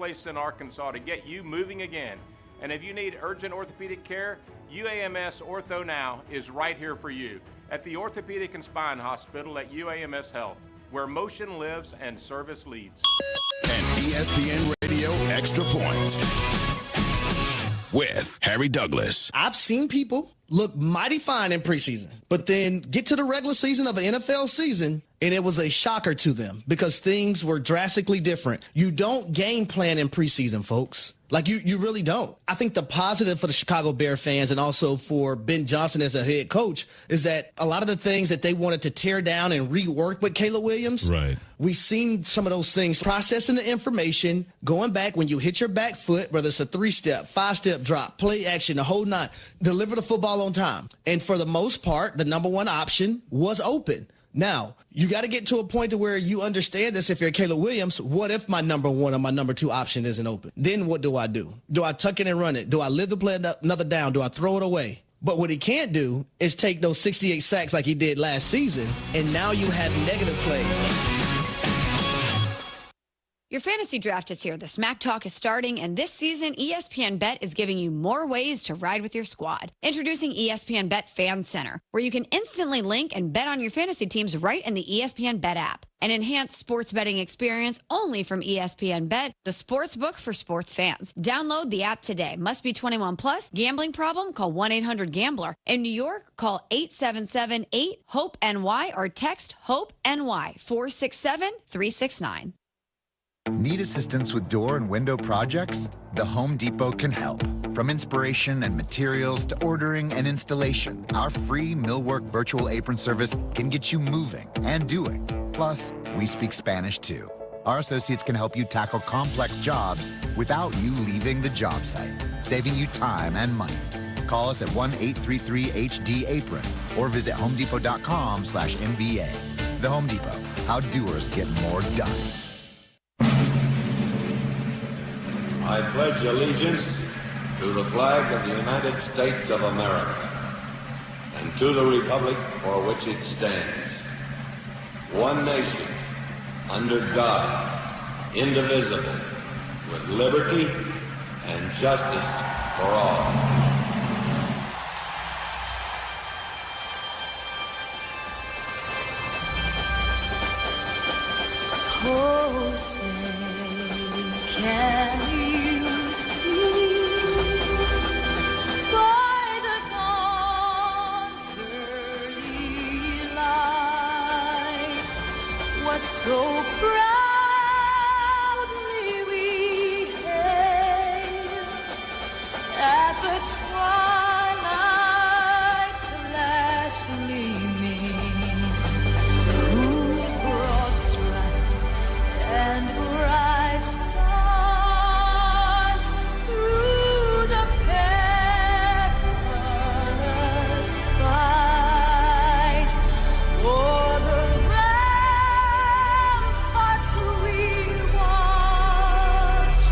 place in Arkansas to get you moving again. And if you need urgent orthopedic care, UAMS Ortho Now is right here for you at the Orthopedic and Spine Hospital at UAMS Health, where motion lives and service leads. And ESPN Radio Extra Point with Harry Douglas. I've seen people look mighty fine in preseason, but then get to the regular season of an NFL season, and it was a shocker to them because things were drastically different. You don't game plan in preseason, folks. Like, you really don't. I think the positive for the Chicago Bear fans and also for Ben Johnson as a head coach is that a lot of the things that they wanted to tear down and rework with Caleb Williams, right, we've seen some of those things, processing the information, going back when you hit your back foot, whether it's a 3-step, 5-step drop, play action, the whole nine, deliver the football on time. And for the most part, the number one option was open. Now, you got to get to a point to where you understand this. If you're Caleb Williams, what if my number one or my number two option isn't open? Then what do I do? Do I tuck it and run it? Do I live the play another down? Do I throw it away? But what he can't do is take those 68 sacks like he did last season, and now you have negative plays. Your fantasy draft is here. The Smack Talk is starting, and this season, ESPN Bet is giving you more ways to ride with your squad. Introducing ESPN Bet Fan Center, where you can instantly link and bet on your fantasy teams right in the ESPN Bet app. An enhanced sports betting experience only from ESPN Bet, the sports book for sports fans. Download the app today. Must be 21 plus. Gambling problem? Call 1-800-GAMBLER. In New York, call 877-8-HOPE-NY or text HOPE-NY 467-369. Need assistance with door and window projects? The Home Depot can help. From inspiration and materials to ordering and installation, our free Millwork virtual apron service can get you moving and doing. Plus, we speak Spanish too. Our associates can help you tackle complex jobs without you leaving the job site, saving you time and money. Call us at 1-833-HD-APRON or visit homedepot.com/MVA. The Home Depot, how doers get more done. I pledge allegiance to the flag of the United States of America and to the republic for which it stands, one nation, under God, indivisible, with liberty and justice for all. Oh, say, can you see by the dawn's early light what so proudly we hailed at the twilight's last gleaming, whose broad stripes and bright stars through the perilous fight o'er the ramparts we watched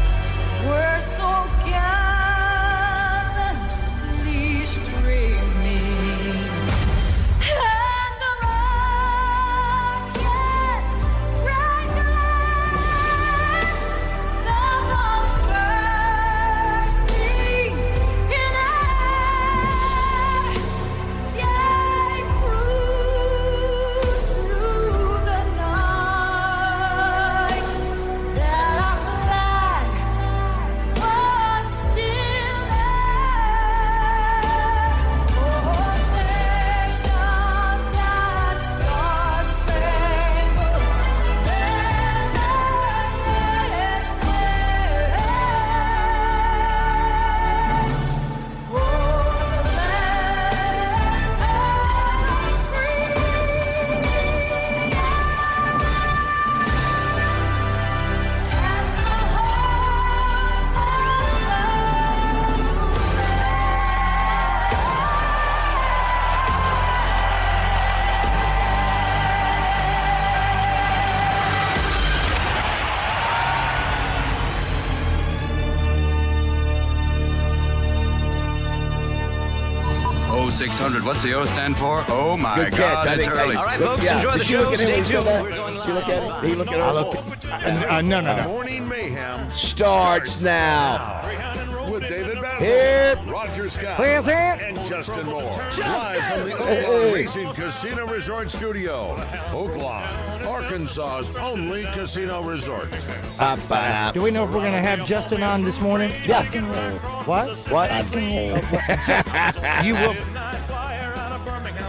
were so gallantly streaming, and the rockets' red glare, the bombs bursting in air, gave proof through the night that our flag was still there. Oh, say does that star-spangled banner yet wave o'er the land of free and the Oh, 600. What's the O stand for? Oh, my Good catch. God, I it's think- early. All right, folks, enjoy the show. Stay tuned. We're going Did you look at it? Did he look at it? No. Morning Mayhem Starts now. with David Hip. BAZZEL, Roger Scott, Present. and Justin Moore. Live from the Oaklawn Racing Casino Resort Studio. Oaklawn, Arkansas's only casino resort. Do we know if we're going to have Justin on this morning? Yeah. What? What? You will.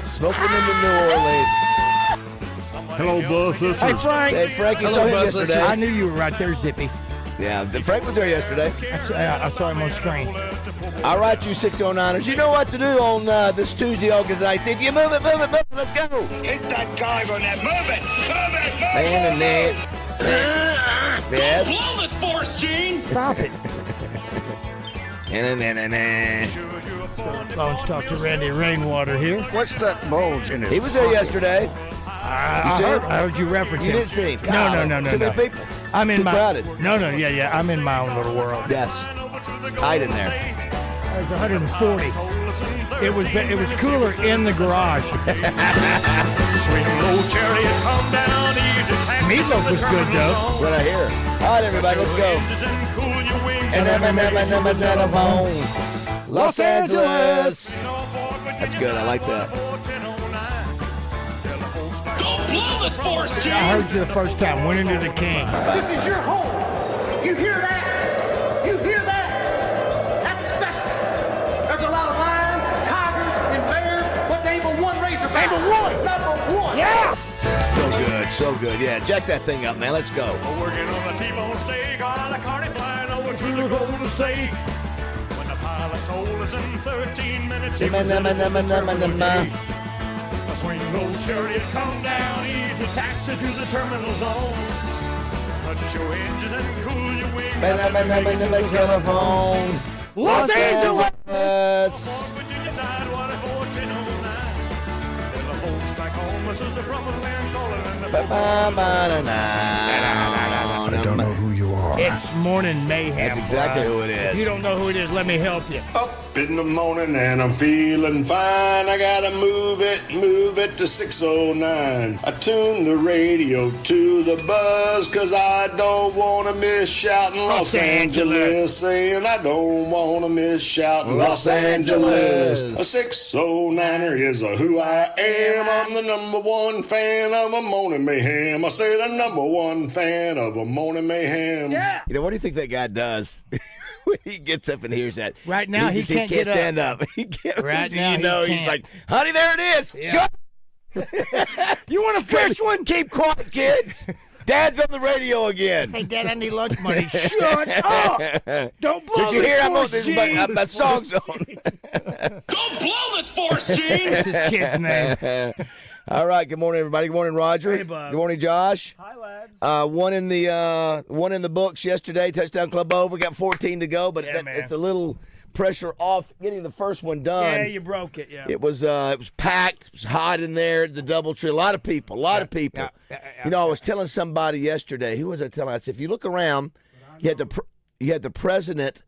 Smoking in the New Orleans. Hello, Buzz. This Hey, is Frank. Hey, Frank, you saw him yesterday. I knew you were right there, Zippy. Yeah, Frank was there yesterday. I saw him on screen. All right, you 609ers. You know what to do on this Tuesday, August 19th. You move it. Let's go. Hit that dive on that. Move it. Man and net. Yes. Blow this force, Gene. Stop it. Let's talk to Randy Rainwater here. What's that bulge in his He was there yesterday. I heard you reference You him. didn't see him. No. Too many people. I'm in Too my. crowded. No, yeah. I'm in my own little world. Yes. Tight in there. It was 140. It was cooler in the garage. Meatloaf was good though. That's what I hear. All right, everybody, let's go. Los Angeles. That's good. I like that. Don't blow this force, Gene. I heard you the first time. Went into the king. This is your home. You hear that? You hear that? That's special. There's a lot of lions, tigers, and bears, but they ain't but one razorback. Ain't but one. Number one. Yeah. So good. Yeah, jack that thing up, man. Let's go. Working on the T-bone steak on a carny flying over to the Golden State. When the pilot told us in 13 minutes he was in the terminal. A swing low chariot come down, easy taxi to the terminal zone. Touch your engines and cool your wings. Telephone. Los Angeles. Virginia Tidewater 1409. Telephone strike home, this is the promised land calling and the I don't know who you are. It's Morning Mayhem. That's exactly who it If is. you don't know who it is, let me help you. Up in the morning and I'm feeling fine. I gotta move it to 609. I tune the radio to the buzz, cause I don't wanna miss shouting Los Angeles. Saying I don't wanna miss shouting Los Angeles. A 609er is who I am. I'm the number one fan of a Morning Mayhem. I say the number one fan of a Morning Mayhem. Yeah. You know, what do you think that guy does when he gets up and hears that? Right now, he can't get up. stand up. He can't. Right now, you know, he he's can't. like, honey, there it is. Yeah. Shut. You want a fresh one? Keep quiet, kids. Dad's on the radio again. Hey, Dad, I need lunch money. Shut up. Don't blow Did you hear? I'm on this this, force, but that song's on. Don't blow this force, Gene. That's his kid's name. All right. Good morning, everybody. Good morning, Roger. Hey, Bob. Good morning, Josh. Hi, lads. One in the books yesterday. Touchdown Club over. Got 14 to go, but Yeah, man. it's a little pressure off getting the first one done. Yeah, you broke it. Yeah. It was packed. It was hot in there. The DoubleTree. A lot of people. Yeah. You know, I was telling somebody yesterday. Who was I telling? I said, if you look around, you had the president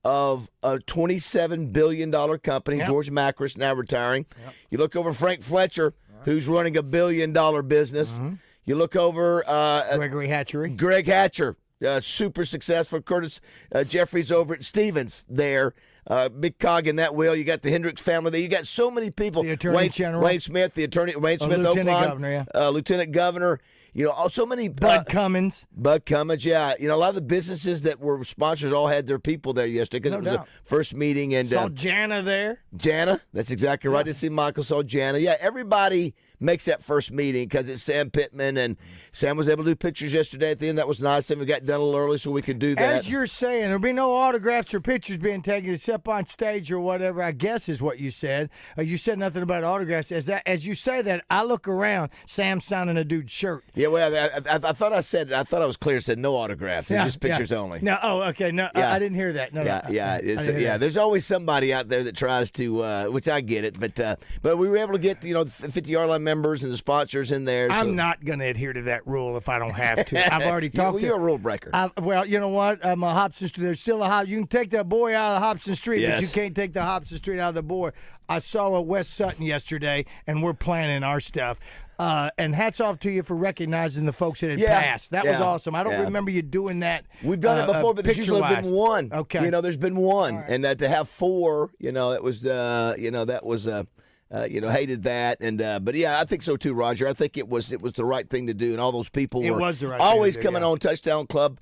of a $27 billion company, Yep. George Macris, now retiring. Yep. You look over Frank Fletcher, who's running $1 billion business. Mm-hmm. You look over Gregory Hatchery. Greg Hatcher, super successful. Curtis Jeffries over at Stevens there. Big cog in that wheel. You got the Hendricks family there. You got so many people. The Attorney General. Wayne Smith, Lieutenant Oaklawn, Governor, Lieutenant Governor. You know, so many. Bud Cummins. Bud Cummins, yeah. You know, a lot of the businesses that were sponsors all had their people there yesterday because No it was doubt. a first meeting. And Saw Jana there. Jana, that's exactly right. Didn't see Michael, saw Jana. Yeah, everybody makes that first meeting because it's Sam Pittman, and Sam was able to do pictures yesterday at the end. That was nice, and we got done a little early so we could do that. As you're saying, there'll be no autographs or pictures being taken except on stage or whatever, I guess is what you said. You said nothing about autographs. As you say that, I look around, Sam's signing a dude's shirt. Yeah, well, I thought I was clear. It said no autographs, it's just pictures only. No, okay, no, Yeah. I didn't hear that. No, Yeah, no, yeah, I didn't hear that. There's always somebody out there that tries to, which I get it, but we were able to get the 50-yard line members and the sponsors in there. So. I'm not going to adhere to that rule if I don't have to. I've already talked to you're a rule breaker. Well, you know what? Hobson Street. There's still you can take that boy out of Hobson Street, Yes. but you can't take the Hobson Street out of the boy. I saw a West Sutton yesterday, and we're planning our stuff. And hats off to you for recognizing the folks that had Yeah, passed. That was yeah, awesome. I don't yeah. remember you doing that. We've done it before, but there's usually picture-wise. been one. Okay. There's been one, and that to have four, that was, that was, hated that, and but yeah, I think so too, Roger. I think it was the right thing to do, and all those people It were was the right thing always to do, coming yeah. on Touchdown Club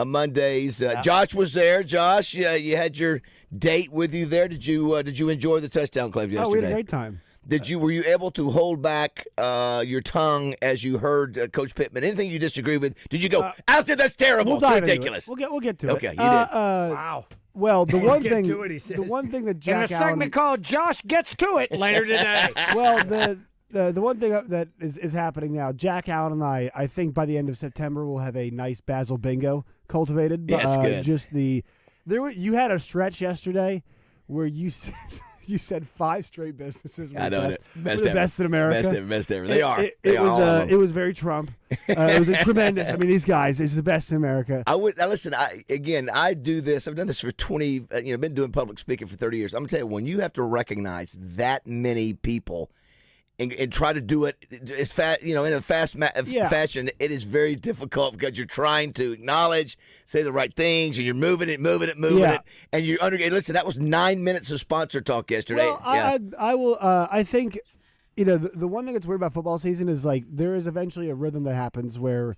Mondays. Josh was there. Josh, you had your date with you there. Did you enjoy the Touchdown Club yesterday? Oh, we had a great time. Were you able to hold back your tongue as you heard Coach Pittman? Anything you disagree with? Did you go, Alistair, that's terrible. We'll It's dive into it. ridiculous. We'll get to it. Okay, you did. Wow. Well, the one Get thing, to it, he says. the one thing that In a Jack Allen, segment called Josh Gets to It later today. well, the one thing that is happening now, Jack Allen and I think by the end of September we'll have a nice BAZZEL bingo cultivated. Yes, good. You had a stretch yesterday where you said, you said 5 straight businesses were I know the best were the ever. best in America. Best ever. They are. It They are all of was them. it was very Trump. It was a tremendous. I mean, these guys, it's the best in America. I would now listen. I do this. I've done this for 20. Been doing public speaking for 30 years. I'm gonna tell you, when you have to recognize that many people and try to do it as fast, in a fast fashion, it is very difficult because you're trying to acknowledge, say the right things, and you're moving it, and you listen. That was 9 minutes of sponsor talk yesterday. Well, yeah. I will. I think, the one thing that's weird about football season is like there is eventually a rhythm that happens where,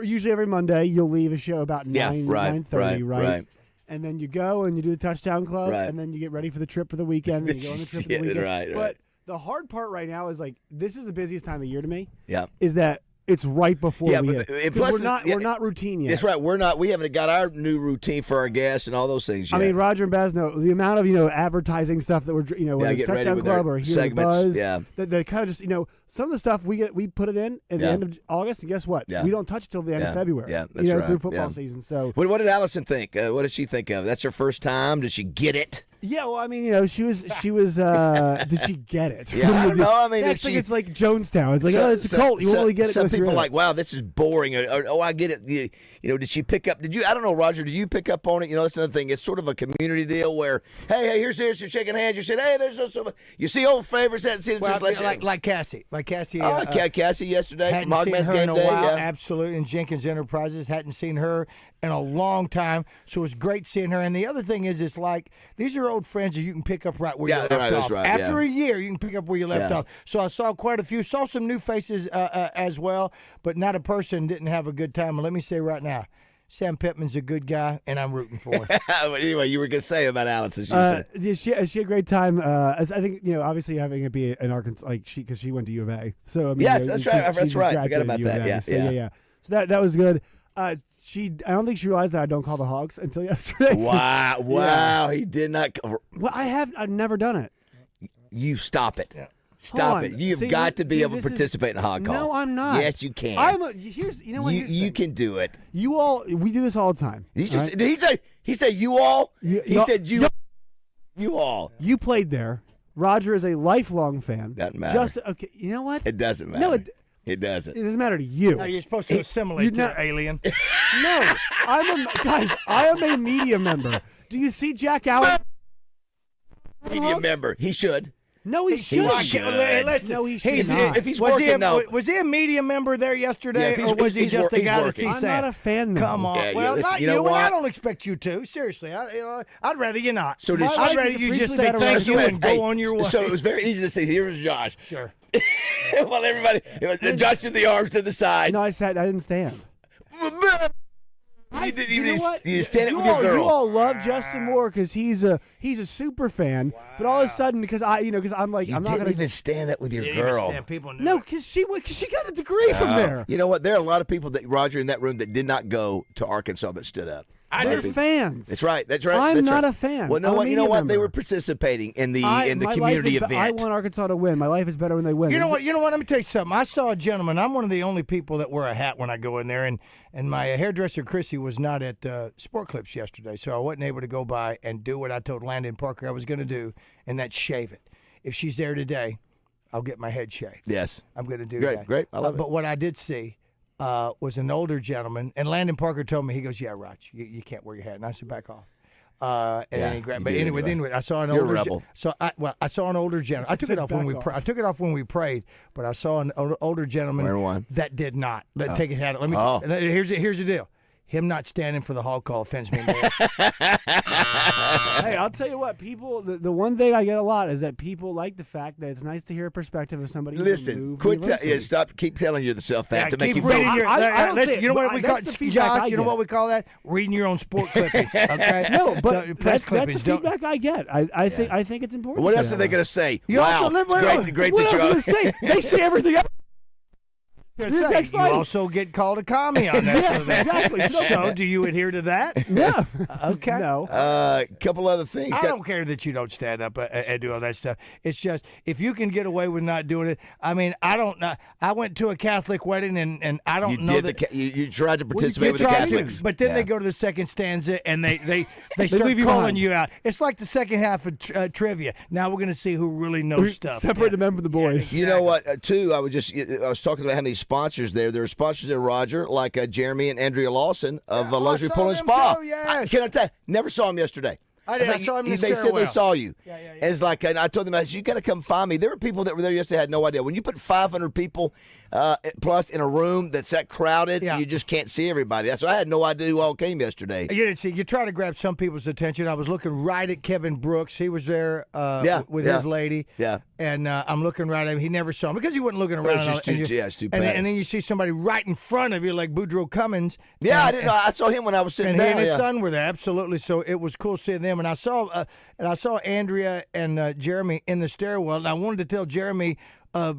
usually every Monday you'll leave a show about 9:30, right? And then you go and you do the Touchdown Club, Right. and then you get ready for the trip for the weekend, and you go on the trip for the weekend. Right. But the hard part right now is like this is the busiest time of year to me. Yeah. Is that it's right before Yeah, we but- hit. and 'Cause plus we're not routine yet. That's right. We're not. We haven't got our new routine for our guests and all those things yet. I mean, Roger and Baz know the amount of advertising stuff that we're whether it's get ready Touchdown with Club their or Hear the segments, Buzz. yeah. That kind of just some of the stuff we put it in at the Yeah. end of August, and guess what? Yeah. We don't touch it till the end of February. Yeah, that's right. through football Yeah. season. So What did Allison think? What did she think of? That's her first time. Did she get it? yeah, well, I mean, she was. Did she get it? Yeah, I don't know. I mean, That's if like it's like Jonestown. It's like it's a cult. You won't really get it. Some unless you're people in are it. like, wow, this is boring. Or, I get it. Did she pick up? I don't know, Roger. Did you pick up on it? That's another thing. It's sort of a community deal where, hey, here's you're shaking hands. You said, hey, there's some. You see old favorites that see Well, just like Cassie. Cassie yesterday Hadn't from seen Hogman's her Game in a Day. while, Yeah. absolutely. And Jenkins Enterprises hadn't seen her in a long time, so it was great seeing her. And the other thing is, it's like these are old friends that you can pick up right where you left right, off. that's right, After yeah. a year, you can pick up where you left Yeah. off. So I saw quite a few, saw some new faces as well, but not a person didn't have a good time. And let me say right now, Sam Pittman's a good guy, and I'm rooting for him. But anyway, you were going to say about Allison. She said. Yeah, she had a great time. As I think obviously having it be in Arkansas, like because she went to U of A. So I mean, Yes, that's right. That's she right. graduated Forgot about U of that. A. Yeah, So yeah. yeah. So that was good. I don't think she realized that I don't call the Hogs until yesterday. Wow! Yeah. He did not. Well, I've never done it. You stop it. Hold Stop on. it. You've See, got to be see, able to this is- participate in a hog call. No, I'm not. Yes, you can. Here's you know what? Here's the You thing. can do it. You all we do this all the time. He's all just. right? Did he say? He said you all. He said you. You all. You played there. Roger is a lifelong fan. Doesn't matter. Just okay. You know what? It doesn't matter. No, it doesn't. It doesn't matter to you. Now you're supposed to assimilate you're to not- your alien. No, I am a media member. Do you see Jack Allen? Media member. He should. No, he He should. should. Listen, No, he he's- should not. If he's was working, he a, no. Was he a media member there yesterday, Yeah, if he's- or was he he's just a he's guy to working. see I'm Sam? not a fan. Though. Come on. Yeah, well, listen, not you know you, and I what? don't expect you to. Seriously, I'd rather you not. So did I'd she- rather He's you just appreciably say better thank off. you Hey, and go on your way. So it was very easy to say, here's Josh. Sure. Well, everybody, Josh did the arms to the side. No, I didn't stand. You didn't You even know what? you stand it You with your all- girl. You all love Justin Moore because he's a super fan. But all of a sudden, because I'm like, You I'm not didn't going even stand up with your You girl. didn't understand. People knew No, it. because she got a degree from there. You know what? There are a lot of people that Roger in that room that did not go to Arkansas that stood up. They're fans. That's right. That's right. I'm that's not right. a fan. Well, no, I'm a what? You know media what? They member. were participating in the My life community is I event. want Arkansas to win. My life is better when they win. You know what? Let me tell you something. I saw a gentleman. I'm one of the only people that wear a hat when I go in there, and my hairdresser Chrissy was not at Sport Clips yesterday, so I wasn't able to go by and do what I told Landon Parker I was going to do, and that's shave it. If she's there today, I'll get my head shaved. Yes. I'm going to do Great, that. great. I love it. But what I did see was an older gentleman, and Landon Parker told me, he goes, yeah, Raj, you can't wear your hat. And I said, back off. Yeah, he grabbed. you But did anyway, anyway. I saw an You're a older. rebel. I saw an older gentleman. I took it off when we. I took it off when we prayed, but I saw an older gentleman Wearing one? that did not. Take it out. Let me. Oh. Here's the deal. Him not standing for the hall call offends me. More. Hey, I'll tell you what, people. The one thing I get a lot is that people like the fact that it's nice to hear a perspective of somebody. Listen, quit. Keep telling yourself that to make keep you reading feel. your. don't You know what think- we call that's it, the feedback Josh? I You know get. what we call that? Reading your own sport clippings. Okay. No, but press that's clippings. the Don't. feedback I get. I think it's important. What to else have are they that. going to say? You Wow, also live it's great What that else you're. am I gonna say? They see everything. You It's exciting. also get called a commie on that. Yes, exactly. So, do you adhere to that? Yeah. Okay. No. Couple other things. I don't care that you don't stand up and do all that stuff. It's just if you can get away with not doing it. I mean, I don't know. I went to a Catholic wedding and I don't know that You tried to participate with the tried to, Catholics, but then they go to the second stanza and they start leave you calling behind. you out. It's like the second half of trivia. Now we're going to see who really knows stuff. Separate the men from the boys. You know what? Too, I was talking about how many sponsors there. There are sponsors there, Roger, like Jeremy and Andrea Lawson of Luxury saw Pool and them Spa. too, yes. Can I tell you? Never saw them yesterday. I did. I think saw him in the They said stairwell. they saw you. Yeah. And it's like, and I told them, I said, you got to come find me. There were people that were there yesterday had no idea. When you put 500 people plus in a room that's that crowded, you just can't see everybody. That's why I had no idea who all came yesterday. You didn't see. You try to grab some people's attention. I was looking right at Kevin Brooks. He was there with his lady. Yeah. And I'm looking right at him. He never saw him because he wasn't looking around. It's just too and bad. then you see somebody right in front of you, like Boudreaux Cummins. Yeah, and, I didn't know. I saw him when I was sitting and down. he and his yeah. son were there, absolutely. So it was cool seeing them. And I saw Andrea and Jeremy in the stairwell. And I wanted to tell Jeremy a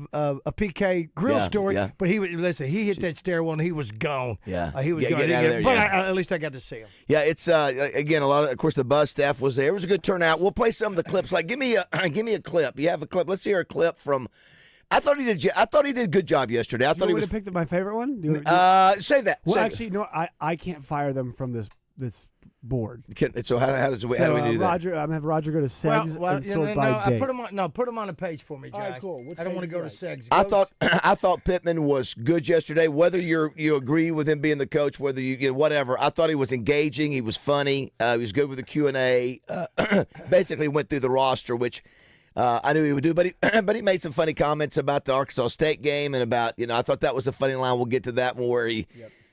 PK grill story, but he hit that stairwell and he was gone. Yeah. He was Yeah, gone. get out of there, But yeah. at least I got to see him. Yeah, it's again a lot of course the Buzz staff was there. It was a good turnout. We'll play some of the clips. Like give me a clip. You have a clip. Let's hear a clip from. I thought he did a good job yesterday. I thought he was. picked up my favorite one. Say that. Well, Say actually, no. I can't fire them from this board. So how do we do that? Roger, I'm gonna have Roger go to Segs and sort by date. Put him on a page for me, Josh. All right, cool. What I don't page want to go to is Segs. I thought Pittman was good yesterday. Whether you agree with him being the coach, whether you whatever, I thought he was engaging. He was funny. He was good with the Q&A. Basically went through the roster, which I knew he would do. But he made some funny comments about the Arkansas State game and about I thought that was a funny line. We'll get to that one where he.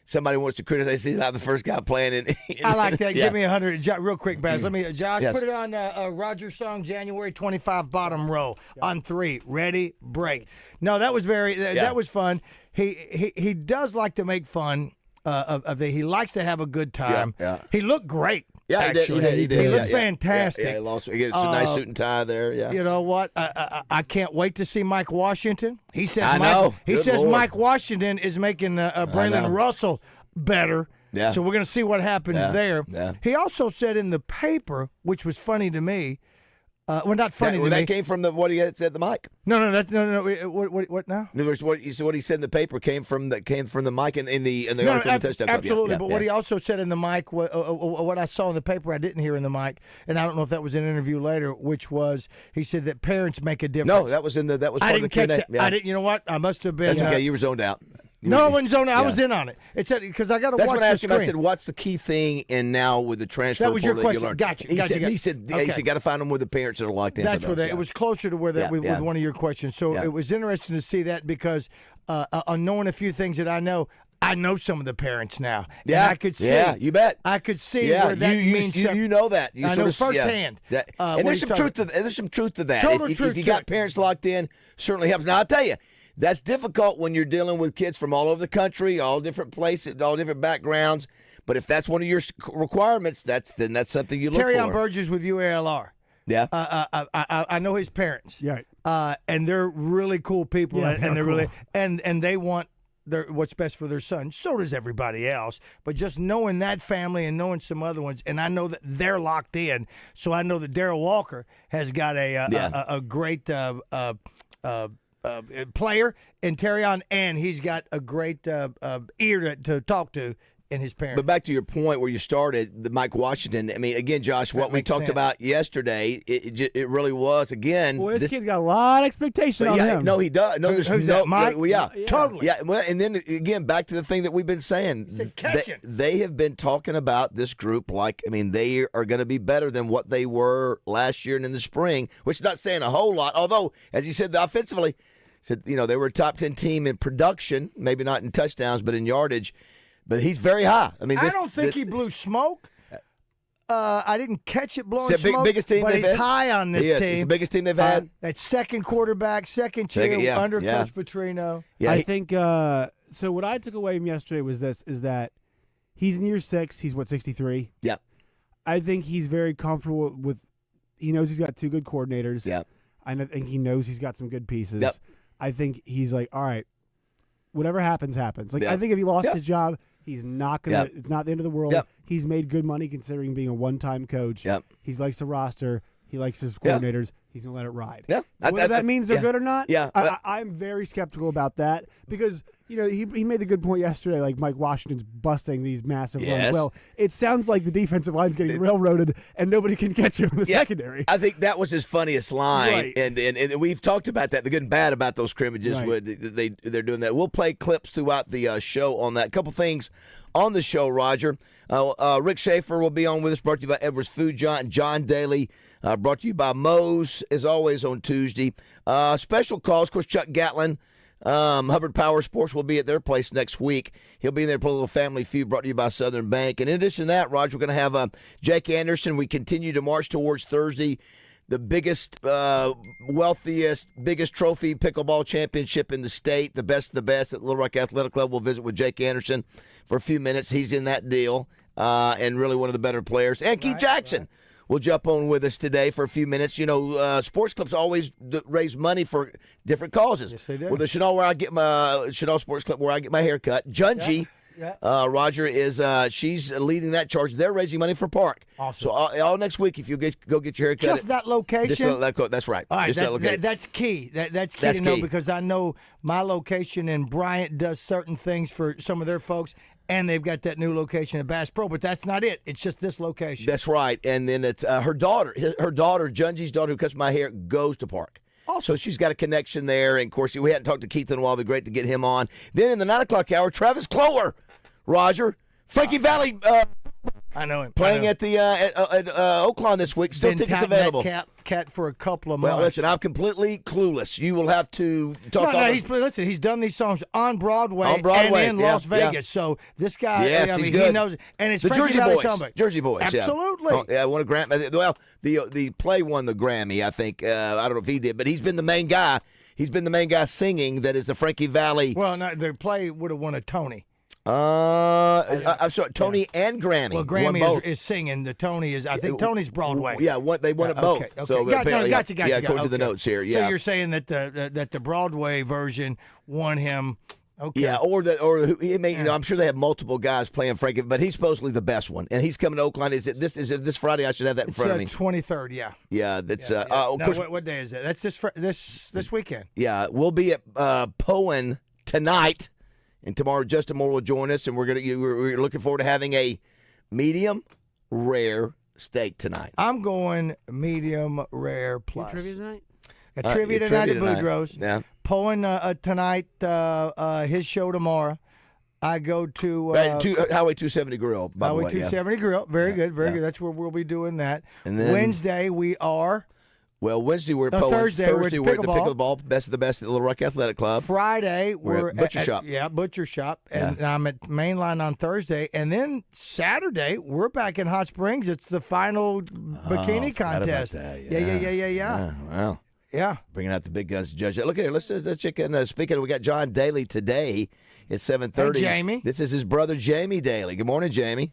Somebody wants to criticize. See how the first guy playing it. I like that. Give me 100. Real quick, Baz. Josh, Yes. put it on Roger's song, January 25, bottom row, on 3. Ready, break. No, that was that was fun. He does like to make fun of the. He likes to have a good time. Yeah. He looked great. Yeah, actually. he did. He looked fantastic. Yeah, he gets a nice suit and tie there. Yeah. You know what? I can't wait to see Mike Washington. He says I know. He Good says Lord. Mike Washington is making Braylon Russell better. Yeah. So we're going to see what happens there. Yeah. He also said in the paper, which was funny to me. Well, not funny to me. That came from what he had said the mic. No. What now? In other words, what he said in the paper came from the mic in the article in the touchdown club. Absolutely. Yeah, But what he also said in the mic, what I saw in the paper, I didn't hear in the mic, and I don't know if that was in an interview later, which was he said that parents make a difference. No, that was part of the catch Q&A. that. Yeah. I didn't. You know what? I must have been. That's okay. You were zoned out. No, I wasn't zoned out. I was in on it. It said because I got to watch That's when I asked the him. I screen. said, "What's the key thing?" And now with the transfer, That was your portal question. you learned. Gotcha. He said, got to find them with the parents that are locked in. That's where it was closer to where that with one of your questions. So Yeah. it was interesting to see that because on knowing a few things that I know some of the parents now. Yeah, and I could see. Yeah, you bet. I could see Yeah, where that means something. you know that. You I sort know of, firsthand. Yeah. And there's some truth to there's some truth to that. Total if truth you to got it. parents locked in, certainly helps. Now I'll tell you, that's difficult when you're dealing with kids from all over the country, all different places, all different backgrounds. But if that's one of your requirements, then that's something you look Terry for. on Burgess with UALR. Yeah. I know his parents. Yeah. And they're really cool people, Yeah, and they're they're cool. really and they want what's best for their son. So does everybody else. But just knowing that family and knowing some other ones, and I know that they're locked in. So I know that Darrell Walker has got a great player in Terrion, and he's got a great ear to talk to and his parents. But back to your point where you started, the Mike Washington. I mean, again, Josh, what we talked about yesterday, it really was again. Well, this kid's got a lot of expectation on him. No, he does. No, there's Who's no. that, Mike? Yeah, Totally. Yeah, well, and then again, back to the thing that we've been saying. They have been talking about this group like, I mean, they are going to be better than what they were last year and in the spring, which is not saying a whole lot. Although, as you said, offensively, said they were a top 10 team in production, maybe not in touchdowns, but in yardage. But he's very high. I mean, I don't think he blew smoke. I didn't catch it blowing It's the smoke. biggest team but they've he's had. high on this team. It's the biggest team they've had. That second quarterback, second tier under Coach Petrino. Yeah, I think so. What I took away from yesterday was is that he's in year 6. He's 63. Yeah. I think he's very comfortable with. He knows he's got 2 good coordinators. Yeah. I think he knows he's got some good pieces. Yep. I think he's like, all right, whatever happens, happens. Like Yeah. I think if he lost Yeah. his job, he's not gonna. Yep. It's not the end of the world. Yep. He's made good money considering being a one-time coach. Yep. He likes the roster. He likes his Yeah. coordinators. He's gonna let it ride. Yeah. Whether that means they're good or not, Yeah. I'm very skeptical about that because he made the good point yesterday. Like Mike Washington's busting these massive runs. Yes. Well, it sounds like the defensive line's getting rauded and nobody can catch him in the secondary. I think that was his funniest line, Right. and we've talked about that, the good and bad about those scrimmages. Right. They're doing that. We'll play clips throughout the show on that. A couple things on the show, Roger. Rick Schaefer will be on with us, brought to you by Edwards Food Giant, John Daly, brought to you by Moe's, as always, on Tuesday. Special calls, of course, Chuck Gatlin, Hubbard Power Sports will be at their place next week. He'll be in there for a little family feud brought to you by Southern Bank. And in addition to that, Roger, we're going to have Jake Anderson. We continue to march towards Thursday, the biggest, wealthiest, biggest trophy pickleball championship in the state, the best of the best at Little Rock Athletic Club. We'll visit with Jake Anderson for a few minutes. He's in that deal and really one of the better players. And Keith Jackson will jump on with us today for a few minutes. You know, sports clubs always raise money for different causes. Yes, they do. Well, the Chanel Sports Club where I get my hair cut, Junji. Yeah. Roger is she's leading that charge. They're raising money for Park. Awesome. So all next week, if you go get your hair cut, Just that location? That's right. All right, Just that location. that's key. That's key to know because I know my location in Bryant does certain things for some of their folks, and they've got that new location at Bass Pro, but that's not it. It's just this location. That's right. And then it's her daughter, Junji's daughter, who cuts my hair, goes to Park. So she's got a connection there. And, of course, we hadn't talked to Keith in a while. It'd be great to get him on. Then in the 9 o'clock hour, Travis Clower, Roger, Frankie Valley. I know him. Playing at the at Oaklawn this week. Still Been tickets touting available. That cat for a couple of months. Well, listen, I'm completely clueless. You will have to talk. He's done these songs on Broadway, and in Las Vegas. So this guy, yes, he's he's good. he knows, and it's the Frankie Jersey Valley Boys. somebody. Jersey Boys, absolutely. Yeah, won a Grammy. Well, the play won the Grammy. I think I don't know if he did, but he's been the main guy. He's been the main guy singing. That is the Frankie Valley. Well, no, the play would have won a Tony. I'm sorry, Tony and Grammy. Well, Grammy is singing. The Tony is. I think Tony's Broadway. Yeah, they won it both. Okay. So Gotcha. Yeah, according to the notes here. Yeah. So you're saying that the Broadway version won him. Okay. Yeah, he may. I'm sure they have multiple guys playing Frankie, but he's supposedly the best one, and he's coming to Oaklawn. Is it this Friday? I should have that in front of me. 23rd. Yeah. Yeah, that's. Of course, No, what day is that? That's this weekend. Yeah, we'll be at Poen tonight, and tomorrow Justin Moore will join us, and we're looking forward to having a medium rare steak tonight. I'm going medium rare plus. Trivia tonight. Trivia tonight at Boudreaux's. Yeah. Poen tonight, his show tomorrow. I go to Highway 270 Grill. By Highway the way, 270 Grill. Very good. That's where we'll be doing that. And then, Wednesday we are. Well, Wednesday we're at Poen. Thursday we're at the Pickleball. Best of the best at Little Rock Athletic Club. Friday we're at Butcher Shop. Butcher Shop. And I'm at Mainline on Thursday. And then Saturday we're back in Hot Springs. It's the final bikini contest. Yeah. Wow. Yeah. Bringing out the big guns to judge that. Look here, let's check in. Speaking of, we got John Daly today at 7:30. Hey, Jamie. This is his brother, Jamie Daly. Good morning, Jamie.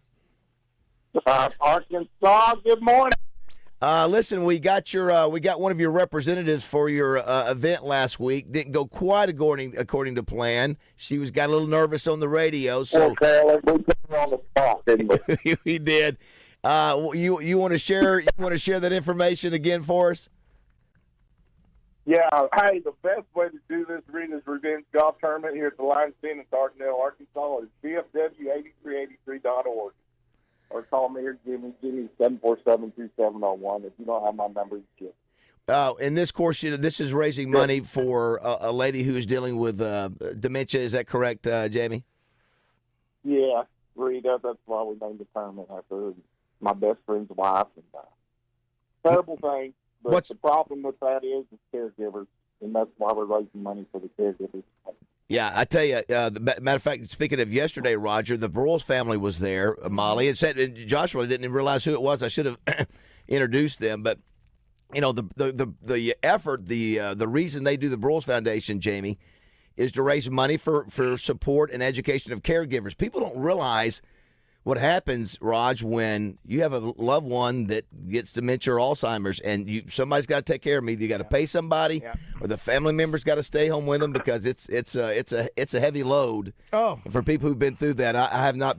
Arkansas, good morning. Listen, we got one of your representatives for your event last week. Didn't go quite according to plan. She got a little nervous on the radio. So Okay, we put her on the spot, didn't we? we did. You want to share that information again for us? Yeah, hey, the best way to do this Rena's Revenge Golf Tournament here at the Line Stand in Dardanelle, Arkansas is BFW8383.org. Or call me or Jimmy 747-2701. If you don't have my number, you can. In this course, this is raising money for a lady who is dealing with dementia. Is that correct, Jamie? Yeah, Rita, that's why we named the tournament after my best friend's wife. And, terrible thing. But the problem with that is caregivers, and that's why we're raising money for the caregivers. Yeah, I tell you, matter of fact, speaking of yesterday, Roger, the Broyles family was there, Molly, and Joshua didn't even realize who it was. I should have introduced them, but the effort, the reason they do the Broyles Foundation, Jamie, is to raise money for support and education of caregivers. People don't realize what happens, Raj, when you have a loved one that gets dementia or Alzheimer's, and somebody's got to take care of them. Either you got to pay somebody, or the family member's got to stay home with them because it's a heavy load. Oh, for people who've been through that, I have not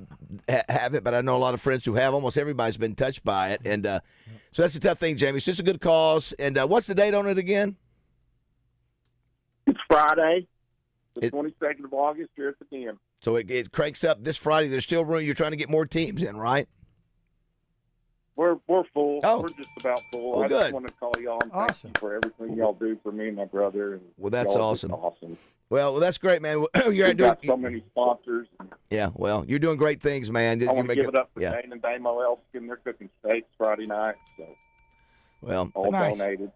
have it, but I know a lot of friends who have. Almost everybody's been touched by it, and so that's a tough thing, Jamie. It's just a good cause. And what's the date on it again? It's Friday, the 22nd of August here at the Den. So it cranks up this Friday. There's still room. You're trying to get more teams in, right? We're full. Oh. We're just about full. Well, I good. just want to call y'all and thank you for everything y'all do for me and my brother. And Well, that's y'all are just awesome. awesome. Well, that's great, man. We've got so many sponsors. Yeah, well, you're doing great things, man. I want to give it up for yeah. Dane and Damo Elskin. They're cooking steaks Friday night. So well, all nice. donated.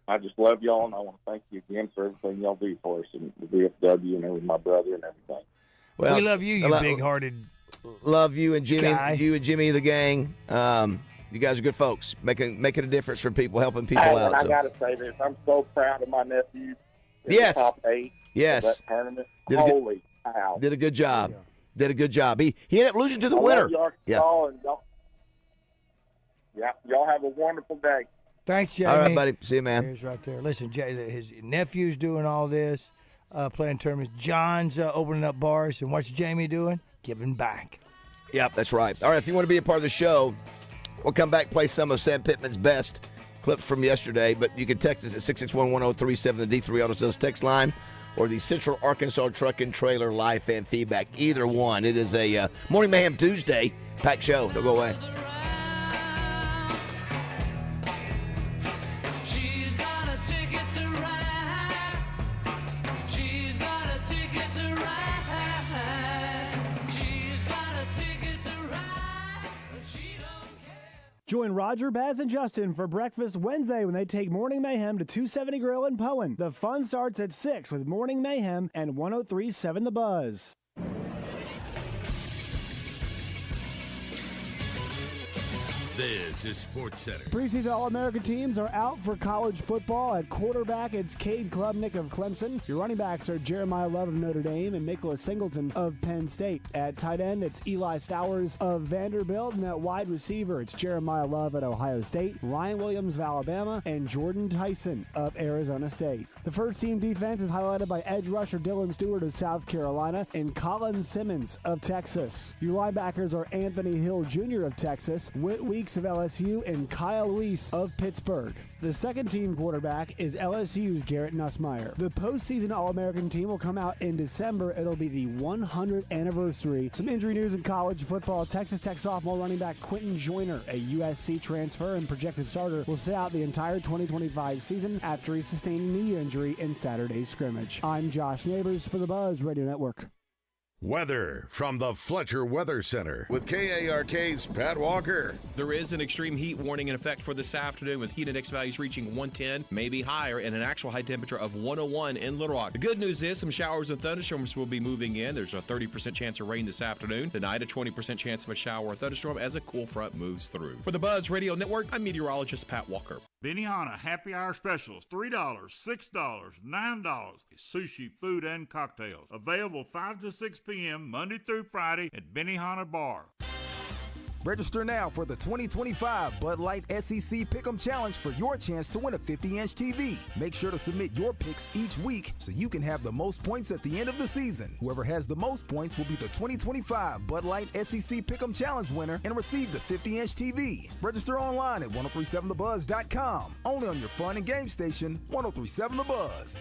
I just love y'all, and I want to thank you again for everything y'all do for us and the VFW and with my brother and everything. Well, we love you, you big-hearted. Love you and Jimmy. Guy. You and Jimmy, the gang. You guys are good folks, making a difference for people, helping people Hey, out. and I So. got to say this: I'm so proud of my nephew. In Yes. the top 8. Yes. Of that tournament. Did a good- Holy cow! Did a good job. Did a good job. He ended up losing to the I winner. love you, Arkansas, and y'all have a wonderful day. Thanks, Jamie. All right, buddy. See you, man. Here's right there. Listen, his nephew's doing all this, playing tournaments. John's opening up bars, and what's Jamie doing? Giving back. Yep, that's right. All right, if you want to be a part of the show, we'll come back, play some of Sam Pittman's best clips from yesterday, but you can text us at 661-1037, the D3 Auto Sales text line, or the Central Arkansas Truck and Trailer live fan feedback. Either one. It is a Morning Mayhem Tuesday packed show. Don't go away. Join Roger, Baz, and Justin for breakfast Wednesday when they take Morning Mayhem to 270 Grill in Poen. The fun starts at 6 with Morning Mayhem and 103.7 The Buzz. This is Sports Center. Preseason All-American teams are out for college football. At quarterback, it's Cade Klubnik of Clemson. Your running backs are Jeremiah Love of Notre Dame and Nicholas Singleton of Penn State. At tight end, it's Eli Stowers of Vanderbilt. And at wide receiver, it's Jeremiah Love at Ohio State, Ryan Williams of Alabama, and Jordan Tyson of Arizona State. The first-team defense is highlighted by edge rusher Dylan Stewart of South Carolina and Colin Simmons of Texas. Your linebackers are Anthony Hill Jr. of Texas, Whit Weeks of LSU, and Kyle Weiss of Pittsburgh. The second-team quarterback is LSU's Garrett Nussmeier. The postseason All-American team will come out in December. It'll be the 100th anniversary. Some injury news in college football. Texas Tech sophomore running back Quentin Joyner, a USC transfer and projected starter, will sit out the entire 2025 season after he sustained a knee injury in Saturday's scrimmage. I'm Josh Neighbors for the Buzz Radio Network. Weather from the Fletcher Weather Center with KARK's Pat Walker. There is an extreme heat warning in effect for this afternoon with heat index values reaching 110, maybe higher, and an actual high temperature of 101 in Little Rock. The good news is some showers and thunderstorms will be moving in. There's a 30% chance of rain this afternoon. Tonight, a 20% chance of a shower or thunderstorm as a cool front moves through. For the Buzz Radio Network, I'm meteorologist Pat Walker. Benihana Happy Hour Specials, $3, $6, $9. Sushi, food, and cocktails. Available 5 to 6 p.m. Monday through Friday at Benihana Bar. Register now for the 2025 Bud Light SEC Pick'em Challenge for your chance to win a 50-inch TV. Make sure to submit your picks each week so you can have the most points at the end of the season. Whoever has the most points will be the 2025 Bud Light SEC Pick'em Challenge winner and receive the 50-inch TV. Register online at 1037thebuzz.com. Only on your fun and game station, 1037 The Buzz.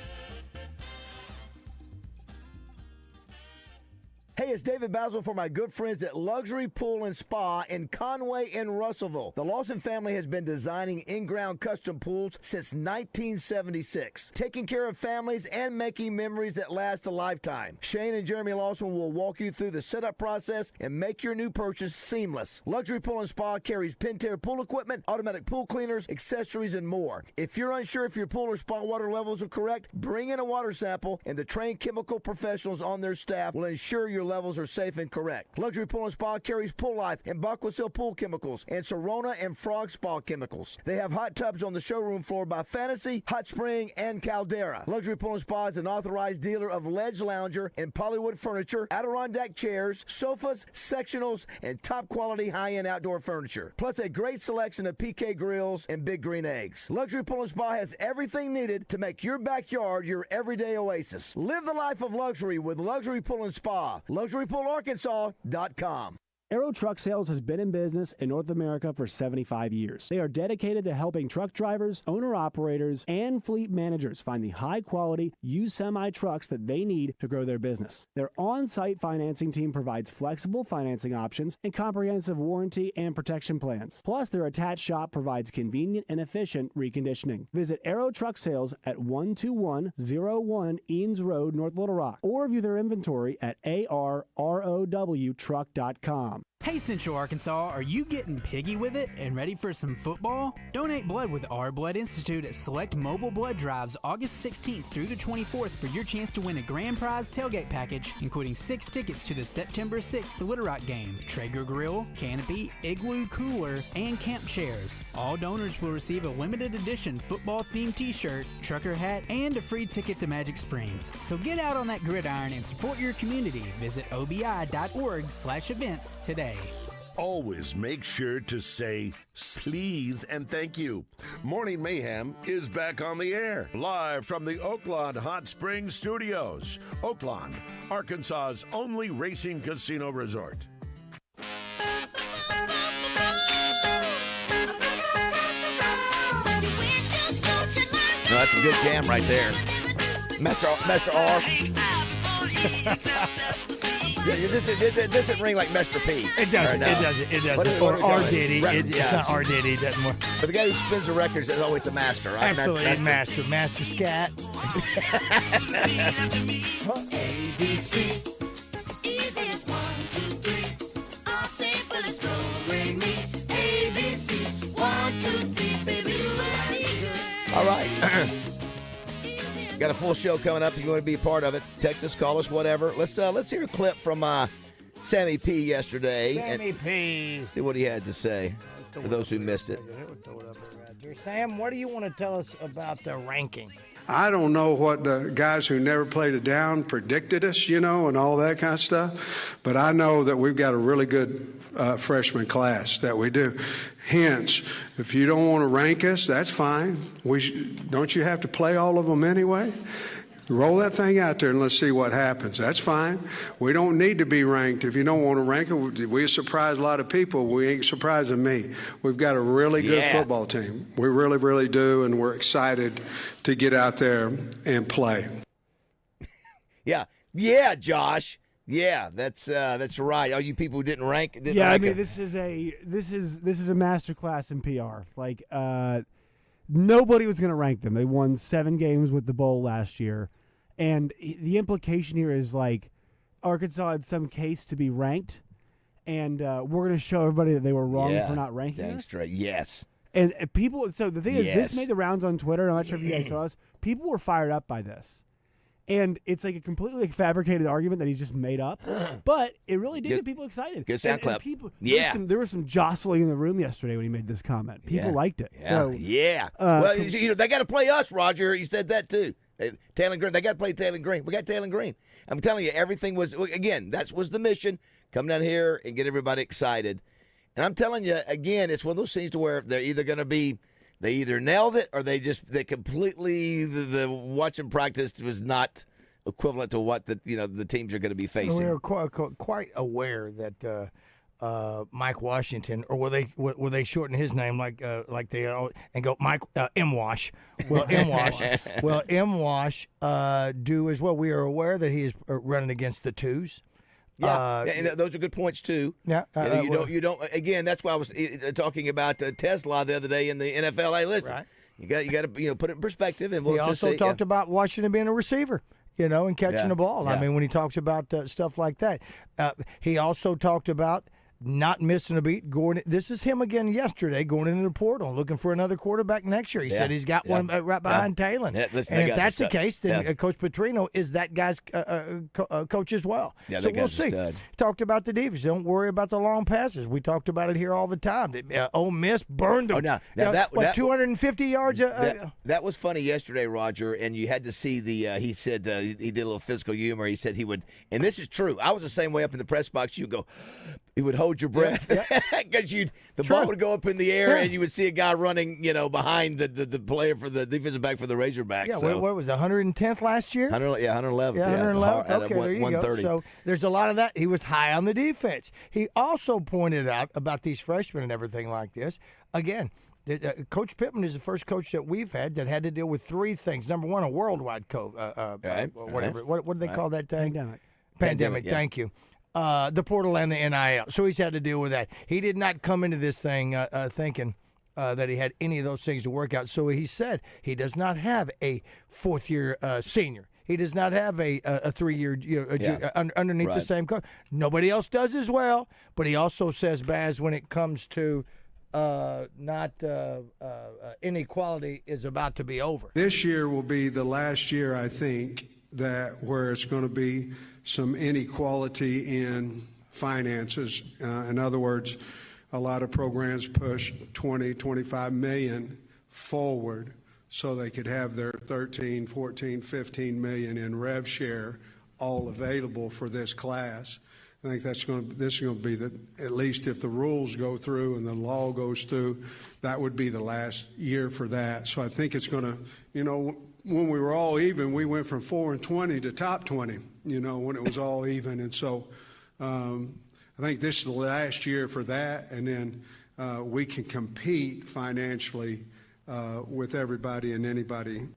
Hey, it's David Basil for my good friends at Luxury Pool and Spa in Conway and Russellville. The Lawson family has been designing in-ground custom pools since 1976, taking care of families and making memories that last a lifetime. Shane and Jeremy Lawson will walk you through the setup process and make your new purchase seamless. Luxury Pool and Spa carries Pentair pool equipment, automatic pool cleaners, accessories, and more. If you're unsure if your pool or spa water levels are correct, bring in a water sample, and the trained chemical professionals on their staff will ensure your levels are safe and correct. Luxury Pool and Spa carries Pool Life and Baquasil Pool Chemicals and Sorona and Frog Spa Chemicals. They have hot tubs on the showroom floor by Fantasy, Hot Spring, and Caldera. Luxury Pool and Spa is an authorized dealer of Ledge Lounger and Polywood furniture, Adirondack chairs, sofas, sectionals, and top quality high-end outdoor furniture. Plus a great selection of PK grills and Big Green Eggs. Luxury Pool and Spa has everything needed to make your backyard your everyday oasis. Live the life of luxury with Luxury Pool and Spa. LuxuryPoolArkansas.com. Aero Truck Sales has been in business in North America for 75 years. They are dedicated to helping truck drivers, owner-operators, and fleet managers find the high-quality, used semi-trucks that they need to grow their business. Their on-site financing team provides flexible financing options and comprehensive warranty and protection plans. Plus, their attached shop provides convenient and efficient reconditioning. Visit Aero Truck Sales at 12101 Eanes Road, North Little Rock, or view their inventory at arrowtruck.com. Hey Central Arkansas, are you getting piggy with it and ready for some football? Donate blood with Our Blood Institute at select mobile blood drives August 16th through the 24th for your chance to win a grand prize tailgate package, including 6 tickets to the September 6th Little Rock game, Traeger grill, canopy, igloo cooler, and camp chairs. All donors will receive a limited edition football-themed t-shirt, trucker hat, and a free ticket to Magic Springs. So get out on that gridiron and support your community. Visit obi.org/events today. Always make sure to say please and thank you. Morning Mayhem is back on the air, live from the Oaklawn Hot Springs Studios. Oaklawn, Arkansas's only racing casino resort. No, that's a good jam right there. Master R. It doesn't ring like Master P. It doesn't. Right, no. It doesn't. Or R. Diddy. It's not R. Diddy. It doesn't work. But the guy who spins the records is always a master, right? Absolutely, master scat. ABC. Easiest 1, 2, 3. All simple as go. Bring me ABC. 1, 2, 3, baby, you and me. All right. Got a full show coming up. If you want to be a part of it, text us, call us, whatever. Let's hear a clip from Sammy P yesterday. Sammy P. See what he had to say for those who missed it. Sam, what do you want to tell us about the ranking? I don't know what the guys who never played it down predicted us, and all that kind of stuff. But I know that we've got a really good freshman class that we do. Hence, if you don't want to rank us, that's fine. Don't you have to play all of them anyway? Roll that thing out there and let's see what happens. That's fine. We don't need to be ranked. If you don't want to rank it, we surprise a lot of people. We ain't surprising me. We've got a really good football team. We really, really do, and we're excited to get out there and play. Yeah, Josh. Yeah, that's right. All you people who didn't rank. This is a masterclass in PR. Like nobody was going to rank them. They won 7 games with the bowl last year, and the implication here is like Arkansas had some case to be ranked, and we're going to show everybody that they were wrong for not ranking us. Straight. Yes. And people. So the thing is, this made the rounds on Twitter. I'm not sure if you guys saw this. People were fired up by this. And it's like a completely fabricated argument that he's just made up, but it really did get people excited. Good sound clip. People, there was some jostling in the room yesterday when he made this comment. People liked it. Yeah. Well, they got to play us, Roger. You said that too. Taylor Green. They got to play Taylor Green. We got Taylor Green. I'm telling you, everything was, again, that was the mission. Come down here and get everybody excited. And I'm telling you, again, it's one of those things to where they're either going to be, they either nailed it or they completely, the watching practice was not equivalent to what the teams are going to be facing. We were quite aware that Mike Washington, or will they shorten his name like they and go Mike M Wash? Well, M Wash do as well. We are aware that he is running against the twos. Yeah, and those are good points too. Yeah, you don't. Again, that's why I was talking about Tesla the other day in the NFL. Hey, listen, right. you got to put it in perspective. And we'll he just also talked about Washington being a receiver, and catching the ball. Yeah. I mean, when he talks about stuff like that, he also talked about not missing a beat. This is him again yesterday, going into the portal, looking for another quarterback next year. He said he's got one right behind Talon. Yeah, listen, and if that's the case, then Coach Petrino is that guy's coach as well. Yeah, so we'll see. Talked about the defense. Don't worry about the long passes. We talked about it here all the time. Ole Miss burned them. Oh, now, 250 yards? That was funny yesterday, Roger, and you had to see he said he did a little physical humor. He said he would, and this is true. I was the same way up in the press box. You go, he would hold your breath because the ball would go up in the air and you would see a guy running, behind the player for the defensive back for the Razorbacks. Yeah, what was it, 110th last year? 111. Yeah, 111. Okay, there you 130. go. So there's a lot of that. He was high on the defense. He also pointed out about these freshmen and everything like this. Again, Coach Pittman is the first coach that we've had that had to deal with three things. Number one, a worldwide whatever. What do they call that thing? Pandemic. Yeah. Thank you. The portal and the NIL. So he's had to deal with that. He did not come into this thing thinking that he had any of those things to work out. So he said he does not have a fourth-year senior. He does not have a 3-year underneath the same coach. Nobody else does as well. But he also says, Baz, when it comes to inequality is about to be over. This year will be the last year, I think, where it's going to be some inequality in finances. In other words, a lot of programs push 20, 25 million forward so they could have their 13, 14, 15 million in rev share all available for this class. I think this is going to be at least if the rules go through and the law goes through, that would be the last year for that. So I think it's going to, when we were all even, we went from 4 and 20 to top 20, when it was all even. And so I think this is the last year for that. And then we can compete financially with everybody and anybody.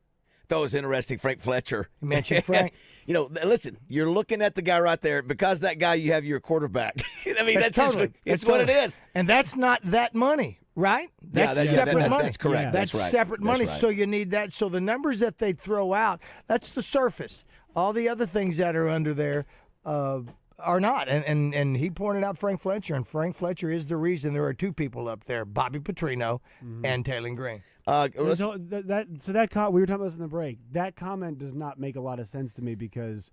That was interesting, Frank Fletcher. You mentioned Frank. Listen, you're looking at the guy right there. Because that guy, you have your quarterback. I mean, that's totally. It's what it is. And that's not that money, right? That's separate money. That's correct. Yeah. That's right. separate money. Right. So you need that. So the numbers that they throw out, that's the surface. All the other things that are under there are not. And he pointed out Frank Fletcher, and Frank Fletcher is the reason there are two people up there, Bobby Petrino and Talon Green. We were talking about this in the break. That comment does not make a lot of sense to me because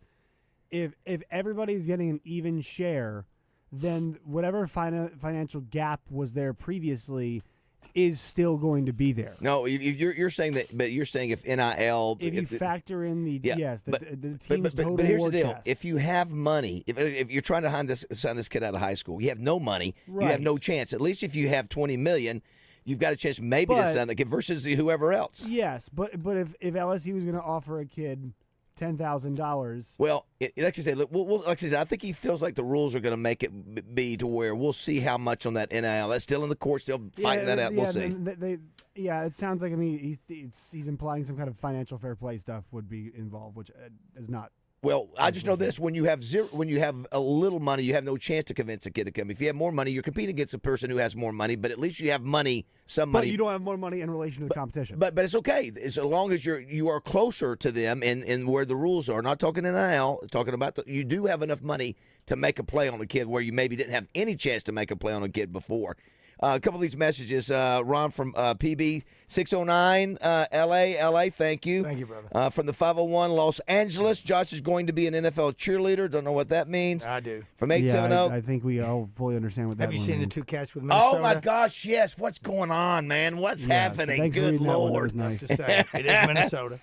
if everybody's getting an even share, then whatever financial gap was there previously is still going to be there. No, you're saying that, but you're saying if NIL, if you factor in the team's total but here's war the deal: chest. if you have money, if you're trying to sign this kid out of high school, you have no money, you have no chance. At least if you have $20 million. You've got a chance maybe to sign the kid versus whoever else. Yes, but if LSU was going to offer a kid $10,000, well, like I said, I think he feels like the rules are going to make it be to where we'll see how much on that NIL. That's still in the court, still fighting that out. We'll see. It sounds like he's implying some kind of financial fair play stuff would be involved, which is not. Well, I just know this: when you have a little money, you have no chance to convince a kid to come. If you have more money, you're competing against a person who has more money. But at least you have money, some money. But you don't have more money in relation to the competition. But it's okay as long as you are closer to them and where the rules are. Not talking NIL, talking about you do have enough money to make a play on a kid where you maybe didn't have any chance to make a play on a kid before. A couple of these messages. Ron from PB 609, LA, thank you. Thank you, brother. From the 501, Los Angeles, Josh is going to be an NFL cheerleader. Don't know what that means. I do. From 870. I think we all fully understand what that means. Have you seen the two cats with Minnesota? Oh, my gosh, yes. What's going on, man? What's happening? So Good Lord. That was nice. To say. It is Minnesota.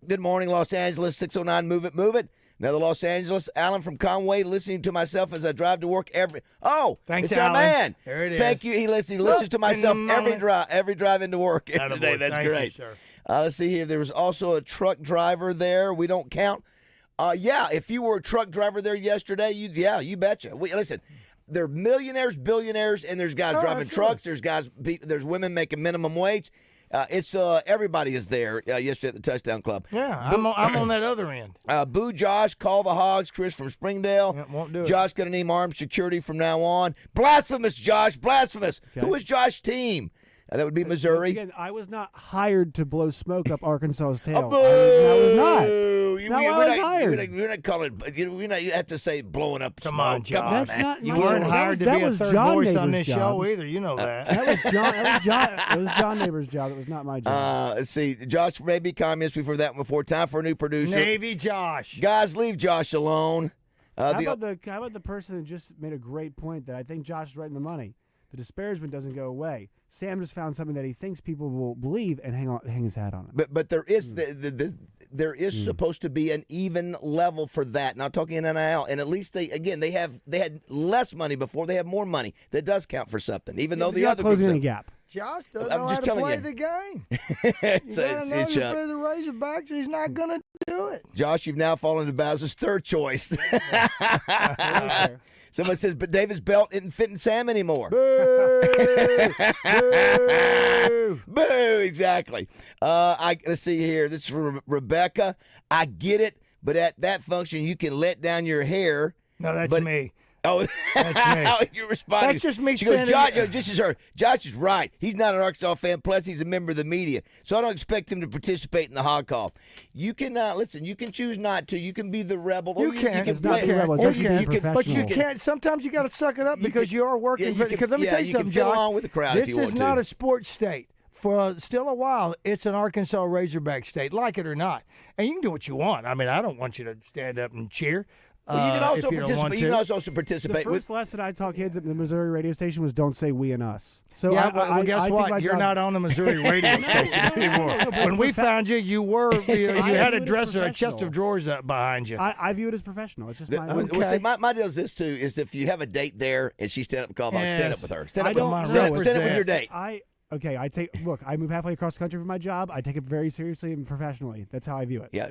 Good morning, Los Angeles, 609, move it. Another Los Angeles. Alan from Conway, listening to myself as I drive to work every. Oh, thanks, it's our Alan. man. There it is. Thank you. He listens to myself every drive into work every day. That's Thank great. you, sir. Let's see here. There was also a truck driver there. We don't count. Yeah, if you were a truck driver there yesterday, you betcha. Listen, there are millionaires, billionaires, and there's guys driving trucks. There's women making minimum wage. It's everybody is there yesterday at the Touchdown Club. Yeah, I'm on that other end. Boo Josh, call the Hogs. Chris from Springdale. Yeah, won't do it. Josh going to need armed security from now on. Blasphemous, Josh. Blasphemous. Okay. Who is Josh's team? That would be Missouri. Again, I was not hired to blow smoke up Arkansas's tail. Boo! I was not. We're hired. We're not calling it. You have to say blowing up Come smoke. on, John. Come on, man. You weren't hired to be a third voice on this show either. You know that. It was John Neighbor's job. It was not my job. Let's see. Josh may be comments before that one. Before time for a new producer. Navy Josh. Guys, leave Josh alone. How about the person who just made a great point that I think Josh is right in the money? The disparagement doesn't go away. Sam just found something that he thinks people will believe and hang his hat on it. But there is there is supposed to be an even level for that. Not talking NIL, and at least they had less money before. They have more money. That does count for something, even though the other closing any gap. Josh doesn't I'm know just how to telling play you. the game. It's You gotta know to Chuck. play the Razorbacks. He's not gonna do it. Josh, you've now fallen to Bazzel's third choice. Someone says, but David's belt isn't fitting Sam anymore. Boo! Boo! Exactly. Let's see here. This is from Rebecca. I get it, but at that function, you can let down your hair. No, that's me. Oh, That's me. how you responding? That's just me She goes, standing- Josh, this is her. Josh is right. He's not an Arkansas fan. Plus, he's a member of the media. So I don't expect him to participate in the hog call. You can listen. You can choose not to. You can be the rebel. You or can. You not play. be a rebel, Or just be professional. But you can't. Sometimes you got to suck it up because you are working. you can- Because let me yeah, tell you you something, can fit Josh. along with the crowd if This you is want not to. a sports state. For still a while, it's an Arkansas Razorback state, like it or not. And you can do what you want. I mean, I don't want you to stand up and cheer. Well, you can also if you don't want participate. You to. can also The participate first lesson I taught kids at the Missouri radio station was don't say we and us. So Yeah, I guess think what? my You're job- not on the Missouri radio station anymore. When we found you, you had a dresser, a chest of drawers up behind you. I view it as professional. It's just my Well, see, my deal is this too: is if you have a date there and she stand up and call the Hawks, stand up with her. Stand up with your date. I move halfway across the country for my job. I take it very seriously and professionally. That's how I view it. Yeah,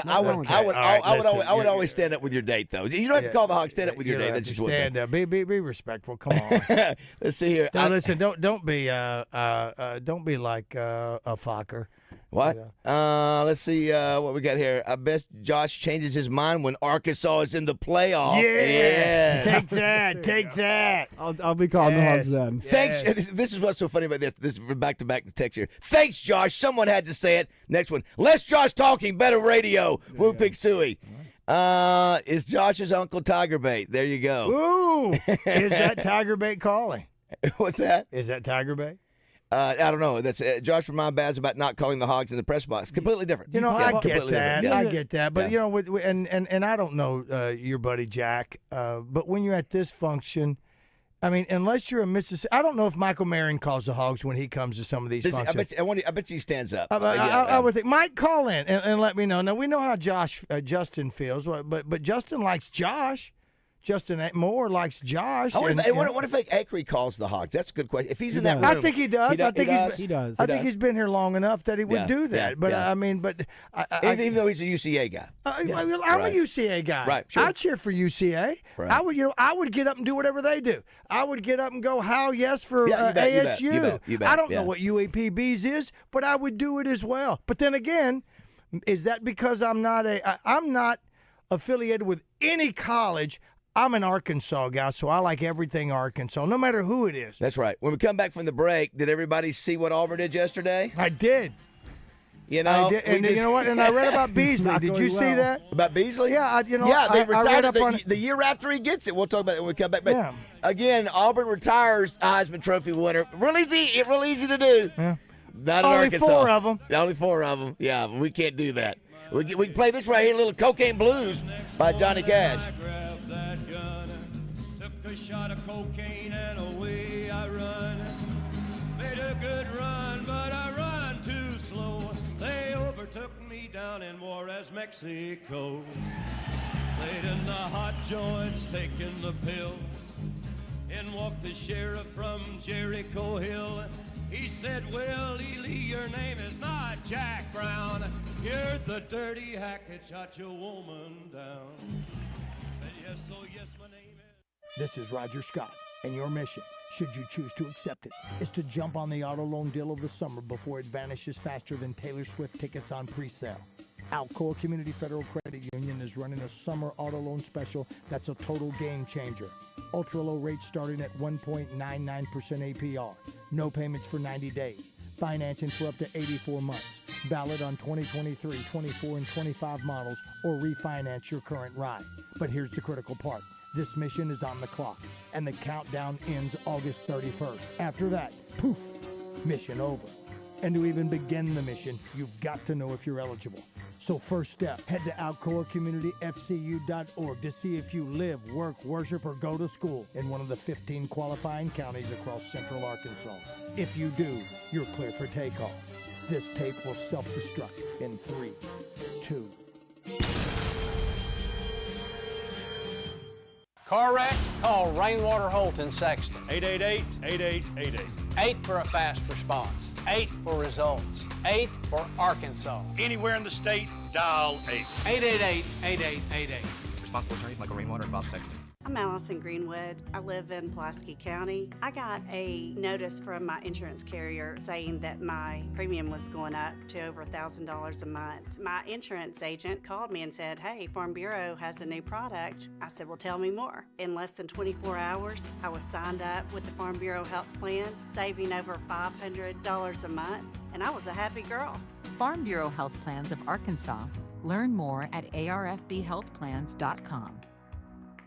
I would always stand up with your date though. You don't have to call the Hawks. Stand up with your date. That's just what. Stand up. Be respectful. Come on. Let's see here. Now, listen. Don't be like a Fokker. What? Let's see what we got here. I bet Josh changes his mind when Arkansas is in the playoff. Yeah. Take that. Take that. I'll be calling the Hogs then. Thanks. This is what's so funny about this. This is back-to-back text here. Thanks, Josh. Someone had to say it. Next one. Less Josh talking, better radio. Woo Pig Suey. Is Josh's uncle Tiger Bait? There you go. Ooh. Is that Tiger Bait calling? What's that? Is that Tiger Bait? I don't know. That's Josh remind Baz about not calling the Hogs in the press box. Completely different. You know, I get Completely that. different. I get that. But, you know, and I don't know your buddy Jack, but when you're at this function, I mean, unless you're a Mississippi, I don't know if Michael Marion calls the Hogs when he comes to some of these functions. I bet he stands up. I would think. Mike, call in and let me know. Now, we know how Justin feels, but Justin likes Josh. Justin Moore likes Josh. I wonder if Acree calls the Hogs. That's a good question. If he's in that room. I think he does. I think he does. I think he's been here long enough that he would do that. Yeah, but yeah. I mean, even though he's a UCA guy. I'm a UCA guy. Right, sure. I cheer for UCA. Right. I would get up and do whatever they do. I would get up and go, how yes for Yeah, you bet, ASU. you bet, I don't yeah. know what UAPBs is, but I would do it as well. But then again, is that because I'm not affiliated with any college? I'm an Arkansas guy, so I like everything Arkansas, no matter who it is. That's right. When we come back from the break, did everybody see what Auburn did yesterday? I did. You know, I did. And you know what? And I read about Beasley. Did you see that? About Beasley? Yeah, they I retired read up on the year after he gets it. We'll talk about that when we come back. But Yeah. again, Auburn retires Heisman Trophy winner. Real easy to do. Yeah. Not in Only Arkansas. 4 of them. Only 4 of them. Yeah, we can't do that. We can play this right here, little Cocaine Blues by Johnny Cash. A shot of cocaine and away I run. Made a good run, but I run too slow. They overtook me down in Juarez, Mexico. Played in the hot joints, taking the pill. In walked the sheriff from Jericho Hill. He said, "Well, Ely, your name is not Jack Brown. You're the dirty hack that shot your woman down." Said, "Yes, oh yes, my name is." This is Roger Scott, and your mission, should you choose to accept it, is to jump on the auto loan deal of the summer before it vanishes faster than Taylor Swift tickets on pre-sale. Alcoa Community Federal Credit Union is running a summer auto loan special that's a total game changer. Ultra low rates starting at 1.99% APR. No payments for 90 days. Financing for up to 84 months. Valid on 2023, 24, and 25 models, or refinance your current ride. But here's the critical part. This mission is on the clock, and the countdown ends August 31st. After that, poof, mission over. And to even begin the mission, you've got to know if you're eligible. So first step, head to alcoacommunityfcu.org to see if you live, work, worship, or go to school in one of the 15 qualifying counties across central Arkansas. If you do, you're clear for takeoff. This tape will self-destruct in 3, 2. Car wreck? Call Rainwater Holt in Sexton. 888-8888. 8 for a fast response. 8 for results. 8 for Arkansas. Anywhere in the state, dial 8. 888-8888. Responsible attorneys Michael Rainwater and Bob Sexton. I'm Allison Greenwood. I live in Pulaski County. I got a notice from my insurance carrier saying that my premium was going up to over $1,000 a month. My insurance agent called me and said, "Hey, Farm Bureau has a new product." I said, "Well, tell me more." In less than 24 hours, I was signed up with the Farm Bureau health plan, saving over $500 a month, and I was a happy girl. Farm Bureau Health Plans of Arkansas. Learn more at arfbhealthplans.com.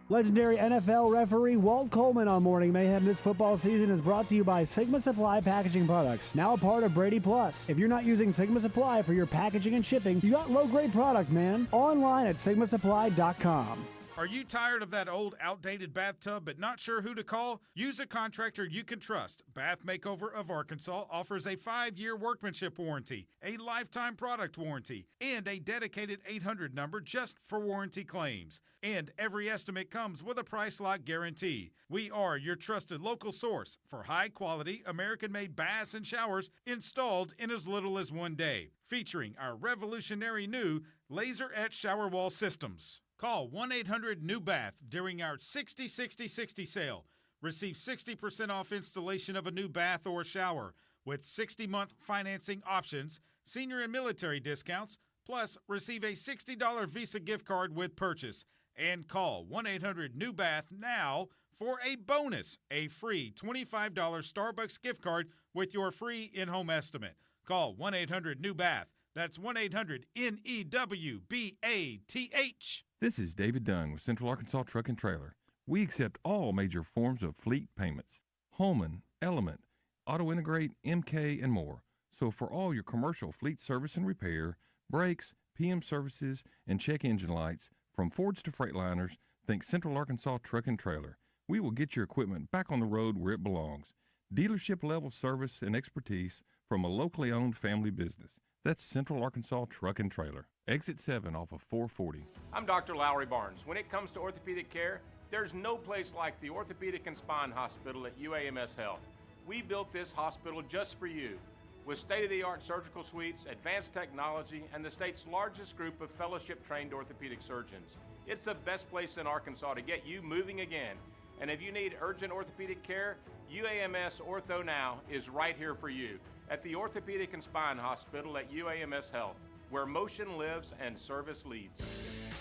Legendary NFL referee Walt Coleman on Morning Mayhem this football season is brought to you by Sigma Supply Packaging Products, now a part of Brady Plus. If you're not using Sigma Supply for your packaging and shipping, you got low-grade product, man. Online at sigmasupply.com. Are you tired of that old, outdated bathtub but not sure who to call? Use a contractor you can trust. Bath Makeover of Arkansas offers a 5-year workmanship warranty, a lifetime product warranty, and a dedicated 800 number just for warranty claims. And every estimate comes with a price lock guarantee. We are your trusted local source for high-quality, American-made baths and showers installed in as little as 1 day, featuring our revolutionary new laser-etched shower wall systems. Call 1-800-NEW-BATH during our 60-60-60 sale. Receive 60% off installation of a new bath or shower with 60-month financing options, senior and military discounts, plus receive a $60 Visa gift card with purchase. And call 1-800-NEW-BATH now for a bonus, a free $25 Starbucks gift card with your free in-home estimate. Call 1-800-NEW-BATH. That's 1-800-NEWBATH. This is David Dunn with Central Arkansas Truck and Trailer. We accept all major forms of fleet payments. Holman, Element, Auto Integrate, MK, and more. So for all your commercial fleet service and repair, brakes, PM services, and check engine lights, from Fords to Freightliners, think Central Arkansas Truck and Trailer. We will get your equipment back on the road where it belongs. Dealership-level service and expertise from a locally owned family business. That's Central Arkansas Truck and Trailer. Exit 7 off of 440. I'm Dr. Lowry Barnes. When it comes to orthopedic care, there's no place like the Orthopedic and Spine Hospital at UAMS Health. We built this hospital just for you. With state-of-the-art surgical suites, advanced technology, and the state's largest group of fellowship-trained orthopedic surgeons. It's the best place in Arkansas to get you moving again. And if you need urgent orthopedic care, UAMS Ortho Now is right here for you at the Orthopedic and Spine Hospital at UAMS Health, where motion lives and service leads.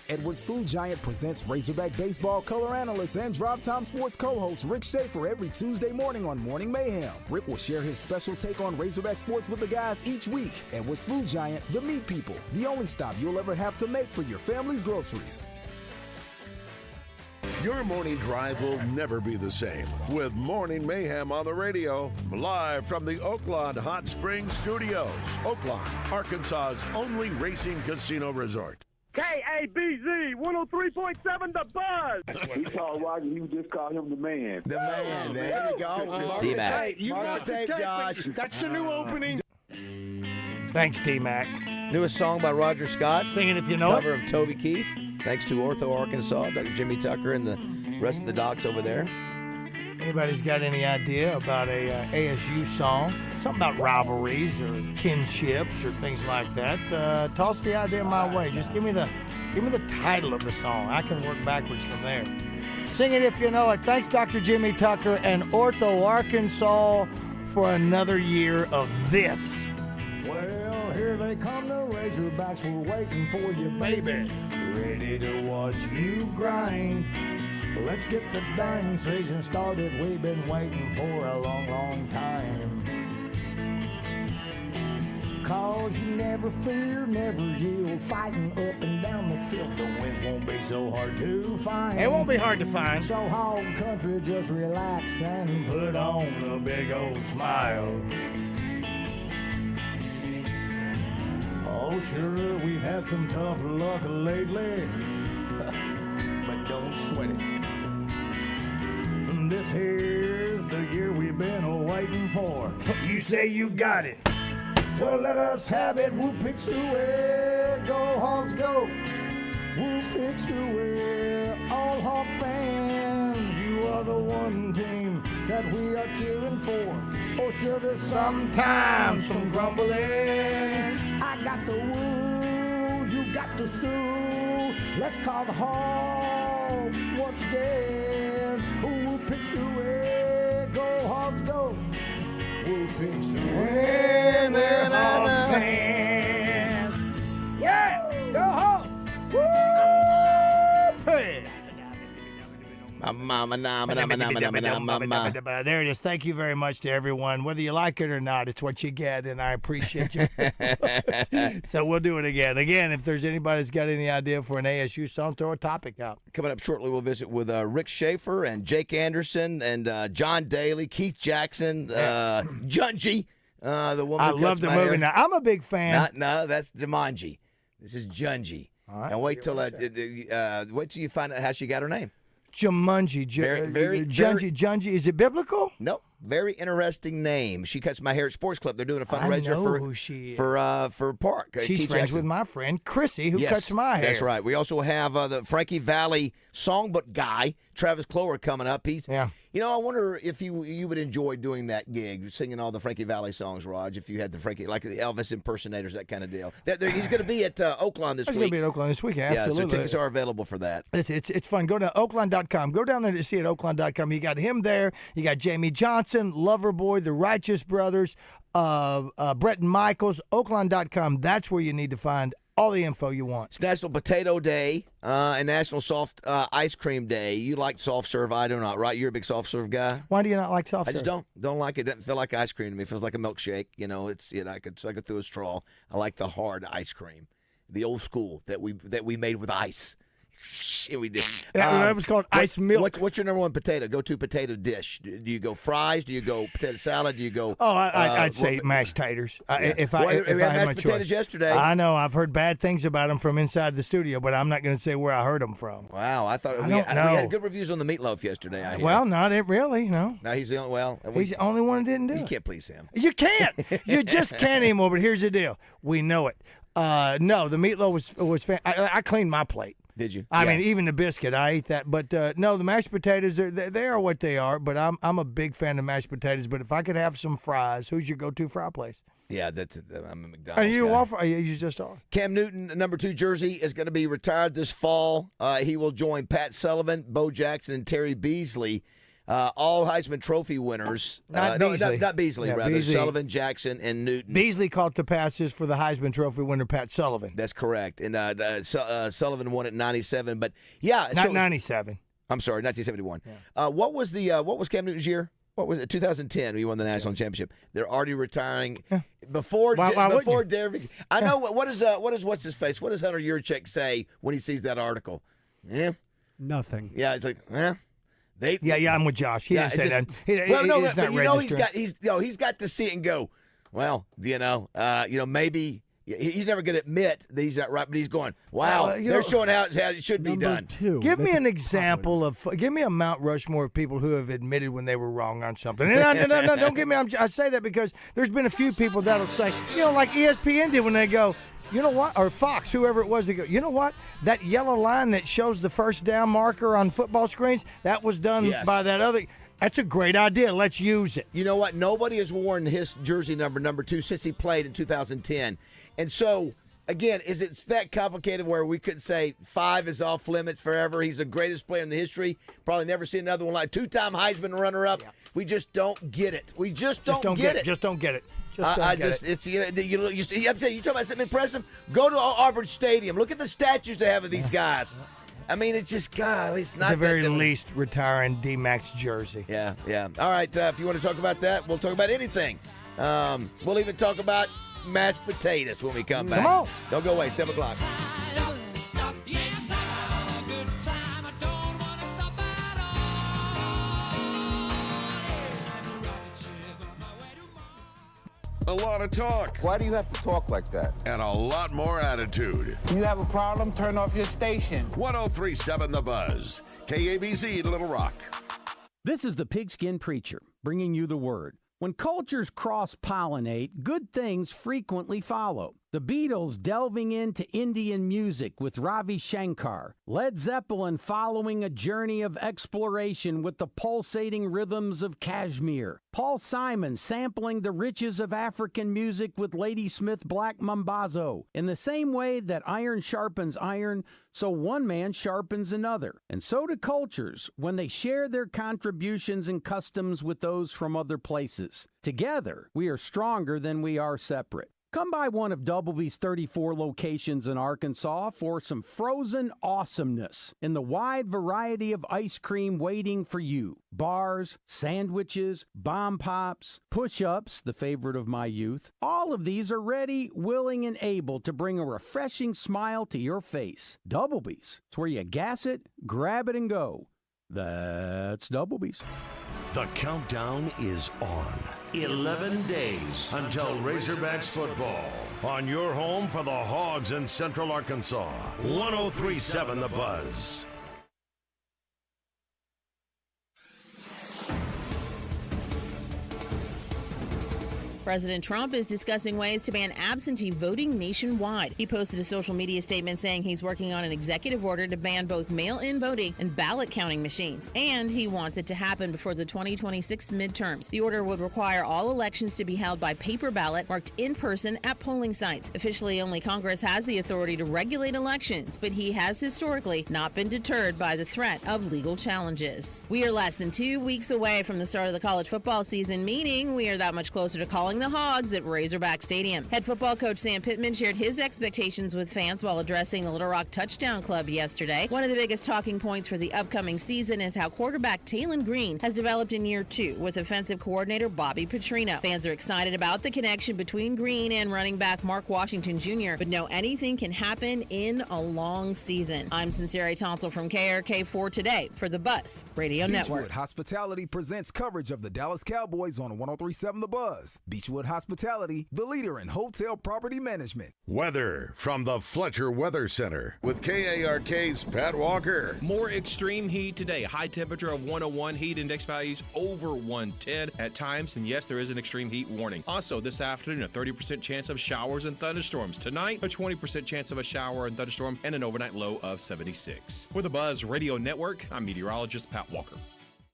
Edwards Food Giant presents Razorback Baseball color analyst and Drop Time Sports co-host Rick Schaefer every Tuesday morning on Morning Mayhem. Rick will share his special take on Razorback sports with the guys each week. Edwards Food Giant, the meat people, the only stop you'll ever have to make for your family's groceries. Your morning drive will never be the same with Morning Mayhem on the radio, live from the Oaklawn Hot Springs Studios. Oaklawn, Arkansas's only racing casino resort. KABZ 103.7 The Buzz. He called Roger, you just called him the man. The man, there you go. Mark the tape. Mark the tape, Josh. That's the new opening. Thanks, T-Mac. Newest song by Roger Scott. Singing If You Know It. Cover of Toby Keith. Thanks to Ortho Arkansas, Dr. Jimmy Tucker, and the rest of the docs over there. Anybody's got any idea about a ASU song, something about rivalries or kinships or things like that, toss the idea my way. Just give me the title of the song. I can work backwards from there. Sing it if you know it. Thanks, Dr. Jimmy Tucker and Ortho Arkansas, for another year of this. Well, here they come, the Razorbacks. We're waiting for you, baby. Ready to watch you grind. Let's get the dang season started. We've been waiting for a long, long time. 'Cause you never fear, never yield, fighting up and down the field. The wins won't be so hard to find. It won't be hard to find. So Hog Country, just relax and put on a big old smile. Oh, sure, we've had some tough luck lately, but don't sweat it. This here's the year we've been waiting for. You say you got it. So let us have it. Whoop, picks away. Go, Hogs, go. Whoop, picks away. All Hog fans, you are the one team that we are cheering for. Oh, sure, there's sometimes some grumbling. I got the woo, you got the sue. Let's call the Hogs once again. Whoop, picks away. Go, Hogs, go. Who picks away? Yeah, go home. Woo! There it is. Thank you very much to everyone. Whether you like it or not, it's what you get, and I appreciate you. So we'll do it again. Again, if there's anybody that's got any idea for an ASU song, throw a topic out. Coming up shortly, we'll visit with Rick Schaefer and Jake Anderson and John Daly, Keith Jackson, Junji, the woman. I who love cuts the my movie. hair. Now, I'm a big fan. No, that's Jumanji. This is Junji. All right. And wait till you find out how she got her name. Jumanji. Junji. Is it biblical? Nope. Very interesting name. She cuts my hair at Sports Club. They're doing a fundraiser for Park. She's Keith friends Jackson. with my friend Chrissy, who cuts my hair. That's right. We also have the Frankie Valli songbook guy, Travis Clower, coming up. I wonder if you would enjoy doing that gig, singing all the Frankie Valli songs, Raj, if you had the Frankie, like the Elvis impersonators, that kind of deal. He's going to be at Oaklawn this week. He's going to be at Oaklawn this week, absolutely. Yeah, so tickets are available for that. It's fun. Go to Oaklawn.com. Go down there to see it at Oaklawn.com. You got him there. You got Jamie Johnson, Loverboy, the Righteous Brothers, Brett and Michaels. Oaklawn.com. That's where you need to find all the info you want. It's National Potato Day and National Soft Ice Cream Day. You like soft serve, I do not, right? You're a big soft serve guy. Why do you not like soft serve? I just don't like it. It doesn't feel like ice cream to me. It feels like a milkshake. I could suck it through a straw. I like the hard ice cream, the old school that we made with ice. We did. That was called ice milk. What's your number one go-to potato dish? Do you go fries? Do you go potato salad? Do you go? Oh, I'd say mashed taters. If I had mashed my potatoes choice. yesterday. I know. I've heard bad things about them from inside the studio, but I'm not going to say where I heard them from. Wow, I thought we had good reviews on the meatloaf yesterday. I hear. Well, not it really. No. No, he's the only. Well, he's the only one that didn't do it. You can't please him. You can't. You just can't anymore. But here's the deal. We know it. No, the meatloaf was I cleaned my plate. Did you? I mean, even the biscuit, I ate that. But no, the mashed potatoes, they are what they are. But I'm a big fan of mashed potatoes. But if I could have some fries, who's your go-to fry place? Yeah, I'm a McDonald's Are you guy. Waffle? You just are. Cam Newton, number 2 jersey, is going to be retired this fall. He will join Pat Sullivan, Bo Jackson, and Terry Beasley. All Heisman Trophy winners. Not Beasley. Not Beasley, Yeah, rather. Beasley. Sullivan, Jackson, and Newton. Beasley caught the passes for the Heisman Trophy winner, Pat Sullivan. That's correct. And Sullivan won it 97. But, yeah. Not 97. I'm sorry, 1971. Yeah. What was Cam Newton's year? What was it? 2010. He won the national championship. They're already retiring before Derrick. I know what is what's his face? What does Hunter Yurchek say when he sees that article? Yeah, nothing. Yeah, it's like, I'm with Josh. He didn't say that. He's got to see it and go, well, maybe He's never going to admit that he's not right, but he's going, wow, they're showing how it should be done. Give me an example give me a Mount Rushmore of people who have admitted when they were wrong on something. No, don't get me. I say that because there's been a few people that'll say, like ESPN did when they go, you know what, or Fox, whoever it was, they go, you know what, that yellow line that shows the first down marker on football screens, that was done by that other. That's a great idea. Let's use it. You know what? Nobody has worn his jersey number 2, since he played in 2010. And so, again, is it that complicated where we could say 5 is off limits forever? He's the greatest player in the history. Probably never see another one like 2-time Heisman runner-up. Yeah. We just don't get it. We just don't get it. Just don't get it. It's you talking about something impressive? Go to Auburn Stadium. Look at the statues they have of these guys. I mean, it's just, God, it's not at the very least retiring D-Mac's jersey. Yeah. All right, if you want to talk about that, we'll talk about anything. We'll even talk about mashed potatoes when we come back. Come on. Don't go away, 7 o'clock. A lot of talk. Why do you have to talk like that? And a lot more attitude. You have a problem? Turn off your station. 103.7 The Buzz. KABZ, Little Rock. This is the Pigskin Preacher, bringing you the word. When cultures cross-pollinate, good things frequently follow. The Beatles delving into Indian music with Ravi Shankar. Led Zeppelin following a journey of exploration with the pulsating rhythms of Kashmir. Paul Simon sampling the riches of African music with Ladysmith Black Mambazo. In the same way that iron sharpens iron, so one man sharpens another. And so do cultures when they share their contributions and customs with those from other places. Together, we are stronger than we are separate. Come by one of Doubleby's 34 locations in Arkansas for some frozen awesomeness in the wide variety of ice cream waiting for you. Bars, sandwiches, bomb pops, push-ups, the favorite of my youth. All of these are ready, willing, and able to bring a refreshing smile to your face. Doubleby's. It's where you gas it, grab it, and go. That's Doubleby's. The countdown is on. 11 days until Razorbacks football. On your home for the Hogs in Central Arkansas. 103.7 The Buzz. President Trump is discussing ways to ban absentee voting nationwide. He posted a social media statement saying he's working on an executive order to ban both mail-in voting and ballot counting machines, and he wants it to happen before the 2026 midterms. The order would require all elections to be held by paper ballot marked in person at polling sites. Officially, only Congress has the authority to regulate elections, but he has historically not been deterred by the threat of legal challenges. We are less than 2 weeks away from the start of the college football season, meaning we are that much closer to calling the Hogs at Razorback Stadium. Head football coach Sam Pittman shared his expectations with fans while addressing the Little Rock Touchdown Club yesterday. One of the biggest talking points for the upcoming season is how quarterback Taylon Green has developed in year 2 with offensive coordinator Bobby Petrino. Fans are excited about the connection between Green and running back Mark Washington Jr., but know anything can happen in a long season. I'm Sincere Tonsel from KRK4 Today for the Buzz Radio Network. Beachwood Hospitality presents coverage of the Dallas Cowboys on 103.7 The Buzz. Beachwood Hospitality, the leader in hotel property management. Weather from the Fletcher Weather Center with KARK's Pat Walker. More extreme heat today. High temperature of 101, heat index values over 110 at times. And yes, there is an extreme heat warning. Also, this afternoon, a 30% chance of showers and thunderstorms. Tonight, a 20% chance of a shower and thunderstorm and an overnight low of 76. For the Buzz Radio Network, I'm meteorologist Pat Walker.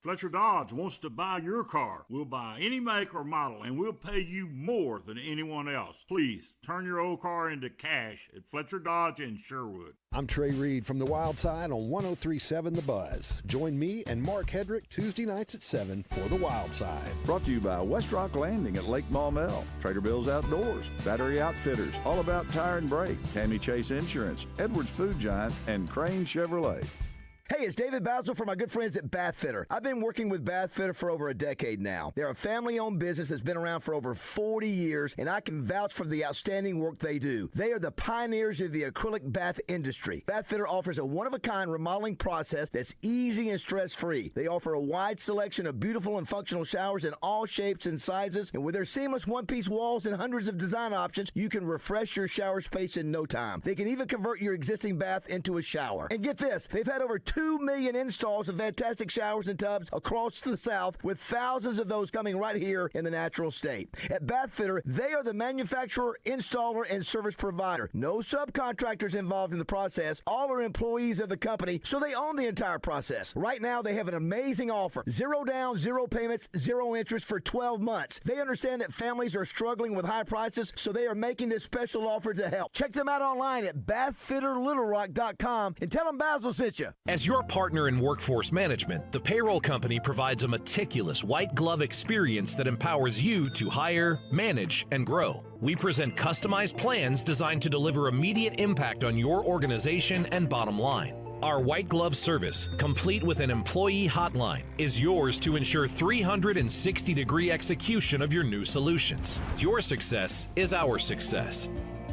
Fletcher Dodge wants to buy your car. We'll buy any make or model, and we'll pay you more than anyone else. Please, turn your old car into cash at Fletcher Dodge in Sherwood. I'm Trey Reed from The Wild Side on 103.7 The Buzz. Join me and Mark Hedrick Tuesday nights at 7 for The Wild Side. Brought to you by West Rock Landing at Lake Maumelle, Trader Bill's Outdoors, Battery Outfitters, All About Tire and Brake, Tammy Chase Insurance, Edwards Food Giant, and Crane Chevrolet. Hey, it's David BAZZEL from my good friends at Bath Fitter. I've been working with Bath Fitter for over a decade now. They're a family-owned business that's been around for over 40 years, and I can vouch for the outstanding work they do. They are the pioneers of the acrylic bath industry. Bath Fitter offers a one-of-a-kind remodeling process that's easy and stress-free. They offer a wide selection of beautiful and functional showers in all shapes and sizes, and with their seamless one-piece walls and hundreds of design options, you can refresh your shower space in no time. They can even convert your existing bath into a shower. And get this, they've had over 2 million installs of fantastic showers and tubs across the South, with thousands of those coming right here in the natural state. At Bath Fitter, they are the manufacturer, installer, and service provider. No subcontractors involved in the process. All are employees of the company, so they own the entire process. Right now, they have an amazing offer. 0 down, 0 payments, 0 interest for 12 months. They understand that families are struggling with high prices, so they are making this special offer to help. Check them out online at bathfitterlittlerock.com and tell them BAZZEL sent you. As your partner in workforce management, the payroll company provides a meticulous white glove experience that empowers you to hire, manage, and grow. We present customized plans designed to deliver immediate impact on your organization and bottom line. Our white glove service, complete with an employee hotline, is yours to ensure 360-degree execution of your new solutions. Your success is our success.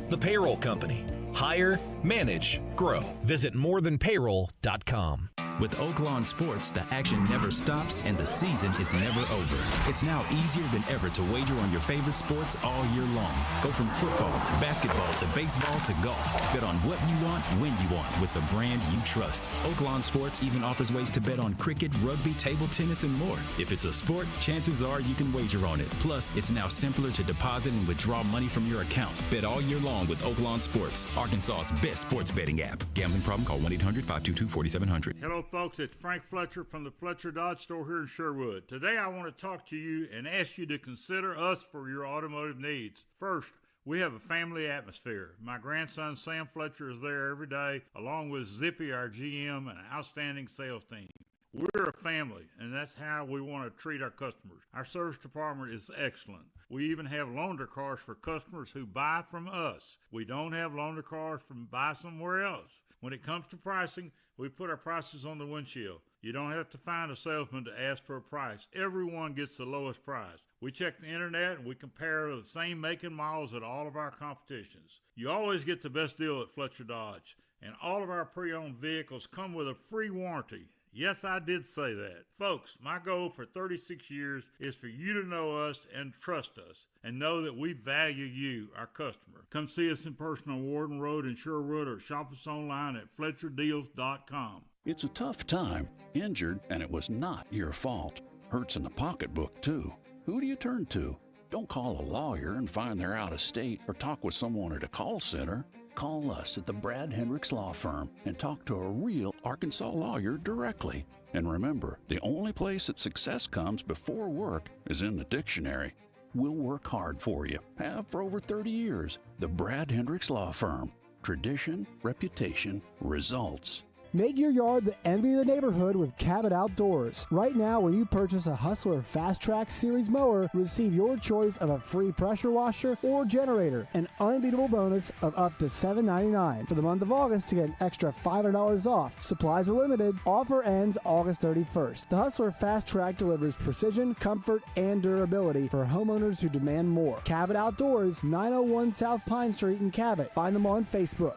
The Payroll Company. Hire, manage, grow. Visit morethanpayroll.com. With Oaklawn Sports, the action never stops and the season is never over. It's now easier than ever to wager on your favorite sports all year long. Go from football to basketball to baseball to golf. Bet on what you want, when you want, with the brand you trust. Oaklawn Sports even offers ways to bet on cricket, rugby, table tennis, and more. If it's a sport, chances are you can wager on it. Plus, it's now simpler to deposit and withdraw money from your account. Bet all year long with Oaklawn Sports, Arkansas's best sports betting app. Gambling problem? Call 1-800-522-4700. Hello, folks. It's Frank Fletcher from the Fletcher Dodge Store here in Sherwood. Today, I want to talk to you and ask you to consider us for your automotive needs. First, we have a family atmosphere. My grandson, Sam Fletcher, is there every day, along with Zippy, our GM, and an outstanding sales team. We're a family, and that's how we want to treat our customers. Our service department is excellent. We even have loaner cars for customers who buy from us. We don't have loaner cars from buy somewhere else. When it comes to pricing, we put our prices on the windshield. You don't have to find a salesman to ask for a price. Everyone gets the lowest price. We check the internet and we compare the same make and models at all of our competitions. You always get the best deal at Fletcher Dodge, and all of our pre-owned vehicles come with a free warranty. Yes, I did say that. Folks, my goal for 36 years is for you to know us and trust us and know that we value you, our customer. Come see us in person on Warden Road in Sherwood or shop us online at FletcherDeals.com. It's a tough time. Injured, and it was not your fault. Hurts in the pocketbook, too. Who do you turn to? Don't call a lawyer and find they're out of state or talk with someone at a call center. Call us at the Brad Hendricks Law Firm and talk to a real Arkansas lawyer directly. And remember, the only place that success comes before work is in the dictionary. We'll work hard for you. Have for over 30 years. The Brad Hendricks Law Firm. Tradition, reputation, results. Make your yard the envy of the neighborhood with Cabot Outdoors. Right now, when you purchase a Hustler Fast Track Series mower, receive your choice of a free pressure washer or generator, an unbeatable bonus of up to $7.99 for the month of August to get an extra $500 off. Supplies are limited. Offer ends August 31st. The Hustler Fast Track delivers precision, comfort, and durability for homeowners who demand more. Cabot Outdoors, 901 South Pine Street in Cabot. Find them on Facebook.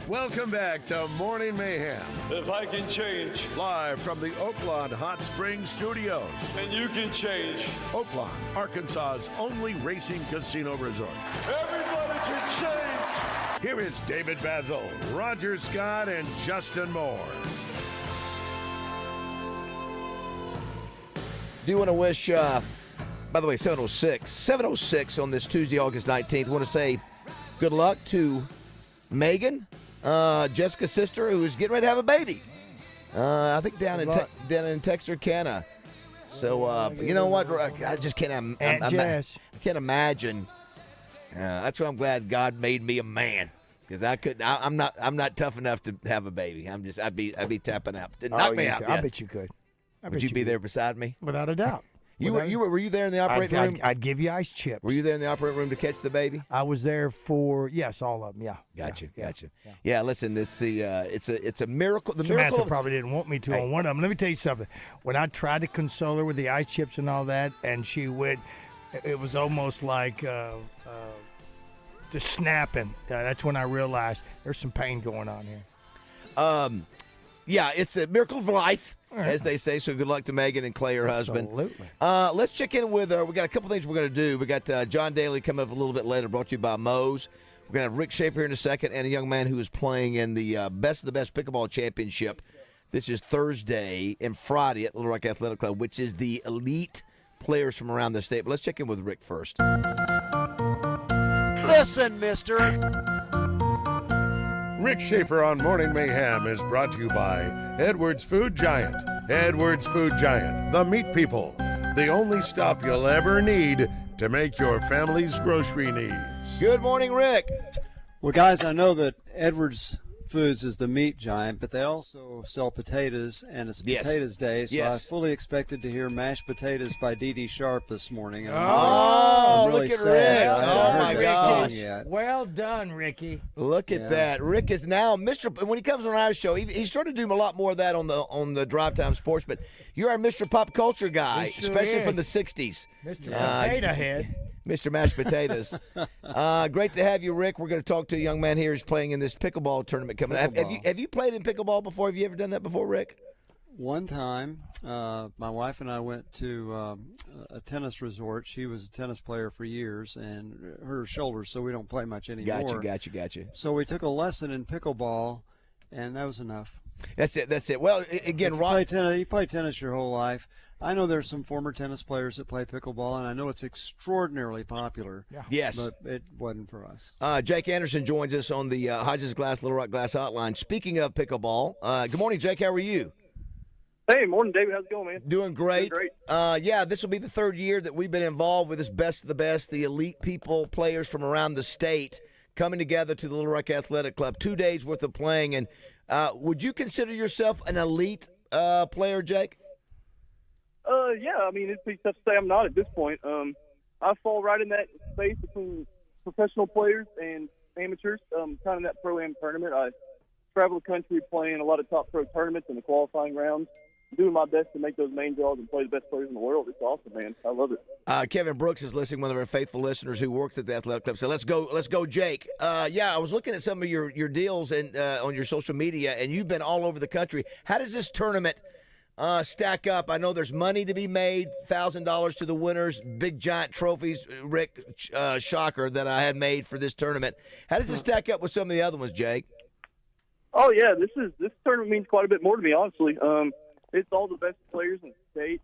Welcome back to Morning Mayhem. If I can change. Live from the Oaklawn Hot Springs Studios. And you can change. Oaklawn, Arkansas's only racing casino resort. Everybody can change. Here is David BAZZEL, Roger Scott, and Justin Moore. Do you want to wish, by the way, 706 on this Tuesday, August 19th. Want to say good luck to Megan, Jessica's sister, who is getting ready to have a baby. I think down in Texarkana. So you know what? I just can't. I can't imagine. That's why I'm glad God made me a man, because I couldn't. I'm not tough enough to have a baby. I'd be tapping out. Knock me out. I bet you could. Would you be there beside me? Without a doubt. Were you there in the operating room? I'd give you ice chips. Were you there in the operating room to catch the baby? I was there for all of them. Yeah. Gotcha. Yeah. Listen, it's a miracle. The Samantha miracle probably didn't want me to on one of them. Let me tell you something. When I tried to console her with the ice chips and all that, and she went, it was almost like just snapping. That's when I realized there's some pain going on here. Yeah, it's a miracle of life, as they say. So good luck to Megan and Clay, her husband. Absolutely. Let's check in with we got a couple things we're going to do. We got John Daly coming up a little bit later, brought to you by Moe's. We're going to have Rick Schaefer here in a second, and a young man who is playing in the Best of the Best Pickleball Championship. This is Thursday and Friday at Little Rock Athletic Club, which is the elite players from around the state. But let's check in with Rick first. Listen, mister. Rick Schaefer on Morning Mayhem is brought to you by Edwards Food Giant. Edwards Food Giant, the meat people. The only stop you'll ever need to make your family's grocery needs. Good morning, Rick. Well, guys, I know that Edwards Foods is the meat giant, but they also sell potatoes, and it's Potatoes Day, so I fully expected to hear Mashed Potatoes by Dee Sharp this morning. I'm really look at sad Rick. I haven't My heard that gosh. song yet. Well done, Ricky. Look at that. Rick is now Mr. When he comes on our show, he started doing a lot more of that on the Drive Time Sports, but you're our Mr. Pop Culture guy, He sure especially is. from the 60s. Mr. Potato Head. Mr. Mashed Potatoes. Great to have you, Rick. We're going to talk to a young man here who's playing in this pickleball tournament coming up. Have you played in pickleball before? Have you ever done that before, Rick? One time, my wife and I went to a tennis resort. She was a tennis player for years, and hurt her shoulders, so we don't play much anymore. Gotcha. So we took a lesson in pickleball, and that was enough. That's it. Well, again, you play tennis your whole life. I know there's some former tennis players that play pickleball, and I know it's extraordinarily popular. Yeah. Yes. But it wasn't for us. Jake Anderson joins us on the Hodges Glass Little Rock Glass Hotline. Speaking of pickleball, good morning, Jake. How are you? Hey, morning, David. How's it going, man? Doing great. This will be the third year that we've been involved with this Best of the Best, the elite people, players from around the state coming together to the Little Rock Athletic Club. 2 days worth of playing. And would you consider yourself an elite player, Jake? Yeah, I mean, it'd be tough to say I'm not at this point. I fall right in that space between professional players and amateurs, kind of that pro-am tournament. I travel the country playing a lot of top pro tournaments in the qualifying rounds, doing my best to make those main draws and play the best players in the world. It's awesome, man. I love it. Kevin Brooks is listening, one of our faithful listeners who works at the athletic club. So let's go, Jake. I was looking at some of your deals and on your social media, and you've been all over the country. How does this tournament stack up? I know there's money to be made, $1,000 to the winners, big giant trophies, Rick, shocker, that I had made for this tournament. How does it stack up with some of the other ones, Jake? Oh, yeah, this tournament means quite a bit more to me, honestly. It's all the best players in the state,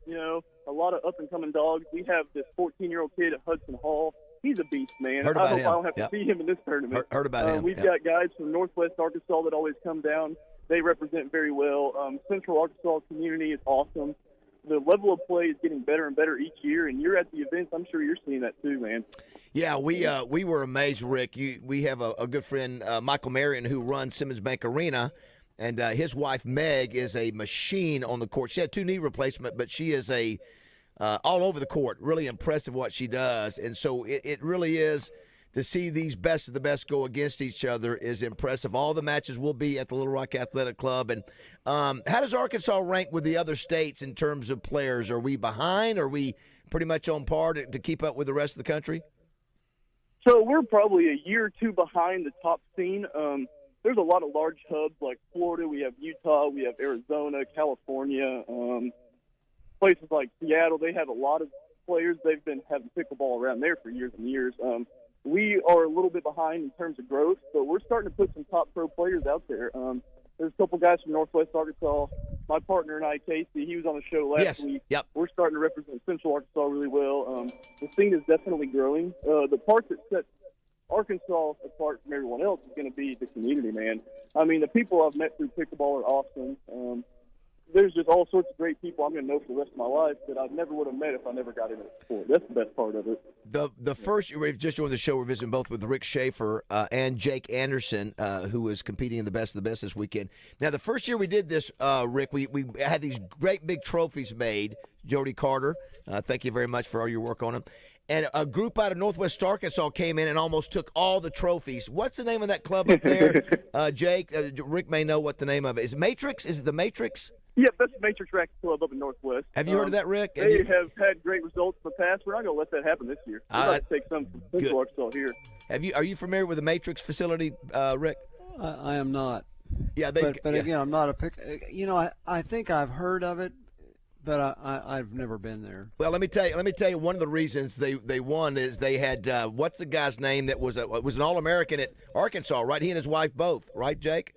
a lot of up-and-coming dogs. We have this 14-year-old kid at Hudson Hall. He's a beast, man. Heard about I hope him. I don't have to Yep. see him in this tournament. Heard about him. We've got guys from Northwest Arkansas that always come down. They represent very well. Central Arkansas community is awesome. The level of play is getting better and better each year, and you're at the events. I'm sure you're seeing that too, man. Yeah, we were amazed, Rick. We have a good friend, Michael Marion, who runs Simmons Bank Arena, and his wife, Meg, is a machine on the court. She had 2 knee replacement, but she is all over the court. Really impressive what she does, and so it really is. To see these best of the best go against each other is impressive. All the matches will be at the Little Rock Athletic Club. And how does Arkansas rank with the other states in terms of players? Are we behind? Are we pretty much on par to keep up with the rest of the country? So we're probably a year or two behind the top scene. There's a lot of large hubs like Florida. We have Utah. We have Arizona, California. Places like Seattle, they have a lot of players. They've been having pickleball around there for years and years. We are a little bit behind in terms of growth, but we're starting to put some top pro players out there. There's a couple guys from Northwest Arkansas. My partner and I, Casey, he was on the show last week. Yep. We're starting to represent Central Arkansas really well. The scene is definitely growing. The part that sets Arkansas apart from everyone else is going to be the community, man. I mean, the people I've met through pickleball are awesome. there's just all sorts of great people I'm going to know for the rest of my life that I never would have met if I never got into the sport. That's the best part of it. The first, we've just joined the show. We're visiting both with Rick Schaefer and Jake Anderson, who was competing in the Best of the Best this weekend. Now, the first year we did this, Rick, we had these great big trophies made. Jody Carter, thank you very much for all your work on them. And a group out of Northwest Arkansas came in and almost took all the trophies. What's the name of that club up there, Jake? Rick may know what the name of it is. Matrix? Is it the Matrix? Yeah, that's the Matrix Racket Club up in Northwest. Have you heard of that, Rick? They have had great results in the past. We're not going to let that happen this year. We're going to take some from Central Arkansas here. Are you familiar with the Matrix facility, Rick? I am not. Yeah, but again, I'm not a pick. I think I've heard of it, but I've never been there. Well, let me tell you. One of the reasons they won is they had what's the guy's name that was an All-American at Arkansas, right? He and his wife both, right, Jake?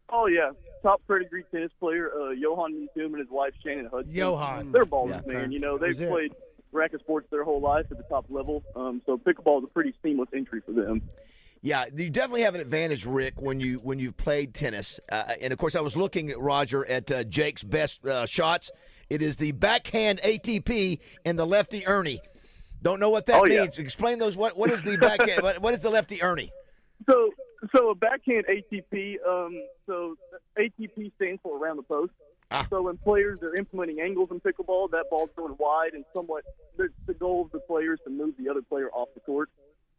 Oh yeah, top pedigree tennis player, Johan Newsom and his wife Shannon Hudson. Johan, they're ballers, man. You know, they've played racket sports their whole life at the top level. So pickleball is a pretty seamless entry for them. Yeah, you definitely have an advantage, Rick, when you've played tennis. And of course, I was looking, Roger, at Jake's best shots. It is the backhand ATP and the lefty Ernie. Don't know what that means. Explain those. What is the backhand? what is the lefty Ernie? So a backhand ATP. So ATP stands for around the post. So when players are implementing angles in pickleball, that ball's going wide and somewhat. The goal of the player is to move the other player off the court.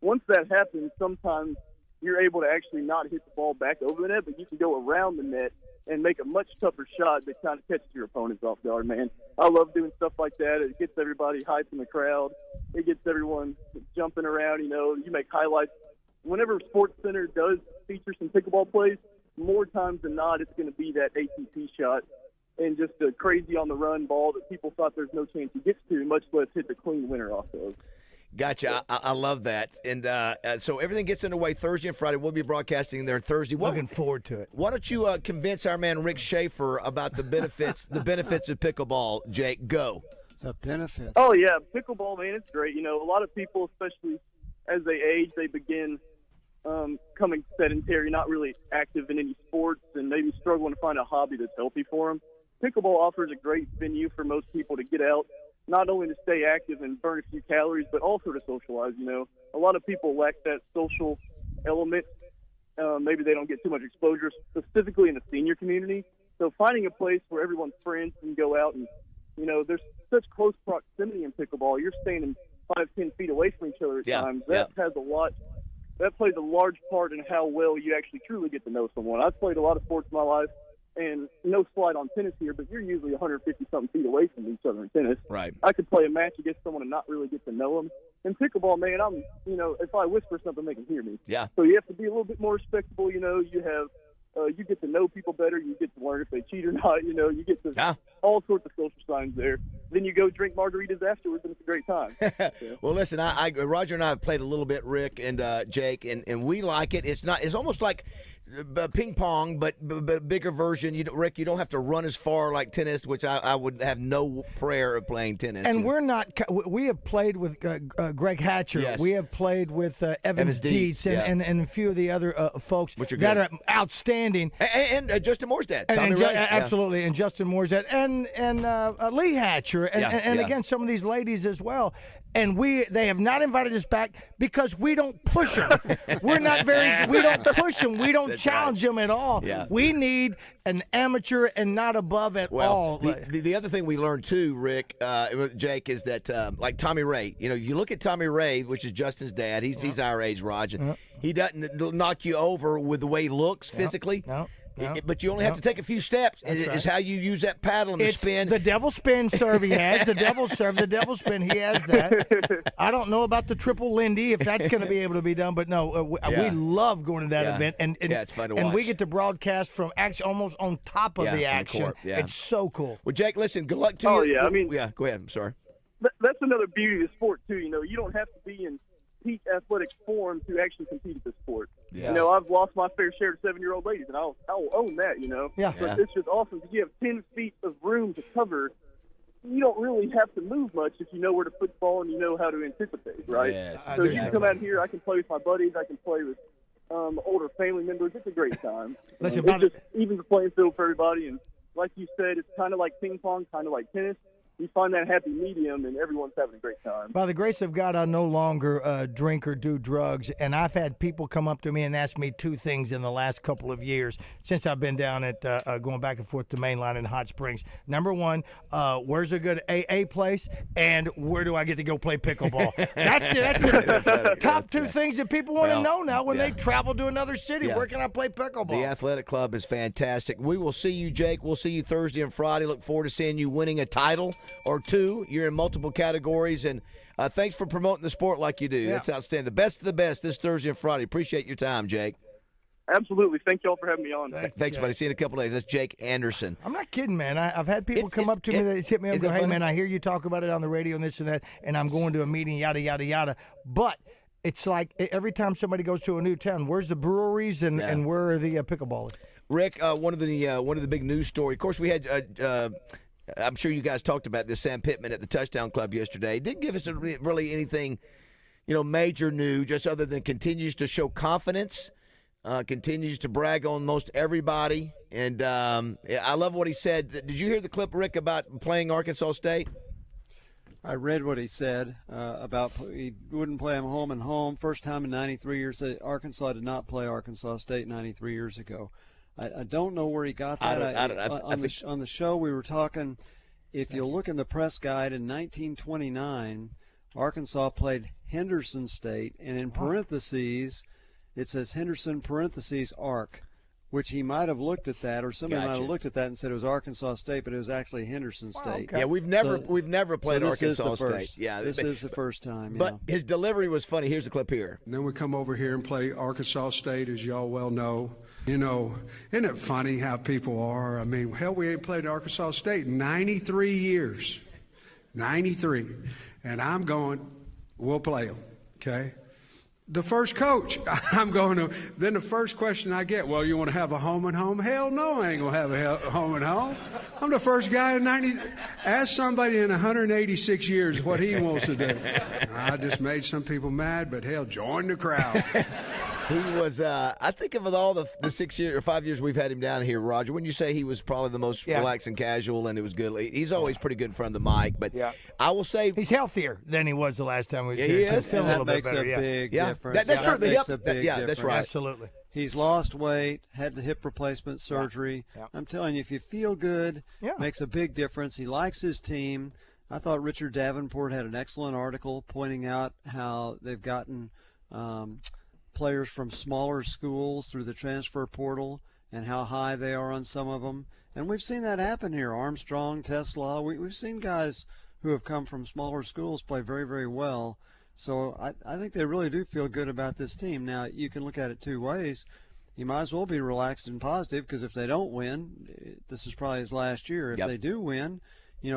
Once that happens, sometimes you're able to actually not hit the ball back over the net, but you can go around the net and make a much tougher shot that kind of catches your opponents off guard, man. I love doing stuff like that. It gets everybody hyped in the crowd. It gets everyone jumping around, you know. You make highlights. Whenever Sports Center does feature some pickleball plays, more times than not, it's going to be that ATP shot and just a crazy on-the-run ball that people thought there's no chance he gets to, much less hit the clean winner off of. Gotcha. I love that. And so everything gets underway Thursday and Friday. We'll be broadcasting there Thursday. Looking forward to it. Why don't you convince our man Rick Schaefer about the benefits of pickleball, Jake? Go. The benefits. Oh, yeah. Pickleball, man, it's great. You know, a lot of people, especially as they age, they begin coming sedentary, not really active in any sports, and maybe struggling to find a hobby that's healthy for them. Pickleball offers a great venue for most people to get out, not only to stay active and burn a few calories, but also to socialize. You know, a lot of people lack that social element. Maybe they don't get too much exposure, specifically in the senior community. So finding a place where everyone's friends can go out and, you know, there's such close proximity in pickleball. You're standing 5-10 feet away from each other at times. That plays a large part in how well you actually truly get to know someone. I've played a lot of sports in my life, and no slight on tennis here, but you're usually 150-something feet away from each other in tennis. Right. I could play a match against someone and not really get to know them. In pickleball, man, if I whisper something, they can hear me. Yeah. So you have to be a little bit more respectable. You know, you get to know people better. You get to learn if they cheat or not. You know, you get to all sorts of social signs there. Then you go drink margaritas afterwards, and it's a great time. Well, listen, Roger and I have played a little bit, Rick and Jake, and we like it. It's almost like ping pong, but bigger version. Rick, you don't have to run as far like tennis, which I would have no prayer of playing tennis. And we're not. We have played with Greg Hatcher. Yes. We have played with Evans Dietz and a few of the other folks that are outstanding. And Justin Moore's Absolutely, and Justin Moore's and Lee Hatcher, and again some of these ladies as well. And they have not invited us back because we don't push them. We don't push them. We don't challenge them at all. Yeah. We need an amateur and not above at all. The other thing we learned too, Rick, Jake, is that like Tommy Ray. You know, you look at Tommy Ray, which is Justin's dad. He's our age, Roger. He doesn't knock you over with the way he looks physically. No. But you only have to take a few steps. It's how you use that paddle and the spin. The devil spin serve he has. The devil serve, the devil spin, he has that. I don't know about the triple Lindy, if that's going to be able to be done. But no, we love going to that event. And it's fun to watch. And we get to broadcast from actually almost on top of the action. Court, It's so cool. Well, Jake, listen, good luck to you. Oh, yeah. Go ahead. I'm sorry. That's another beauty of the sport, too. You know, you don't have to be in peak athletic form to actually compete at this sport. Yeah. You know, I've lost my fair share to 7-year-old ladies, and I'll own that, you know. Yeah. But it's just awesome because you have 10 feet of room to cover. You don't really have to move much if you know where to put the ball and you know how to anticipate, right? Yes, so you can come out here, I can play with my buddies, I can play with older family members. It's a great time. Listen, it's just even the playing field for everybody, and like you said, it's kind of like ping pong, kind of like tennis. You find that happy medium, and everyone's having a great time. By the grace of God, I no longer drink or do drugs, and I've had people come up to me and ask me two things in the last couple of years since I've been down at going back and forth to Mainline in Hot Springs. Number one, where's a good AA place, and where do I get to go play pickleball? That's the top two things that people want to know now when they travel to another city. Where can I play pickleball? The athletic club is fantastic. We will see you, Jake. We'll see you Thursday and Friday. Look forward to seeing you winning a title or two. You're in multiple categories, and thanks for promoting the sport like you do. Yeah. That's outstanding. The best of the best this Thursday and Friday. Appreciate your time, Jake. Absolutely. Thank you all for having me on. Thanks, buddy. See you in a couple days. That's Jake Anderson. I'm not kidding, man. I've had people come up to me that hit me up and go, hey, man, I hear you talk about it on the radio and this and that, and I'm going to a meeting, yada, yada, yada. But it's like every time somebody goes to a new town, where's the breweries and where are the pickleballers? Rick, one of the big news stories. Of course, we had I'm sure you guys talked about this, Sam Pittman at the Touchdown Club yesterday. Didn't give us really anything, major new, just other than continues to show confidence, continues to brag on most everybody. And I love what he said. Did you hear the clip, Rick, about playing Arkansas State? I read what he said about he wouldn't play them home and home. First time in 93 years. Arkansas did not play Arkansas State 93 years ago. I don't know where he got that. On the show we were talking, if you look in the press guide in 1929, Arkansas played Henderson State, and in parentheses it says Henderson parentheses Ark, which he might have looked at that, or somebody might have looked at that and said it was Arkansas State, but it was actually Henderson State. Yeah, we've never played Arkansas State. Yeah, this is the first time. But his delivery was funny. Here's the clip here. And then we come over here and play Arkansas State, as y'all well know. Isn't it funny how people are? I mean, hell, we ain't played Arkansas State in 93 years. 93. And I'm going, we'll play them, okay? The first coach, I'm going to, then the first question I get, well, you want to have a home and home? Hell no, I ain't going to have a home and home. I'm the first guy in 90. Ask somebody in 186 years what he wants to do. I just made some people mad, but hell, join the crowd. He was, I think of all the 6 years or 5 years we've had him down here, Roger, when you say he was probably the most relaxed and casual and it was good, he's always pretty good in front of the mic. But I will say he's healthier than he was the last time we was here. He is. And that makes a big difference. That's true. That's right. Absolutely. He's lost weight, had the hip replacement surgery. I'm telling you, if you feel good, makes a big difference. He likes his team. I thought Richard Davenport had an excellent article pointing out how they've gotten players from smaller schools through the transfer portal and how high they are on some of them. And we've seen that happen here. Armstrong, Tesla, we've seen guys who have come from smaller schools play very, very well. So I think they really do feel good about this team. Now, you can look at it two ways. You might as well be relaxed and positive because if they don't win, this is probably his last year. If they do win,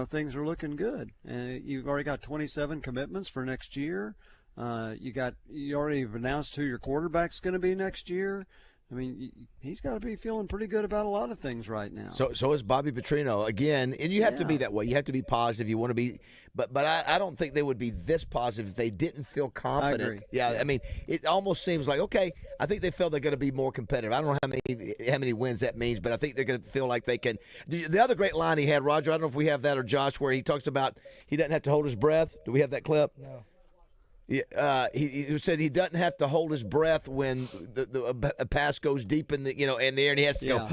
things are looking good. You've already got 27 commitments for next year. You already have announced who your quarterback's going to be next year. I mean, he's got to be feeling pretty good about a lot of things right now. So is Bobby Petrino again, and you have to be that way. You have to be positive. You want to be, but I don't think they would be this positive if they didn't feel confident. I agree. I mean, it almost seems like okay. I think they felt they're going to be more competitive. I don't know how many wins that means, but I think they're going to feel like they can. The other great line he had, Roger. I don't know if we have that or Josh, where he talks about he doesn't have to hold his breath. Do we have that clip? No. He said he doesn't have to hold his breath when the pass goes deep in the in the air, and he has to go.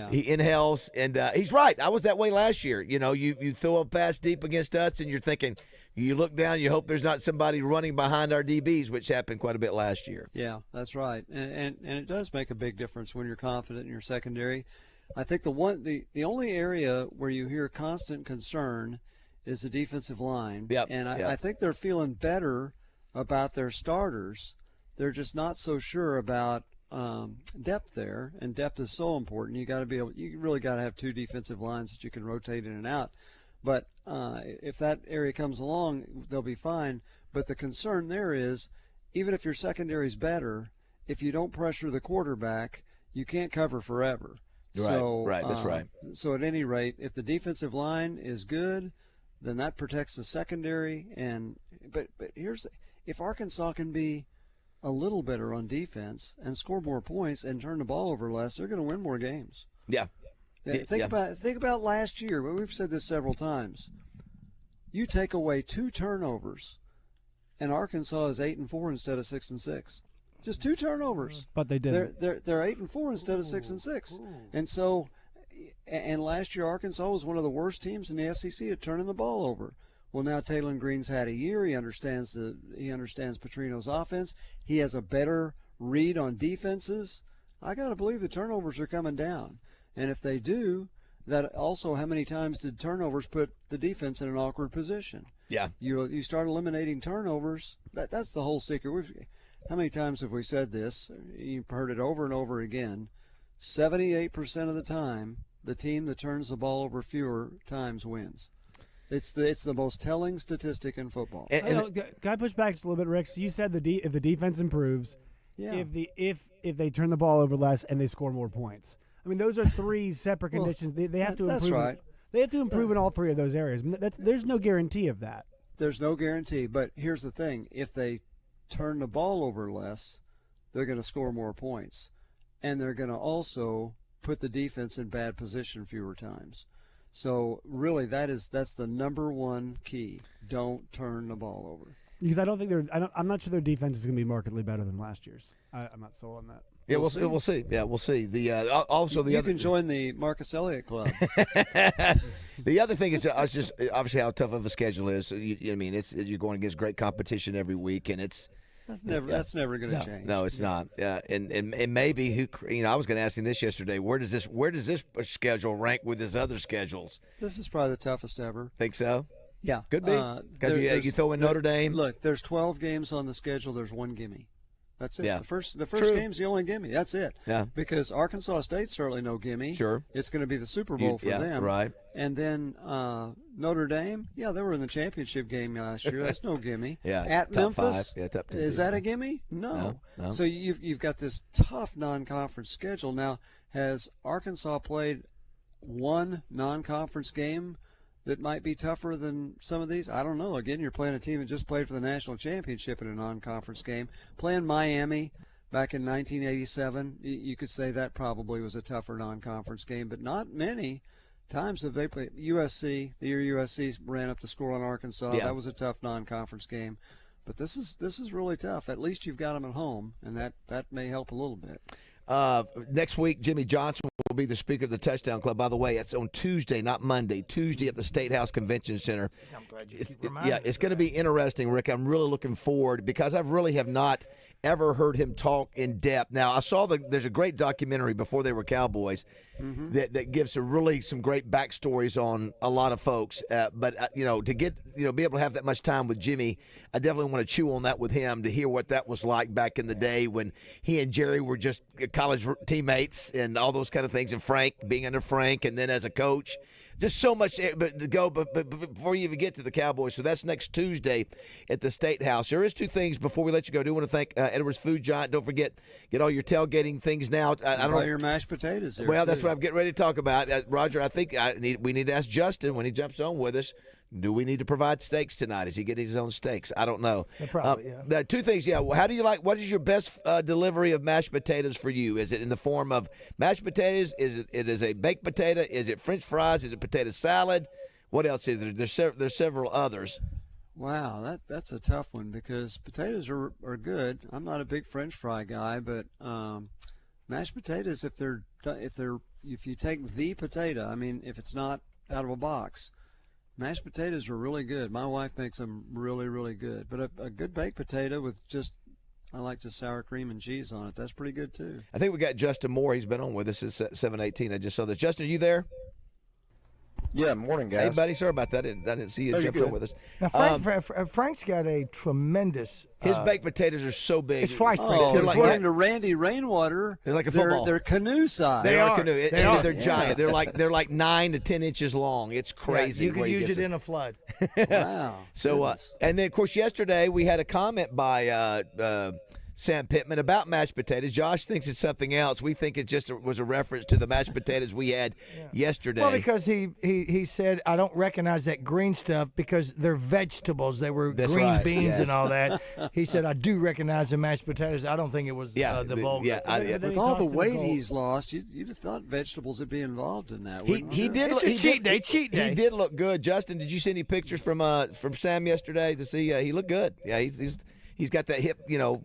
He inhales, and he's right. I was that way last year. You throw a pass deep against us, and you're thinking, you look down, you hope there's not somebody running behind our DBs, which happened quite a bit last year. Yeah, that's right, and it does make a big difference when you're confident in your secondary. I think the only area where you hear constant concern is the defensive line, I think they're feeling better about their starters. They're just not so sure about depth there, and depth is so important. You really got to have two defensive lines that you can rotate in and out. But if that area comes along, they'll be fine. But the concern there is, even if your secondary is better, if you don't pressure the quarterback, you can't cover forever. Right, that's right. So at any rate, if the defensive line is good, then that protects the secondary. But if Arkansas can be a little better on defense and score more points and turn the ball over less, they're going to win more games. Yeah. Think about last year. We've said this several times. You take away 2 turnovers, and Arkansas is 8-4 instead of 6-6. Just 2 turnovers. But they didn't. They're 8-4 instead of 6-6. And so, and last year Arkansas was one of the worst teams in the SEC at turning the ball over. Well, now Taylor Green's had a year. He understands Petrino's offense. He has a better read on defenses. I got to believe the turnovers are coming down. And if they do, that also, how many times did turnovers put the defense in an awkward position? Yeah. You start eliminating turnovers. That's the whole secret. How many times have we said this? You've heard it over and over again. 78% of the time, the team that turns the ball over fewer times wins. It's the most telling statistic in football. Can I push back just a little bit, Rick? So you said if the defense improves, if they turn the ball over less and they score more points. I mean, those are 3 separate conditions. They have to improve. That's right. They have to improve in all 3 of those areas. I mean, there's no guarantee of that. There's no guarantee. But here's the thing: if they turn the ball over less, they're going to score more points, and they're going to also put the defense in bad position fewer times. So really, that's the number 1 key. Don't turn the ball over. Because I'm not sure their defense is going to be markedly better than last year's. I'm not sold on that. Yeah, we'll see. Yeah, we'll see. You can join the Marcus Elliott Club. The other thing is just obviously how tough of a schedule is. You're going against great competition every week, and it's that's never going to change. No, it's not. And maybe I was going to ask him this yesterday. Where does this schedule rank with his other schedules? This is probably the toughest ever. Think so? Yeah, could be. Because you throw in Notre Dame. Look, there's 12 games on the schedule. There's 1 gimme. That's it. Yeah. The first True. game's the only gimme. That's it. Yeah. Because Arkansas State's certainly no gimme. Sure. It's going to be the Super Bowl for them. Right. And then Notre Dame, they were in the championship game last year. That's no gimme. Yeah. At top Memphis, 5. Yeah, top 10. Is that a gimme? No. So you've got this tough non-conference schedule. Now, has Arkansas played one non-conference game that might be tougher than some of these? I don't know. Again, you're playing a team that just played for the national championship in a non-conference game. Playing Miami back in 1987, you could say that probably was a tougher non-conference game, but not many times have they played. USC, the year USC ran up the score on Arkansas, that was a tough non-conference game. But this is really tough. At least you've got them at home, and that may help a little bit. Next week, Jimmy Johnson will be the speaker of the Touchdown Club. By the way, it's on Tuesday, not Monday. Tuesday at the State House Convention Center. I'm glad you keep reminding me. It's going to be interesting, Rick. I'm really looking forward because I really have not ever heard him talk in depth. Now, I saw there's a great documentary before they were Cowboys that gives some great backstories on a lot of folks. But to get be able to have that much time with Jimmy, I definitely want to chew on that with him to hear what that was like back in the day when he and Jerry were just college teammates and all those kind of things, and Frank being under Frank, and then as a coach. Just so much to go, but before you even get to the Cowboys. So that's next Tuesday at the State House. There is 2 things before we let you go. I do want to thank Edwards Food Giant. Don't forget, get all your tailgating things now. I don't know your mashed potatoes there. Well, that's what I'm getting ready to talk about. Roger, I think we need to ask Justin when he jumps on with us. Do we need to provide steaks tonight? Is he getting his own steaks? I don't know. Yeah, probably, yeah. 2 things, yeah. How do you like? What is your best delivery of mashed potatoes for you? Is it in the form of mashed potatoes? Is it a baked potato? Is it French fries? Is it potato salad? What else is there? There's several others. Wow, that's a tough one because potatoes are good. I'm not a big French fry guy, but mashed potatoes, if you take the potato, I mean, if it's not out of a box. Mashed potatoes are really good. My wife makes them really, really good. But a good baked potato with I like just sour cream and cheese on it. That's pretty good, too. I think we got Justin Moore. He's been on with us at 7:18. I just saw that. Justin, are you there? Yeah, morning, guys. Hey, buddy, sorry about that. I didn't see you jump on with us. Now, Frank's got a tremendous. His baked potatoes are so big. It's twice big. According to Randy Rainwater, they're like a football. They're canoe size. They are canoe. They're giant. They're like 9 to 10 inches long. It's crazy. You can use it in a flood. Wow. So, and then of course yesterday we had a comment by Sam Pittman about mashed potatoes. Josh thinks it's something else. We think it just was a reference to the mashed potatoes we had yesterday. Well, because he said, I don't recognize that green stuff because they're vegetables. They were green beans and all that. He said, I do recognize the mashed potatoes. I don't think it was the vulgar. With all the weight he's lost, you'd have thought vegetables would be involved in that. He did. It's a cheat day. Cheat day. He did look good. Justin, did you see any pictures from Sam yesterday to see? He looked good. Yeah, he's got that hip,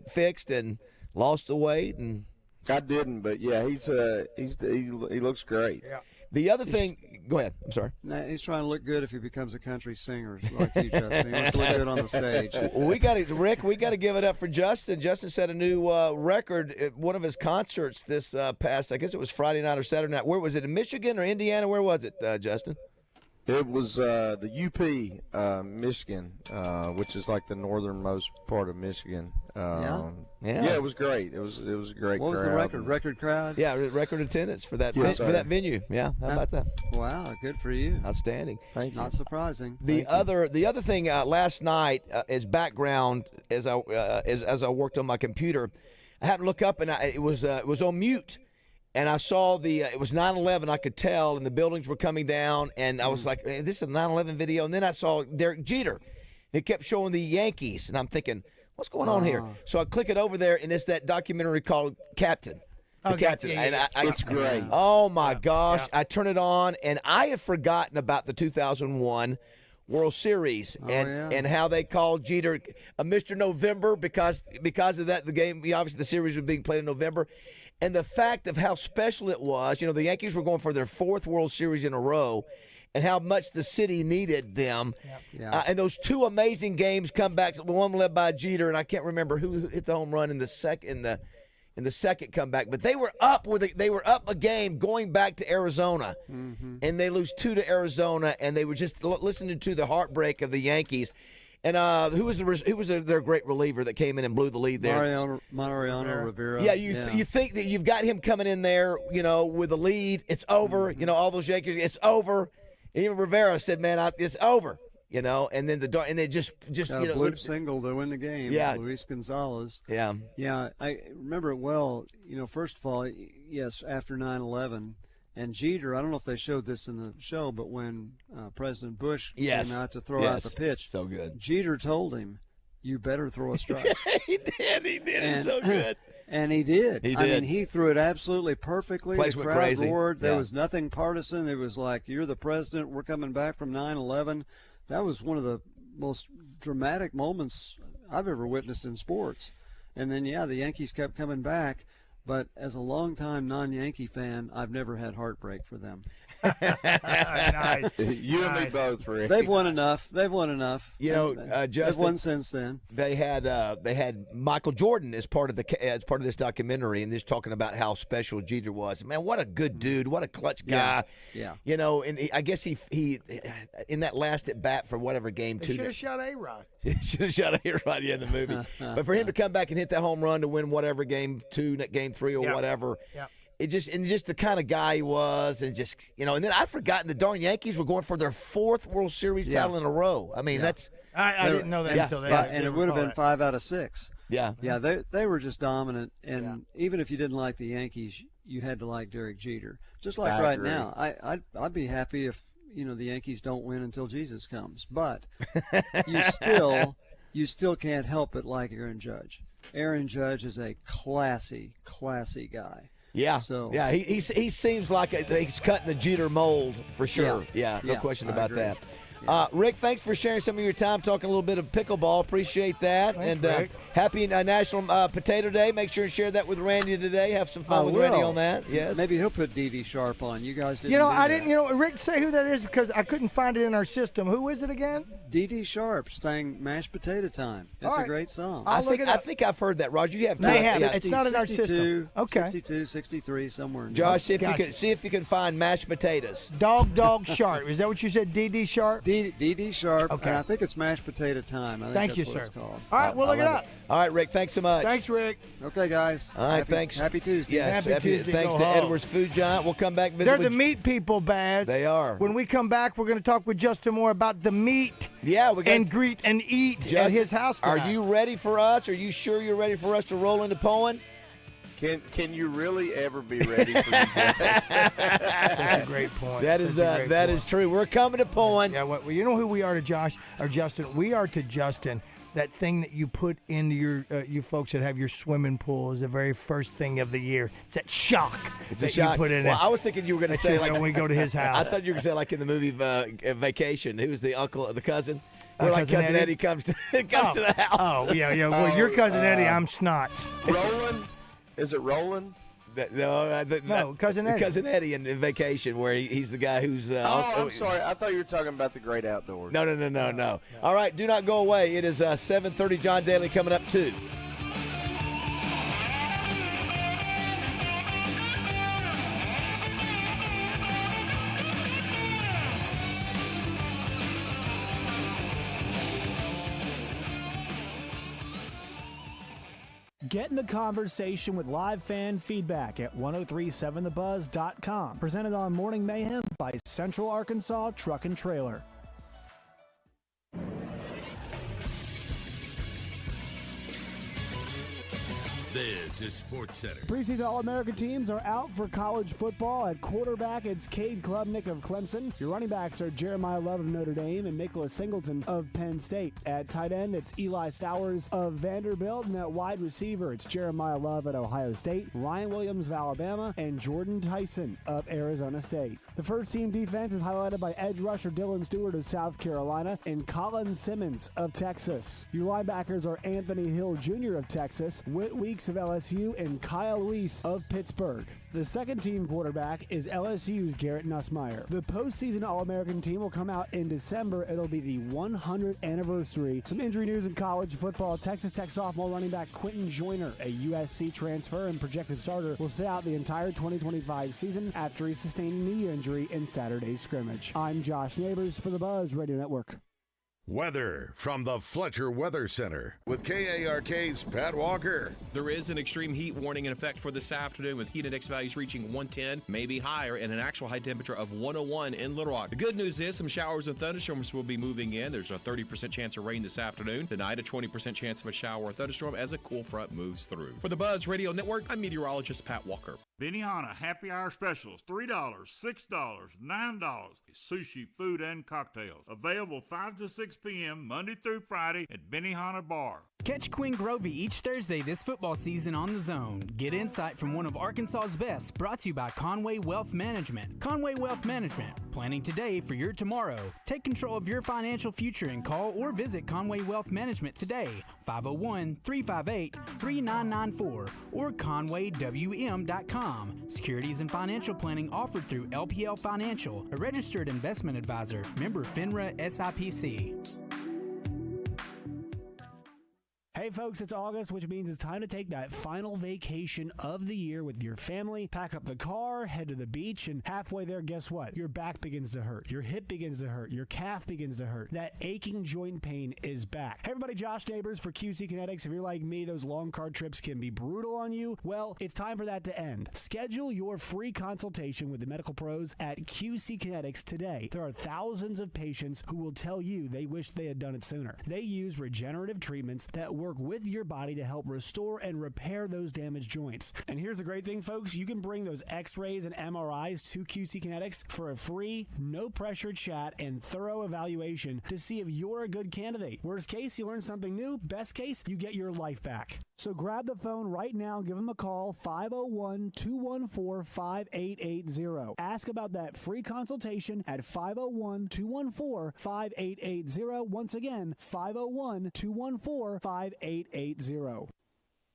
fixed and lost the weight. And I didn't, but yeah, he looks great. Yeah. The other thing, go ahead. I'm sorry. Nah, he's trying to look good if he becomes a country singer like you, Justin. He wants to look good on the stage. Well, Rick, we got to give it up for Justin. Justin set a new record at one of his concerts this past, I guess it was Friday night or Saturday night. Where was it, in Michigan or Indiana? Where was it, Justin? It was the UP, Michigan, which is like the northernmost part of Michigan. Yeah, it was great. It was a great crowd. What was the record? Record crowd? Yeah, record attendance for that venue. Yeah, how about that? Wow, good for you. Outstanding. Thank you. Not surprising. The other thing last night as background as I worked on my computer, I happened to look up and it was on mute. And I saw it was 9/11, I could tell, and the buildings were coming down, and I was like, this is a 9/11 video. And then I saw Derek Jeter. It kept showing the Yankees, and I'm thinking, what's going on here? So I click it over there, and it's that documentary called Captain. The Captain. Yeah. It's great. Oh, my gosh. Yeah. I turn it on, and I had forgotten about the 2001 World Series and how they called Jeter Mr. November because of that. The game, obviously the series was being played in November. And the fact of how special it was, the Yankees were going for their 4th World Series in a row, and how much the city needed them. And those two amazing games come back. One led by Jeter, and I can't remember who hit the home run in the second comeback. But they were up a game going back to Arizona, and they lose 2 to Arizona, and they were just listening to the heartbreak of the Yankees. And who was their great reliever that came in and blew the lead there? Mariano Rivera. Yeah, you think that you've got him coming in there, with a lead. It's over. All those Yankees. It's over. Even Rivera said, "Man, it's over." And then they just bloop single to win the game. Yeah, Luis Gonzalez. Yeah. I remember it well. First of all, yes, after 9/11. And Jeter, I don't know if they showed this in the show, but when President Bush came out to throw out the pitch, so good. Jeter told him, "You better throw a strike." He did. It's so good. And he did. He did. I mean, he threw it absolutely perfectly. Place the went crowd crazy. roared. There was nothing partisan. It was like, "You're the president. We're coming back from 9/11." That was one of the most dramatic moments I've ever witnessed in sports. And then, the Yankees kept coming back. But as a longtime non-Yankee fan, I've never had heartbreak for them. Nice. You and me both, Rick. They've won enough. Justin, they've won since then. They had Michael Jordan as part of this documentary, and just talking about how special Jeter was. Man, what a good dude! What a clutch guy! Yeah. And I guess he in that last at bat for whatever game they two. Should have shot A-Rod. Should have shot A-Rod in the movie. But for him to come back and hit that home run to win whatever game 2, game 3, or whatever. Yeah. It just the kind of guy he was, and just and then I'd forgotten the darn Yankees were going for their 4th World Series title in a row. I mean, that's I didn't know that until then. And it would have been 5 out of 6. Yeah, they were just dominant, and even if you didn't like the Yankees, you had to like Derek Jeter. Just like right now, I'd be happy if the Yankees don't win until Jesus comes, but you still can't help but like Aaron Judge. Aaron Judge is a classy guy. Yeah. So he seems like he's cutting the Jeter mold for sure. Yeah, no question about that. Rick, thanks for sharing some of your time talking a little bit of pickleball. Appreciate that. Thanks, and happy National Potato Day. Make sure and share that with Randy today. Have some fun with Randy on that. Yes. Maybe he'll put D.D. Sharp on. You guys didn't. I didn't. Rick, say who that is because I couldn't find it in our system. Who is it again? D.D. Sharp sang "Mashed Potato Time." It's a great song. I think I've heard that. Roger, you have. It's not in our system. Okay. 62, 63, somewhere. In Josh, see if you can find mashed potatoes. Dog Sharp. Is that what you said? D.D. Sharp. D.D. Sharp. Okay. And I think it's Mashed Potato Time. Thank you, that's sir. What it's called. All right, we'll look it up. All right, Rick. Thanks so much. Thanks, Rick. Okay, guys. All right, thanks. Happy Tuesday. Yes, happy Tuesday. Thanks to Edwards Food Giant. We'll come back. They're the meat people, Baz. They are. When we come back, we're going to talk with Justin Moore about the meat Yeah, and greet and eat Justin, at his house tonight. Are you ready for us? Are you sure you're ready for us to roll into Poen? Can you really ever be ready for you guys? Such a great point. That is true. We're coming to Poen. Yeah, well, you know who we are to Josh or Justin? We are to Justin. That thing that you put into your you folks that have your swimming pool is the very first thing of the year. It's that shock. It's a shock. You put in well, it. I was thinking you were going to say like when we go to his house. I thought you were going to say like in the movie Vacation. Who's the uncle, the cousin? Where like Cousin Eddie comes to to the house. Oh yeah. Well, your cousin Eddie, I'm Snots. Roland? Is it Roland? No, Cousin Eddie. Cousin Eddie in Vacation, where he's the guy who's. I'm sorry. I thought you were talking about the great outdoors. No. All right, do not go away. It is 7:30. John Daly coming up too. Get in the conversation with live fan feedback at 1037thebuzz.com. Presented on Morning Mayhem by Central Arkansas Truck and Trailer. This is Sports Center. Preseason All-American teams are out for college football. At quarterback, it's Cade Klubnik of Clemson. Your running backs are Jeremiah Love of Notre Dame and Nicholas Singleton of Penn State. At tight end, it's Eli Stowers of Vanderbilt. And at wide receiver, it's Jeremiah Love at Ohio State, Ryan Williams of Alabama, and Jordan Tyson of Arizona State. The first-team defense is highlighted by edge rusher Dylan Stewart of South Carolina and Colin Simmons of Texas. Your linebackers are Anthony Hill Jr. of Texas, Whit Weeks of LSU, and Kyle Luis of Pittsburgh. The second-team quarterback is LSU's Garrett Nussmeier. The postseason All-American team will come out in December. It'll be the 100th anniversary. Some injury news in college football. Texas Tech sophomore running back Quentin Joyner, a USC transfer and projected starter, will sit out the entire 2025 season after he sustained a knee injury in Saturday's scrimmage. I'm Josh Neighbors for the Buzz Radio Network. Weather from the Fletcher Weather Center with KARK's Pat Walker. There is an extreme heat warning in effect for this afternoon with heat index values reaching 110, maybe higher, and an actual high temperature of 101 in Little Rock. The good news is some showers and thunderstorms will be moving in. There's a 30% chance of rain this afternoon. Tonight, a 20% chance of a shower or thunderstorm as a cool front moves through. For the Buzz Radio Network, I'm meteorologist Pat Walker. Benihana Happy Hour Specials, $3, $6, $9. Sushi, food, and cocktails. Available 5 to 6 p.m. Monday through Friday at Benihana Bar. Catch Quinn Grovey each Thursday this football season on The Zone. Get insight from one of Arkansas's best, brought to you by Conway Wealth Management. Conway Wealth Management, planning today for your tomorrow. Take control of your financial future and call or visit Conway Wealth Management today, 501-358-3994 or conwaywm.com. Securities and financial planning offered through LPL Financial, a registered investment advisor, member FINRA SIPC. Hey folks, it's August, which means it's time to take that final vacation of the year with your family. Pack up the car, head to the beach, and halfway there, guess what? Your back begins to hurt. Your hip begins to hurt. Your calf begins to hurt. That aching joint pain is back. Hey everybody, Josh Neighbors for QC Kinetics. If you're like me, those long car trips can be brutal on you. Well, it's time for that to end. Schedule your free consultation with the medical pros at QC Kinetics today. There are thousands of patients who will tell you they wish they had done it sooner. They use regenerative treatments that work with your body to help restore and repair those damaged joints. And here's the great thing, folks. You can bring those x-rays and MRIs to QC Kinetics for a free, no-pressure chat and thorough evaluation to see if you're a good candidate. Worst case, you learn something new. Best case, you get your life back. So grab the phone right now. Give them a call, 501-214-5880. Ask about that free consultation at 501-214-5880. Once again, 501-214-5880.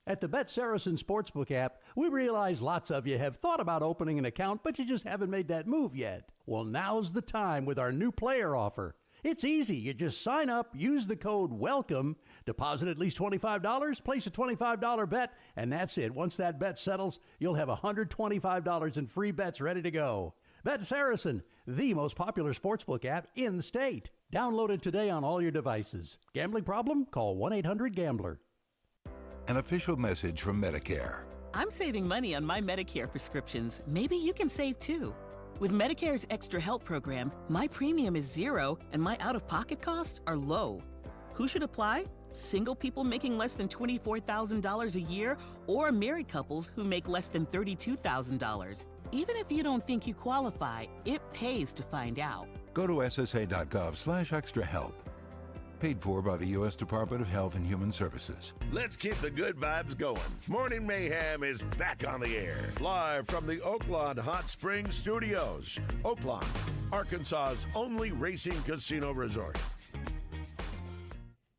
At the Bet Saracen Sportsbook app, we realize lots of you have thought about opening an account, but you just haven't made that move yet. Well, now's the time with our new player offer. It's easy. You just sign up, use the code WELCOME, deposit at least $25, place a $25 bet, and that's it. Once that bet settles, you'll have $125 in free bets ready to go. Bet Saracen, the most popular sportsbook app in the state. Download it today on all your devices. Gambling problem? Call 1-800-GAMBLER. An official message from Medicare. I'm saving money on my Medicare prescriptions. Maybe you can save too. With Medicare's Extra Help program, my premium is $0 and my out-of-pocket costs are low. Who should apply? Single people making less than $24,000 a year or married couples who make less than $32,000. Even if you don't think you qualify, it pays to find out. Go to ssa.gov/extrahelp. Paid for by the U.S. Department of Health and Human Services. Let's keep the good vibes going. Morning Mayhem is back on the air. Live from the Oaklawn Hot Springs Studios. Oaklawn, Arkansas's only racing casino resort.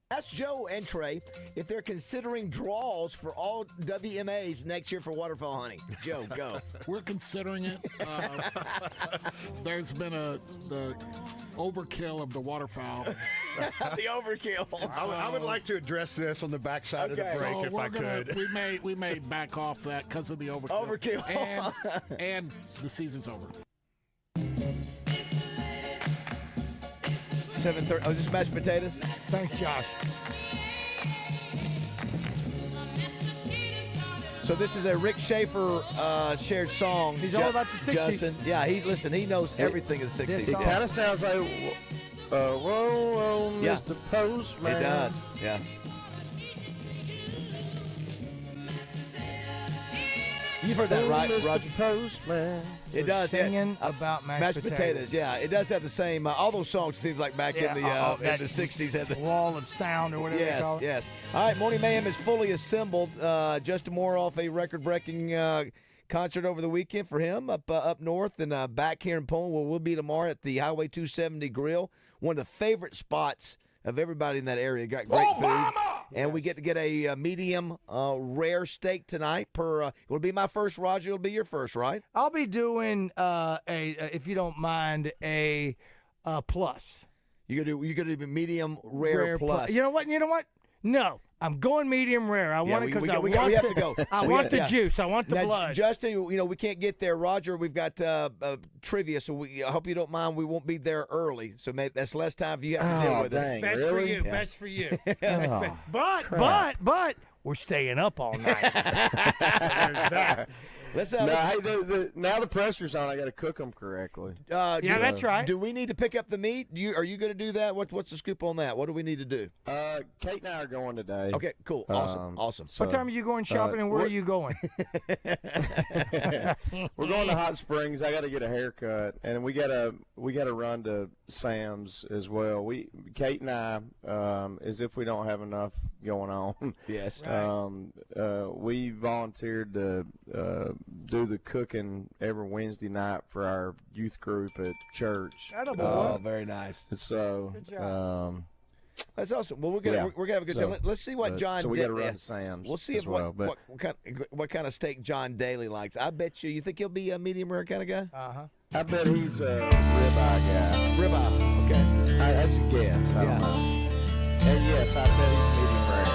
Ask Joe and Trey if they're considering draws for all WMAs next year for waterfowl hunting. Joe, go. We're considering it. There's been the overkill of the waterfowl. The overkill. I would like to address this on the backside of the break so if I could. We may back off that because of the overkill. And the season's over. 7:30. Oh, is this mashed potatoes? Thanks, Josh. So this is a Rick Schaefer shared song. He's all about the 60s. Justin. Yeah, he knows everything of the 60s. It kind of sounds like, whoa, whoa, Mr. Postman. It does, yeah. You've heard that, right, Mr. Roger? Postman. It does. Singing about mashed potatoes. Yeah, it does have the same. All those songs seem like back in the 60s. Had the wall of sound or whatever they call it. Yes. All right, Morning Mayhem is fully assembled. Justin Moore off a record-breaking concert over the weekend for him up north, and back here in Poland where we'll be tomorrow at the Highway 270 Grill, one of the favorite spots of everybody in that area. Got great food. And we get to get a medium rare steak tonight. It'll be my first, Roger. It'll be your first, right? I'll be doing if you don't mind, a plus. You're gonna do medium rare plus. You know what? No, I'm going medium rare. I want it because we have to go. I want the juice. I want the now, blood. Justin, we can't get there. Roger, we've got trivia, so I hope you don't mind. We won't be there early, so that's less time for you have to deal with us. Best for you. Yeah. Best for you. But we're staying up all night. There's that. Now the pressure's on. I got to cook them correctly. That's right. Do we need to pick up the meat? Are you going to do that? What's the scoop on that? What do we need to do? Kate and I are going today. Okay, cool, awesome. So, what time are you going shopping, and where are you going? We're going to Hot Springs. I got to get a haircut, and we got to run to Sam's as well. Kate and I, as if we don't have enough going on. Yes. Right. We volunteered to do the cooking every Wednesday night for our youth group at church. Oh, very nice. And so, good job. That's awesome. Well, we're gonna have a good time. Let's see what John. So we got to run to Sam's. We'll see what kind of steak John Daly likes. I bet you think he'll be a medium rare kind of guy. I bet he's a ribeye guy. Ribeye. Okay. That's a guess. I don't know. And yes, I bet he's medium rare.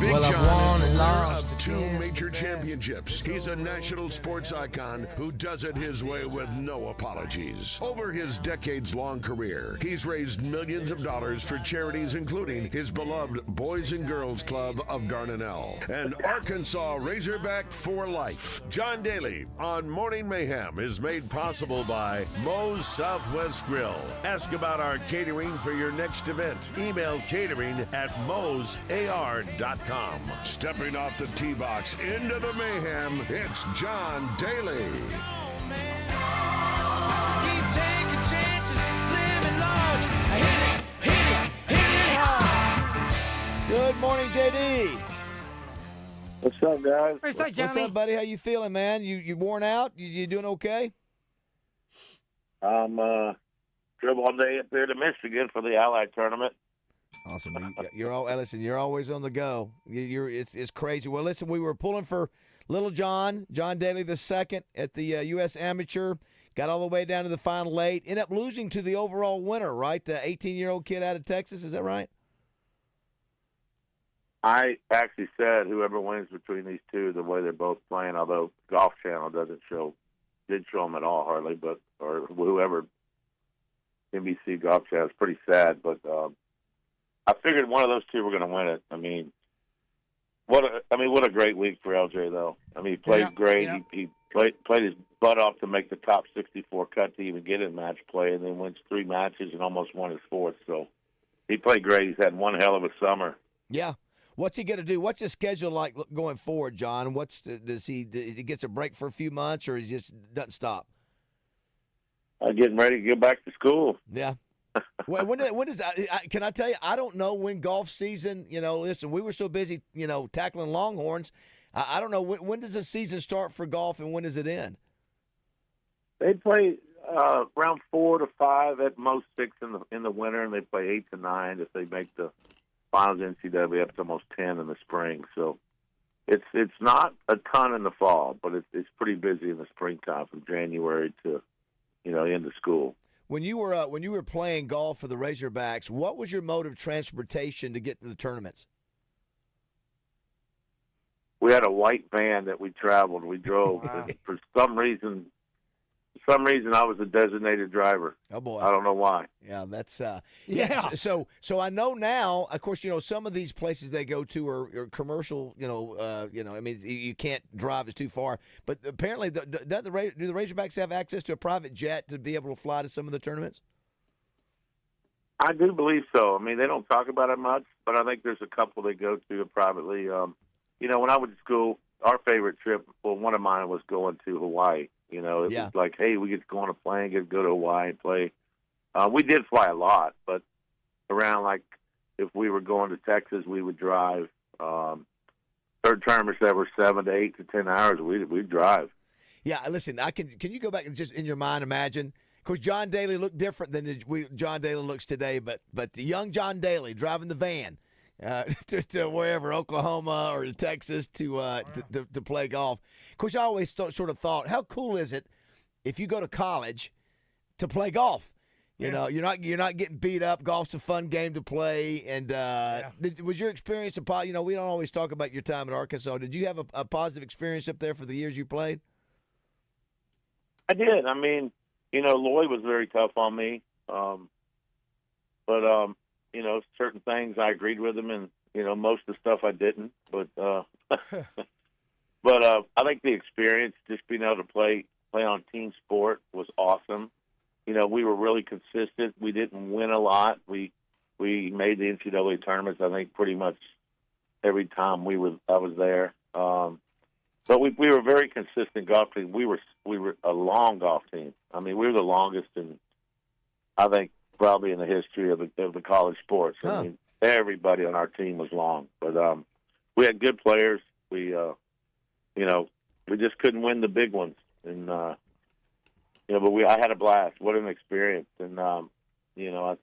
Big Well, I've John won is and the winner lost of 2 major championships. He's a national sports icon who does it his way with no apologies. Over his decades-long career, he's raised millions of dollars for charities including his beloved Boys and Girls Club of Dardanelle and Arkansas Razorback for Life. John Daly on Morning Mayhem is made possible by Moe's Southwest Grill. Ask about our catering for your next event. Email catering@moesar.com. Stepping off the tee box into the mayhem, it's John Daly. Good morning, JD. What's up, guys? What's up, buddy? How you feeling, man? You worn out? You doing okay? I'm drove all day up here to Michigan for the Allied tournament. Awesome. Listen, you're always on the go. It's crazy. Well, listen, we were pulling for little John Daly II at the U.S. Amateur. Got all the way down to the final 8. Ended up losing to the overall winner, right? The 18-year-old kid out of Texas. Is that right? I actually said whoever wins between these two, the way they're both playing, although Golf Channel did show them at all hardly, or whoever, NBC Golf Channel, is pretty sad, but I figured one of those two were going to win it. I mean, What a great week for LJ though. I mean, he played great. Yeah. He played his butt off to make the top 64 cut to even get in match play, and then wins 3 matches and almost won his 4th. So he played great. He's had one hell of a summer. Yeah. What's he going to do? What's his schedule like going forward, John? Does he gets a break for a few months, or he just doesn't stop? Getting ready to go back to school. Yeah. Well, when is can I tell you? I don't know when golf season. Listen, we were so busy, tackling Longhorns. I don't know when does the season start for golf and when does it end? They play around 4 to 5, at most 6 in the winter, and they play 8 to 9 if they make the finals NCAA, up to almost 10 in the spring. So it's not a ton in the fall, but it's pretty busy in the springtime from January to into school. When you were playing golf for the Razorbacks, what was your mode of transportation to get to the tournaments? We had a white van that we traveled. We drove. Wow. For some reason, I was a designated driver. Oh boy, I don't know why. Yeah, that's yeah. So I know now. Of course, some of these places they go to are commercial. I mean, you can't drive it too far. But apparently, do the Razorbacks have access to a private jet to be able to fly to some of the tournaments? I do believe so. I mean, they don't talk about it much, but I think there's a couple they go to privately. When I went to school, our favorite trip, one of mine was going to Hawaii. It was like, hey, we get to go on a plane, get to go to Hawaii and play. We did fly a lot, but around, like, if we were going to Texas, we would drive. Third termers that were 7 to 8 to 10 hours, we'd drive. Yeah, listen, can you go back and just in your mind imagine? Of course, John Daly looked different than John Daly looks today, but the young John Daly driving the van to wherever, Oklahoma or Texas, to play golf. Of course, I always sort of thought, how cool is it if you go to college to play golf? You're not getting beat up. Golf's a fun game to play. And was your experience we don't always talk about your time at Arkansas. Did you have a positive experience up there for the years you played? I did. I mean, Lloyd was very tough on me, but certain things I agreed with him, and most of the stuff I didn't. But I think the experience, just being able to play on team sport, was awesome. We were really consistent. We didn't win a lot. We made the NCAA tournaments, I think, pretty much every time I was there. But we were a very consistent golf team. We were a long golf team. I mean, we were the longest in, I think, probably in the history of the college sports. Huh. I mean, everybody on our team was long, but we had good players. We just couldn't win the big ones, and but I had a blast. What an experience, and I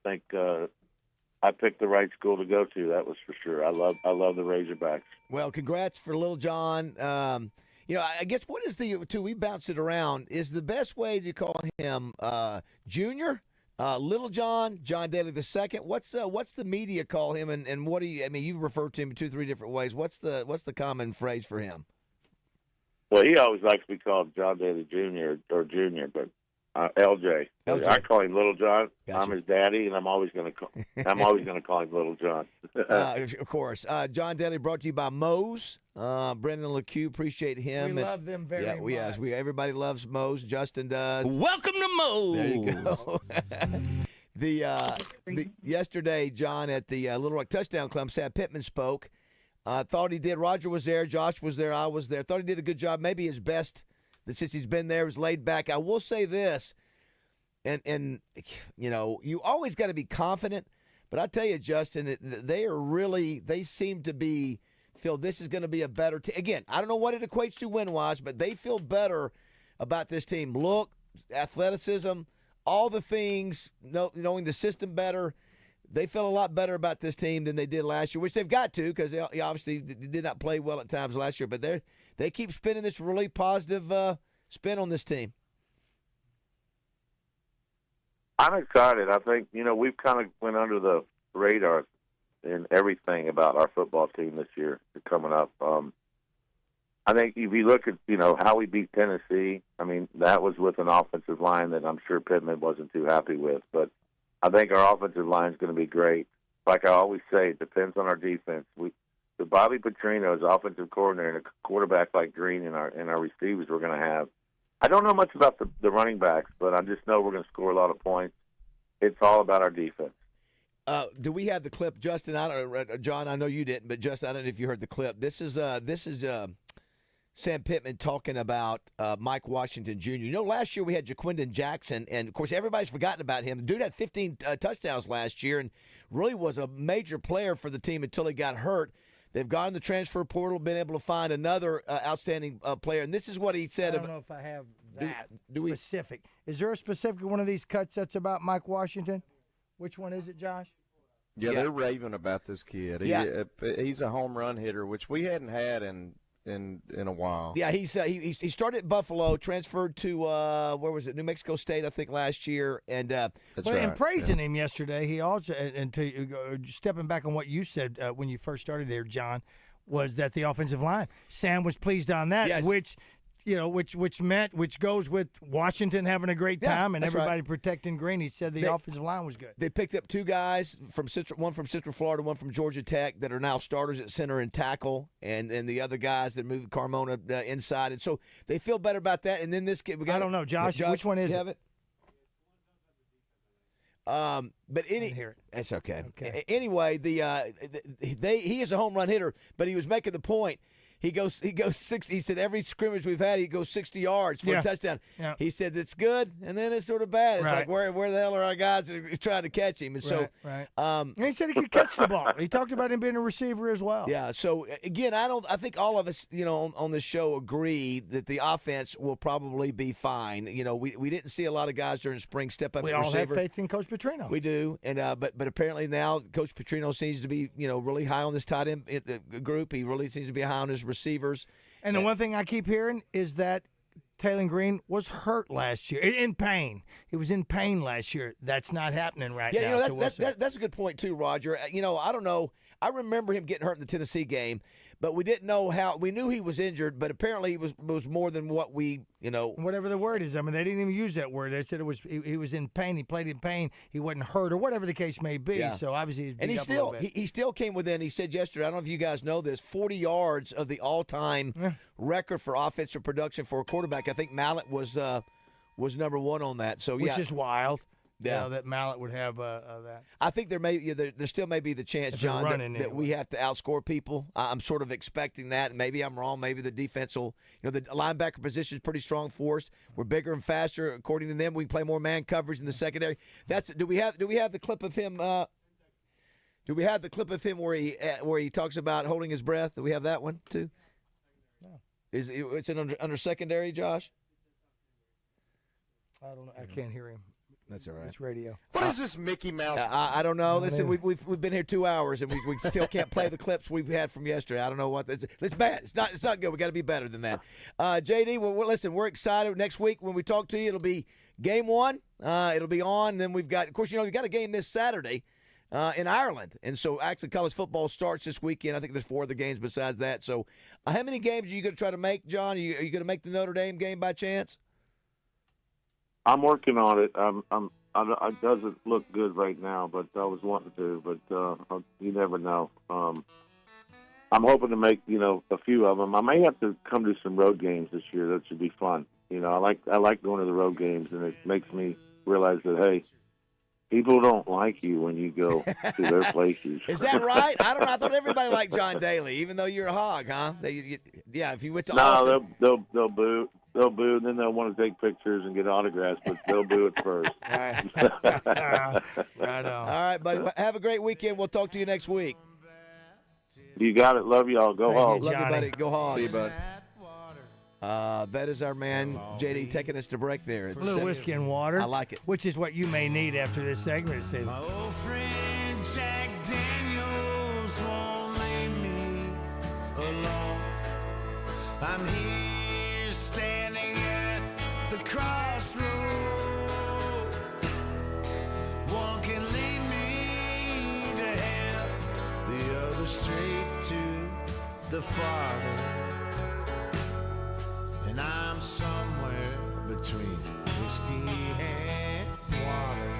think I picked the right school to go to. That was for sure. I love the Razorbacks. Well, congrats for Little John. I guess what is we bounce it around, is the best way to call him Junior? Little John, John Daly II. What's the media call him, and what do you? I mean, you refer to him in 2-3 different ways. What's the common phrase for him? Well, he always likes to be called John Daly Jr. or Junior, but LJ. I call him Little John. Gotcha. I'm his daddy, and I'm always going to call him Little John. Of course. John Daly brought to you by Moe's. Brendan LeCue, appreciate him. We love them very much. Yes, everybody loves Moe's. Justin does. Welcome to Moe's. There you go. Yesterday, John, at the Little Rock Touchdown Club, Sam Pittman spoke. Thought he did. Roger was there. Josh was there. I was there. Thought he did a good job. Maybe his best since he's been there. Was laid back. I will say this, and you always got to be confident. But I tell you, Justin, they seem to feel this is going to be a better team. Again, I don't know what it equates to win-wise, but they feel better about this team. Look, athleticism, all the things, knowing the system better. They feel a lot better about this team than they did last year, which they've got to, because they obviously did not play well at times last year. But they keep spinning this really positive spin on this team. I'm excited. I think, we've kind of went under the radar in everything about our football team this year coming up. I think if you look at, how we beat Tennessee, I mean, that was with an offensive line that I'm sure Pittman wasn't too happy with. But I think our offensive line is going to be great. Like I always say, it depends on our defense. with Bobby Petrino as offensive coordinator and a quarterback like Green and our receivers we're going to have. I don't know much about the running backs, but I just know we're going to score a lot of points. It's all about our defense. Do we have the clip, Justin? John, I know you didn't, but Justin, I don't know if you heard the clip. This is Sam Pittman talking about Mike Washington Jr. You know, last year we had Jaquindon Jackson, and, of course, everybody's forgotten about him. The dude had 15 touchdowns last year and really was a major player for the team until he got hurt. They've gone to the transfer portal, been able to find another outstanding player, and this is what he said. I don't know if I have that specific. Is there a specific one of these cuts that's about Mike Washington? Which one is it, Josh? Yeah, they're raving about this kid. He's a home run hitter, which we hadn't had in a while. Yeah, he started at Buffalo, transferred to where was it? New Mexico State, I think, last year, and in praising him yesterday, he also stepping back on what you said when you first started there, John, was that the offensive line. Sam was pleased on that, yes. which goes with Washington having a great time and everybody protecting Green. He said the offensive line was good. They picked up two guys one from Central Florida, one from Georgia Tech, that are now starters at center and tackle, and the other guys that moved Carmona inside, and so they feel better about that. And then this kid, I don't know, Josh, which one is it? But that's okay. Anyway, he is a home run hitter, but he was making the point. He goes 60. He said every scrimmage we've had, he goes 60 yards for a touchdown. Yeah. He said it's good, and then it's sort of bad. It's like where the hell are our guys that are trying to catch him? And and he said he could catch the ball. He talked about him being a receiver as well. Yeah. So again, I think all of us, on this show agree that the offense will probably be fine. We didn't see a lot of guys during spring step up. We all have faith in Coach Petrino. We do, and but apparently now Coach Petrino seems to be really high on this tight end group. He really seems to be high on his receivers. And the one thing I keep hearing is that Taylor Green was hurt last year, in pain. He was in pain last year. That's not happening now. Yeah, that's a good point too, Roger. I don't know. I remember him getting hurt in the Tennessee game, but we didn't know how. We knew he was injured, but apparently he was more than what we, Whatever the word is. I mean, they didn't even use that word. They said he was in pain. He played in pain. He wasn't hurt or whatever the case may be. Yeah. So obviously he still came within. He said yesterday, I don't know if you guys know this, 40 yards of the all-time record for offensive production for a quarterback. I think Mallett was number one on that. So which is wild. Yeah, that Mallett would have that. I think there still may be the chance, John, that we have to outscore people. I'm sort of expecting that. Maybe I'm wrong. Maybe the defense will. The linebacker position is pretty strong for us. We're bigger and faster, according to them. We can play more man coverage in the secondary. Do we have the clip of him? Do we have the clip of him where he talks about holding his breath? Do we have that one too? No. It's under secondary, Josh? I don't know. I can't hear him. That's all right. It's radio. What is this Mickey Mouse? I don't know. Listen, we've been here 2 hours and we still can't play the clips we've had from yesterday. I don't know what it's bad. It's not good. We got to be better than that. JD, listen, we're excited. Next week when we talk to you, it'll be game one. It'll be on. Then we've got, of course, we've got a game this Saturday in Ireland, and so actually college football starts this weekend. I think there's 4 other games besides that. So, how many games are you going to try to make, John? Are you going to make the Notre Dame game by chance? I'm working on it. It doesn't look good right now, but I was wanting to. But you never know. I'm hoping to make a few of them. I may have to come to some road games this year. That should be fun. I like going to the road games, and it makes me realize that people don't like you when you go to their places. Is that right? I don't know. I thought everybody liked John Daly, even though you're a hog, huh? If you went to Austin. They'll boo. They'll boo, and then they'll want to take pictures and get autographs, but they'll boo it first. Right on. All right, buddy. Have a great weekend. We'll talk to you next week. You got it. Love y'all. Go Hogs. Love you, buddy. Go Hogs. See you, bud. That is our man, JD, taking us to break there. A little whiskey and water. I like it. Which is what you may need after this segment. My old friend Jack Daniels won't leave me alone. I'm here standing at the crossroad. One can lead me to hell, the other straight to the Father. And I'm somewhere between whiskey and water.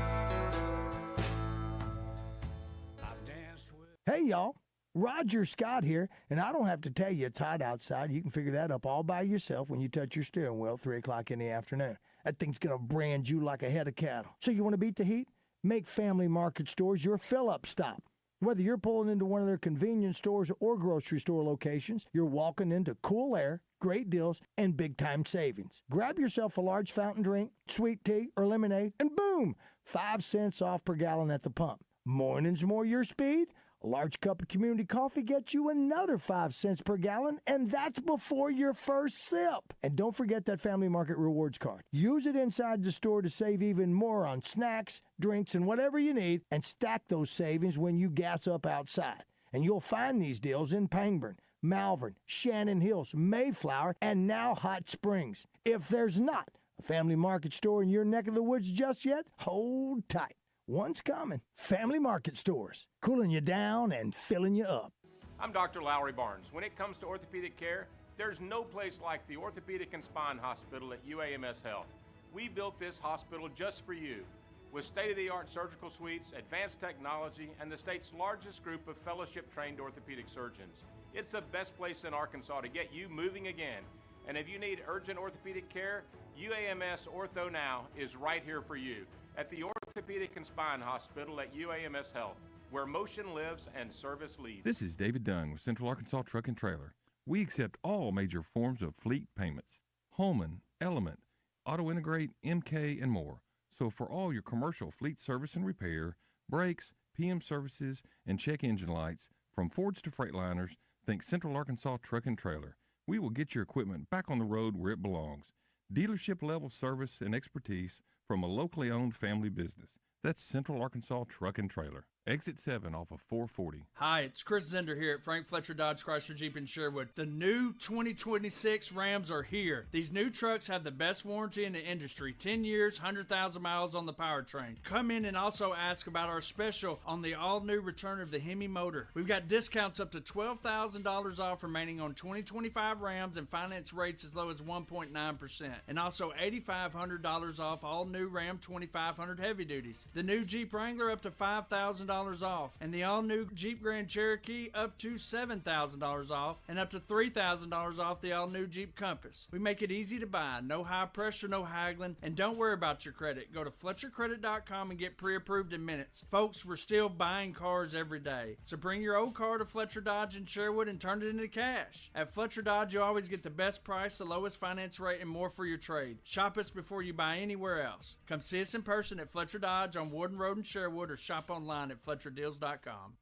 Hey, y'all. Roger Scott here, and I don't have to tell you it's hot outside. You can figure that up all by yourself when you touch your steering wheel at 3 o'clock in the afternoon. That thing's going to brand you like a head of cattle. So you want to beat the heat? Make Family Market Stores your fill-up stop. Whether you're pulling into one of their convenience stores or grocery store locations, you're walking into cool air, great deals, and big-time savings. Grab yourself a large fountain drink, sweet tea, or lemonade, and boom, 5 cents off per gallon at the pump. Mornings more your speed? A large cup of community coffee gets you another 5 cents per gallon, and that's before your first sip. And don't forget that Family Market Rewards card. Use it inside the store to save even more on snacks, drinks, and whatever you need, and stack those savings when you gas up outside. And you'll find these deals in Pangburn, Malvern, Shannon Hills, Mayflower, and now Hot Springs. If there's not a Family Market store in your neck of the woods just yet, hold tight. One's coming. Family Market Stores, cooling you down and filling you up. I'm Dr. Lowry Barnes. When it comes to orthopedic care, there's no place like the Orthopedic and Spine Hospital at UAMS Health. We built this hospital just for you, with state-of-the-art surgical suites, advanced technology, and the state's largest group of fellowship-trained orthopedic surgeons. It's the best place in Arkansas to get you moving again. And if you need urgent orthopedic care, UAMS Ortho Now is right here for you at the Orthopedic and Spine Hospital at UAMS Health, where motion lives and service leads. This is David Dunn with Central Arkansas Truck and Trailer. We accept all major forms of fleet payments: Holman, Element, Auto Integrate, MK, and more. So for all your commercial fleet service and repair, brakes, PM services, and check engine lights, from Fords to Freightliners, think Central Arkansas Truck and Trailer. We will get your equipment back on the road where it belongs. Dealership-level service and expertise from a locally owned family business. That's Central Arkansas Truck and Trailer. Exit 7 off of 440. Hi, it's Chris Zender here at Frank Fletcher Dodge Chrysler Jeep in Sherwood. The new 2026 Rams are here. These new trucks have the best warranty in the industry. 10 years, 100,000 miles on the powertrain. Come in and also ask about our special on the all-new return of the Hemi motor. We've got discounts up to $12,000 off remaining on 2025 Rams and finance rates as low as 1.9%. And also $8,500 off all new Ram 2500 heavy duties. The new Jeep Wrangler up to $5,000 off, and the all-new Jeep Grand Cherokee up to $7,000 off, and up to $3,000 off the all-new Jeep Compass. We make it easy to buy, no high pressure, no haggling, and don't worry about your credit. Go to FletcherCredit.com and get pre-approved in minutes. Folks, we're still buying cars every day, so bring your old car to Fletcher Dodge in Sherwood and turn it into cash. At Fletcher Dodge, you always get the best price, the lowest finance rate, and more for your trade. Shop us before you buy anywhere else. Come see us in person at Fletcher Dodge on Warden Road in Sherwood, or shop online at FletcherDeals.com.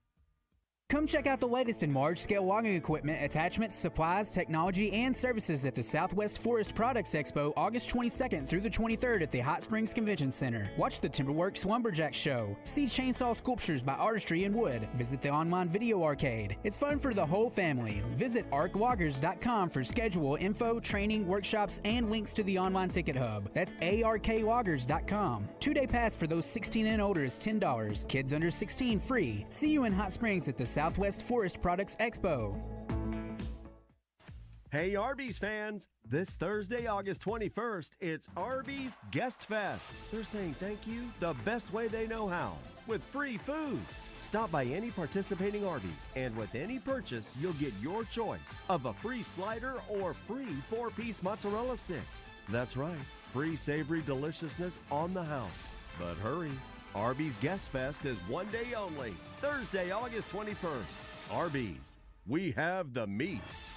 Come check out the latest in large-scale logging equipment, attachments, supplies, technology, and services at the Southwest Forest Products Expo August 22nd through the 23rd at the Hot Springs Convention Center. Watch the Timberworks Lumberjack Show. See chainsaw sculptures by Artistry in Wood. Visit the online video arcade. It's fun for the whole family. Visit arcloggers.com for schedule, info, training, workshops, and links to the online ticket hub. That's arcloggers.com. 2-day pass for those 16 and older is $10. Kids under 16 free. See you in Hot Springs at the Southwest Forest Products Expo. Hey Arby's fans, this Thursday, August 21st, it's Arby's Guest Fest. They're saying thank you the best way they know how, with free food. Stop by any participating Arby's, and with any purchase, you'll get your choice of a free slider or free 4-piece mozzarella sticks. That's right, free savory deliciousness on the house. But hurry, Arby's Guest Fest is one day only, Thursday, August 21st. Arby's, we have the meats.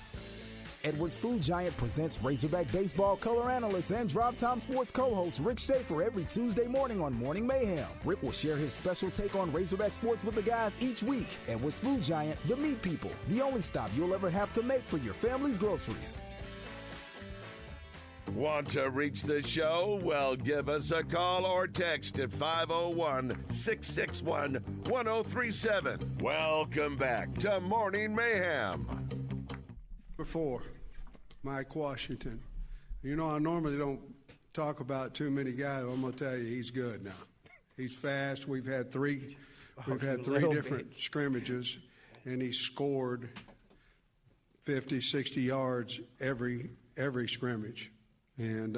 Edwards Food Giant presents Razorback baseball color analyst and Drive Time Sports co-host Rick Schaefer every Tuesday morning on Morning Mayhem. Rick will share his special take on Razorback sports with the guys each week. Edwards Food Giant, the meat people, the only stop you'll ever have to make for your family's groceries. Want to reach the show? Well, give us a call or text at 501-661-1037. Welcome back to Morning Mayhem. Before, Mike Washington. You know, I normally don't talk about too many guys. I'm going to tell you, he's good now. He's fast. We've had three different scrimmages, and he scored 50, 60 yards every scrimmage. And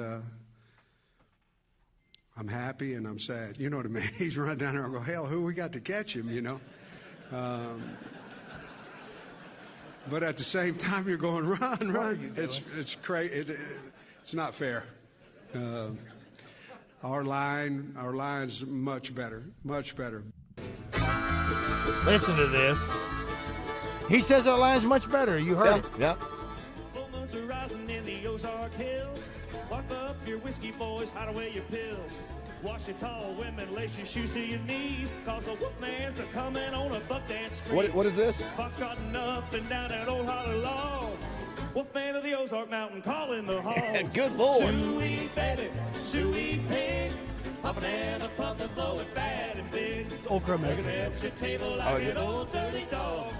I'm happy and I'm sad. You know what I mean? He's running down there and go, hell, who we got to catch him, you know? but at the same time you're going run. It's crazy. It's not fair. Our line's much better. Listen to this. He says our line's much better. You heard it. Yeah. Full moons are rising in the Ozark Hills. Walk up your whiskey, boys, hide away your pills. Wash your tall women, lace your shoes to your knees. Cause the wolfmans are coming on a buck dance street. What is this? Fox trotting up and down that old holler log. Wolfman of the Ozark Mountain calling the hogs. Good Lord. Suey, baby, suey pig. Puffin' and a puffin', blowin' bad and big. Old Crow Medicine. At your table like an old dirty dog.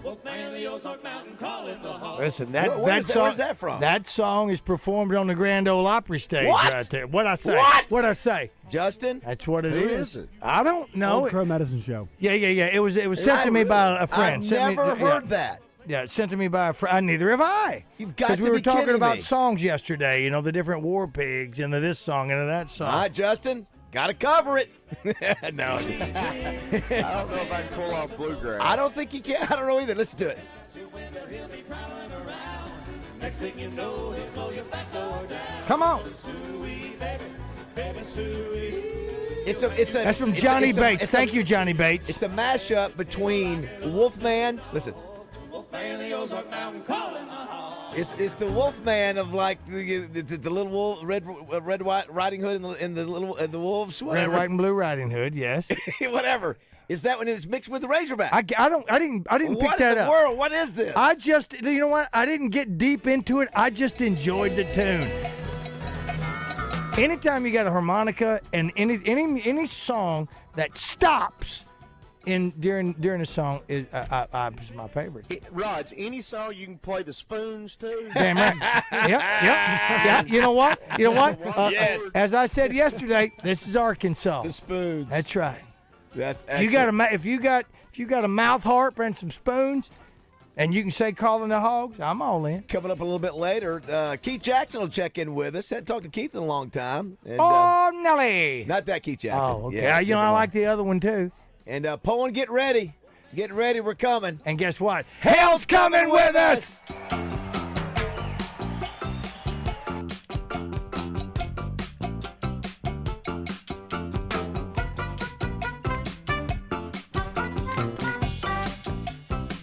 Wolfman of the Ozark Mountain calling the hogs. Listen, Where's that from? That song is performed on the Grand Ole Opry stage What? right there. What'd I say? What? What'd I say? Justin? That's what it Who is. is it? I don't know. Old Crow Medicine Show. Yeah. It was sent to me by a friend. I've never heard that. Yeah, it's sent to me by a friend. Neither have I. You've got to Because we were be talking kidding about me. songs yesterday. You know, the different war pigs and this song and that song. All right, Justin. Got to cover it. No. I don't know if I can pull off bluegrass. I don't think you can. I don't know either. Listen to it. Next thing you know, he'll blow your back door down. Come on. Suey, baby, suey. That's from Johnny Bates. Thank you, Johnny Bates. It's a mashup between Wolfman. Listen. Wolfman of the Ozark Mountain calling the hogs. It's the Wolfman of like the little wolf, red white Riding Hood and the wolves. Whatever. Red, white, and blue Riding Hood. Yes. Whatever. Is that when it's mixed with the Razorback? I didn't pick that up. What in the world? What is this? You know what? I didn't get deep into it. I just enjoyed the tune. Anytime you got a harmonica and any song that stops during a song is my favorite. Rods, any song you can play the spoons too? Damn right. Yeah. You know what? Yes. As I said yesterday, this is Arkansas. The spoons. That's right. That's If you got a mouth harp and some spoons, and you can say calling the hogs, I'm all in. Coming up a little bit later, Keith Jackson will check in with us. Hadn't talked to Keith in a long time. And, Nelly. not that Keith Jackson. Oh, okay. Yeah, I like the other one too. And Poen, get ready. Get ready. We're coming. And guess what? Hell's coming with us.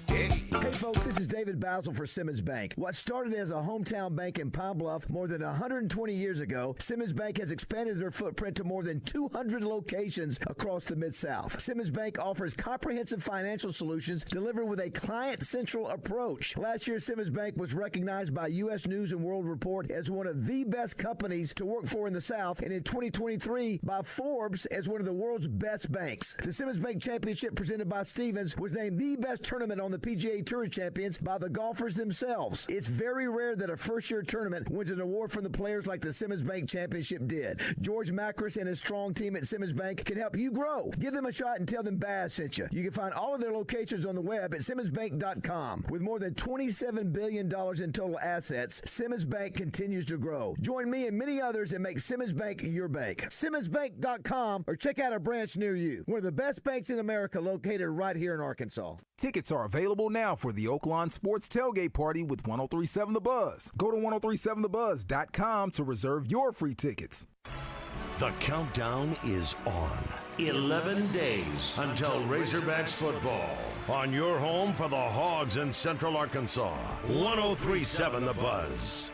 Hey folks, this is David BAZZEL for Simmons Bank. What started as a hometown bank in Pine Bluff more than 120 years ago, Simmons Bank has expanded their footprint to more than 200 locations across the Mid-South. Simmons Bank offers comprehensive financial solutions delivered with a client-central approach. Last year, Simmons Bank was recognized by U.S. News & World Report as one of the best companies to work for in the South, and in 2023 by Forbes as one of the world's best banks. The Simmons Bank Championship presented by Stevens was named the best tournament on the PGA Tour Champions by the golfers themselves. It's very rare that a first-year tournament wins an award from the players like the Simmons Bank Championship did. George Macris and his strong team at Simmons Bank can help you grow. Give them a shot and tell them Baz sent you. You can find all of their locations on the web at SimmonsBank.com. With more than $27 billion in total assets, Simmons Bank continues to grow. Join me and many others and make Simmons Bank your bank. SimmonsBank.com or check out a branch near you. One of the best banks in America located right here in Arkansas. Tickets are available now for the Oaklawn Sports Tailgate Party with 103.7 The Buzz. Go to 103.7thebuzz.com to reserve your free tickets. The countdown is on. 11 days until Razorbacks football. On your home for the Hogs in Central Arkansas. 103.7 The Buzz.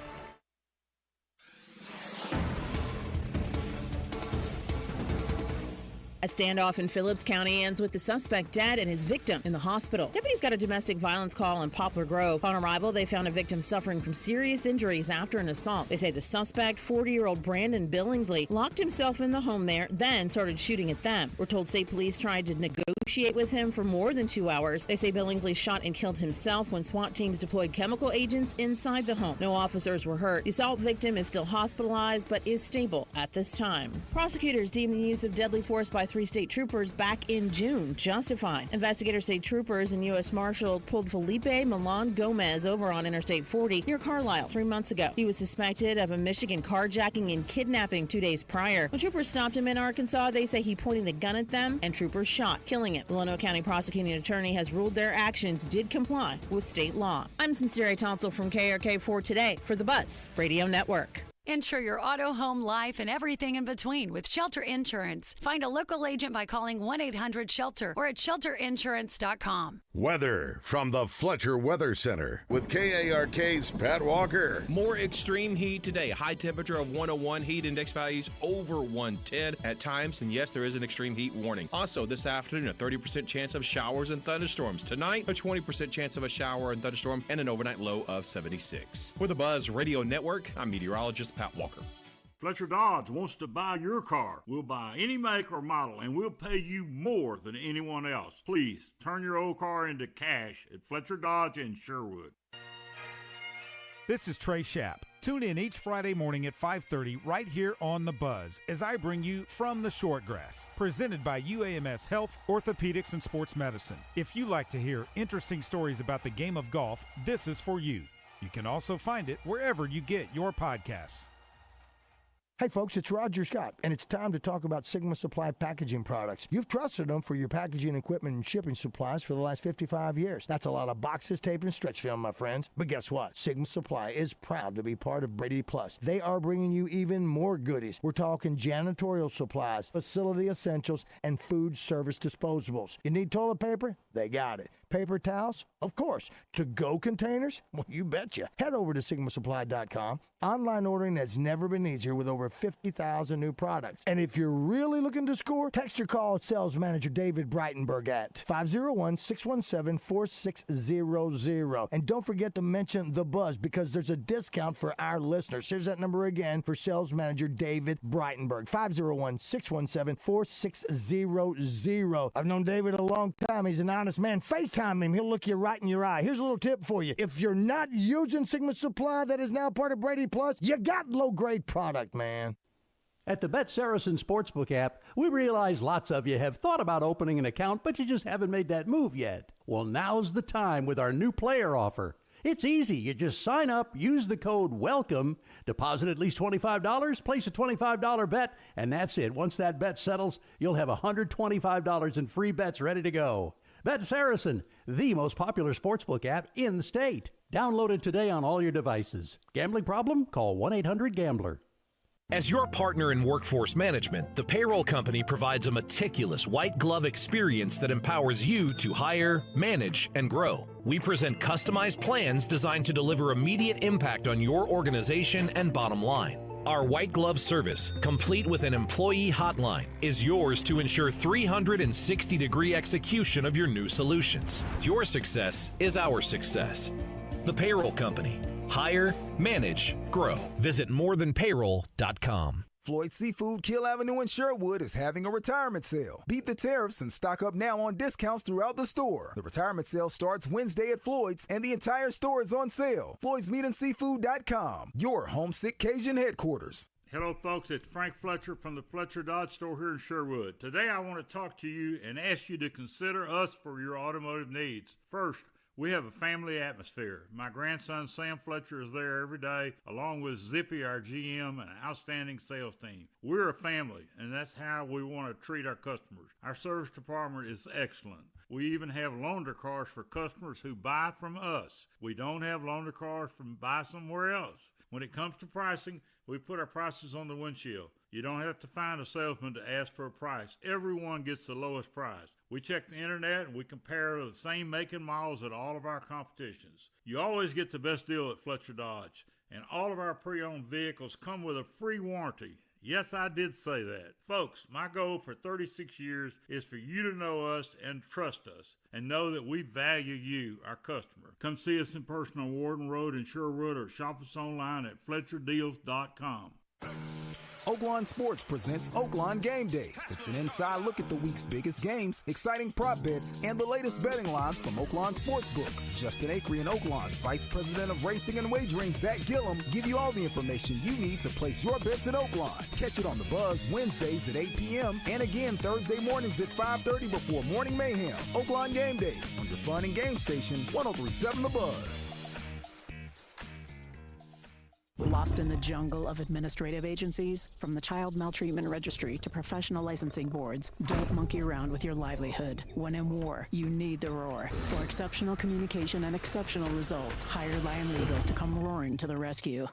A standoff in Phillips County ends with the suspect dead and his victim in the hospital. Deputies got a domestic violence call in Poplar Grove. On arrival, they found a victim suffering from serious injuries after an assault. They say the suspect, 40-year-old Brandon Billingsley, locked himself in the home there, then started shooting at them. We're told state police tried to negotiate with him for more than 2 hours. They say Billingsley shot and killed himself when SWAT teams deployed chemical agents inside the home. No officers were hurt. The assault victim is still hospitalized but is stable at this time. Prosecutors deem the use of deadly force by 3 state troopers back in June justified. Investigators say troopers and U.S. Marshal pulled Felipe Milan Gomez over on Interstate 40 near Carlisle 3 months ago. He was suspected of a Michigan carjacking and kidnapping 2 days prior. When troopers stopped him in Arkansas, they say he pointed a gun at them and troopers shot, killing doing it. The Lonoke County prosecuting attorney has ruled their actions did comply with state law. I'm Sincere Tonsel from KRK4 Today for the Buzz Radio Network. Insure your auto, home, life, and everything in between with Shelter Insurance. Find a local agent by calling 1-800-SHELTER or at shelterinsurance.com. Weather from the Fletcher Weather Center with KARK's Pat Walker. More extreme heat today. High temperature of 101, heat index values over 110 at times. And yes, there is an extreme heat warning. Also, this afternoon, a 30% chance of showers and thunderstorms. Tonight, a 20% chance of a shower and thunderstorm and an overnight low of 76. For the Buzz Radio Network, I'm meteorologist Pat Walker. Fletcher Dodge wants to buy your car. We'll buy any make or model, and we'll pay you more than anyone else. Please turn your old car into cash at Fletcher Dodge in Sherwood. This is Trey Schapp. Tune in each Friday morning at 5:30 right here on The Buzz as I bring you From the Shortgrass, presented by UAMS Health, Orthopedics, and Sports Medicine. If you like to hear interesting stories about the game of golf, this is for you. You can also find it wherever you get your podcasts. Hey folks, it's Roger Scott, and it's time to talk about Sigma Supply packaging products. You've trusted them for your packaging equipment and shipping supplies for the last 55 years. That's a lot of boxes, tape, and stretch film, my friends. But guess what? Sigma Supply is proud to be part of Brady Plus. They are bringing you even more goodies. We're talking janitorial supplies, facility essentials, and food service disposables. You need toilet paper? They got it. Paper towels? Of course. To-go containers? Well, you betcha. Head over to SigmaSupply.com. Online ordering has never been easier with over 50,000 new products. And if you're really looking to score, text or call sales manager David Breitenberg at 501-617-4600. And don't forget to mention The Buzz because there's a discount for our listeners. Here's that number again for sales manager David Breitenberg, 501-617-4600. I've known David a long time. He's an honest man. FaceTime him. He'll look you right in your eye. Here's a little tip for you. If you're not using Sigma Supply that is now part of Brady Plus, you got low-grade product, man. At the Bet Saracen Sportsbook app, we realize lots of you have thought about opening an account, but you just haven't made that move yet. Well, now's the time with our new player offer. It's easy. You just sign up, use the code WELCOME, deposit at least $25, place a $25 bet, and that's it. Once that bet settles, you'll have $125 in free bets ready to go. Bet Saracen, the most popular sportsbook app in the state. Download it today on all your devices. Gambling problem? Call 1-800-GAMBLER. As your partner in workforce management, the payroll company provides a meticulous white glove experience that empowers you to hire, manage, and grow. We present customized plans designed to deliver immediate impact on your organization and bottom line. Our white glove service, complete with an employee hotline, is yours to ensure 360-degree execution of your new solutions. Your success is our success. The Payroll Company. Hire, manage, grow. Visit morethanpayroll.com. Floyd Seafood Kill Avenue in Sherwood is having a retirement sale. Beat the tariffs and stock up now on discounts throughout the store. The retirement sale starts Wednesday at Floyd's, and the entire store is on sale. Floyd'sMeatandSeafood.com, your homesick Cajun headquarters. Hello, folks. It's Frank Fletcher from the Fletcher Dodge store here in Sherwood. Today, I want to talk to you and ask you to consider us for your automotive needs. First, we have a family atmosphere. My grandson Sam Fletcher is there every day, along with Zippy, our GM, and an outstanding sales team. We're a family, and that's how we want to treat our customers. Our service department is excellent. We even have loaner cars for customers who buy from us. We don't have loaner cars from buy somewhere else. When it comes to pricing, we put our prices on the windshield. You don't have to find a salesman to ask for a price. Everyone gets the lowest price. We check the internet and we compare the same make and models at all of our competitions. You always get the best deal at Fletcher Dodge, and all of our pre-owned vehicles come with a free warranty. Yes, I did say that. Folks, my goal for 36 years is for you to know us and trust us and know that we value you, our customer. Come see us in person on Warden Road in Sherwood or shop us online at FletcherDeals.com. Oaklawn Sports presents Oaklawn Game Day. It's an inside look at the week's biggest games, exciting prop bets, and the latest betting lines from Oaklawn Sportsbook. Justin Acree and Oaklawn's Vice President of Racing and Wagering, Zach Gillum, give you all the information you need to place your bets at Oaklawn. Catch it on The Buzz Wednesdays at 8 p.m. and again Thursday mornings at 5:30 before Morning Mayhem. Oaklawn Game Day on your fun and game station, 103.7 The Buzz. Lost in the jungle of administrative agencies? From the Child Maltreatment Registry to professional licensing boards, don't monkey around with your livelihood. When in war, you need the roar. For exceptional communication and exceptional results, hire Lion Legal to come roaring to the rescue.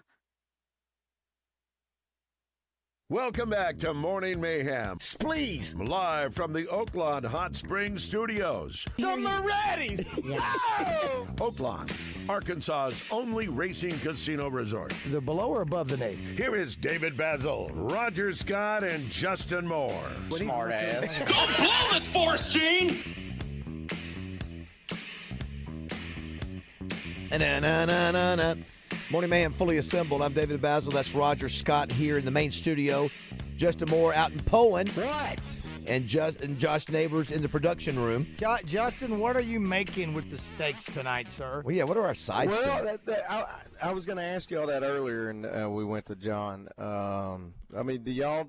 Welcome back to Morning Mayhem. Please. Live from the Oaklawn Hot Springs Studios. The Moretti's! Whoa! Oaklawn, Arkansas's only racing casino resort. The below or above the knee? Here is David BAZZEL, Roger Scott, and Justin Moore. Smart ass. Don't blow this force, Gene! Na-na-na-na-na. Morning Mayhem fully assembled. I'm David BAZZEL. That's Roger Scott here in the main studio. Justin Moore out in Poland. What? And Josh Neighbors in the production room. Justin, what are you making with the steaks tonight, sir? Well, yeah, what are our sides tonight? I was going to ask you all that earlier, and we went to John. I mean, do y'all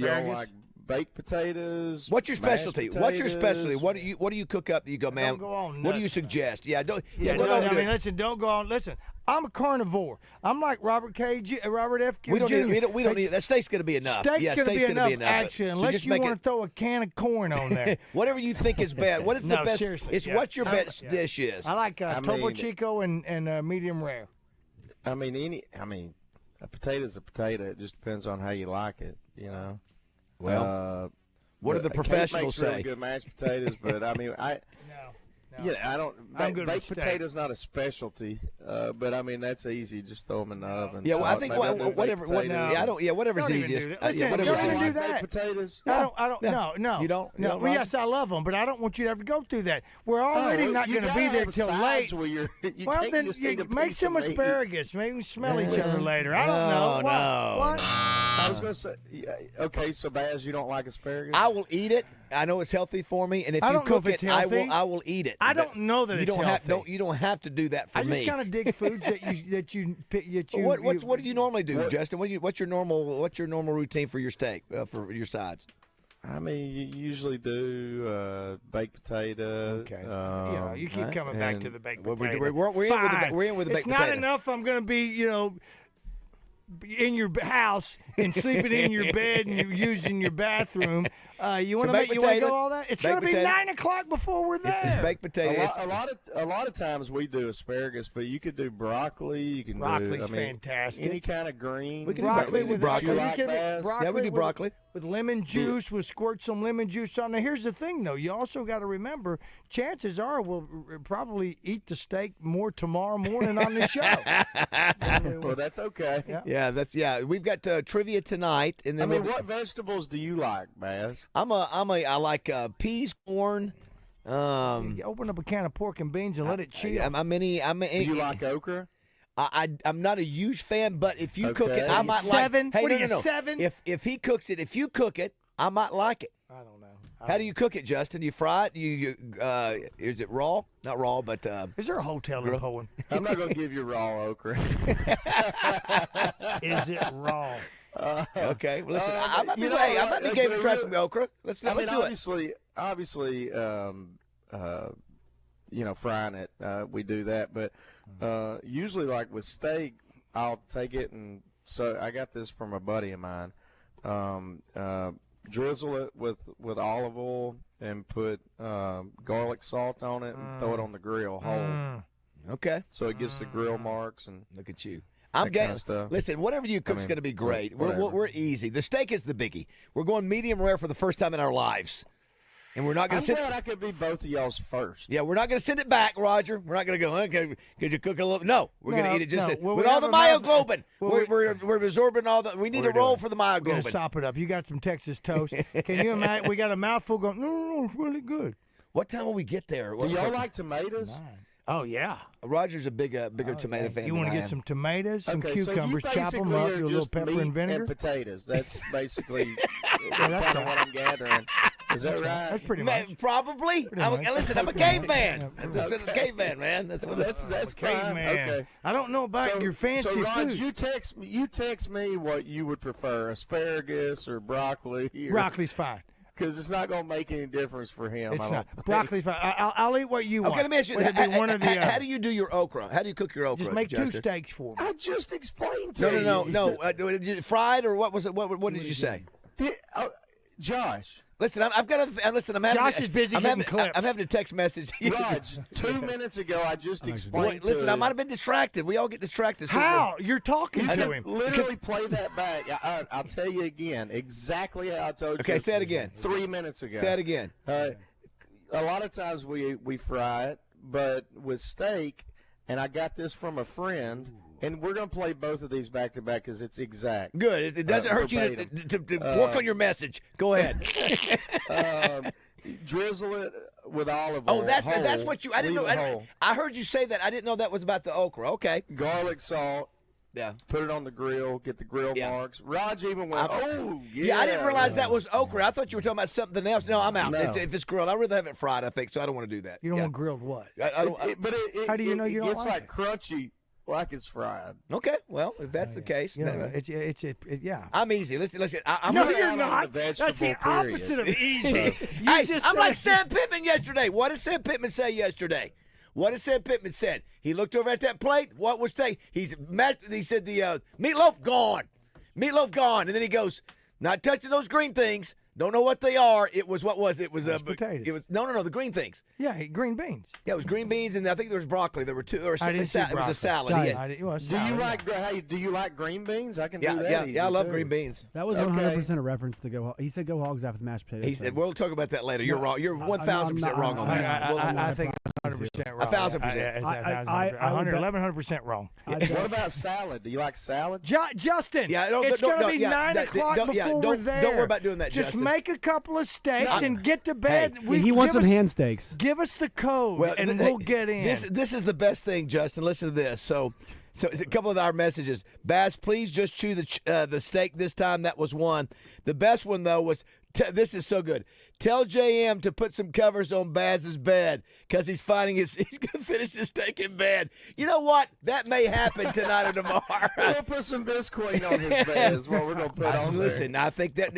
like baked potatoes? What's your specialty? What do you cook up that you go, man? Don't go on what do you nuts. suggest? Yeah, don't. Listen, don't go on. Listen, I'm a carnivore. I'm like Robert F. Kennedy. We don't need that. Steak's going to be enough. Steak's going to be enough. Action, unless you want to throw a can of corn on there. Whatever you think is best. What is the best? Seriously, it's what your best dish is. I like Topo Chico and medium rare. I mean, a potato's a potato. It just depends on how you like it. You know. Well. What do the professionals say? Really good mashed potatoes, but I mean, I don't. Baked potatoes not a specialty, but I mean that's easy. Just throw them in the oven. Yeah, well, I think whatever's easiest. Listen, don't even do that. Baked potatoes? I don't. No. You don't? No. Well, yes, I love them, but I don't want you to ever go through that. We're already not going to be there till late. Well, then make some asparagus. Maybe smell each other later. I don't know. What? I was going to say, okay, so Baz, you don't like asparagus? I will eat it. I know it's healthy for me, and if you cook it, I will eat it. I don't know that it's healthy. You don't have to do that for me. I just kind of dig foods that you. What do you normally do, Justin? What's your normal routine for your steak for your sides? I mean, you usually do baked potato. Okay. You keep coming back to the baked potato. We're in with the baked potato. It's not enough. I'm going to be, in your house and sleeping in your bed and you're using your bathroom. You want to go all that? It's going to be 9 o'clock before we're there. Baked potato. A lot of times we do asparagus, but you could do broccoli. You can Broccoli's fantastic. Any kind of green. We can broccoli do broccoli. Yeah, we do broccoli with lemon juice. We'll squirt some lemon juice on. Now here's the thing, though. You also got to remember, chances are we'll probably eat the steak more tomorrow morning on the show. Well, that's okay. Yeah, we've got trivia tonight, and then what vegetables do you like, Baz? I like peas, corn. You open up a can of pork and beans and let it chill. Do you like okra? I'm not a huge fan, but if you cook it, I might seven? like. Hey, what are you, no. 7? If he cooks it, if you cook it, I might like it. I don't know. How do you cook it, Justin? You fry it? Is it raw? Not raw, but is there a hotel in Poland? I'm not going to give you raw okra. Is it raw? Okay. Well, listen, I might be game to try some okra. Let's do it. Obviously, frying it, we do that. But usually, like with steak, I'll take it and so I got this from a buddy of mine. Drizzle it with olive oil and put garlic salt on it and throw it on the grill whole. Okay. So it gets the grill marks and look at you. I'm getting. Listen, whatever you cook's going to be great. We're easy. The steak is the biggie. We're going medium rare for the first time in our lives, and we're not going to send. I'm glad I could be both of y'all's first. Yeah, we're not going to send it back, Roger. We're not going to go. Okay, could you cook a little? No, we're going to eat it just with all the myoglobin. We're absorbing all the. We need a roll for the myoglobin. We're going to sop it up. You got some Texas toast. Can you imagine? We got a mouthful going. No, it's really good. What time will we get there? Do y'all like tomatoes? Oh, yeah. Roger's a bigger tomato fan. You want to get some tomatoes, some cucumbers, so chop them up, do a little pepper and vinegar? And potatoes. That's basically kind of what I'm gathering. Is that right? That's pretty much. Probably. Listen, I'm a caveman. I'm a caveman, man. That's caveman. Okay. I don't know about your fancy food. So, Rod, food. you text me what you would prefer, asparagus or broccoli. Broccoli's fine. because it's not going to make any difference for him. It's not. Broccoli's fine. I'll eat what you want. Okay, let me ask you. One or the other. How do you do your okra? How do you cook your okra? Just make Justin? 2 steaks for me. I just explained to you. No. Fried or what was it? What did you say? Josh. Listen, I've got to listen. I'm having. Josh is busy hitting clips. I'm having a text message. Raj, 2 minutes ago, I just explained. Listen, I might have been distracted. We all get distracted. How? You're talking to him. Literally play that back. I'll tell you again exactly how I told you. Okay, say it again. 3 minutes ago. Say it again. A lot of times we fry it, but with steak, and I got this from a friend. And we're going to play both of these back to back because it's exact. Good. It doesn't hurt you to work on your message. Go ahead. Drizzle it with olive oil. Oh, that's what you. I didn't know. I heard you say that. I didn't know that was about the okra. Okay. Garlic salt. Yeah. Put it on the grill. Get the grill marks. Raj even went. Yeah. I didn't realize that was okra. I thought you were talking about something else. No, I'm out. No. If it's grilled, I'd rather have it fried. I think so. I don't want to do that. You don't want grilled what? I don't. How do you know you don't like it? It's like like crunchy. Like it's fried. Okay, well, if that's the case, Yeah, then yeah. I'm easy. Listen. I'm No, really you're out not. on the That's vegetable the opposite of easy. I'm like Sam Pittman yesterday. What did Sam Pittman say yesterday? What did Sam Pittman said? He looked over at that plate. What was taken? He said the meatloaf gone. Meatloaf gone. And then he goes, not touching those green things. Don't know what they are. It was what was it? It was potatoes. It was no, the green things. Yeah, green beans. Yeah, it was green beans, and I think there was broccoli. There were two. Or I didn't see it was a salad. It was Do you like? Hey, do you like green beans? I can do that. Yeah, I love green beans. That was 100% a reference to go. He said go hogs after the mashed potatoes. He said we'll talk about that later. You're wrong. You're 1,000% wrong on that. I think 100% wrong. 1,000%. 1,100% wrong. What about salad? Do you like salad? Justin, it's going to be 9 o'clock before we're there. Don't worry about doing that, Just Justin. make a couple of steaks and get to bed. He wants some hand steaks. Give us the code, and we'll get in. This is the best thing, Justin. Listen to this. So a couple of our messages. Baz, please just chew the steak this time. That was one. The best one, though, was this is so good. Tell JM to put some covers on Baz's bed because he's going to finish his steak in bed. You know what? That may happen tonight or tomorrow. We'll put some Bisquick on his bed is what we're going to put on there. Listen, I think that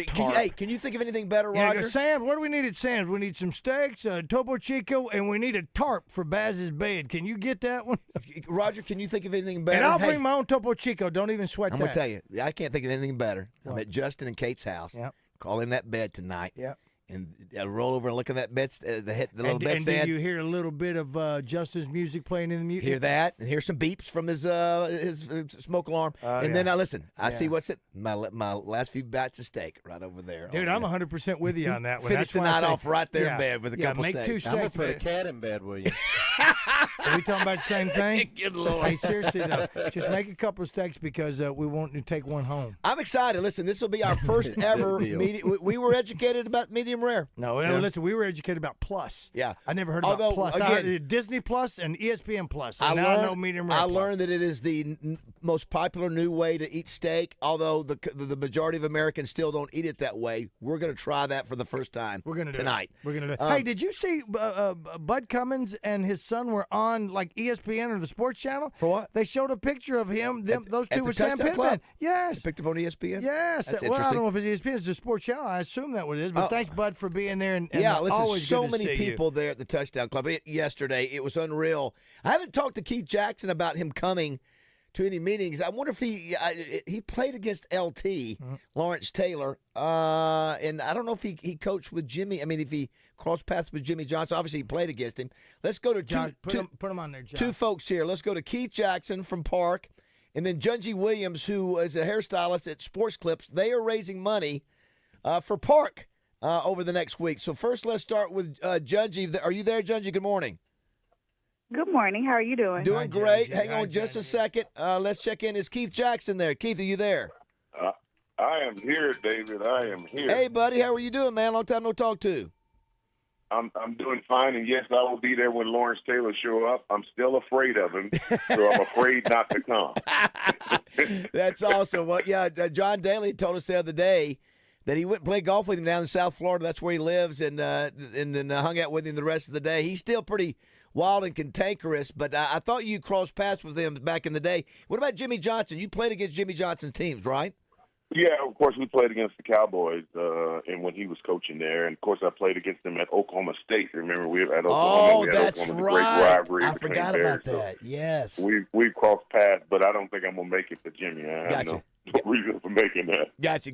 can you think of anything better, Roger? Sam, what do we need at Sam's? We need some steaks, Topo Chico, and we need a tarp for Baz's bed. Can you get that one? Roger, can you think of anything better? And I'll bring my own Topo Chico. Don't even sweat I'm that. going to tell you, I can't think of anything better. What? I'm at Justin and Kate's house. Yep. Call in that bed tonight. Yep. And roll over and look at that bed, the little bed stand. And do you hear a little bit of Justin's music playing in the music? Hear that, and hear some beeps from his smoke alarm. And then I listen. I see what's it. My last few bites of steak right over there. Dude, I'm 100% with you on that one. Finish the night off right there in bed with a couple make steaks. 2 steaks. I'm going to put a cat in bed with you. Are we talking about the same thing? Good Lord. Hey, seriously, though, just make a couple of steaks because we want to take one home. I'm excited. Listen, this will be our first ever medium. We were educated about medium rare. No, listen, we were educated about Plus. Yeah. I never heard about Plus. Again, Disney Plus and ESPN Plus. So now I know medium rare. I learned that it is the most popular new way to eat steak, although the majority of Americans still don't eat it that way. We're going to try that for the first time tonight. We're going to do it. Hey, did you see Bud Cummins and his son were on like ESPN or the Sports Channel? For what? They showed a picture of him. Those two the with Sam Touchdown Pittman. Club? Yes. Picked up on ESPN? Yes. That's Well, I interesting. don't know if it's ESPN. It's the Sports Channel. I assume that what it is. But thanks, Bud, for being there. And listen, always so good to many see people you. there at the Touchdown Club yesterday. It was unreal. I haven't talked to Keith Jackson about him coming to any meetings. I wonder if he played against LT, Lawrence Taylor, and I don't know if he coached with Jimmy. I mean, if he crossed paths with Jimmy Johnson. Obviously, he played against him. Let's go to John, put him on there, John. 2 folks here. Let's go to Keith Jackson from Park, and then Junji Williams, who is a hairstylist at Sports Clips. They are raising money for Park over the next week. So first, let's start with Junji. Are you there, Junji? Good morning. Good morning. How are you doing? Doing great. Hang on just a second. Let's check in. Is Keith Jackson there? Keith, are you there? I am here, David. I am here. Hey, buddy. How are you doing, man? Long time no talk to. I'm doing fine, and yes, I will be there when Lawrence Taylor show up. I'm still afraid of him, so I'm afraid not to come. That's awesome. Well, yeah, John Daly told us the other day that he went and played golf with him down in South Florida. That's where he lives, and then hung out with him the rest of the day. He's still pretty wild and cantankerous, but I thought you crossed paths with him back in the day. What about Jimmy Johnson? You played against Jimmy Johnson's teams, right? Yeah, of course, we played against the Cowboys, and when he was coaching there, and of course, I played against them at Oklahoma State. Remember, we were at Oklahoma. Oh, we had that's Oklahoma, right. The great rivalry I between forgot Bears. about that. Yes. We crossed paths, but I don't think I'm gonna make it to Jimmy. I have no reason for making that. Gotcha.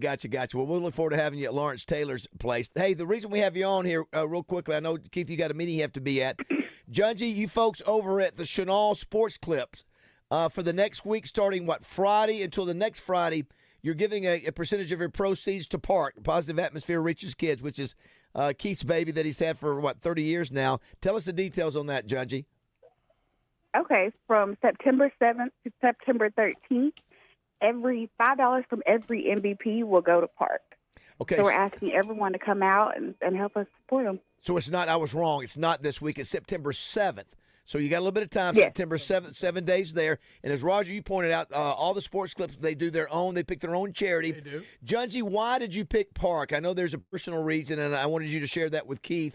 Well, we'll look forward to having you at Lawrence Taylor's place. Hey, the reason we have you on here real quickly, I know, Keith, you got a meeting you have to be at. Junji, you folks over at the Chenal Sports Clips, for the next week, starting, Friday until the next Friday, you're giving a percentage of your proceeds to Park. Positive Atmosphere Reaches Kids, which is Keith's baby that he's had for, 30 years now. Tell us the details on that, Junji. Okay, from September 7th to September 13th, every $5 from every MVP will go to Park. Okay. So we're asking everyone to come out and help us support them. So it's not, I was wrong, it's not this week, it's September 7th. So you got a little bit of time, Yes. September 7th, 7 days there. And as Roger, you pointed out, all the sports clips, they do their own, they pick their own charity. They do. Junji, why did you pick Park? I know there's a personal reason, and I wanted you to share that with Keith,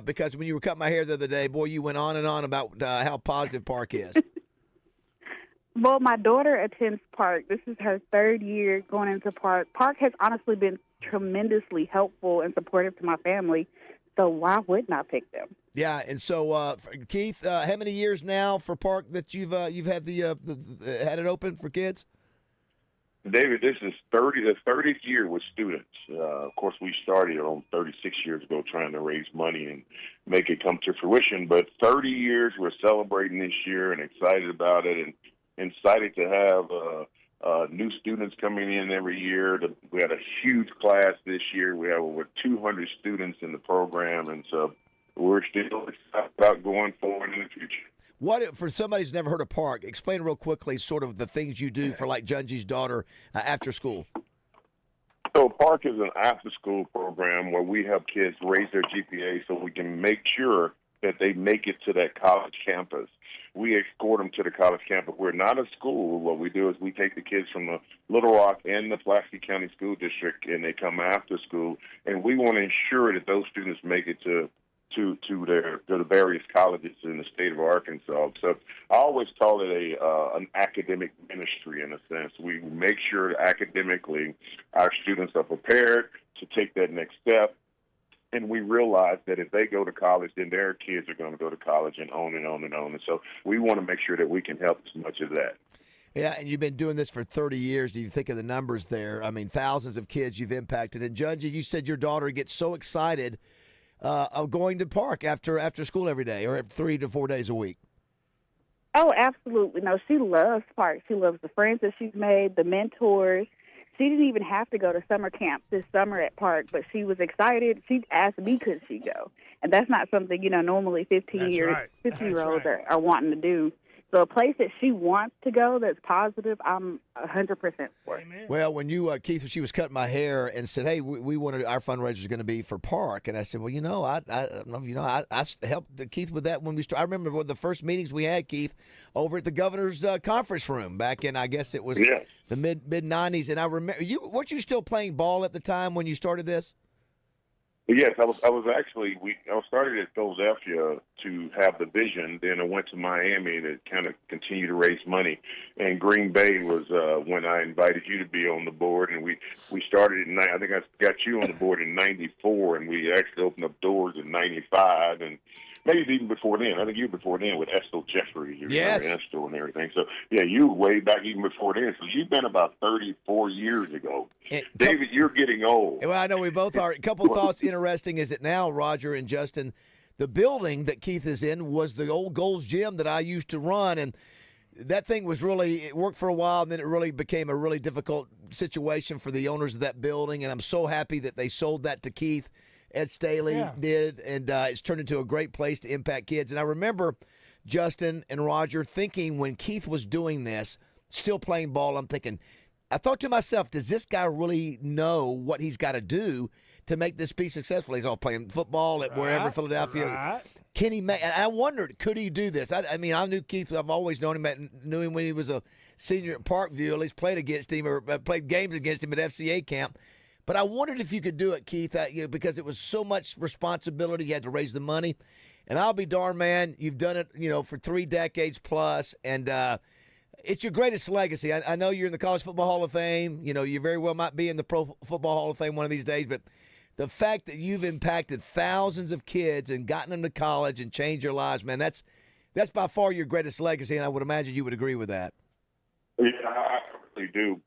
because when you were cutting my hair the other day, boy, you went on and on about how positive Park is. Well, my daughter attends Park. This is her 3rd year going into Park. Park has honestly been tremendously helpful and supportive to my family, so why wouldn't I pick them? Yeah, and so Keith, how many years now for Park that you've had had it open for kids? David, this is the 30th year with students. Of course, we started on 36 years ago trying to raise money and make it come to fruition. But 30 years, we're celebrating this year and excited about it, and excited to have new students coming in every year. We had a huge class this year. We have over 200 students in the program, and so we're still excited about going forward in the future. What, for somebody who's never heard of Park, explain real quickly sort of the things you do for, like, Junji's daughter after school. So Park is an after-school program where we help kids raise their GPA so we can make sure that they make it to that college campus. We escort them to the college campus. We're not a school. What we do is we take the kids from the Little Rock and the Pulaski County School District, and they come after school, and we want to ensure that those students make it to the various colleges in the state of Arkansas. So I always call it an academic ministry in a sense. We make sure that academically our students are prepared to take that next step. And we realize that if they go to college, then their kids are going to go to college, and on and on and on. And so we want to make sure that we can help as much as that. Yeah, and you've been doing this for 30 years. Do you think of the numbers there? I mean, thousands of kids you've impacted. And, Junji, you said your daughter gets so excited of going to Park after school every day, or 3 to 4 days a week. Oh, absolutely. No, she loves Park. She loves the friends that she's made, the mentors. She didn't even have to go to summer camp this summer at Park, but she was excited. She asked me, could she go? And that's not something, normally 15-year-olds are wanting to do. So a place that she wants to go that's positive, I'm 100% for. Amen. Well, when you, Keith, when she was cutting my hair and said, hey, we wanted, our fundraiser is going to be for Park. And I said, well, I helped Keith with that when we started. I remember one of the first meetings we had, Keith, over at the governor's conference room back in, I guess it was the mid-90s. And I remember, weren't you still playing ball at the time when you started this? Yes, I was actually. I started at Philadelphia to have the vision. Then I went to Miami to kind of continue to raise money. And Green Bay was when I invited you to be on the board, and we started in. I think I got you on the board in '94, and we actually opened up doors in '95, and maybe even before then. I think you were before then with Estel Jeffrey. Yes, Estel and everything. So yeah, you were way back even before then. So you've been about 34 years ago. David, you're getting old. Well, I know we both are. A couple thoughts. Interesting is it now, Roger and Justin, the building that Keith is in was the old Gold's Gym that I used to run, and that thing was it worked for a while, and then it really became a really difficult situation for the owners of that building, and I'm so happy that they sold that to Keith. Ed Staley did, and it's turned into a great place to impact kids. And I remember Justin and Roger thinking when Keith was doing this, still playing ball, I'm thinking, I thought to myself, does this guy really know what he's got to do to make this be successful? He's all playing football at wherever, Philadelphia. Right. Can he make? And I wondered, could he do this? I mean, I knew Keith. I've always known him. Knew him when he was a senior at Parkview. At least played against him or played games against him at FCA camp. But I wondered if you could do it, Keith. Because it was so much responsibility. You had to raise the money, and I'll be darned, man. You've done it, for 3 decades plus, and it's your greatest legacy. I know you're in the College Football Hall of Fame. You know, you very well might be in the Pro Football Hall of Fame one of these days, but the fact that you've impacted thousands of kids and gotten them to college and changed their lives, man, that's by far your greatest legacy, and I would imagine you would agree with that. Yeah, I really do.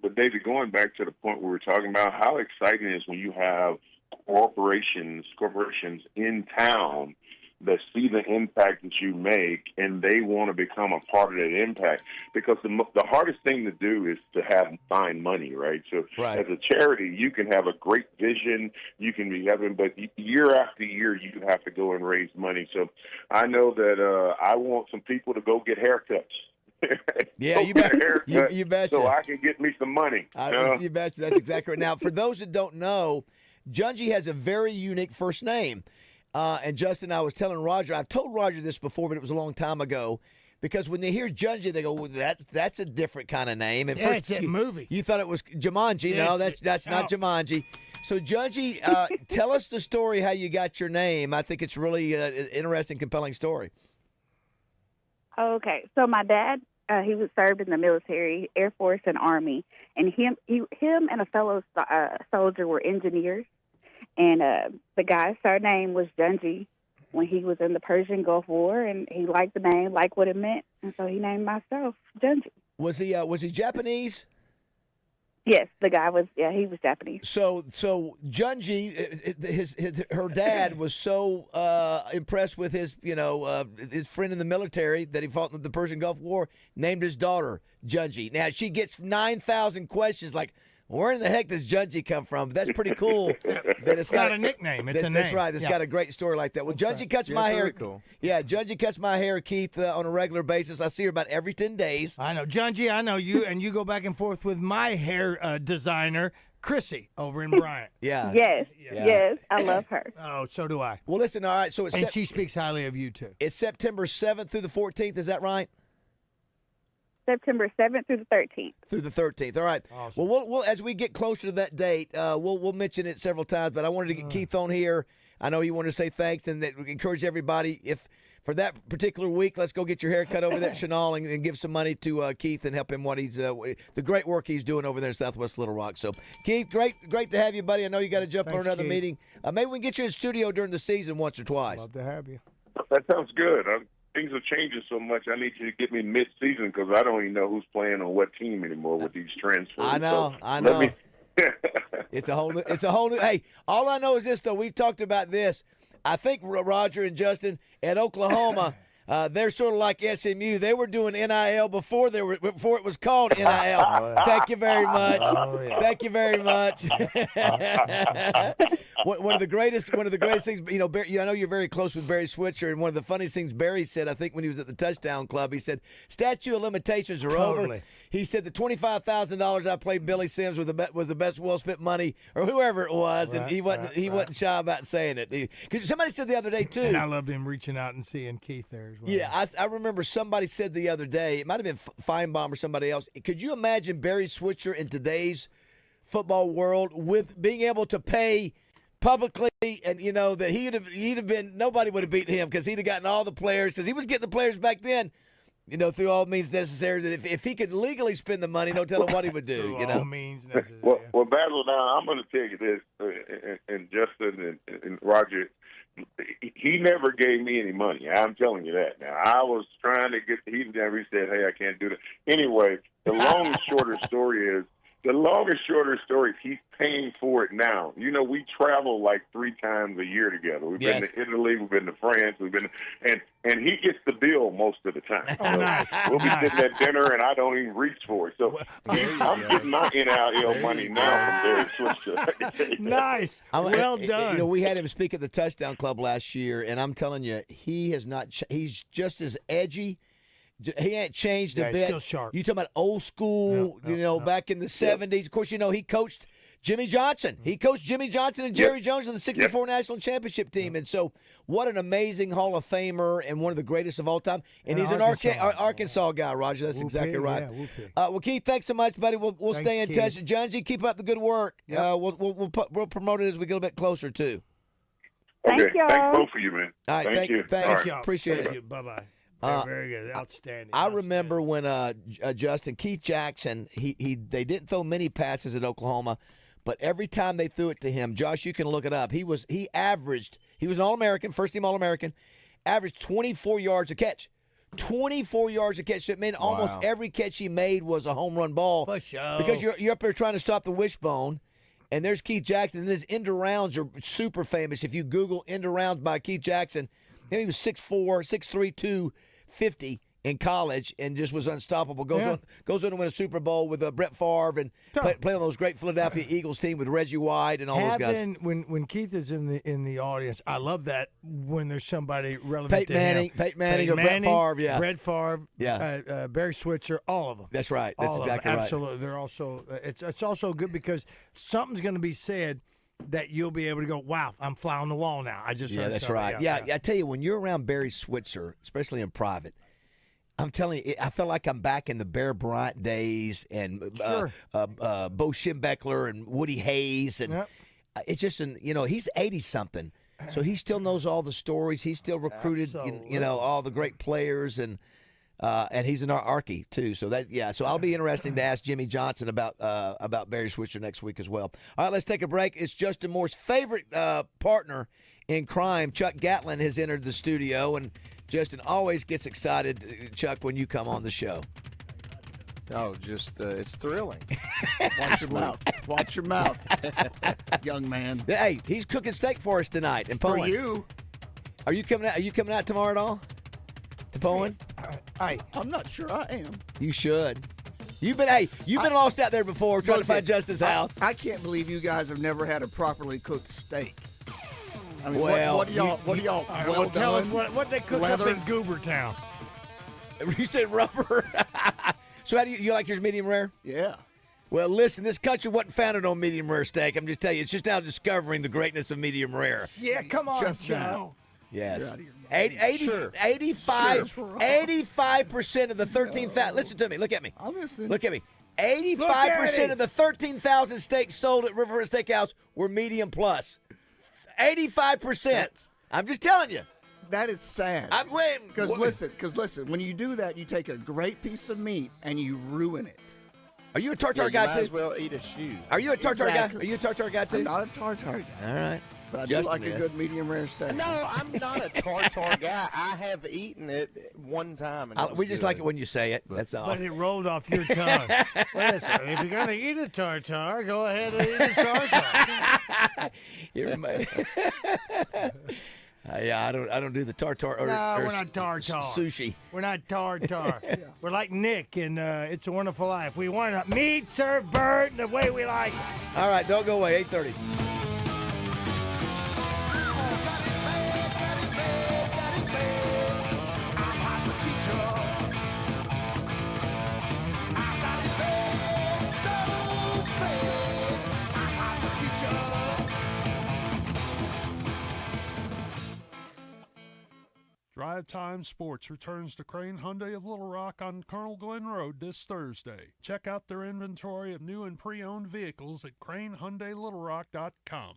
But, David, going back to the point we were talking about, how exciting it is when you have corporations in town that see the impact that you make, and they want to become a part of that impact. Because the hardest thing to do is to find money, right? So as a charity, you can have a great vision, you can be having, but year after year, you have to go and raise money. So I know that I want some people to go get haircuts. Yeah, you bet. You betcha. So I can get me some money. You betcha. That's exactly right. Now, for those that don't know, Junji has a very unique first name. And Justin, I was telling Roger, I've told Roger this before, but it was a long time ago. Because when they hear Junji, they go, well, that's a different kind of name. And yeah, it's a movie. You thought it was Jumanji. No, that's not Jumanji. So, Junji, tell us the story how you got your name. I think it's really an interesting, compelling story. Okay, so my dad, he was served in the military, Air Force and Army, and him and a fellow soldier were engineers, and the guy's surname was Junji when he was in the Persian Gulf War, and he liked the name, liked what it meant, and so he named myself Junji. Was he Japanese? Yes, the guy was. Yeah, he was Japanese. So Junji, her dad was so impressed with his friend in the military that he fought in the Persian Gulf War, named his daughter Junji. Now she gets 9,000 questions like, where in the heck does Junji come from? But that's pretty cool. That it's not a nickname. It's a name. That's right. It's got a great story like that. Well, Junji cuts my hair. Really cool. Yeah, Junji cuts my hair, Keith, on a regular basis. I see her about every 10 days. I know. Junji, I know you, and you go back and forth with my hair designer, Chrissy, over in Bryant. Yeah. Yes, I love her. Oh, so do I. Well, listen, all right. So and she speaks highly of you, too. It's September 7th through the 14th. Is that right? September 7th through the 13th. Through the 13th. All right. Awesome. Well, we'll as we get closer to that date, we'll mention it several times. But I wanted to get Keith on here. I know you wanted to say thanks and that we encourage everybody. If for that particular week, let's go get your hair cut over there at Chenal and give some money to Keith and help him what he's the great work he's doing over there in Southwest Little Rock. So, Keith, great to have you, buddy. I know you got to jump on another meeting. Maybe we can get you in the studio during the season once or twice. Love to have you. That sounds good. Things are changing so much. I need you to get me mid-season because I don't even know who's playing on what team anymore with these transfers. I know. It's a whole new. Hey, all I know is this though. We've talked about this. I think Roger and Justin at Oklahoma. They're sort of like SMU. They were doing NIL before it was called NIL. Thank you very much. Thank you very much. One of the greatest things, I know you're very close with Barry Switzer, and one of the funniest things Barry said, I think when he was at the Touchdown Club, he said, statute of limitations are over. He said the $25,000 I played Billy Sims was the best well-spent money, or whoever it was, and he wasn't shy about saying it. Because somebody said the other day, too. And I loved him reaching out and seeing Keith there as well. Yeah, I remember somebody said the other day, it might have been Feinbaum or somebody else, could you imagine Barry Switzer in today's football world with being able to pay publicly, and that he'd have been, nobody would have beaten him because he'd have gotten all the players, because he was getting the players back then, through all means necessary, that if he could legally spend the money, no telling what he would do. All means necessary. Well, Basil, now I'm going to tell you this, and Justin and Roger, he never gave me any money. I'm telling you that. Now, I was trying to get, he never said, hey, I can't do that. Anyway, the long and shorter story is, he's paying for it now. We travel like 3 times a year together. We've been to Italy, we've been to France, and he gets the bill most of the time. Oh, nice. We'll be sitting at dinner, and I don't even reach for it. So I'm getting my NIL money now from Barry Switzer. Nice. Well done. We had him speak at the Touchdown Club last year, and I'm telling you, he has not. He's just as edgy. He ain't changed a bit. He's still sharp. You talking about old school, back in the 70s. Of course, he coached Jimmy Johnson. He coached Jimmy Johnson and Jerry Jones in the 64 National Championship team. And so what an amazing Hall of Famer and one of the greatest of all time. And he's an Arkansas guy, Roger. That's exactly right. Well, Keith, thanks so much, buddy. We'll stay in touch. Junji, keep up the good work. Yep. We'll promote it as we get a bit closer, too. Okay. Thank y'all. Thanks both of you, man. All right, thank you. Thank you. Appreciate it. Bye-bye. Very good. Outstanding. I remember when Justin Keith Jackson, they didn't throw many passes at Oklahoma, but every time they threw it to him, Josh, you can look it up. He was an All-American, first-team All-American, averaged 24 yards a catch. 24 yards a catch. So it meant almost every catch he made was a home run ball. For sure. Because you're up there trying to stop the wishbone, and there's Keith Jackson, and his end arounds are super famous. If you Google end arounds by Keith Jackson, he was 6'4", 6'3", 250 in college, and just was unstoppable. Goes on to win a Super Bowl with Brett Favre and play on those great Philadelphia Eagles team with Reggie White and all those guys. When Keith is in the audience, I love that when there's somebody relevant to him. Peyton Manning or Brett Favre, yeah. Brett Favre, Barry Switzer, all of them. That's right. That's exactly right. Absolutely. They're also it's also good because something's going to be said that you'll be able to go, wow, I'm fly on the wall now. I just heard that's something. right. Yeah, I tell you, when you're around Barry Switzer, especially in private, I'm telling you, I feel like I'm back in the Bear Bryant days and Bo Schembechler and Woody Hayes. And it's just, he's 80-something. So he still knows all the stories. He still recruited, all the great players. And he's an Archie, too. So I'll be interesting to ask Jimmy Johnson about Barry Switzer next week as well. All right, let's take a break. It's Justin Moore's favorite partner in crime. Chuck Gatlin has entered the studio, and Justin always gets excited, Chuck, when you come on the show. Oh, just it's thrilling. Watch your mouth. Watch your mouth, young man. Hey, he's cooking steak for us tonight in Poland. For you. Are you coming out tomorrow at all? To Poland? I'm not sure I am. You should. You've been lost out there before trying to find Justin's house. I can't believe you guys have never had a properly cooked steak. I mean, well, what do y'all? Well, tell us what they cook up in Goobertown. You said rubber. So how do you like yours medium rare? Yeah. Well, listen, this country wasn't founded on medium rare steak. I'm just telling you, it's just now discovering the greatness of medium rare. Yeah, come on, Just Joe. Yes. 85% of the 13,000. Listen to me. Look at me. I'm listening. Look at me. 85% of the 13,000 steaks sold at Riverfront Steakhouse were medium plus. 85%. I'm just telling you. That is sad. Because listen, when you do that, you take a great piece of meat and you ruin it. Are you a tartar guy might too? as well eat a shoe. Are you a tartar guy? Are you a tartar guy too? I'm not a tartar guy. All right. But I do like a good medium rare steak. No, I'm not a tartar guy. I have eaten it one time. And We just like it when you say it. That's all. But it rolled off your tongue. Listen, if you're going to eat a tartar, go ahead and eat a tartar. Yeah, I don't do the tartar or we're not tartar. Sushi. We're not tartar. We're like Nick in It's a Wonderful Life. We want meat served bird the way we like it. All right, don't go away. 8:30. Drive Time Sports returns to Crane Hyundai of Little Rock on Colonel Glenn Road this Thursday. Check out their inventory of new and pre-owned vehicles at cranehyundailittlerock.com.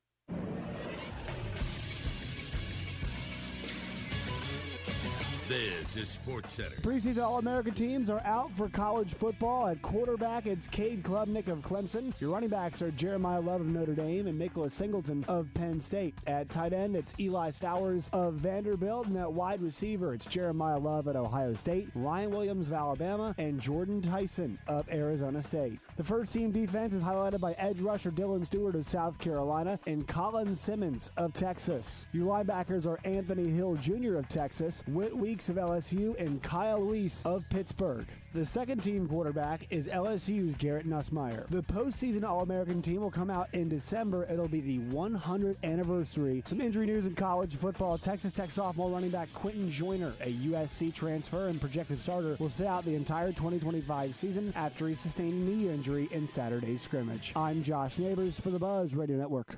This is SportsCenter. Preseason All-American teams are out for college football. At quarterback, it's Cade Klubnik of Clemson. Your running backs are Jeremiah Love of Notre Dame and Nicholas Singleton of Penn State. At tight end, it's Eli Stowers of Vanderbilt. And at wide receiver, it's Jeremiah Love at Ohio State, Ryan Williams of Alabama, and Jordan Tyson of Arizona State. The first-team defense is highlighted by edge rusher Dylan Stewart of South Carolina and Colin Simmons of Texas. Your linebackers are Anthony Hill Jr. of Texas, Whit Weeks of LSU, and Kyle Luis of Pittsburgh. The second-team quarterback is LSU's Garrett Nussmeier. The postseason All-American team will come out in December. It'll be the 100th anniversary. Some injury news in college football. Texas Tech sophomore running back Quentin Joyner, a USC transfer and projected starter, will sit out the entire 2025 season after he sustained a knee injury in Saturday's scrimmage. I'm Josh Neighbors for the Buzz Radio Network.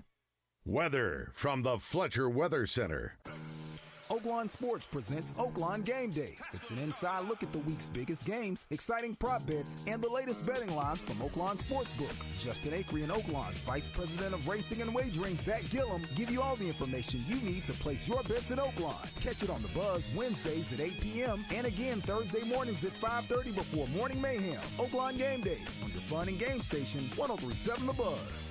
Weather from the Fletcher Weather Center. Oaklawn Sports presents Oaklawn Game Day. It's an inside look at the week's biggest games, exciting prop bets, and the latest betting lines from Oaklawn Sportsbook. Justin Acree and Oaklawn's Vice President of Racing and Wagering, Zach Gillum, give you all the information you need to place your bets at Oaklawn. Catch it on the Buzz Wednesdays at 8 p.m. and again Thursday mornings at 5:30 before Morning Mayhem. Oaklawn Game Day on your fun and game station, 103.7 The Buzz.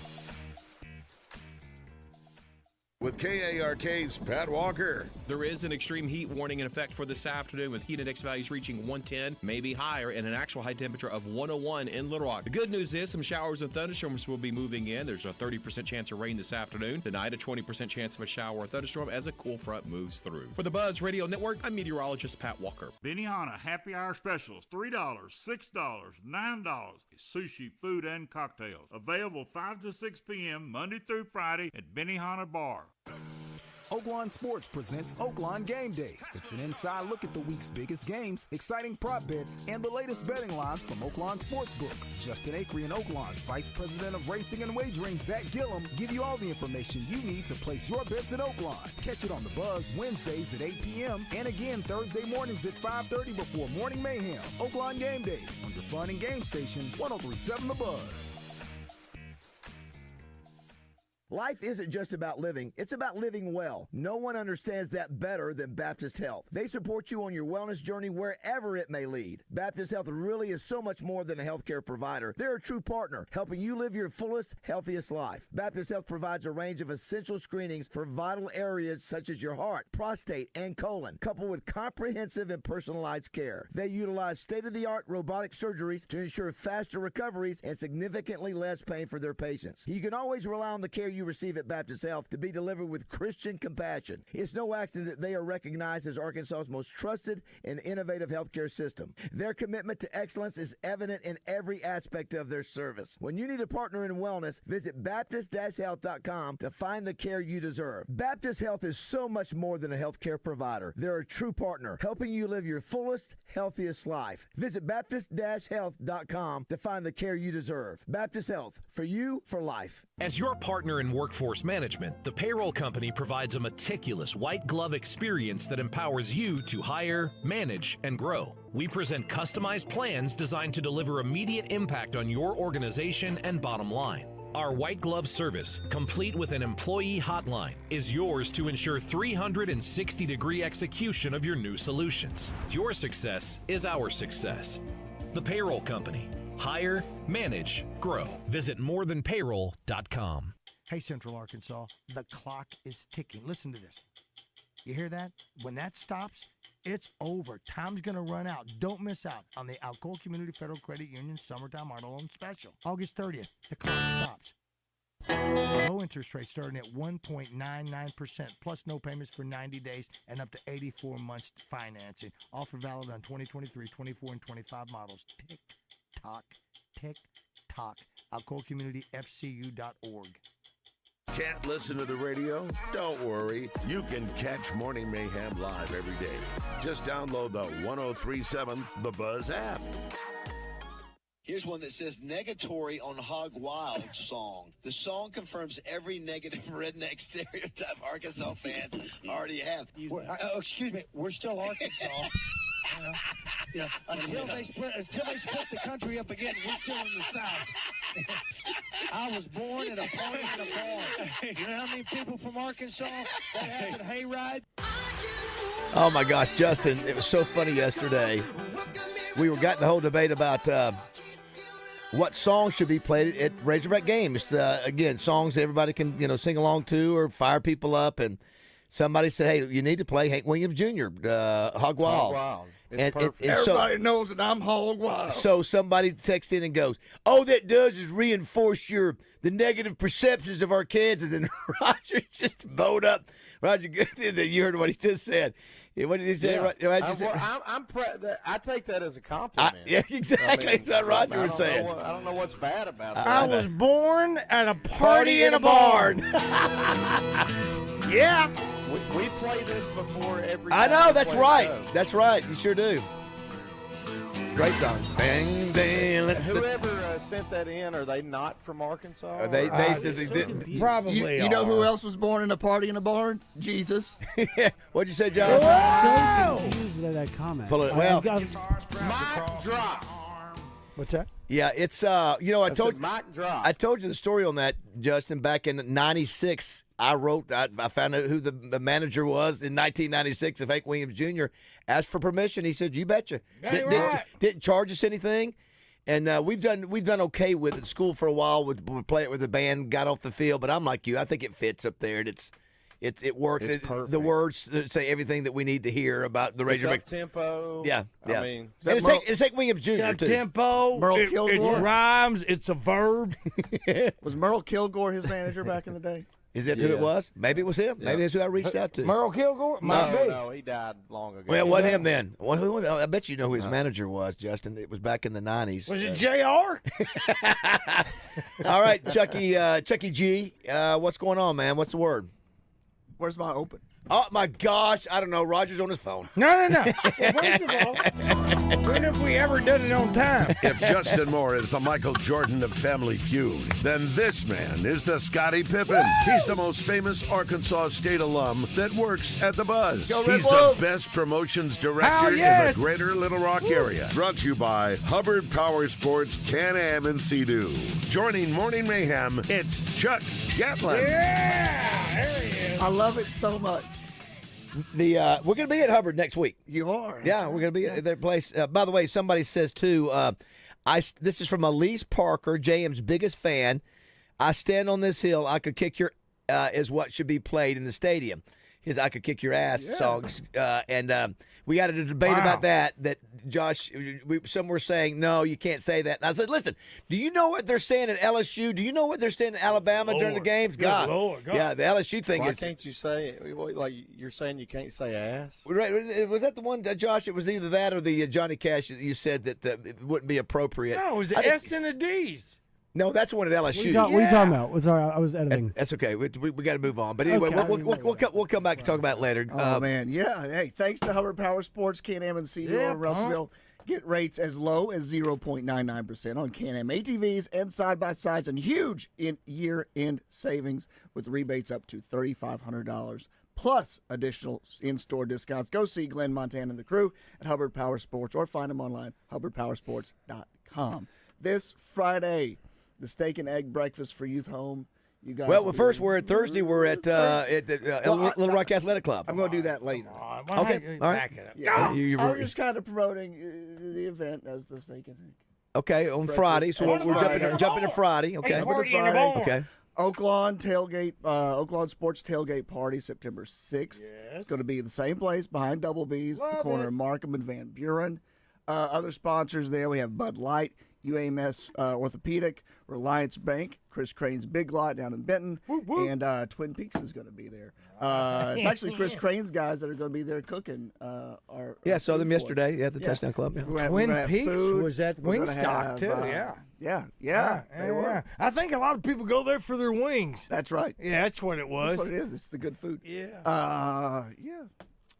With KARK's Pat Walker. There is an extreme heat warning in effect for this afternoon with heat index values reaching 110, maybe higher, and an actual high temperature of 101 in Little Rock. The good news is some showers and thunderstorms will be moving in. There's a 30% chance of rain this afternoon. Tonight, a 20% chance of a shower or thunderstorm as a cool front moves through. For the Buzz Radio Network, I'm meteorologist Pat Walker. Benihana Happy Hour Specials, $3, $6, $9. Sushi, food, and cocktails. Available 5 to 6 p.m. Monday through Friday at Benihana Bar. Oaklawn Sports presents Oaklawn Game Day. It's an inside look at the week's biggest games, exciting prop bets, and the latest betting lines from Oaklawn Sportsbook. Justin Acree and Oaklawn's Vice President of Racing and Wagering, Zach Gillum, give you all the information you need to place your bets at Oaklawn. Catch it on the Buzz Wednesdays at 8 p.m. and again Thursday mornings at 5:30 before Morning Mayhem. Oaklawn Game Day on your fun and game station, 103.7 The Buzz. Life isn't just about living, it's about living well. No one understands that better than Baptist Health. They support you on your wellness journey wherever it may lead. Baptist Health really is so much more than a healthcare provider. They're a true partner, helping you live your fullest, healthiest life. Baptist Health provides a range of essential screenings for vital areas such as your heart, prostate, and colon, coupled with comprehensive and personalized care. They utilize state-of-the-art robotic surgeries to ensure faster recoveries and significantly less pain for their patients. You can always rely on the care you receive at Baptist Health to be delivered with Christian compassion. It's no accident that they are recognized as Arkansas's most trusted and innovative healthcare system. Their commitment to excellence is evident in every aspect of their service. When you need a partner in wellness, visit Baptist-Health.com to find the care you deserve. Baptist Health is so much more than a healthcare provider. They're a true partner, helping you live your fullest, healthiest life. Visit Baptist-Health.com to find the care you deserve. Baptist Health, for you, for life. As your partner in workforce management, the payroll company provides a meticulous white glove experience that empowers you to hire, manage, and grow. We present customized plans designed to deliver immediate impact on your organization and bottom line. Our white glove service, complete with an employee hotline, is yours to ensure 360-degree execution of your new solutions. Your success is our success. The payroll company. Hire, manage, grow. Visit morethanpayroll.com. Hey, Central Arkansas, the clock is ticking. Listen to this. You hear that? When that stops, it's over. Time's going to run out. Don't miss out on the Alcoa Community Federal Credit Union Summertime Auto Loan Special. August 30th, the clock stops. Low interest rates starting at 1.99%, plus no payments for 90 days and up to 84 months financing. Offer valid on 2023, 24, and 25 models. Tick, tock, tick, tock. AlcoaCommunityFCU.org. Can't listen to the radio? Don't worry. You can catch Morning Mayhem live every day. Just download the 103.7 The Buzz app. Here's one that says negatory on Hog Wild song. The song confirms every negative redneck stereotype Arkansas fans already have. Excuse me, we're still Arkansas. Yeah. Until they split the country up again, we're still in the South. I was born at a party in a bar. You know how many people from Arkansas that had the hayride? Oh my gosh, Justin, it was so funny yesterday. We got the whole debate about what songs should be played at Razorback games. Again, songs everybody can sing along to or fire people up. And somebody said, "Hey, you need to play Hank Williams Jr. Hog Wild." Hog Wild. And everybody knows that I'm Hog Wild. So somebody texts in and goes, "All that does is reinforce the negative perceptions of our kids." And then Roger just bowed up. Roger, you heard what he just said. What did he say? Yeah. I take that as a compliment. Yeah, exactly. That's what Roger was saying. I don't know what's bad about that. I was born at a party in a barn. Yeah. We play this before every I know, that's right. That's right. You sure do. It's Great song. Bang, bang. Whoever sent that in, are they not from Arkansas? They probably You know who else was born in a party in a barn? Jesus. What'd you say, Josh? So confused by that comment. Pull it. Well, Mic drop. What's that? yeah, it's I told mic drop. I told you the story on that, Justin. Back in '96, I found out who the manager was in 1996 of Hank Williams Jr. Asked for permission. He said, "You betcha." Didn't charge us anything, and we've done okay with it. School for a while. Would play it with the band. Got off the field, but I'm like you. I think it fits up there, and it works. The words say everything that we need to hear about the Razorback. It's up-tempo. Yeah. I mean, and it's Hank Williams Jr. too. Tempo. Merle It Kilgore. rhymes. It's a verb. Was Merle Kilgore his manager back in the day? Is that who it was? Maybe it was him. Maybe that's who I reached out to. Merle Kilgore? Might be. No, he died long ago. Well, it wasn't him then. I bet you know who his manager was, Justin. It was back in the 90s. Was it JR? All right, Chucky G. What's going on, man? What's the word? Where's my open? Oh, my gosh. I don't know. Roger's on his phone. No. Well, first of all, when have we ever done it on time? If Justin Moore is the Michael Jordan of Family Feud, then this man is the Scottie Pippen. He's the most famous Arkansas State alum that works at the Buzz. He's the best promotions director in the greater Little Rock area. Brought to you by Hubbard Power Sports, Can-Am, and Sea-Doo. Joining Morning Mayhem, it's Chuck Gatlin. Yeah, there he is. I love it so much. We're going to be at Hubbard next week. You are. Yeah, we're going to be at their place. By the way, somebody says too. This is from Elise Parker, JM's biggest fan. I stand on this hill. I could kick your is what should be played in the stadium. His "I Could Kick Your Ass" songs, and we got a debate about that. That Josh, some were saying no, you can't say that. And I said, listen, do you know what they're saying at LSU? Do you know what they're saying at Alabama during the games? God, yeah, the LSU thing Why is. can't you say it? Like you're saying you can't say ass? Right, was that the one, Josh? It was either that or the Johnny Cash that you said that it wouldn't be appropriate. No, it was the S and the D's. No, that's one at LSU. What are you talking about? Sorry, I was editing. That's okay. We got to move on. But anyway, we'll come back and talk about it later. Oh, man. Yeah. Hey, thanks to Hubbard Power Sports, Can-Am and Sea-Doo in Russellville. Get rates as low as 0.99% on Can-Am ATVs and side-by-sides and huge year-end savings with rebates up to $3,500 plus additional in-store discounts. Go see Glenn Montana and the crew at Hubbard Power Sports or find them online, hubbardpowersports.com. This Friday, the steak and egg breakfast for Youth Home. You guys. Well, first we're at Thursday. We're at Little Rock Athletic Club. I'm going to do that later. Okay, all right. Yeah, I'm just kind of promoting the event as the steak and egg. Okay, on Friday. So we're jumping to Friday. Okay. Okay. Oaklawn tailgate, Oaklawn Sports tailgate party, September 6th. Yes. It's going to be the same place behind Double B's, the corner of Markham and Van Buren. Other sponsors there, we have Bud Light, UAMS Orthopedic, Reliance Bank, Chris Crane's Big Lot down in Benton, and Twin Peaks is going to be there. It's actually Chris Crane's guys that are going to be there cooking. I saw them yesterday at the Touchdown Club. Yeah. Twin Peaks was at Wingstop too. Yeah. They were. I think a lot of people go there for their wings. That's right. Yeah, that's what it was. That's what it is. It's the good food. Yeah.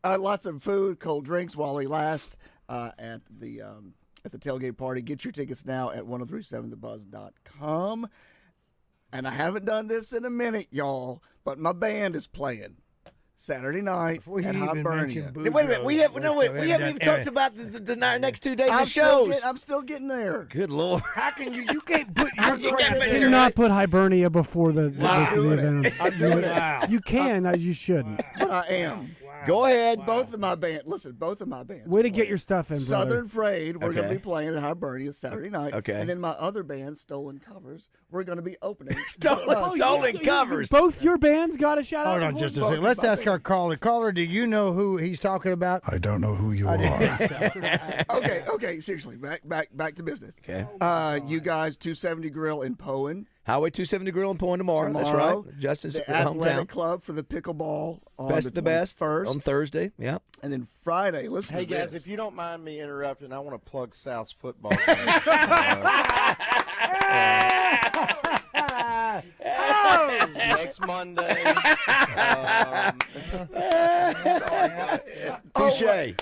Lots of food, cold drinks while they last at the tailgate party. Get your tickets now at 1037thebuzz.com. And I haven't done this in a minute, y'all, but my band is playing Saturday night at Hibernia. Wait a minute, we haven't even talked about the next 2 days of shows. I'm still getting there. Good Lord. How can you can't put your You cannot put Hibernia before the event. I'm doing it. You can, you shouldn't. But I am. Go ahead. Both of my bands. Way to get your stuff in, brother. Southern Frayed, we're going to be playing at Hibernia Saturday night. Okay. And then my other band, Stolen Covers, we're going to be opening. Stolen Covers. Both your bands got a shout out. Hold on just a second. Let's ask our caller. Caller, do you know who he's talking about? I don't know who you are. Okay. Seriously, back to business. Okay. You guys, 270 Grill in Poen. Highway 270 Grill in Poen tomorrow. That's right. Justin's the hometown. Athletic Club for the pickleball on Best of the best first on Thursday. Yeah. And then Friday. Listen. Hey to guys, this. if you don't mind me interrupting, I want to plug South's football. It's next Monday. Touche.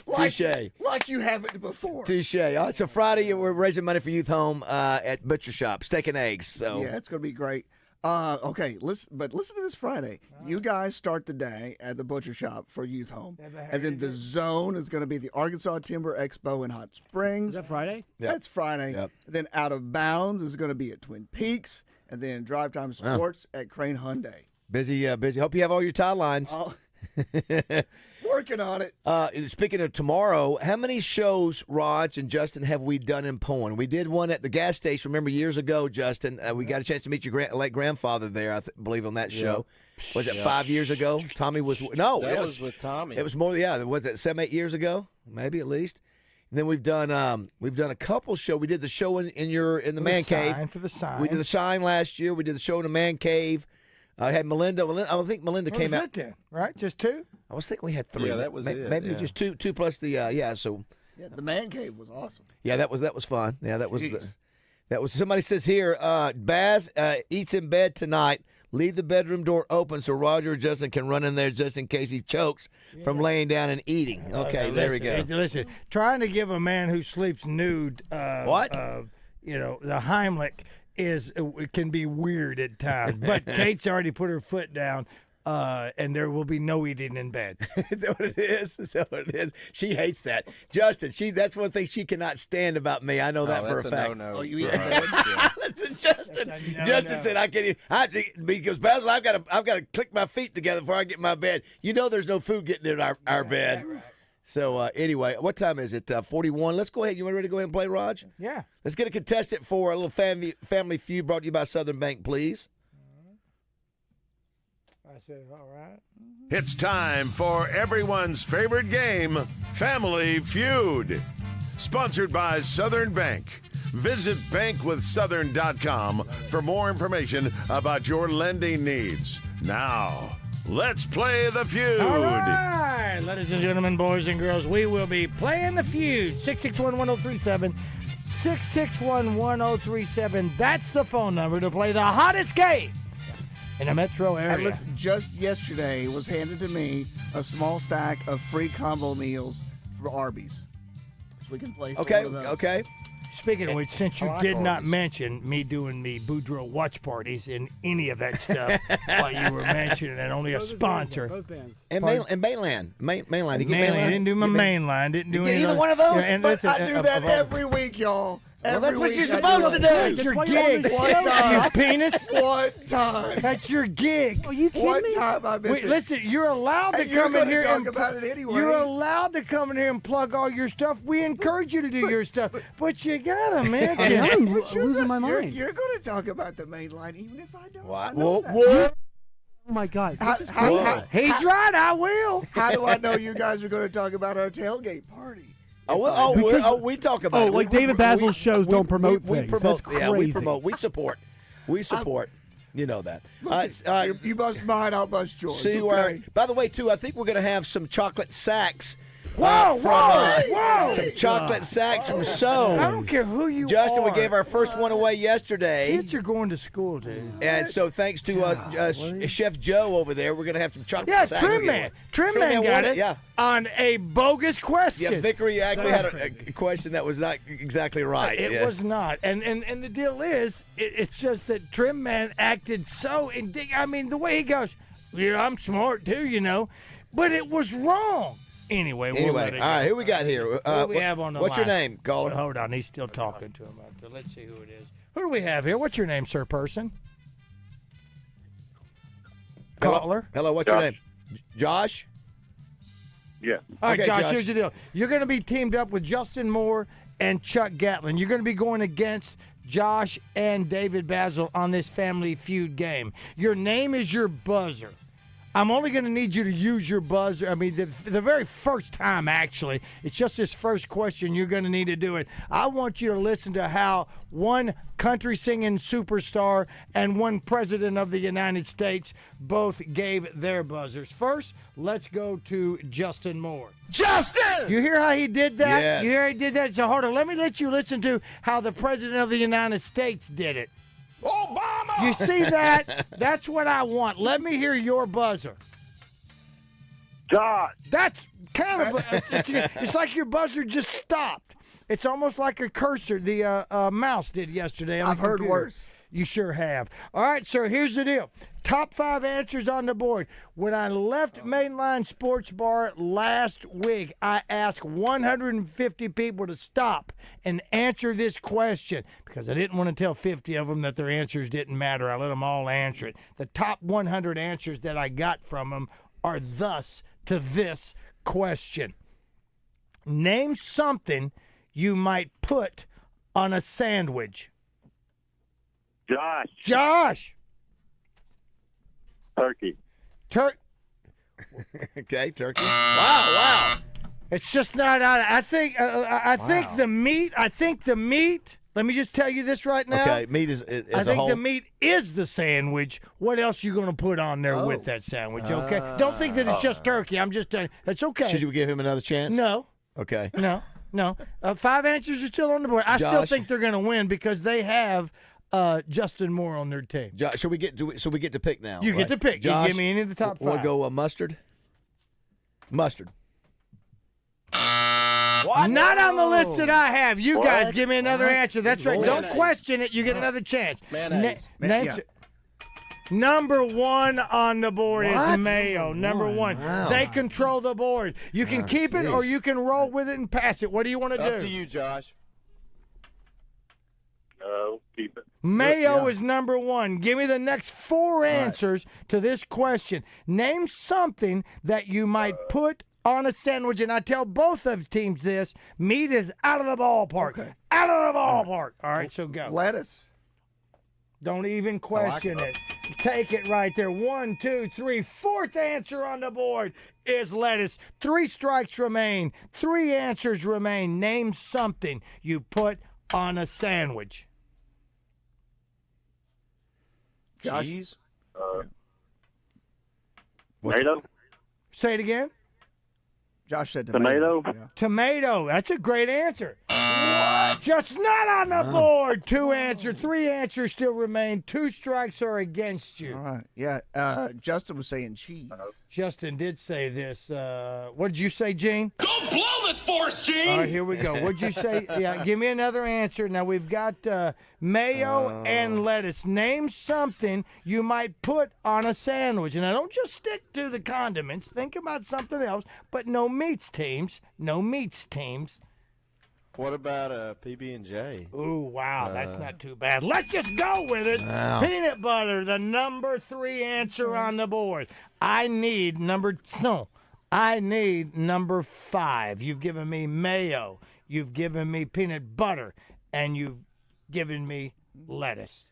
Like you haven't before. Touche. It's a Friday, and we're raising money for Youth Home at Butcher Shop, Steak and Eggs. So Yeah, it's going to be great. Okay, listen to this Friday. You guys start the day at the Butcher Shop for Youth Home. And then the zone is going to be the Arkansas Timber Expo in Hot Springs. Is that Friday? That's Friday. Yep. Then Out of Bounds is going to be at Twin Peaks. And then Drive Time Sports at Crane Hyundai. busy. Hope you have all your tie lines. Working on it. Speaking of tomorrow, how many shows, Raj and Justin, have we done in Poland? We did one at the gas station. Remember years ago, Justin? We got a chance to meet your late grandfather there, I believe, on that show. Was it 5 years ago? Tommy was That was with Tommy. It was more. Yeah, was it 7-8 years ago? Maybe at least. And then we've done a couple shows. We did the show in the man cave. For the sign. We did the sign last year. We did the show in the man cave. I had Melinda. I think Melinda What came was out. it then? Right, just two. I was thinking we had 3. Yeah, that was it, Maybe yeah. just two plus the So Yeah, the man cave was awesome. yeah, that was fun. Yeah, that was Jeez. that was. Somebody says here, Baz eats in bed tonight. Leave the bedroom door open so Roger or Justin can run in there just in case he chokes from laying down and eating. Okay, there we go. Listen, trying to give a man who sleeps nude, the Heimlich it can be weird at times. But Kate's already put her foot down. And there will be no eating in bed. Is that what it is? Is that what it is? She hates that. Justin, that's one thing she cannot stand about me. I know that for a fact. No. Oh, you eat in bed? Listen, Justin said I can't eat. Because Basil, I've got to click my feet together before I get in my bed. You know, there's no food getting in our bed. Right. So anyway, what time is it? 41. Let's go ahead. You ready to go ahead and play, Raj? Yeah. Let's get a contestant for a little family feud brought to you by Southern Bank, please. I said, all right. It's time for everyone's favorite game, Family Feud. Sponsored by Southern Bank. Visit bankwithsouthern.com for more information about your lending needs. Now, let's play the feud. All right, ladies and gentlemen, boys and girls, we will be playing the feud. 661-1037. 661-1037. That's the phone number to play the hottest game in the metro area. And listen, just yesterday was handed to me a small stack of free combo meals for Arby's. So we can play for one of those. Okay. Speaking of which, since you did not mention me doing the Boudreaux watch parties and any of that stuff while you were mentioning it, only a sponsor. Both bands. And Mainline. Mainline. Did you get Mainline? Didn't do my mainline. Didn't do any either one of those? And But listen, I do that every week, y'all. Well, that's what you're Every week supposed to do. That's your gig. You penis. What time? That's your gig. Are you kidding What me? time I miss Wait, it? listen, you're allowed to And you're come in gonna here talk and about it anyway. You're allowed to come in here and plug all your stuff. We encourage you to do your stuff, but you gotta mention. I'm losing my mind. You're going to talk about the main line, even if I don't. What? I know that. What? Oh my God. How- This is how- crazy. how- He's right. I will. How do I know you guys are going to talk about our tailgate party? We talk about it. like David Bazzel's shows don't promote things. That's Yeah, we crazy. promote. We support. You know that. You bust mine, I'll bust yours. See, okay? by the way, too, I think we're going to have some chocolate sacks. Whoa, whoa. Some chocolate sacks from Soames. I don't care who you Justin, are. we gave our first one away yesterday. Kids are going to school, dude. And so thanks to Chef Joe over there, we're going to have some chocolate Yeah, sacks. Trim Man. Trim Man got won it. Yeah. On a bogus question. Yeah, Vickery actually had a question that was not exactly right. It was not. And the deal is, it's just that Trim Man acted so indignant. I mean, the way he goes, yeah, I'm smart too, you know. But it was wrong. Anyway, all right, who we got here? Who do we have on the what's line? your name, caller? Well, hold on, he's still talking to him out there. Let's see who it is. Who do we have here? What's your name, sir, person? Caller. Hello, what's your name? Josh? Yeah. All right, Okay, Josh, Josh. here's the deal. You're going to be teamed up with Justin Moore and Chuck Gatlin. You're going to be going against Josh and David Bazzel on this Family Feud game. Your name is your buzzer. I'm only going to need you to use your buzzer. I mean, the very first time, actually. It's just this first question. You're going to need to do it. I want you to listen to how one country singing superstar and one president of the United States both gave their buzzers. First, let's go to Justin Moore. Justin! You hear how he did that? Yes. You hear how he did that? So hold on. Let me let you listen to how the president of the United States did it. Obama! You see that? That's what I want. Let me hear your buzzer. Josh. That's kind of it's like your buzzer just stopped. It's almost like a cursor the mouse did yesterday on I've the heard computer. worse. You sure have. All right, sir, here's the deal. Top 5 answers on the board. When I left Mainline Sports Bar last week, I asked 150 people to stop and answer this question because I didn't want to tell 50 of them that their answers didn't matter. I let them all answer it. The top 100 answers that I got from them are thus to this question. Name something you might put on a sandwich. Josh. Turkey. Okay, turkey. Wow. It's just not. I think the meat. Let me just tell you this right now. Okay, meat is I a think whole. the meat is the sandwich. What else you going to put on there with that sandwich? Okay. Don't think that it's just turkey. I'm just telling you. That's okay. Should we give him another chance? No. Okay. No. 5 answers are still on the board. I still Josh? think they're going to win because they have Justin Moore on their team. So we get to pick now. You right? get to pick. Josh, You give me any of the top 5. We'll go mustard. Mustard. What? Not on the list that I have. You guys give me another answer. That's right. Mayonnaise. Don't question it. You get another chance. Mayonnaise. Number 1 on the board is What? mayo. Number 1. Wow. They control the board. You can keep it or you can roll with it and pass it. What do you want to do? Up to you, Josh. Keep it. Mayo is number 1. Give me the next 4 answers to this question. Name something that you might put on a sandwich, and I tell both of teams this. Meat is out of the ballpark. Okay. Out of the ballpark. All right, so go. Lettuce. Don't even question it. Take it right there. 1, 2, 3. 4th answer on the board is lettuce. 3 strikes remain. 3 answers remain. Name something you put on a sandwich. Cheese. Tomato. Say it again. Josh said Tomato. Tomato. That's a great answer. What? Just not on the board. 2 answers. 3 answers still remain. 2 strikes are against you. All right. Yeah. Justin was saying cheese. Justin did say this. What did you say, Gene? Don't blow this force, Gene! All right, here we go. What'd you say? Yeah, give me another answer. Now, we've got mayo and lettuce. Name something you might put on a sandwich. And now, don't just stick to the condiments. Think about something else. But no meats, teams. No meats, teams. What about PB&J? Ooh, wow, that's not too bad. Let's just go with it. Wow. Peanut butter, the number 3 answer on the board. I need number 2. I need number 5. You've given me mayo. You've given me peanut butter. And you've given me lettuce.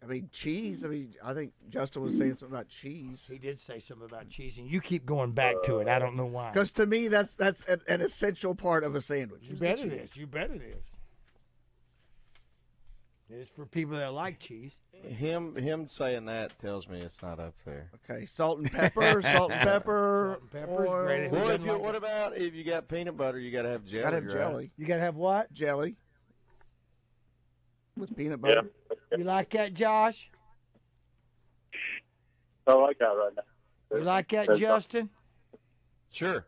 I mean, cheese. I mean, I think Justin was saying something about cheese. He did say something about cheese, and you keep going back to it. I don't know why. Because to me, that's an essential part of a sandwich. You bet it is. You bet it is. It's for people that like cheese. Him saying that tells me it's not up there. Okay, salt and pepper, salt and pepper. Salt and pepper's oil. great. Well, what about if you got peanut butter? You got to have jelly. Gotta have right? jelly. You got to have what? Jelly. With peanut butter. You like that, Josh? I like that right now. You like that, Justin? Sure.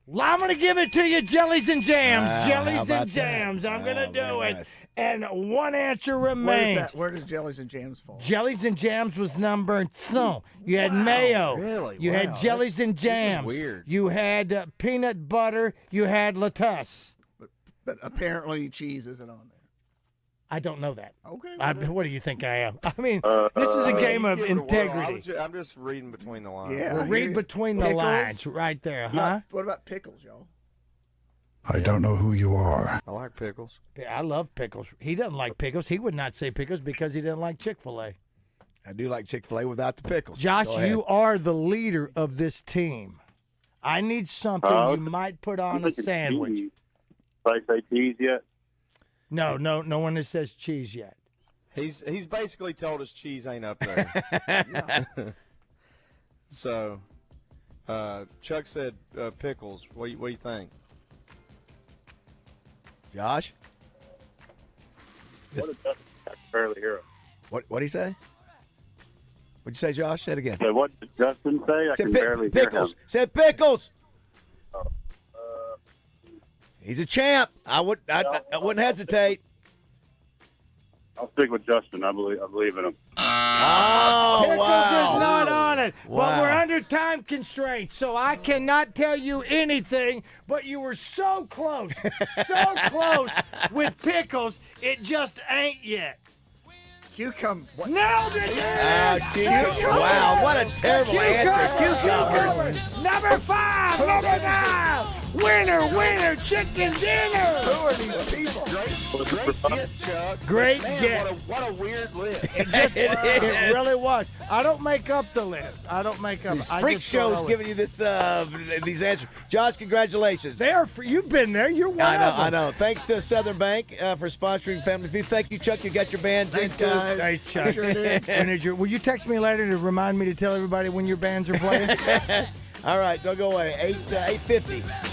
Well, I'm going to give it to you, jellies and jams. How Jellies about and jams. that? I'm going to do very it. nice. And 1 answer remains. Where does jellies and jams fall? Jellies and jams was number 2. You had mayo. Really? You had Wow, jellies and this is jams. weird. You had peanut butter. You had lettuce. But apparently cheese isn't on there. I don't know that. Okay. What do you think I am? I mean, this is a game of Give it a whirl. integrity. I'm just reading between the lines. Yeah. We'll I hear read you. between the Pickles? lines right there, huh? Yeah, what about pickles, y'all? I don't know who you are. I like pickles. I love pickles. He doesn't like pickles. He would not say pickles because he didn't like Chick-fil-A. I do like Chick-fil-A without the pickles. Josh, Go ahead. you are the leader of this team. I need something you might put on a sandwich. Cheese. Did I say cheese yet? No one that says cheese yet. He's basically told us cheese ain't up there. So, Chuck said pickles. What do you think? Josh? What is that? Barely hear him. What'd he say? What'd you say, Josh? Say it again. So what did Justin say? I Said can barely hear him. Pickles. Said Pickles. He's a champ. I wouldn't hesitate. I'll stick with Justin. I believe in him. Oh, Pickles wow. is not on it. Wow. But we're under time constraints, so I cannot tell you anything. But you were so close, with Pickles. It just ain't yet. Cucumber. Nailed it! Wow, what a terrible answer. Cucumbers. Number 5. Number 9. Winner, chicken dinner. Who are these people? Great get, Chuck. Great Man, get. What a weird list. It really was. I don't make up the list. I don't make up. I Freak just throw Show's it. giving you these answers. Josh, congratulations. They are. You've been there. You're one of them. I know. Thanks to Southern Bank for sponsoring Family Feud. Thank you, Chuck. You got your bands Thanks, in, too. guys. Hey, Chuck. Sure did. Will you text me later to remind me to tell everybody when your bands are playing? All right, don't go away. 8:50.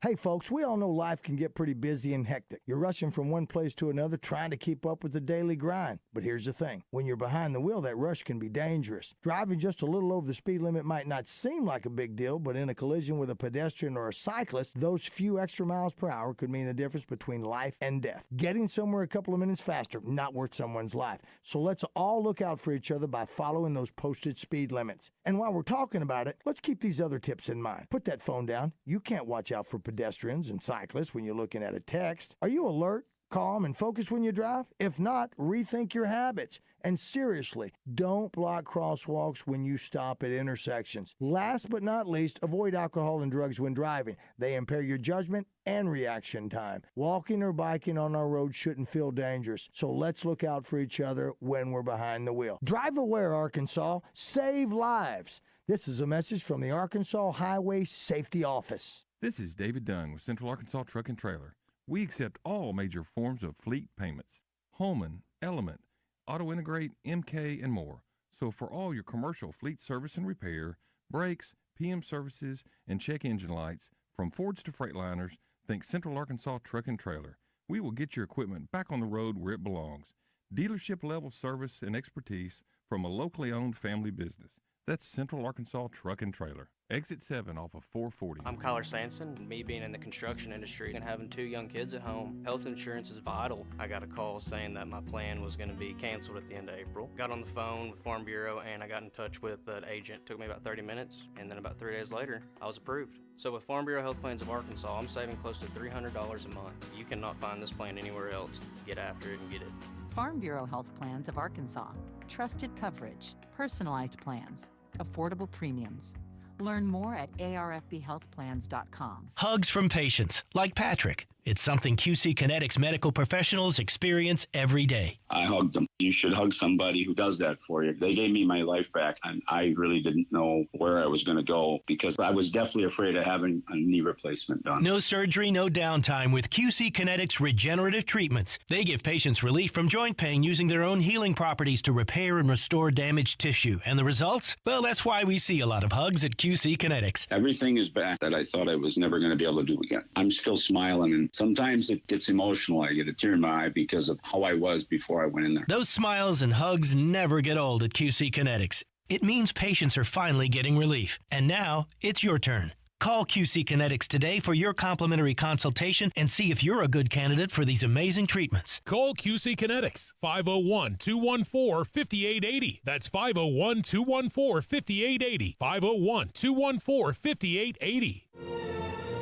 Hey, folks, we all know life can get pretty busy and hectic. You're rushing from one place to another trying to keep up with the daily grind. But here's the thing. When you're behind the wheel, that rush can be dangerous. Driving just a little over the speed limit might not seem like a big deal, but in a collision with a pedestrian or a cyclist, those few extra miles per hour could mean the difference between life and death. Getting somewhere a couple of minutes faster, not worth someone's life. So let's all look out for each other by following those posted speed limits. And while we're talking about it, let's keep these other tips in mind. Put that phone down. You can't watch out for pedestrians and cyclists when you're looking at a text. Are you alert, calm, and focused when you drive? If not, rethink your habits. And seriously, don't block crosswalks when you stop at intersections. Last but not least, avoid alcohol and drugs when driving. They impair your judgment and reaction time. Walking or biking on our roads shouldn't feel dangerous, so let's look out for each other when we're behind the wheel. Drive aware, Arkansas. Save lives. This is a message from the Arkansas Highway Safety Office. This is David Dunn with Central Arkansas Truck and Trailer. We accept all major forms of fleet payments. Holman, Element, Auto Integrate, MK, and more. So for all your commercial fleet service and repair, brakes, PM services, and check engine lights, from Fords to Freightliners, think Central Arkansas Truck and Trailer. We will get your equipment back on the road where it belongs. Dealership level service and expertise from a locally owned family business. That's Central Arkansas Truck and Trailer. Exit 7 off of 440. I'm Kyler Sanson. Me being in the construction industry and having 2 young kids at home, health insurance is vital. I got a call saying that my plan was going to be canceled at the end of April. Got on the phone with Farm Bureau and I got in touch with an agent. Took me about 30 minutes, and then about 3 days later, I was approved. So with Farm Bureau Health Plans of Arkansas, I'm saving close to $300 a month. You cannot find this plan anywhere else. Get after it and get it. Farm Bureau Health Plans of Arkansas. Trusted coverage, personalized plans, affordable premiums. Learn more at arfbhealthplans.com. Hugs from patients, like Patrick. It's something QC Kinetics medical professionals experience every day. I hugged them. You should hug somebody who does that for you. They gave me my life back, and I really didn't know where I was going to go because I was definitely afraid of having a knee replacement done. No surgery, no downtime with QC Kinetics regenerative treatments. They give patients relief from joint pain using their own healing properties to repair and restore damaged tissue. And the results? Well, that's why we see a lot of hugs at QC Kinetics. Everything is back that I thought I was never going to be able to do again. I'm still smiling, and sometimes it gets emotional. I get a tear in my eye because of how I was before I went in there. Those smiles and hugs never get old at QC Kinetics. It means patients are finally getting relief. And now, it's your turn. Call QC Kinetics today for your complimentary consultation and see if you're a good candidate for these amazing treatments. Call QC Kinetics, 501-214-5880. That's 501-214-5880. 501-214-5880.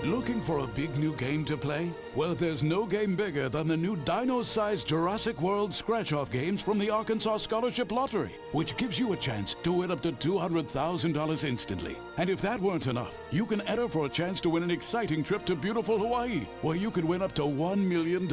Looking for a big new game to play? Well, there's no game bigger than the new dino-sized Jurassic World scratch-off games from the Arkansas Scholarship Lottery, which gives you a chance to win up to $200,000 instantly. And if that weren't enough, you can enter for a chance to win an exciting trip to beautiful Hawaii, where you could win up to $1 million.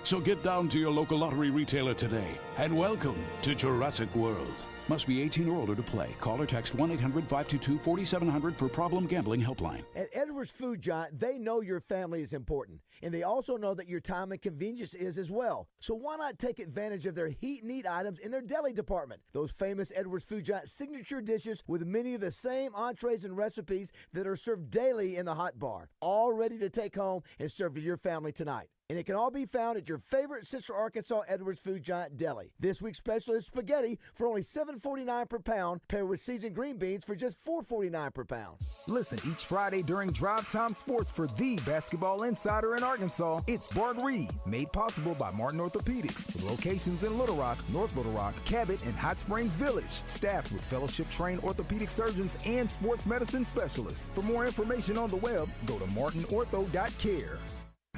So get down to your local lottery retailer today, and welcome to Jurassic World. Must be 18 or older to play. Call or text 1-800-522-4700 for Problem Gambling Helpline. At Edwards Food Giant, they know your family is important, and they also know that your time and convenience is as well. So why not take advantage of their heat and eat items in their deli department? Those famous Edwards Food Giant signature dishes with many of the same entrees and recipes that are served daily in the hot bar, all ready to take home and serve to your family tonight. And it can all be found at your favorite Central Arkansas Edwards Food Giant deli. This week's special is spaghetti for only $7.49 per pound, paired with seasoned green beans for just $4.49 per pound. Listen each Friday during Drive Time Sports for the basketball insider in Arkansas. It's Bart Reed, made possible by Martin Orthopedics, with locations in Little Rock, North Little Rock, Cabot, and Hot Springs Village. Staffed with fellowship-trained orthopedic surgeons and sports medicine specialists. For more information on the web, go to martinortho.care.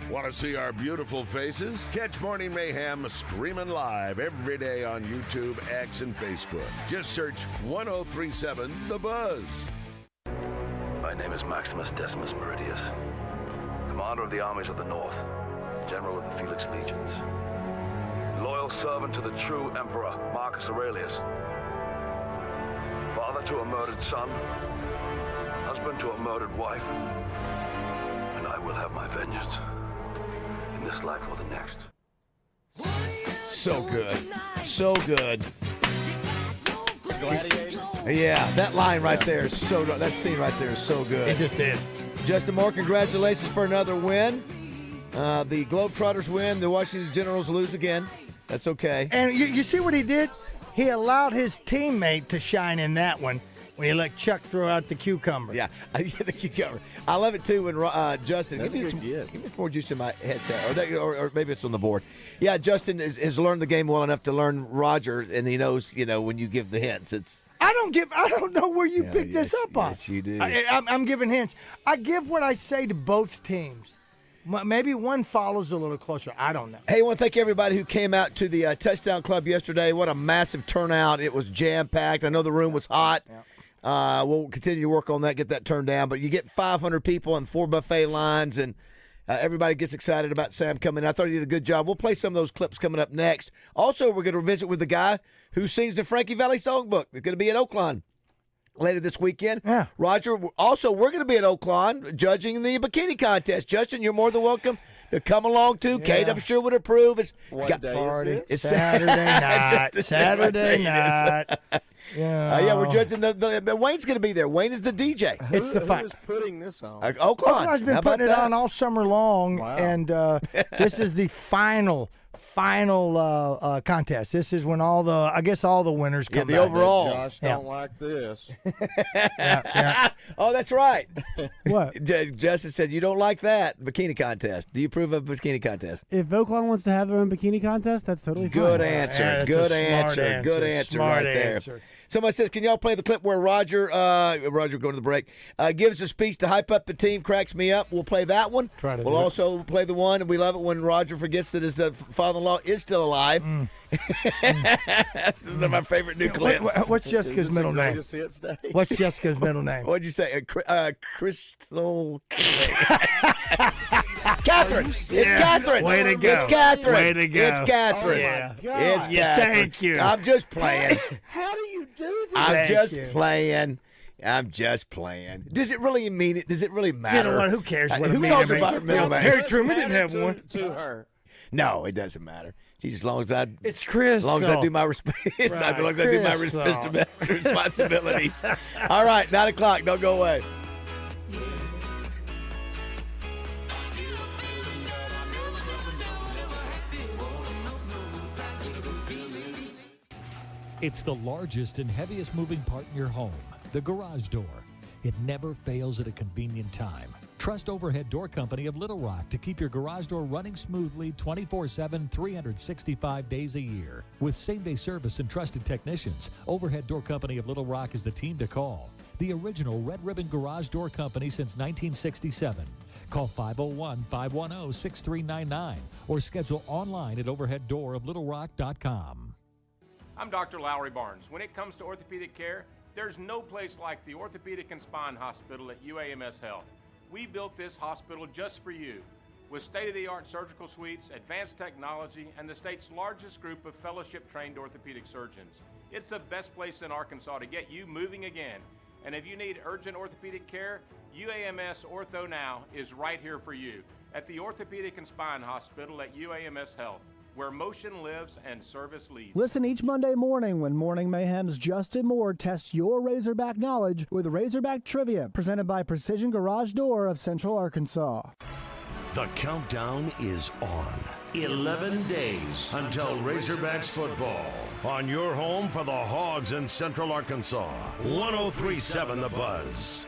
Want to see our beautiful faces? Catch Morning Mayhem streaming live every day on YouTube, X, and Facebook. Just search 1037 The Buzz. My name is Maximus Decimus Meridius, commander of the armies of the North, general of the Felix Legions, loyal servant to the true emperor, Marcus Aurelius, father to a murdered son, husband to a murdered wife, and I will have my vengeance. In this life or the next. So good. So good. Gladiator. Yeah, that line right there is so good. That scene right there is so good. It just is. Justin Moore, congratulations for another win. The Globetrotters win. The Washington Generals lose again. That's okay. And you see what he did? He allowed his teammate to shine in that one when he let Chuck throw out the cucumber. Yeah, the cucumber. I love it, too, when Justin, give me more juice in my headset, or maybe it's on the board. Yeah, Justin has learned the game well enough to learn Roger, and he knows, when you give the hints, it's... I don't know where you picked this up on. Yes, you do. I'm giving hints. I give what I say to both teams. Maybe one follows a little closer. I don't know. Hey, I want to thank everybody who came out to the Touchdown Club yesterday. What a massive turnout. It was jam-packed. I know the room was hot. Yeah. We'll continue to work on that, get that turned down. But you get 500 people and 4 buffet lines, and everybody gets excited about Sam coming. I thought he did a good job. We'll play some of those clips coming up next. Also, we're going to visit with the guy who sings the Frankie Valley Songbook. It's going to be at Oaklawn later this weekend. Yeah. Roger, also, we're going to be at Oaklawn judging the bikini contest. Justin, you're more than welcome to come along, too. Yeah. Kate, I'm sure, would approve. It's party. It's Saturday night. Saturday night. Yeah, we're judging the Wayne's going to be there. Wayne is the DJ. It's the fun. Who's putting this on? Oaklawn. Oaklawn's been putting it on all summer long, Wow. and this is the final contest. This is when all the winners come. the back. overall. Josh don't like this. Oh, that's right. What? Justin said you don't like that bikini contest. Do you approve of a bikini contest? If Oaklawn wants to have their own bikini contest, that's totally fine. Good answer. Yeah, Good that's a answer. Good answer Smart right there. answer. Somebody says, can y'all play the clip where Roger going to the break, gives a speech to hype up the team, cracks me up? We'll play that one. We'll also play the one, and we love it when Roger forgets that his father-in-law is still alive. This is my favorite new clip. What's Jessica's middle name? What's Jessica's middle name? What'd you say? Crystal. Catherine. It's Catherine. Way to go. It's Catherine. Way to go. It's Catherine. Oh, yeah. It's Catherine. Thank you. I'm just playing. How do you do this? I'm just playing. Does it really mean it? Does it really matter? You know what? Who cares what Who it calls means? her by her middle name? Harry Truman didn't have one. To her. No, it doesn't matter. As long as I. It's Chris. As long as I do my responsibilities. All right, 9 o'clock. Don't go away. It's the largest and heaviest moving part in your home, the garage door. It never fails at a convenient time. Trust Overhead Door Company of Little Rock to keep your garage door running smoothly 24/7, 365 days a year. With same-day service and trusted technicians, Overhead Door Company of Little Rock is the team to call. The original Red Ribbon Garage Door Company since 1967. Call 501-510-6399 or schedule online at overheaddooroflittlerock.com. I'm Dr. Lowry Barnes. When it comes to orthopedic care, there's no place like the Orthopedic and Spine Hospital at UAMS Health. We built this hospital just for you. with state-of-the-art surgical suites, advanced technology, and the state's largest group of fellowship-trained orthopedic surgeons. It's the best place in Arkansas to get you moving again. And if you need urgent orthopedic care, UAMS Ortho Now is right here for you at the Orthopedic and Spine Hospital at UAMS Health, where motion lives and service leads. Listen each Monday morning when Morning Mayhem's Justin Moore tests your Razorback knowledge with Razorback Trivia, presented by Precision Garage Door of Central Arkansas. The countdown is on. 11 days until Razorbacks football. On your home for the Hogs in Central Arkansas. 103.7 The Buzz.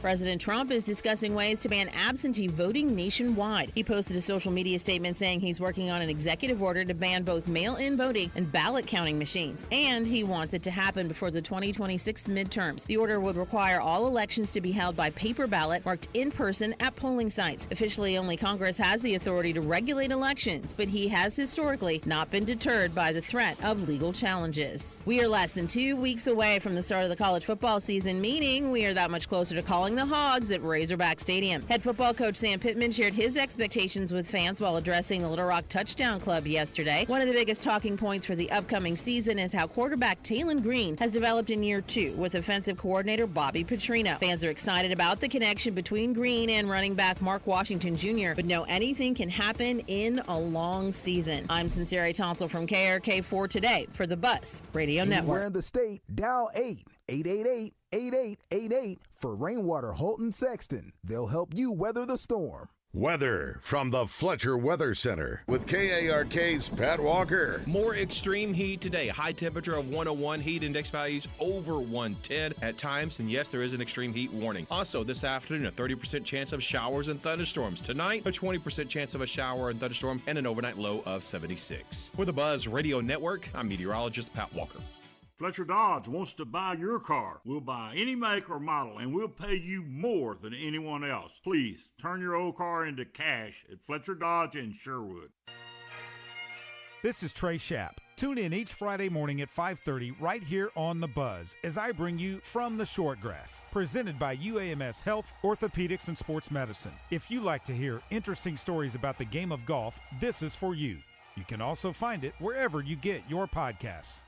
President Trump is discussing ways to ban absentee voting nationwide. He posted a social media statement saying he's working on an executive order to ban both mail-in voting and ballot counting machines, and he wants it to happen before the 2026 midterms. The order would require all elections to be held by paper ballot marked in person at polling sites. Officially, only Congress has the authority to regulate elections, but he has historically not been deterred by the threat of legal challenges. We are less than 2 weeks away from the start of the college football season, meaning we are that much closer to calling the Hogs at Razorback Stadium. Head football coach Sam Pittman shared his expectations with fans while addressing the Little Rock Touchdown Club yesterday. One of the biggest talking points for the upcoming season is how quarterback Taylon Green has developed in year 2 with offensive coordinator Bobby Petrino. Fans are excited about the connection between Green and running back Mark Washington Jr., but know anything can happen in a long season. I'm Sincere Tonsel from KRK4 Today for the Buzz Radio Anywhere Network. in the state, dial 888-8888 for Rainwater Holton Sexton. They'll help you weather the storm. Weather from the Fletcher Weather Center with KARK's Pat Walker. More extreme heat today. High temperature of 101, heat index values over 110 at times. And yes, there is an extreme heat warning. Also, this afternoon, a 30% chance of showers and thunderstorms. Tonight, a 20% chance of a shower and thunderstorm and an overnight low of 76. For the Buzz Radio Network, I'm meteorologist Pat Walker. Fletcher Dodge wants to buy your car. We'll buy any make or model, and we'll pay you more than anyone else. Please turn your old car into cash at Fletcher Dodge in Sherwood. This is Trey Schapp. Tune in each Friday morning at 5:30 right here on The Buzz as I bring you From the Shortgrass, presented by UAMS Health, Orthopedics, and Sports Medicine. If you like to hear interesting stories about the game of golf, this is for you. You can also find it wherever you get your podcasts.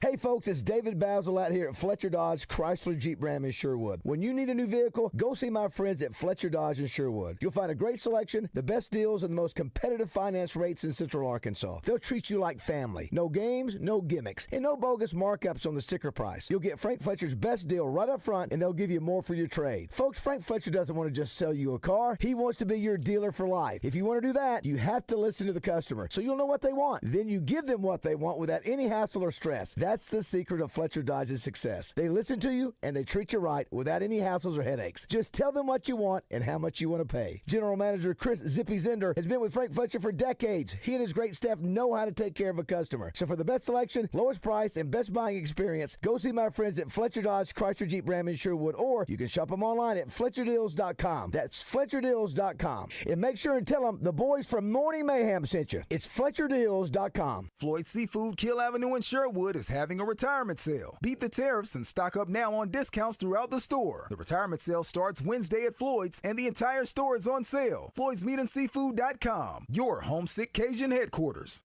Hey folks, it's David BAZZEL out here at Fletcher Dodge Chrysler Jeep Ram in Sherwood. When you need a new vehicle, go see my friends at Fletcher Dodge in Sherwood. You'll find a great selection, the best deals, and the most competitive finance rates in Central Arkansas. They'll treat you like family. No games, no gimmicks, and no bogus markups on the sticker price. You'll get Frank Fletcher's best deal right up front, and they'll give you more for your trade. Folks, Frank Fletcher doesn't want to just sell you a car. He wants to be your dealer for life. If you want to do that, you have to listen to the customer, so you'll know what they want. Then you give them what they want without any hassle or stress. That's the secret of Fletcher Dodge's success. They listen to you and they treat you right without any hassles or headaches. Just tell them what you want and how much you want to pay. General Manager Chris Zippy Zender has been with Frank Fletcher for decades. He and his great staff know how to take care of a customer. So for the best selection, lowest price, and best buying experience, go see my friends at Fletcher Dodge Chrysler Jeep Ram in Sherwood, or you can shop them online at FletcherDeals.com. That's FletcherDeals.com. And make sure and tell them the boys from Morning Mayhem sent you. It's FletcherDeals.com. Floyd Seafood Kill Avenue in Sherwood is having a retirement sale. Beat the tariffs and stock up now on discounts throughout the store. The retirement sale starts Wednesday at Floyd's, and the entire store is on sale. FloydsMeatandSeafood.com, your homesick Cajun headquarters.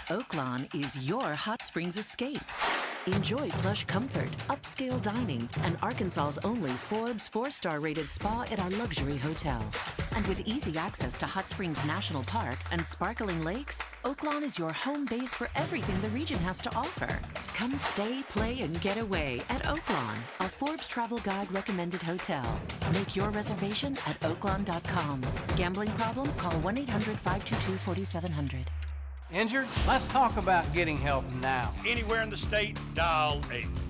Oaklawn is your hot springs escape. Enjoy plush comfort, upscale dining, and Arkansas's only Forbes 4-star rated spa at our luxury hotel. And with easy access to Hot Springs National Park and sparkling lakes, Oaklawn is your home base for everything the region has to offer. Come stay, play, and get away at Oaklawn, a Forbes Travel Guide recommended hotel. Make your reservation at oaklawn.com. Gambling problem? Call 1-800-522-4700. Injured? Let's talk about getting help now. Anywhere in the state, dial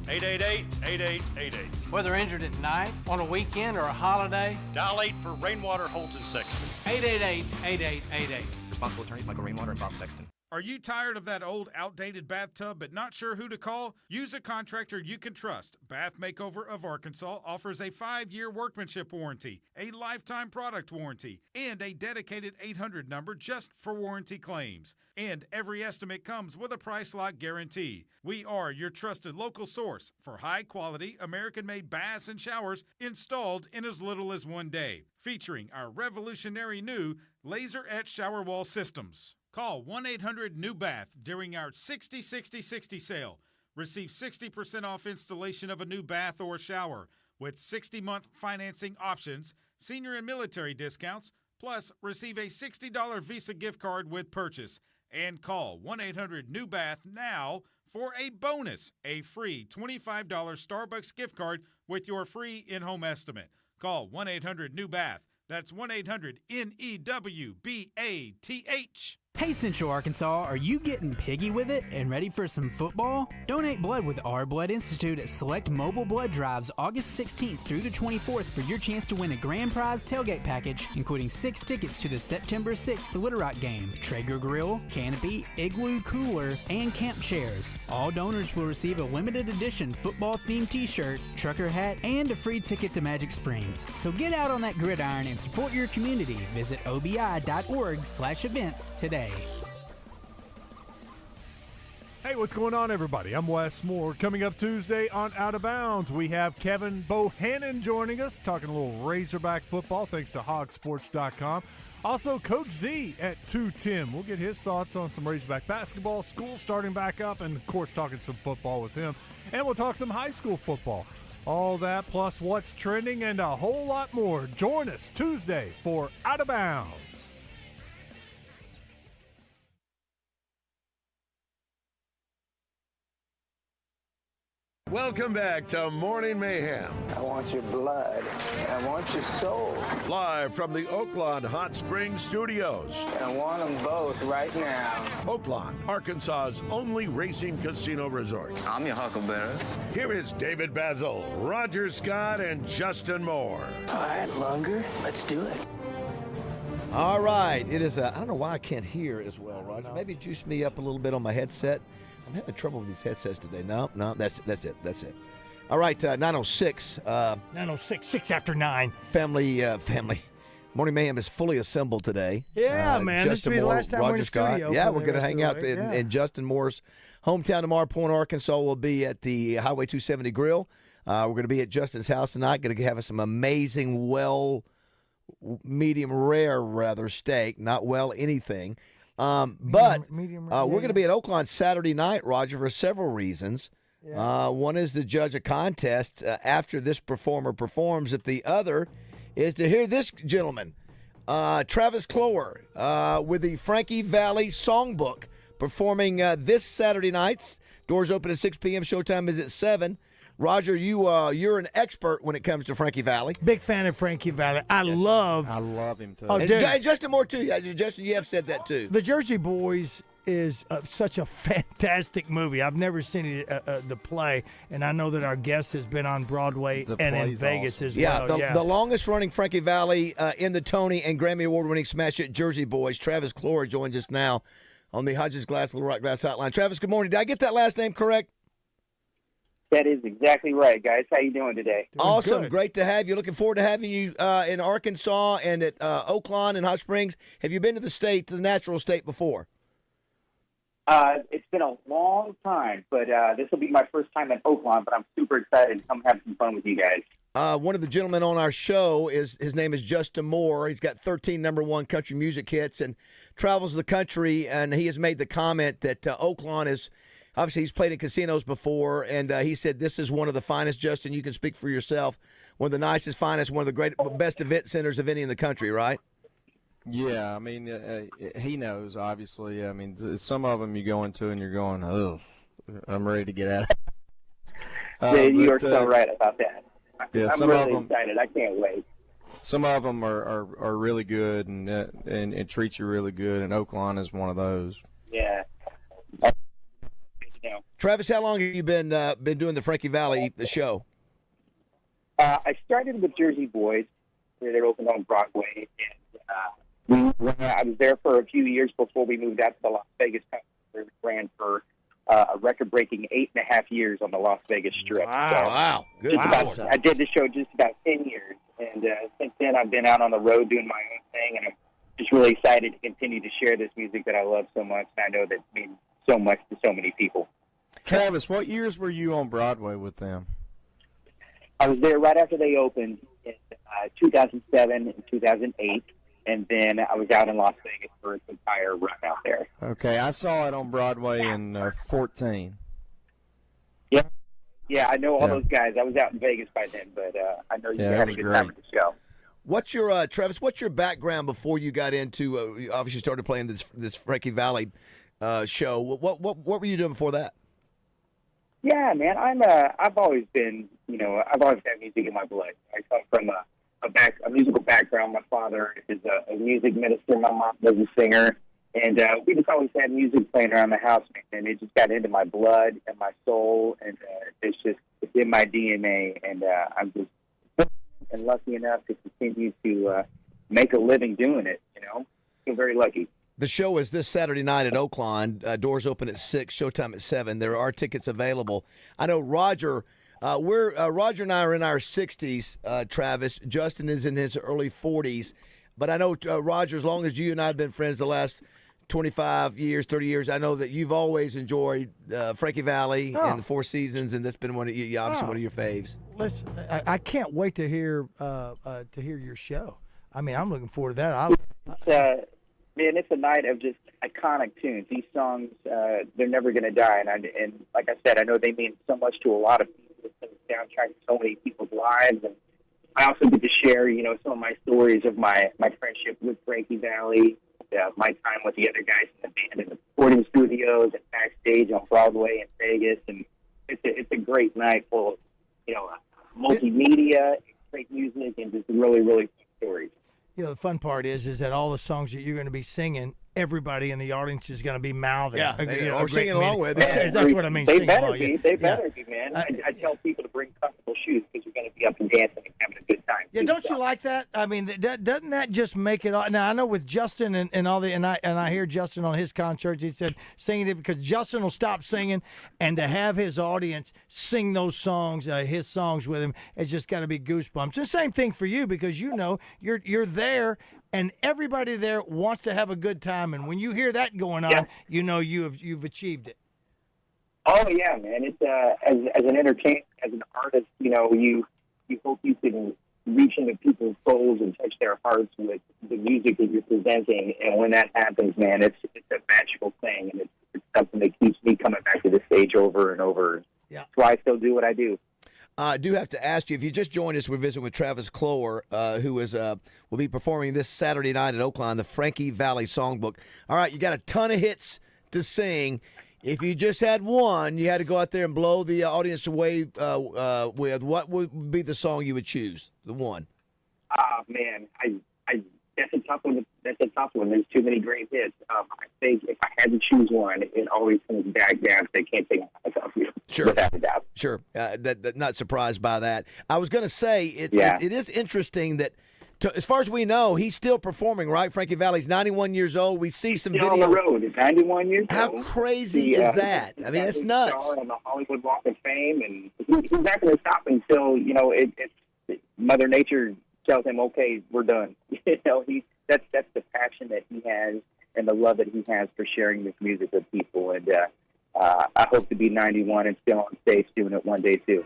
888-8888. Whether injured at night, on a weekend, or a holiday, Dial 8 for Rainwater Holton Sexton. 888-8888. Responsible attorneys Michael Rainwater and Bob Sexton. Are you tired of that old, outdated bathtub but not sure who to call? Use a contractor you can trust. Bath Makeover of Arkansas offers a 5-year workmanship warranty, a lifetime product warranty, and a dedicated 800 number just for warranty claims. And every estimate comes with a price lock guarantee. We are your trusted local source for high-quality, American-made baths and showers installed in as little as 1 day, featuring our revolutionary new laser-etched shower wall systems. Call 1-800-NEW-BATH during our 60-60-60 sale. Receive 60% off installation of a new bath or shower with 60-month financing options, senior and military discounts, plus receive a $60 Visa gift card with purchase. And call 1-800-NEW-BATH now for a bonus, a free $25 Starbucks gift card with your free in-home estimate. Call 1-800-NEW-BATH. That's 1-800-NEWBATH. Hey Central Arkansas, are you getting piggy with it and ready for some football? Donate blood with Our Blood Institute at select mobile blood drives August 16th through the 24th for your chance to win a grand prize tailgate package, including 6 tickets to the September 6th Little Rock game, Traeger grill, canopy, igloo cooler, and camp chairs. All donors will receive a limited edition football-themed t-shirt, trucker hat, and a free ticket to Magic Springs. So get out on that gridiron and support your community. Visit obi.org/events today. Hey, what's going on, everybody? I'm Wes Moore. Coming up Tuesday on Out of Bounds, we have Kevin Bohannon joining us, talking a little Razorback football, thanks to hogsports.com. Also, Coach Z at 2:10. We'll get his thoughts on some Razorback basketball, school starting back up, and, of course, talking some football with him. And we'll talk some high school football. All that plus what's trending and a whole lot more. Join us Tuesday for Out of Bounds. Welcome back to Morning Mayhem. I want your blood. I want your soul. Live from the Oaklawn Hot Springs Studios. I want them both right now. Oaklawn, Arkansas's only racing casino resort. I'm your huckleberry. Here is David BAZZEL, Roger Scott, and Justin Moore. All right, Lunger, let's do it. All right. It is I don't know why I can't hear as well, Roger. Maybe juice me up a little bit on my headset. I'm having trouble with these headsets today. No, that's it. All right, 9:06. 9:06, 6 after 9. Family. Morning Mayhem is fully assembled today. Yeah, man. This will be the last time we're in the studio. Yeah, we're going to hang out in Justin Moore's hometown tomorrow. Point, Arkansas. We'll be at the Highway 270 Grill. We're going to be at Justin's house tonight. Going to have some amazing, medium rare steak. Not anything. But we're going to be at Oaklawn Saturday night, Roger, for several reasons. Yeah. One is to judge a contest after this performer performs. If the other is to hear this gentleman, Travis Clower, with the Frankie Valli Songbook, performing this Saturday night. Doors open at 6 p.m. Showtime is at 7. Roger, you're an expert when it comes to Frankie Valli. Big fan of Frankie Valli. I love him too. Oh, and Justin Moore too. Yeah, Justin, you have said that too. The Jersey Boys is such a fantastic movie. I've never seen it, the play, and I know that our guest has been on Broadway and in Vegas awesome. as well. The longest running Frankie Valli in the Tony and Grammy Award winning smash hit Jersey Boys. Travis Clower joins us now on the Hodges Glass Little Rock Glass Hotline. Travis, good morning. Did I get that last name correct? That is exactly right, guys. How you doing today? Awesome. Great to have you. Looking forward to having you in Arkansas and at Oaklawn and Hot Springs. Have you been to the natural state before? It's been a long time, but this will be my first time at Oaklawn, but I'm super excited to come have some fun with you guys. One of the gentlemen on our show, his name is Justin Moore. He's got 13 number one country music hits and travels the country, and he has made the comment that Oaklawn is – obviously, he's played in casinos before, and he said this is one of the finest, Justin, you can speak for yourself, one of the nicest, finest, one of the best event centers of any in the country, right? Yeah, I mean, he knows, obviously. I mean, some of them you go into and you're going, oh, I'm ready to get out of it. You are so right about that. Yeah, I'm really excited. I can't wait. Some of them are really good and treat you really good, and Oaklawn is one of those. Yeah. Travis, how long have you been doing the Frankie Valli show? I started with Jersey Boys, where they opened on Broadway, and I was there for a few years before we moved out to the Las Vegas country. We ran for a record-breaking 8.5 years on the Las Vegas Strip. Wow. Good. I did the show just about 10 years, and since then I've been out on the road doing my own thing, and I'm just really excited to continue to share this music that I love so much, and I know that it means so much to so many people. Travis, what years were you on Broadway with them? I was there right after they opened in 2007 and 2008, and then I was out in Las Vegas for its entire run out there. Okay, I saw it on Broadway in 14. Yeah, I know all those guys. I was out in Vegas by then, but I know you had a good time at the show. What's your Travis? What's your background before you got into? You obviously started playing this Frankie Valli show. What were you doing before that? Yeah, man, I've always been, I've always had music in my blood. I come from a musical background. My father is a music minister. My mom was a singer, and we just always had music playing around the house, man. And it just got into my blood and my soul, and it's in my DNA. And I'm just and lucky enough to continue to make a living doing it. Feel very lucky. The show is this Saturday night at Oaklawn. Doors open at 6, showtime at 7. There are tickets available. I know Roger. Roger and I are in our 60s. Travis, Justin is in his early 40s. But I know Roger, as long as you and I have been friends the last 25 years, 30 years, I know that you've always enjoyed Frankie Valli and the Four Seasons, and that's been obviously one of your faves. Listen, I can't wait to hear your show. I mean, I'm looking forward to that. Man, it's a night of just iconic tunes. These songs, they're never going to die. And like I said, I know they mean so much to a lot of people. It's been a soundtrack to so many people's lives. And I also get to share, some of my stories of my friendship with Frankie Valli, my time with the other guys in the band in the recording studios and backstage on Broadway in Vegas. And it's a great night full of, multimedia, great music, and just really, really fun stories. The fun part is that all the songs that you're going to be singing, everybody in the audience is going to be mouthing. Yeah, or singing along with. That's what I mean. They better be. They better be, man. I tell people to bring comfortable shoes because you're going to be up and dancing and having a good time. Yeah, don't you like that? I mean, doesn't that just make it? Now I know with Justin and all the and I hear Justin on his concerts. He said singing it because Justin will stop singing, and to have his audience sing those songs, his songs with him, it's just got to be goosebumps. It's the same thing for you because you're there. And everybody there wants to have a good time, and when you hear that going on, you've achieved it. Oh yeah, man! It's as an entertainer, as an artist, you hope you can reach into people's souls and touch their hearts with the music that you're presenting. And when that happens, man, it's a magical thing, and it's something that keeps me coming back to the stage over and over. Yeah, that's why I still do what I do. I do have to ask you, if you just joined us, we're visiting with Travis Clower, who will be performing this Saturday night at Oaklawn, the Frankie Valli Songbook. All right, you got a ton of hits to sing. If you just had one, you had to go out there and blow the audience away with, what would be the song you would choose? The one. Man, that's a tough one. There's too many great hits. I think if I had to choose one, it always comes back down to "They Can't Take My Eyes Off You." Sure, without a doubt. Sure, that not surprised by that. I was going to say it is interesting that, as far as we know, he's still performing. Right, Frankie Valli's 91 years old. We see some still video on the road. He's 91 years How old. crazy is that? I mean, it's nuts. On the Hollywood Walk of Fame, and he's not going to stop until Mother Nature tells him, "Okay, we're done." That's the passion that he has and the love that he has for sharing this music with people. And I hope to be 91 and still on stage doing it one day too.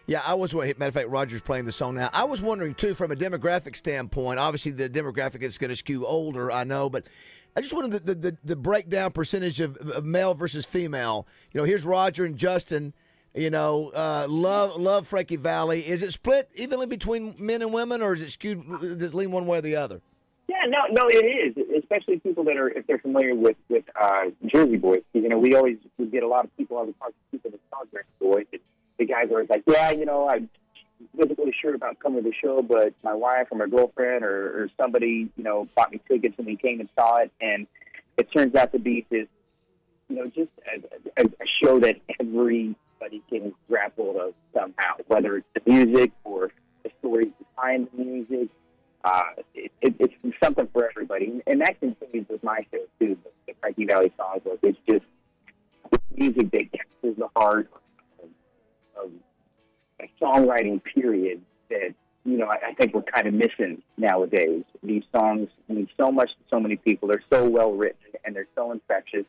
Yeah, matter of fact, Roger's playing the song now. I was wondering too, from a demographic standpoint. Obviously, the demographic is going to skew older, I know, but I just wanted the breakdown percentage of male versus female. Here's Roger and Justin. Love Frankie Valli. Is it split evenly between men and women, or is it skewed? Does it lean one way or the other? Yeah, no, it is. Especially people that are, if they're familiar with Jersey Boys. We get a lot of people on the park, people that talk Jersey Boys. And the guys are always like, I wasn't really sure about coming to the show, but my wife or my girlfriend or somebody, bought me tickets and we came and saw it, and it turns out to be this, just a show that everybody can grab hold of somehow, whether it's the music or the stories behind the music. It's something for everybody, and that continues with my show too. The Frankie Valley Songbook. It's just music that captures the heart of a songwriting period that I think we're kind of missing nowadays. These songs mean so much to so many people. They're so well written and they're so infectious,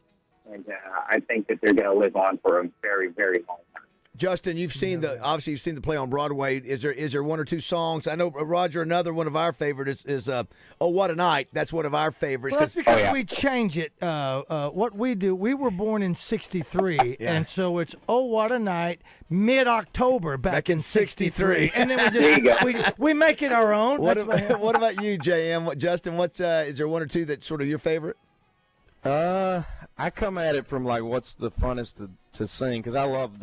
and I think that they're going to live on for a very, very long time. Justin, you've seen obviously you've seen the play on Broadway. Is there one or two songs? I know, Roger, another one of our favorites is "Oh What a Night." That's one of our favorites. Well, that's because we change it. What we do, we were born in '63, and so it's "Oh What a Night" mid-October back in '63, and then we make it our own. What about you, JM? Justin, is there one or two that's sort of your favorite? I come at it from like what's the funnest to sing, because I love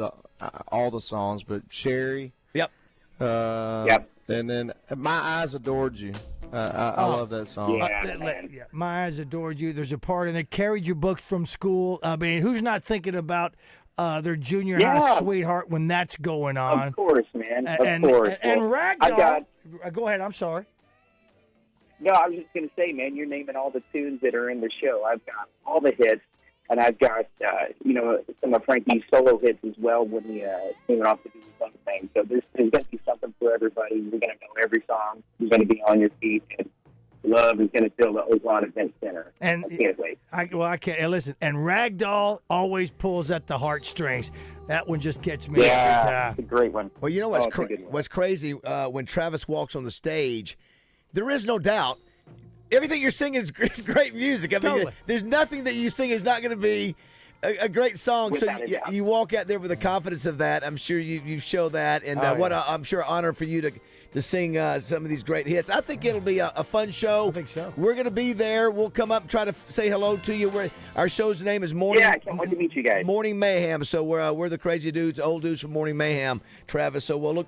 all the songs, but Sherry. Yep. Yep. And then My Eyes Adored You. I love that song. Yeah, My Eyes Adored You. There's a part in it. Carried your books from school. I mean, who's not thinking about their junior high sweetheart when that's going on? Of course, man. And Ragdoll. Go ahead. I'm sorry. No, I was just going to say, man, you're naming all the tunes that are in the show. I've got all the hits, and I've got, some of Frankie's solo hits as well when he went off to do his own thing. So there's going to be something for everybody. You're going to know every song. You're going to be on your feet, and love is going to fill the Oaklawn Event Center. And I can't wait. I can't. And listen, and Ragdoll always pulls at the heartstrings. That one just gets me every time. It's a great one. Well, you know what's crazy? When Travis walks on the stage, there is no doubt everything you're singing is great music. I mean, there's nothing that you sing is not going to be a great song. Without so you walk out there with the confidence of that. I'm sure you show that, and I'm sure honor for you to sing some of these great hits. I think it'll be a fun show. I think so. We're going to be there. We'll come up and try to say hello to you. Our show's name is Morning. Yeah, I can't wait to meet you guys. Morning Mayhem. So we're the crazy dudes, old dudes from Morning Mayhem, Travis. So we'll look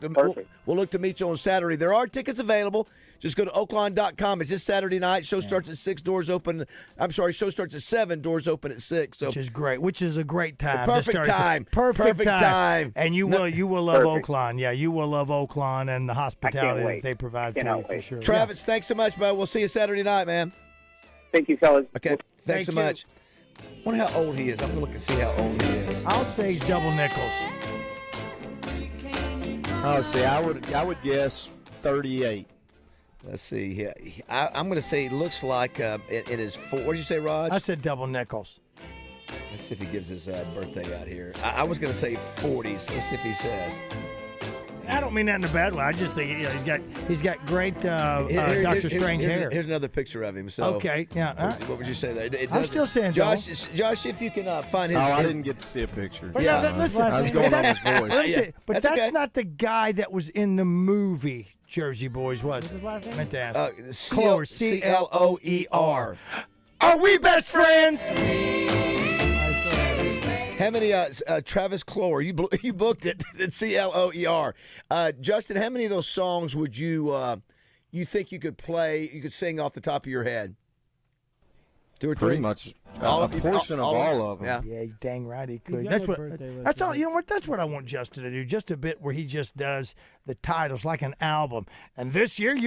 to meet you on Saturday. There are tickets available. Just go to Oaklawn.com. It's this Saturday night. Show starts at 6, doors open. I'm sorry, show starts at 7, doors open at 6. So which is great. Which is a great time. Perfect time. Perfect time. And you will love Oaklawn. Yeah, you will love Oaklawn and the hospitality that they provide for you for sure. Travis, thanks so much, bud. We'll see you Saturday night, man. Thank you, fellas. Okay, thanks so much. I wonder how old he is. I'm going to look and see how old he is. I'll say he's double nickels. Oh, see, I would guess 38. Let's see here. I'm going to say he looks like in his what did you say, Raj? I said double nickels. Let's see if he gives his birthday out here. I was going to say 40s. Let's see if he says. I don't mean that in a bad way. I just think he's got great Doctor Strange hair. Here's another picture of him. So okay, yeah. All right. What would you say there? I'm still saying Josh, if you can find his. Oh, I didn't get to see a picture. But listen, I was going on his voice. Listen, but that's okay. Not the guy that was in the movie Jersey Boys, was it? What's his last name? Meant to ask. Cloer, Cloer. Are we best friends? How many, Travis Cloer, you booked it at Cloer. Justin, how many of those songs would you think you could play, you could sing off the top of your head? 2 or 3? Pretty much a portion of all of them. Yeah, dang right he could. That's all. You know what? That's what I want Justin to do. Just a bit where he just does the titles like an album. And this year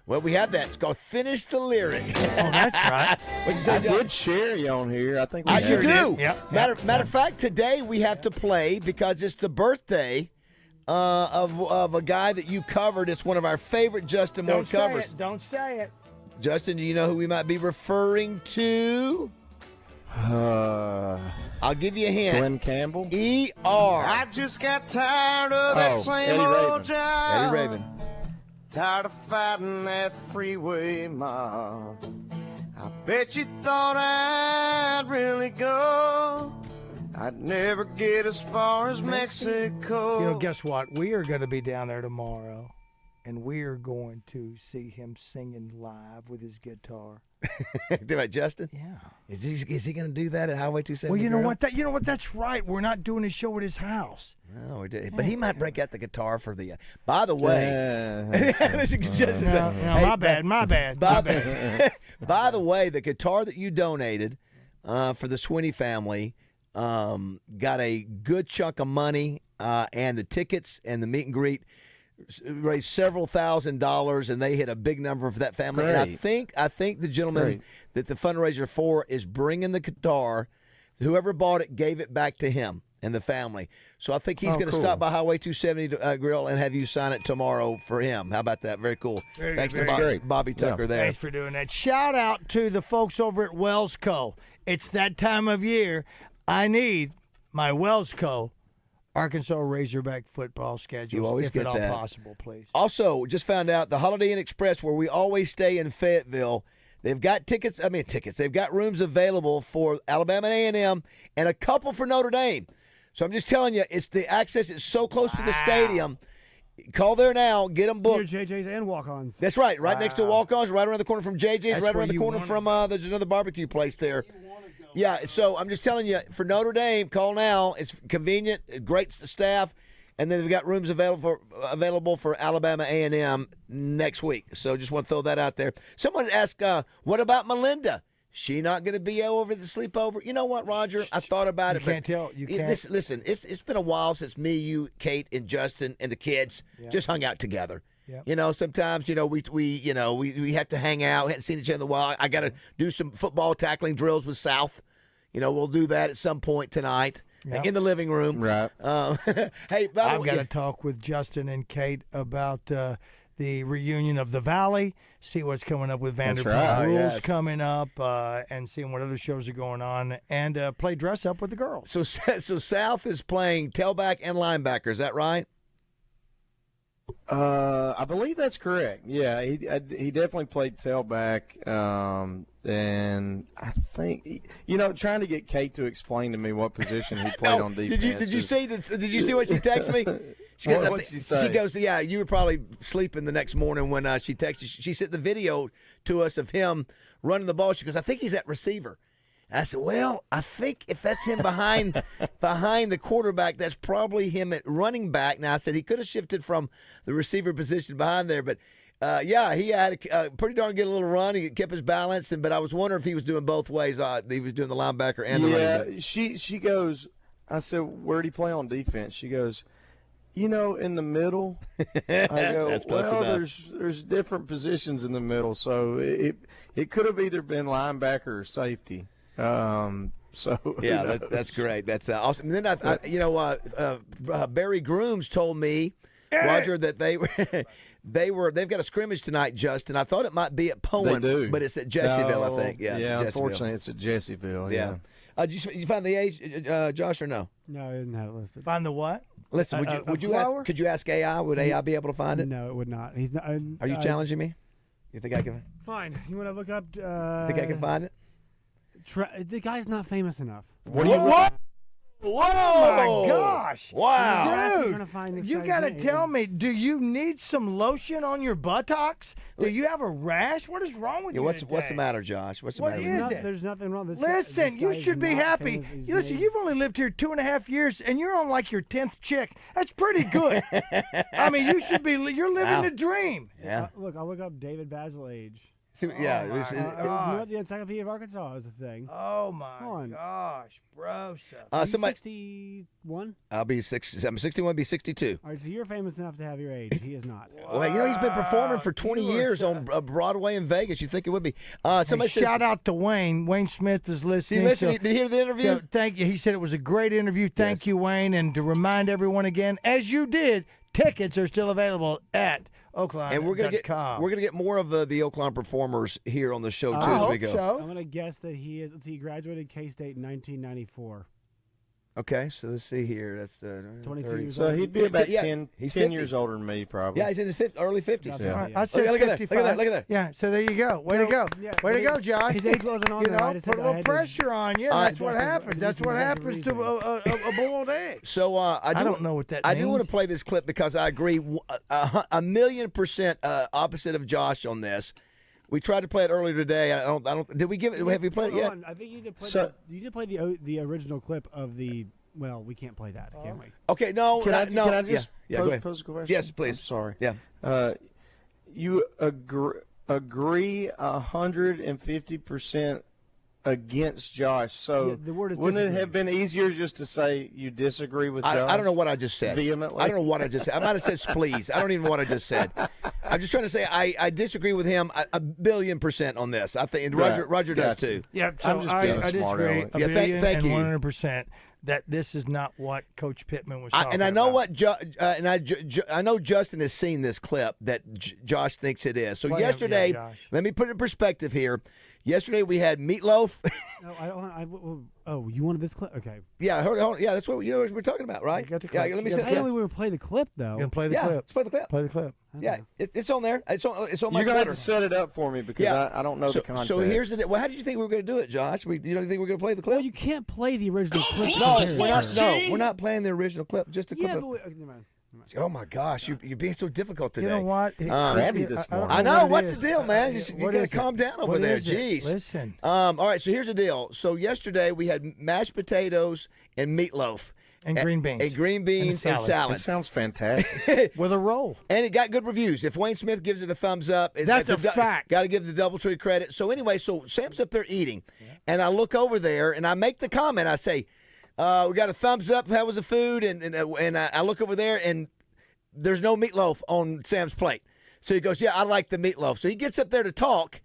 well, we have that. It's called Finish the Lyric. Oh, that's right. What'd you say, I did Sherry on here. I think we you do. Yep. Matter of fact, today we have to play because it's the birthday of a guy that you covered. It's one of our favorite Justin Moore covers. Don't say it. Justin, do you know who we might be referring to? I'll give you a hint. Glenn Campbell? E.R. I just got tired of that same old job. Eddie Raven. Tired of fighting that freeway mob. I bet you thought I'd really go. I'd never get as far as Mexico. You know, guess what? We are going to be down there tomorrow. And we're going to see him singing live with his guitar. Right, Justin? Yeah. Is he going to do that at Highway 270? Well, you know what? That's right. We're not doing a show at his house. No, but he might break out the guitar for the. By the way, my bad. By the way, the guitar that you donated for the Swinney family got a good chunk of money, and the tickets and the meet and greet. raised several $1,000s, and they hit a big number for that family. Great. And I think the gentleman that the fundraiser for is bringing the guitar. Whoever bought it gave it back to him and the family. So I think he's going to stop by Highway 270 Grill and have you sign it tomorrow for him. How about that? Very cool. Thanks to Bobby Tucker there. Thanks for doing that. Shout out to the folks over at Wells Co. It's that time of year. I need my Wells Co. Arkansas Razorback football schedule. You always if get at that. all possible, please. Also, just found out the Holiday Inn Express, where we always stay in Fayetteville, they've got tickets. They've got rooms available for Alabama A&M and a couple for Notre Dame. So I'm just telling you, it's the access is so close to the stadium. Call there now. Get them booked. Near JJ's and Walk-Ons. That's right. Right next to Walk-Ons, right around the corner from JJ's, That's right where around the you corner from there's another barbecue place there. Yeah, so I'm just telling you, for Notre Dame, call now. It's convenient, great staff, and then they've got rooms available for Alabama A&M next week. So just want to throw that out there. Someone asked, what about Melinda? She not going to be over the sleepover? You know what, Roger? I thought about it. You can't tell. You can't. Listen, it's been a while since me, you, Kate, and Justin, and the kids just hung out together. Yep. You know, sometimes, we have to hang out. We hadn't seen each other in a while. I got to do some football tackling drills with South. We'll do that at some point tonight in the living room. Right. Hey, by the I've way, got to talk with Justin and Kate about the reunion of the Valley, see what's coming up with Vanderpump Rules coming up, and seeing what other shows are going on, and play dress up with the girls. So South is playing tailback and linebacker. Is that right? I believe that's correct. Yeah, he definitely played tailback, and I think trying to get Kate to explain to me what position he played on defense. Did you see what she texted me? What'd she say? She goes, yeah, you were probably sleeping the next morning when she texted. She sent the video to us of him running the ball. She goes, I think he's at receiver. I said, well, I think if that's him behind the quarterback, that's probably him at running back. Now, I said he could have shifted from the receiver position behind there, but he had a pretty darn good little run. He kept his balance, but I was wondering if he was doing both ways. He was doing the linebacker and the running back. She goes, I said, where'd he play on defense? She goes, in the middle. I go, That's close well, enough. there's different positions in the middle, so it could have either been linebacker or safety. That's great. That's awesome. And then Barry Grooms told me, Roger, that they've got a scrimmage tonight, Justin. I thought it might be at Poen, but it's at Jessieville, I think. Unfortunately, it's at Jessieville. Yeah. Did you find the age, Josh, or no? No, I didn't have it listed. Find the what? Listen, could you ask AI? Would AI be able to find it? No, it would not. He's not. Are you challenging me? You think I can? Fine. You want to look up? Think I can find it? The guy's not famous enough. What? Whoa! Oh my gosh! Wow, dude! You got to tell me. Do you need some lotion on your buttocks? Do you have a rash? What is wrong with you? What's the matter, Josh? What's the matter? What is it? There's nothing wrong. Listen, you should be happy. Listen, you've only lived here 2.5 years, and you're on like your 10th chick. That's pretty good. I mean, you should be. You're living the dream. Yeah. Look, I'll look up David BAZZEL age. Yeah. The Encyclopedia of Arkansas is a thing. Oh my gosh, bro! Somebody 61. I'll be 60. I'm 61. Be 62. All right, so you're famous enough to have your age. He is not. Well, he's been performing for 20 years on Broadway in Vegas. You think it would be? Somebody says, shout out to Wayne. Wayne Smith is listening. Did you hear the interview? So thank you. He said it was a great interview. Thank you, Wayne. And to remind everyone again, as you did, tickets are still available at Oaklawn. And we're gonna get more of the Oaklawn performers here on the show too I as we hope go. so. I'm gonna guess that he is. He graduated K-State in 1994. Okay, so let's see here. That's the 22 years So old. he'd be about 10 he's 50. years older than me, probably. Yeah, he's in his early 50s. Yeah. I said look at that. 55. Look at that. Yeah, so there you go. Way to go. Yeah, Way to go, Josh. His age wasn't on You there. know, I just put a said I little had to- pressure on you. That's what happens. That's what happens to a boiled egg. So I don't know what that I means. do want to play this clip because I agree 1,000,000% opposite of Josh on this. We tried to play it earlier today. I don't. Did we give it? Have we played it yet? I think you did play the original clip of the. Well, we can't play that, can we? Okay, no, Can I go just ahead. pose a question? Yes, please. I'm sorry. Yeah. You agree 150% against Josh. So the word is wouldn't it disagree. have been easier just to say you disagree with Josh? I don't know what I just said. Vehemently? I don't know what I just said. I might have said please. I don't even know what I just said. I'm just trying to say I disagree with him a billion% on this. I think and Roger does too. Yeah, so I disagree a billion thank you. 100% that this is not what Coach Pittman was talking and I know about. I know Justin has seen this clip that Josh thinks it is. So Well, yesterday, yeah, Josh. let me put it in perspective here. Yesterday we had meatloaf. No, I don't. Oh, you wanted this clip? Okay. Yeah, hold on. Yeah, that's what what we're talking about, right? Got the Yeah, clip. let me Yeah, see. I only want to play the clip though. You're gonna play the Yeah, clip. let's play the clip. Play the clip. Yeah, it's on there. It's on my You're Twitter. gonna have to set it up for me because I don't know the context. So here's the. Well, how did you think we were going to do it, Josh? You don't think we're going to play the clip? Well, you can't play the original clip. We're not playing the original clip. Just a clip. Yeah, of, but never mind. Oh my gosh, you're being so difficult today. You know what? I know. What's the deal, man? You got to calm down over there. Jeez. Listen. All right. So here's the deal. So yesterday we had mashed potatoes and meatloaf. And green beans. And green beans and salad. That sounds fantastic. With a roll. And it got good reviews. If Wayne Smith gives it a thumbs up, That's a fact. Got to give the Doubletree credit. So anyway, so Sam's up there eating, and I look over there and I make the comment. I say, "We got a thumbs up. How was the food?" And I look over there and there's no meatloaf on Sam's plate. So he goes, "Yeah, I like the meatloaf." So he gets up there to talk,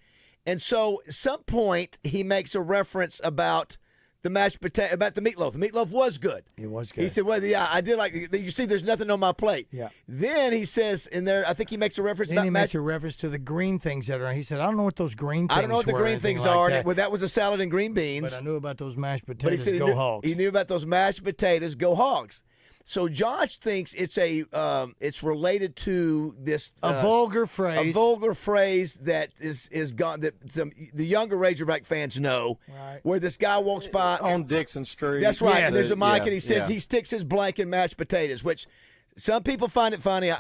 and so at some point he makes a reference about the mashed potato, about the meatloaf. The meatloaf was good. It was good. He said, "Well, yeah, I did like. You see, there's nothing on my plate." Yeah. Then he says in there, I think he makes a reference Then about he makes a reference to the green things that are. He said, "I don't know what those green things I don't know what the were or green anything things like are. that. Well, that was a salad and green beans. But I knew about those mashed But he potatoes. said Go Hogs. he knew about those mashed potatoes. Go Hogs. So Josh thinks it's it's related to this A vulgar phrase. A vulgar phrase that is gone that the younger Razorback fans know. Right. Where this guy walks by on Dixon Street. That's right. Yeah. And there's a mic, Yeah, and he says yeah. he sticks his blank in mashed potatoes, which some people find it funny. He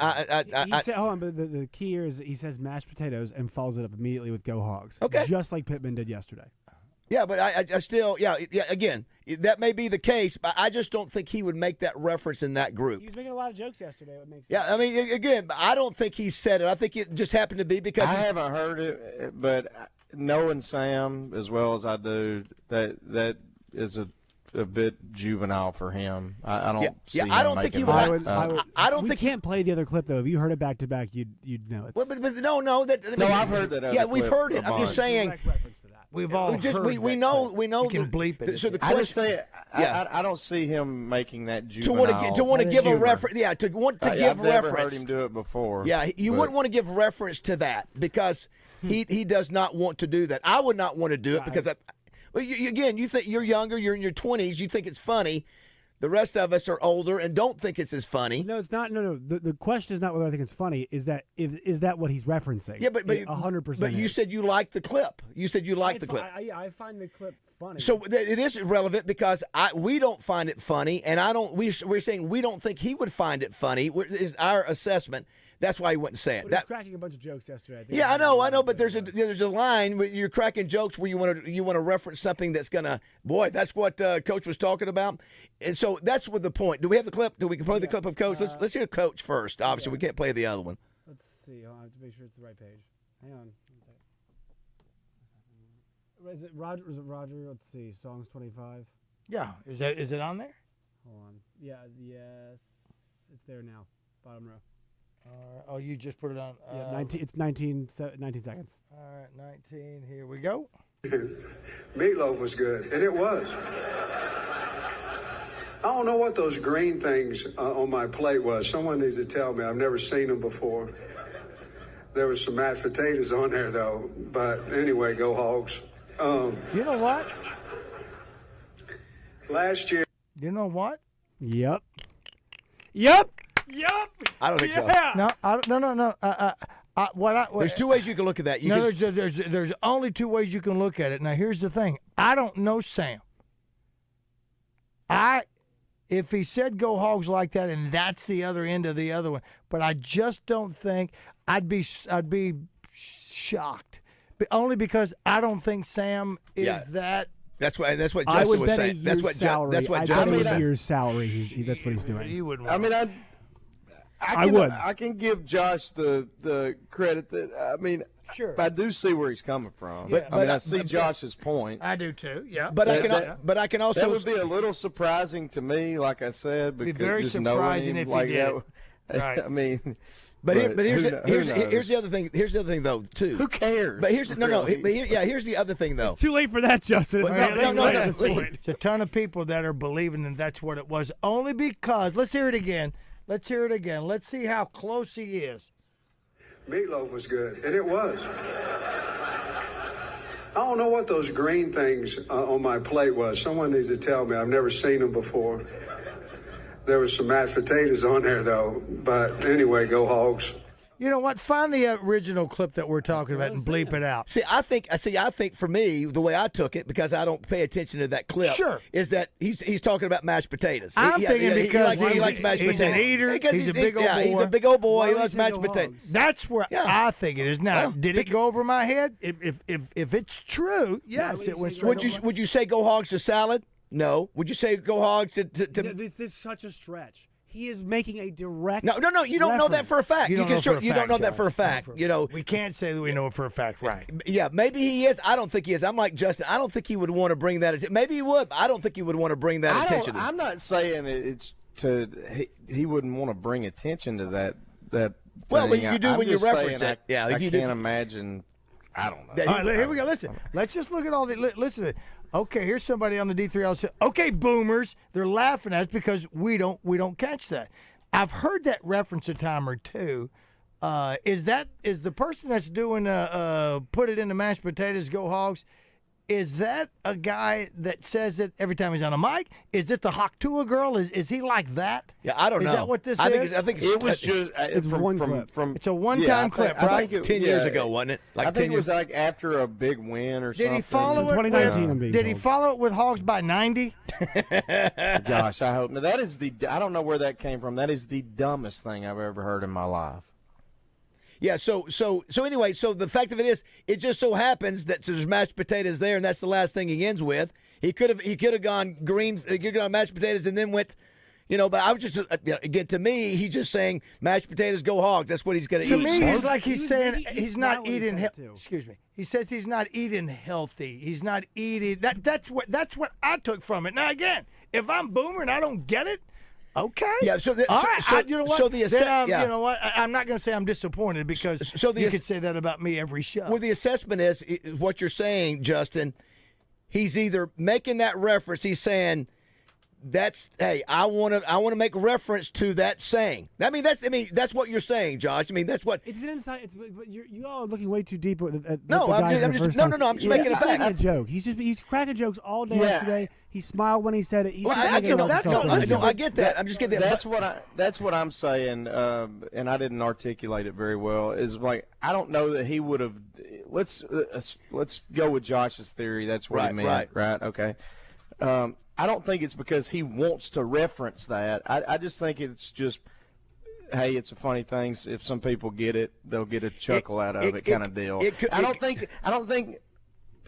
said, hold on, but the key here is he says mashed potatoes and follows it up immediately with Go Hogs. Okay. Just like Pittman did yesterday. Yeah, but I still, again, that may be the case, but I just don't think he would make that reference in that group. He was making a lot of jokes yesterday. What makes Yeah, I mean, again, I don't think he said it. I think it just happened to be because I haven't heard it, but knowing Sam as well as I do, that is a bit juvenile for him. I don't. See I don't think he would. I don't think he can't play the other clip though. If you heard it back to back, you'd know it. Well, but no, that. No, I've heard that. Yeah, other we've clip heard it. a I'm just bunch. saying. We've all heard we that know clip. we know You can the, bleep it. So the I just question, say I don't see him making that to juvenile. want to give a humor. reference. Yeah, to want to give I've never reference. heard him do it before. Yeah, you but- wouldn't want to give reference to that because he does not want to do that. I would not want to do it because again, you think you're younger, you're in your 20s, you think it's funny. The rest of us are older and don't think it's as funny. No, it's not. No. The question is not whether I think it's funny. Is that what he's referencing? Yeah, but 100%. But you said you liked the clip. You said you liked the clip. I find the clip funny. So it is relevant because we don't find it funny, and I don't. We're saying we don't think he would find it funny. Is our assessment. That's why he wouldn't say it. But he was cracking a bunch of jokes yesterday. I think Yeah, I know, but there's a line where you're cracking jokes where you want to reference something that's gonna. Boy, that's what Coach was talking about, and so that's what the point. Do we have the clip? Do we play the clip of Coach? Let's hear Coach first. Obviously, we can't play the other one. Let's see. I have to make sure it's the right page. Hang on. Is it Roger? Let's see. Songs 25. Yeah. Is it on there? Hold on. Yeah. Yes. It's there now. Bottom row. Oh, you just put it on. Yeah, 19. It's 19 seconds. All right, 19. Here we go. Meatloaf was good, and it was. I don't know what those green things on my plate was. Someone needs to tell me. I've never seen them before. There was some mashed potatoes on there, though. But anyway, go Hogs. You know what? Last year. You know what? Yep. I don't think so. No, no. There's two ways you can look at that. There's only two ways you can look at it. Now, here's the thing. I don't know Sam. If he said go Hogs like that, and that's the other end of the other one, but I just don't think I'd be shocked, but only because I don't think Sam is that. That's what Justin I would was bet saying. That's what salary. Justin I was bet saying. a year's salary. That's what he's doing. You wouldn't. I mean, I would. I can give Josh the credit that Sure. I do see where he's coming from. But I see Josh's point. I do too. Yeah. But I can also. That would be a little surprising to me, like I said, because Be very just surprising knowing him, if he did. Right. I mean. But here's the other thing. Here's the other thing, though, too. Who cares? But here's here's the other thing, though. It's too late for that, Justin. No. Listen, It's a ton of people that are believing that that's what it was, only because. Let's hear it again. Let's see how close he is. Meatloaf was good, and it was. I don't know what those green things on my plate was. Someone needs to tell me. I've never seen them before. There was some mashed potatoes on there, though. But anyway, go Hogs. You know what? Find the original clip that we're talking about and bleep it out. I think for me, the way I took it, because I don't pay attention to that clip, is that he's talking about mashed potatoes. I'm thinking because he likes mashed he's potatoes. an eater. He's a big old boy. He's a big old boy. He loves mashed potatoes. That's where I think it is. Now, did it go over my head? If it's true, yes, it went straight. Would you say go Hogs to salad? No. Would you say go Hogs to? This is such a stretch. He is making a direct. No. You don't know that for a fact. You don't know that for a fact. You know, we can't say that we know it for a fact, right? Yeah, maybe he is. I don't think he is. I'm like Justin. I don't think he would want to bring that. Maybe he would. But I don't think he would want to bring that attention. I'm not saying it's to. He wouldn't want to bring attention to that. Well, you do when you reference it. Yeah, I can't imagine. I don't know. All right, here we go. Listen, let's just look at all the. Listen to it. Okay, here's somebody on the D3L say, okay, boomers. They're laughing at us because we don't catch that. I've heard that reference a time or two. Is the person that's doing put it in the mashed potatoes, go Hogs? Is that a guy that says it every time he's on a mic? Is it the Haktua girl? Is he like that? Yeah, I don't know. Is that what this is? I think it was just it's one clip. It's a one-time clip, right? 10 years ago, wasn't it? I think it was like after a big win or something. Did he follow it? 2019. Did he follow it with Hogs by 90? Gosh, I hope. Now, that is I don't know where that came from. That is the dumbest thing I've ever heard in my life. Yeah, so anyway, so the fact of it is, it just so happens that there's mashed potatoes there, and that's the last thing he ends with. He could have gone green, he could have gone mashed potatoes, and then went, But I was just again, to me, he's just saying mashed potatoes, go Hogs. That's what he's going to eat. To me, it's like he's saying he's not eating. Excuse me. He says he's not eating healthy. He's not eating. That's what I took from it. Now again, if I'm Boomer and I don't get it. Okay. Yeah. So you know what? So the you know what? I'm not going to say I'm disappointed because you could say that about me every show. Well, the assessment is what you're saying, Justin. He's either making that reference. He's saying I want to make reference to that saying. That's what you're saying, Josh. That's what. It's an insight. But you all are looking way too deep at no, I'm just making a fact. A joke. He's cracking jokes all day yesterday. He smiled when he said it. I get that. I'm just getting that. That's what I'm saying, and I didn't articulate it very well. Is like I don't know that he would have. Let's go with Josh's theory. That's what he meant. Right. Okay. I don't think it's because he wants to reference that. I just think it's just, hey, it's a funny thing. If some people get it, they'll get a chuckle out of it kind of deal. I don't think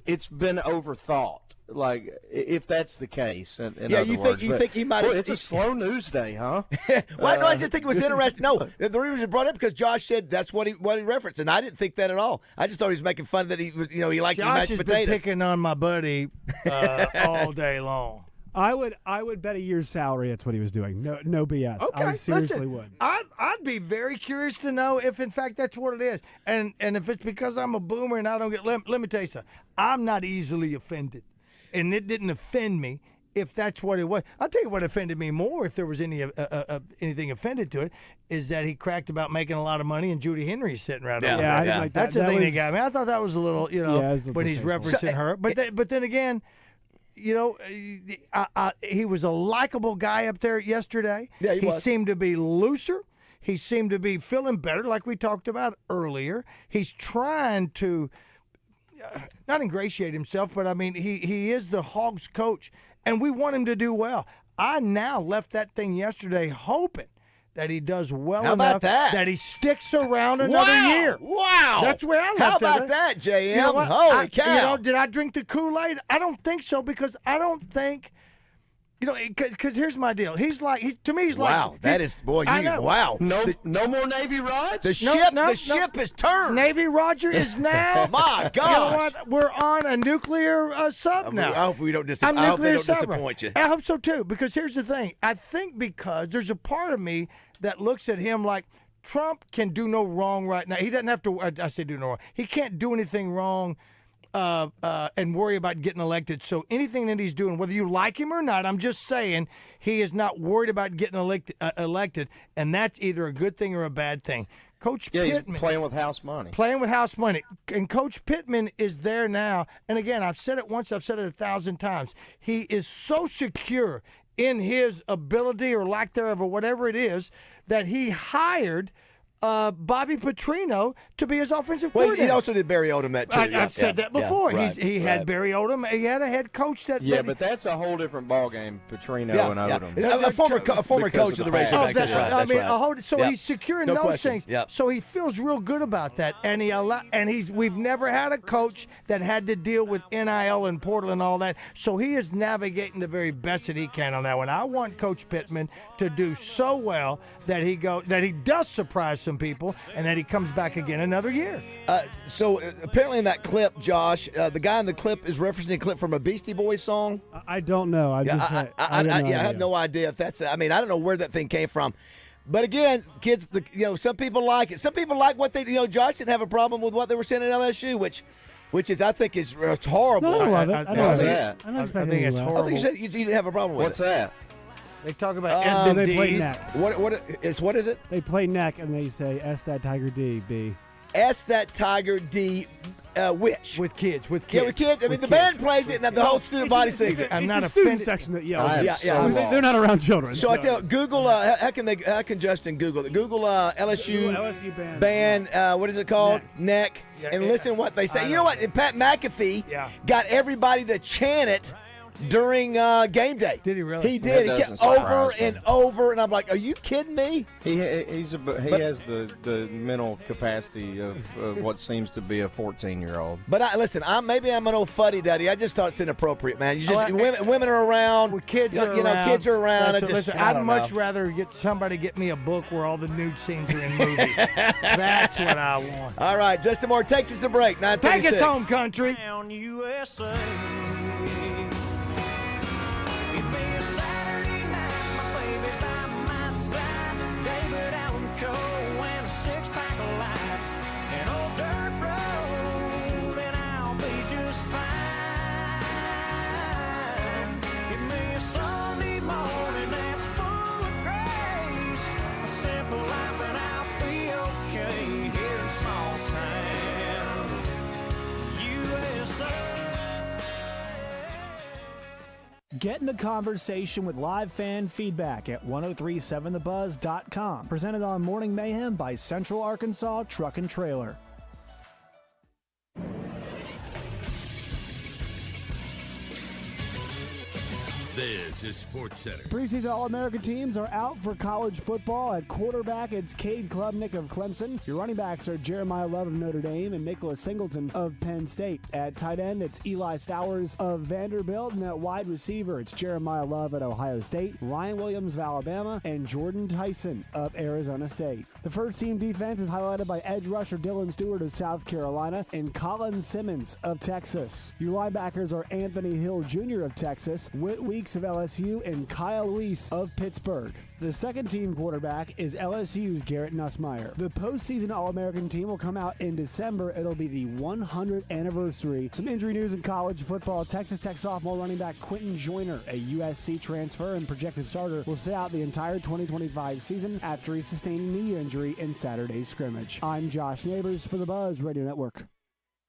it's been overthought. Like, if that's the case. You think he might have. It's a slow news day, huh? Well, no, I just think it was interesting. No, the reason it brought up because Josh said that's what he referenced, and I didn't think that at all. I just thought he was making fun that he likes his mashed potatoes. Josh has been picking on my buddy all day long. I would bet a year's salary that's what he was doing. No BS. Okay, I seriously would. I'd be very curious to know if in fact that's what it is, and if it's because I'm a boomer and I don't get. Let me tell you something. I'm not easily offended, and it didn't offend me if that's what it was. I'll tell you what offended me more, if there was anything offended to it, is that he cracked about making a lot of money and Judy Henry's sitting right over there. I didn't like that. That's the thing that got me. I thought that was a little, when he's referencing her. But then again. He was a likable guy up there yesterday. Yeah, he was. He seemed to be looser. He seemed to be feeling better, like we talked about earlier. He's trying to not ingratiate himself, but he is the Hogs coach, and we want him to do well. I now left that thing yesterday hoping that he does well enough that he sticks around another year. Wow. That's where I left How it. about that, JM? You know what? Holy cow. Did I drink the Kool-Aid? I don't think so, because I don't think You know, because here's my deal. He's like, to me, he's like. Wow, that is, boy, wow. No more Navy Rods? The ship is turned. Navy Roger is now. My gosh. You know what? We're on a nuclear sub now. I hope we don't disappoint you. I hope so, too, because here's the thing. I think because there's a part of me that looks at him like Trump can do no wrong right now. He doesn't have to, I say do no wrong. He can't do anything wrong and worry about getting elected. So anything that he's doing, whether you like him or not, I'm just saying he is not worried about getting elected, and that's either a good thing or a bad thing. Coach Pittman. He's playing with house money. Playing with house money. And Coach Pittman is there now. And again, I've said it once, I've said it 1,000 times. He is so secure in his ability or lack thereof or whatever it is that he hired Bobby Petrino to be his offensive coordinator. He also did Barry Odom that too. I've said that before. Yeah, he had Barry Odom. He had a head coach that. Yeah, but that's a whole different ballgame. Petrino and Odom. A former coach of the Razorbacks. That's right. I mean, so he's secure in those question. things. So he feels real good about that, and we've never had a coach that had to deal with NIL and portal and all that. So he is navigating the very best that he can on that one. I want Coach Pittman to do so well that he does surprise some people, and that he comes back again another year. So apparently in that clip, Josh, the guy in the clip is referencing a clip from a Beastie Boys song. I don't know. I have no idea if that's. I mean, I don't know where that thing came from. But again, kids, some people like it. Some people like what they. Josh didn't have a problem with what they were saying at LSU, which is I think is horrible. No, I love it. I think it's horrible. I think you said you didn't have a problem with What's it. that? They talk about S and they play Ds. neck. What is it? They play neck and they say S that Tiger D B. S that Tiger D. Which with kids. Yeah, with kids. I mean, the band plays it, and the whole student body sings it. I'm not the offended. student section that yells. They're not around children. So I tell you, Google. How can Justin Google it? Google LSU band. What is it called? Neck. And listen to what they say. You know what? Pat McAfee got everybody to chant it during game day. Did he really? He did. He kept over and over, and I'm like, are you kidding me? He has the mental capacity of what seems to be a 14-year-old. But listen, maybe I'm an old fuddy-duddy. I just thought it's inappropriate, man. Women are around. Well, kids are around. Kids are around. I'd much rather get somebody get me a book where all the nude scenes are in movies. That's what I want. All right, Justin Moore takes us to break. 9:36. Take us home, country. Down USA. Get in the conversation with live fan feedback at 1037thebuzz.com. Presented on Morning Mayhem by Central Arkansas Truck and Trailer. This is Sports Center. Preseason All-American teams are out for college football. At quarterback, it's Cade Klubnik of Clemson. Your running backs are Jeremiah Love of Notre Dame and Nicholas Singleton of Penn State. At tight end, it's Eli Stowers of Vanderbilt. And at wide receiver, it's Jeremiah Love at Ohio State, Ryan Williams of Alabama, and Jordan Tyson of Arizona State. The first-team defense is highlighted by edge rusher Dylan Stewart of South Carolina and Colin Simmons of Texas. Your linebackers are Anthony Hill Jr. of Texas, Whit Weeks of LSU, and Kyle Weiss of Pittsburgh. The second-team quarterback is LSU's Garrett Nussmeier. The postseason All-American team will come out in December. It'll be the 100th anniversary. Some injury news in college football. Texas Tech sophomore running back Quentin Joyner, a USC transfer and projected starter, will sit out the entire 2025 season after he sustained a knee injury in Saturday's scrimmage. I'm Josh Neighbors for the Buzz Radio Network.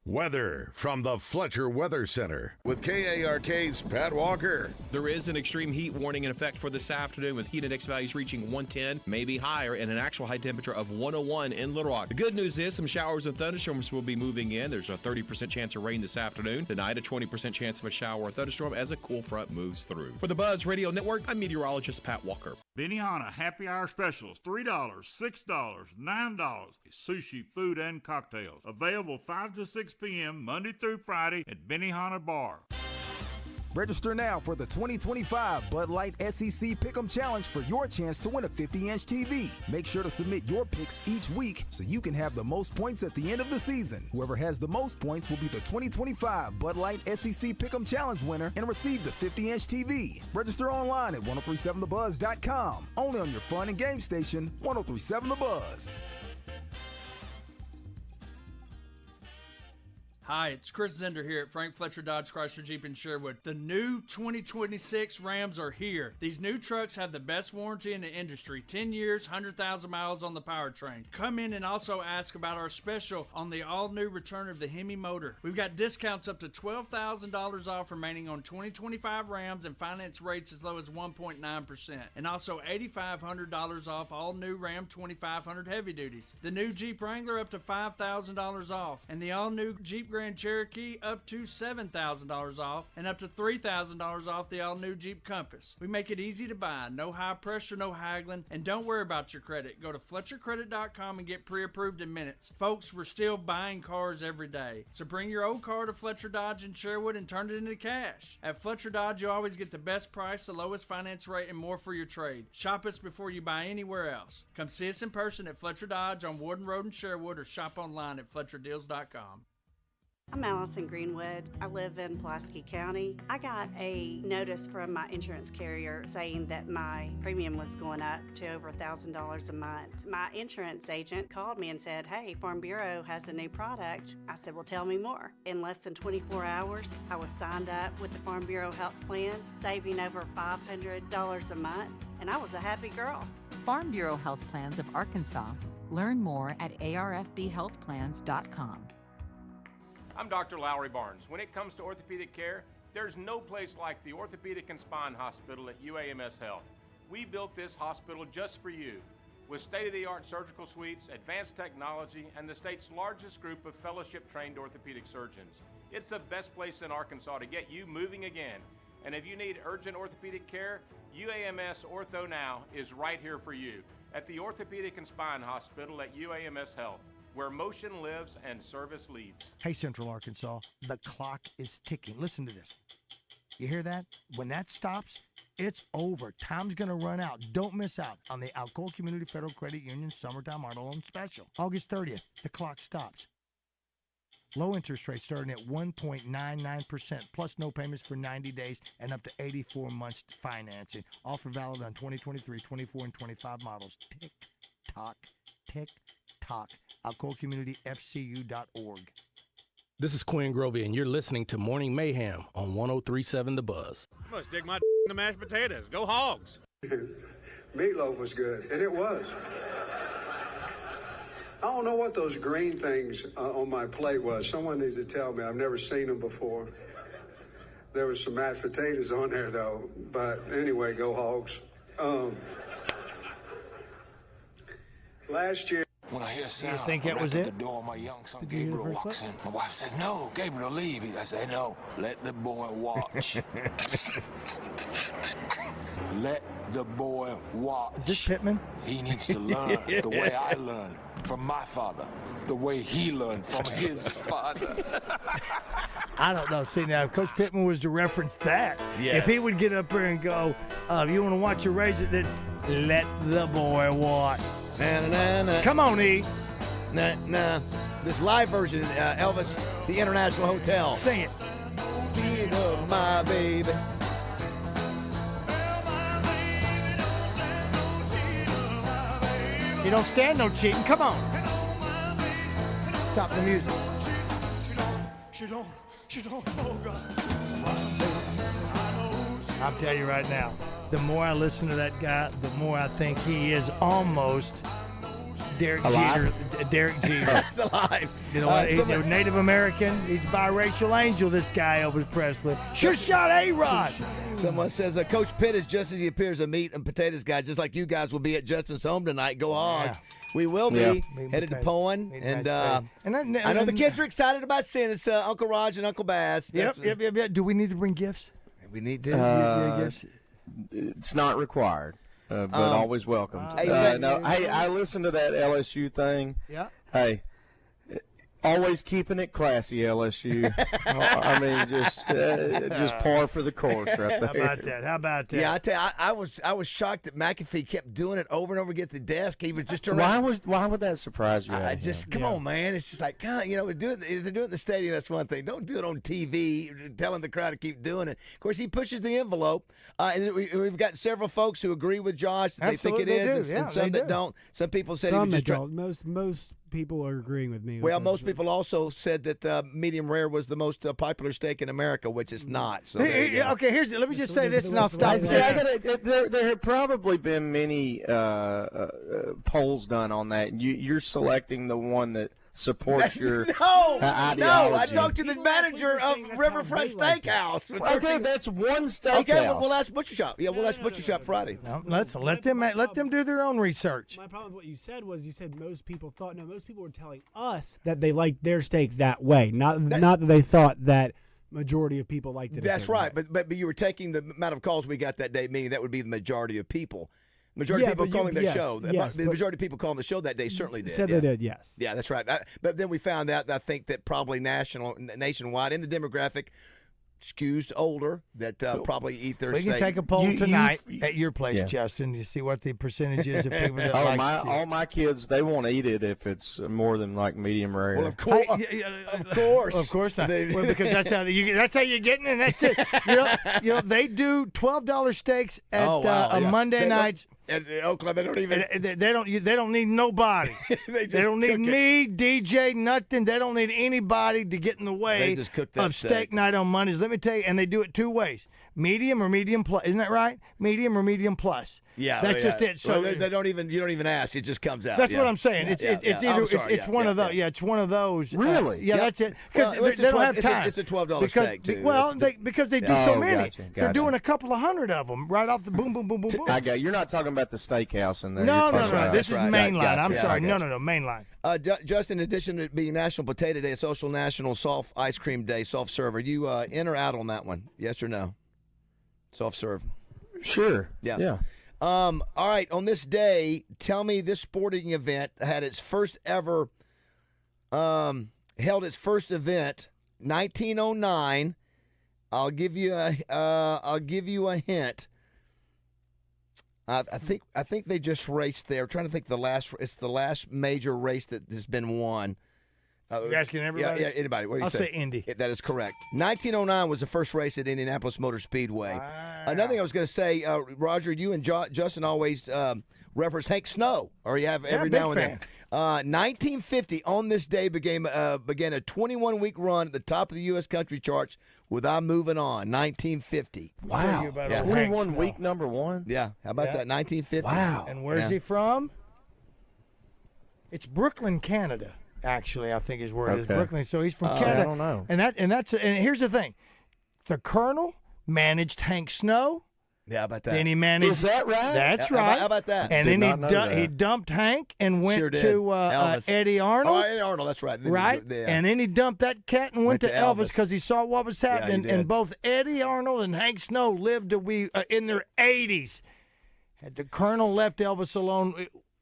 Weather from the Fletcher Weather Center with KARK's Pat Walker. There is an extreme heat warning in effect for this afternoon with heat index values reaching 110, maybe higher, and an actual high temperature of 101 in Little Rock. The good news is some showers and thunderstorms will be moving in. There's a 30% chance of rain this afternoon. Tonight, a 20% chance of a shower or thunderstorm as a cool front moves through. For the Buzz Radio Network, I'm meteorologist Pat Walker. Benihana Happy Hour Specials, $3, $6, $9. Sushi, food, and cocktails. Available 5 to 6 p.m. Monday through Friday at Benihana Bar. Register now for the 2025 Bud Light SEC Pick'em Challenge for your chance to win a 50-inch TV. Make sure to submit your picks each week so you can have the most points at the end of the season. Whoever has the most points will be the 2025 Bud Light SEC Pick'em Challenge winner and receive the 50-inch TV. Register online at 1037thebuzz.com. Only on your fun and game station, 1037 The Buzz. Hi, it's Chris Zender here at Frank Fletcher Dodge Chrysler Jeep in Sherwood. The new 2026 Rams are here. These new trucks have the best warranty in the industry. 10 years, 100,000 miles on the powertrain. Come in and also ask about our special on the all-new return of the Hemi motor. We've got discounts up to $12,000 off remaining on 2025 Rams and finance rates as low as 1.9%. And also $8,500 off all new Ram 2500 heavy duties. The new Jeep Wrangler up to $5,000 off. And the all-new Jeep Grand Cherokee up to $7,000 off and up to $3,000 off the all-new Jeep Compass. We make it easy to buy, no high pressure, no haggling, and don't worry about your credit. Go to FletcherCredit.com and get pre-approved in minutes. Folks, we're still buying cars every day, so bring your old car to Fletcher Dodge in Sherwood and turn it into cash. At Fletcher Dodge, you always get the best price, the lowest finance rate, and more for your trade. Shop us before you buy anywhere else. Come see us in person at Fletcher Dodge on Warden Road in Sherwood or shop online at FletcherDeals.com. I'm Allison Greenwood. I live in Pulaski County. I got a notice from my insurance carrier saying that my premium was going up to over $1,000 a month. My insurance agent called me and said, "Hey, Farm Bureau has a new product." I said, "Well, tell me more." In less than 24 hours, I was signed up with the Farm Bureau health plan, saving over $500 a month, and I was a happy girl. Farm Bureau Health Plans of Arkansas. Learn more at arfbhealthplans.com. I'm Dr. Lowry Barnes. When it comes to orthopedic care, there's no place like the Orthopedic and Spine Hospital at UAMS Health. We built this hospital just for you. With state-of-the-art surgical suites, advanced technology, and the state's largest group of fellowship-trained orthopedic surgeons. It's the best place in Arkansas to get you moving again. And if you need urgent orthopedic care, UAMS Ortho Now is right here for you at the Orthopedic and Spine Hospital at UAMS Health, where motion lives and service leads. Hey, Central Arkansas, the clock is ticking. Listen to this. You hear that? When that stops, it's over. Time's going to run out. Don't miss out on the Alcoa Community Federal Credit Union Summertime Auto Loan Special. August 30th, the clock stops. Low interest rates starting at 1.99%, plus no payments for 90 days and up to 84 months financing. Offer valid on 2023, 24, and 25 models. Tick, tock, tick, tock. AlcoaCommunityFCU.org. This is Quinn Grovey, and you're listening to Morning Mayhem on 1037 The Buzz. You must dig my in the mashed potatoes. Go Hogs. Meatloaf was good, and it was. I don't know what those green things on my plate was. Someone needs to tell me. I've never seen them before. There was some mashed potatoes on there, though. But anyway, go Hogs. Last year. When I hear a sound, You think that I was at it? the door, my young son Did you hear the Gabriel first walks clip? in. My wife says, "No, Gabriel, leave." I say, "No, let the boy watch." Let the boy watch. Is this Pittman? He needs to learn the way I learned from my father, the way he learned from his father. I don't know. See, now, if Coach Pittman was to reference that, Yes. if he would get up there and go, you want to watch your razor, then let the boy watch. Come on, E. Nah. This live version, Elvis, the International Hotel. Sing it. Feel of my baby. You don't stand no cheating. Come on. Stop the music. She don't, oh God. I'll tell you right now, the more I listen to that guy, the more I think he is almost Derek Alive? Jeter. Derek Jeter. He's alive. You know what? He's a Native American. He's a biracial angel, this guy, Elvis Presley. Sure shot A-Rod. Someone says Coach Pitt is just as he appears a meat and potatoes guy, just like you guys will be at Justin's home tonight. Go on. Yeah. We will be Meat and headed to potatoes. Poen. Meat And and I know the kids are excited about seeing us, Uncle Raj and Uncle Bass. Yep. Do we need to bring gifts? We need to. Gifts? It's not required, but always welcome. Hey, I listened to that LSU thing. Yeah. Hey, Always keeping it classy, LSU. I mean, just par for the course right there. How about that? Yeah, I tell you, I was shocked that McAfee kept doing it over and over again at the desk. He would just turn around. Why would that surprise you? Come on, man. It's just like, God, if they do it in the stadium, that's one thing. Don't do it on TV, telling the crowd to keep doing it. Of course, he pushes the envelope, and we've got several folks who agree with Josh that they think it is, and some that don't. Some people said he was just trying. Most people are agreeing with me. Well, most people also said that medium rare was the most popular steak in America, which it's not. So okay, let me just say this, and I'll stop. There have probably been many polls done on that. You're selecting the one that supports your ideology. No, I talked to the manager of Riverfront Steakhouse. Okay, that's one steakhouse. Okay, we'll ask Butcher Shop. Yeah, we'll ask Butcher Shop Friday. No, let them do their own research. My problem with what you said was most people thought. No, most people were telling us that they liked their steak that way. Not that they thought that majority of people liked it. That's right, but you were taking the amount of calls we got that day, meaning that would be the majority of people. Majority of people calling the show. The majority of people calling the show that day certainly did. Said they did, yes. Yeah, that's right. But then we found out, I think, that probably nationwide in the demographic skews older that probably eat their steak. We can take a poll tonight at your place, Justin. You see what the percentage is of people that all my kids, they won't eat it if it's more than like medium rare. Well, of course, of course not. Well, because that's how you're getting, and that's it. They do $12 steaks at Monday nights. At Oaklawn, they don't even. They don't need nobody. they don't need me, DJ, nothing. They don't need anybody to get in the way of steak night on Mondays. Let me tell you, and they do it two ways: medium or medium plus. Isn't that right? Medium or medium plus. Yeah, that's just it. So they don't even. You don't even ask. It just comes out. That's what I'm saying. It's either it's one of those. Yeah, it's one of those. Really? That's it. Because they don't have time. It's a $12 steak too. Well, because they do so many. Gotcha. They're doing a couple of hundred of them right off the boom, boom, boom, boom, boom. I got. You're not talking about the steakhouse in there. No. This is mainline. I'm sorry. No, mainline. Just in addition to being National Potato Day, it's also National Soft Ice Cream Day, soft serve. Are you in or out on that one? Yes or no? Soft serve. Sure. Yeah. All right. On this day, tell me this sporting event had its first ever, held its first event, 1909. I'll give you a hint. I think they just raced there. I'm trying to think it's the last major race that has been won. You asking everybody? Yeah, anybody. What do you I'll say Indy. That is correct. 1909 was the first race at Indianapolis Motor Speedway. Wow. Another thing I was going to say, Roger, you and Justin always reference Hank Snow, or you have every now and then. 1950, on this day, began a 21-week run at the top of the U.S. country charts with I'm Moving On, 1950. Wow. 21-week number one? Yeah. How about that? 1950. Wow. And where's he from? It's Brooklyn, Canada. Actually, I think is where it is, Brooklyn. So he's from Canada. I don't know. And here's the thing: the Colonel managed Hank Snow. Yeah, how about that? Then he managed. Is that right? That's right. How about that? And then he dumped Hank and went to Eddie Arnold. Oh, Eddie Arnold, that's right. Right. And then he dumped that cat and went to Elvis because he saw what was happening. Yeah, and both Eddie Arnold and Hank Snow lived to be in their 80s. Had the Colonel left Elvis alone,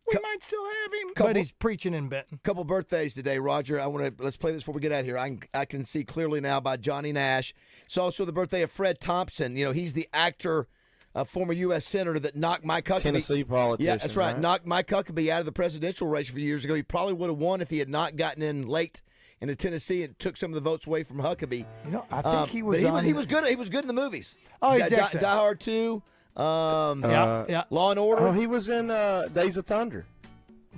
we might still have him, but he's preaching in Benton. Couple birthdays today, Roger. Let's play this before we get out of here. I can see clearly now by Johnny Nash. It's also the birthday of Fred Thompson. He's the actor, former U.S. senator that knocked Mike Huckabee. Tennessee politician. Yeah, that's right. Knocked Mike Huckabee out of the presidential race a few years ago. He probably would have won if he had not gotten in late into Tennessee and took some of the votes away from Huckabee. I think he was. He was good. He was good in the movies. Oh, he's excellent. Die Hard 2. Law and Order. Oh, he was in Days of Thunder.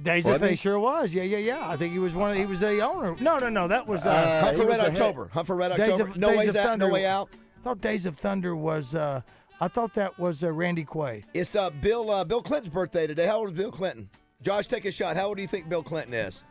Days of Thunder, sure was. Yeah. I think he was he was the owner. No, that was Hunt for Red October. Hunt for Red October. No Way Out. I thought Days of Thunder was. I thought that was Randy Quaid. It's Bill Clinton's birthday today. How old is Bill Clinton? Josh, take a shot. How old do you think Bill Clinton is?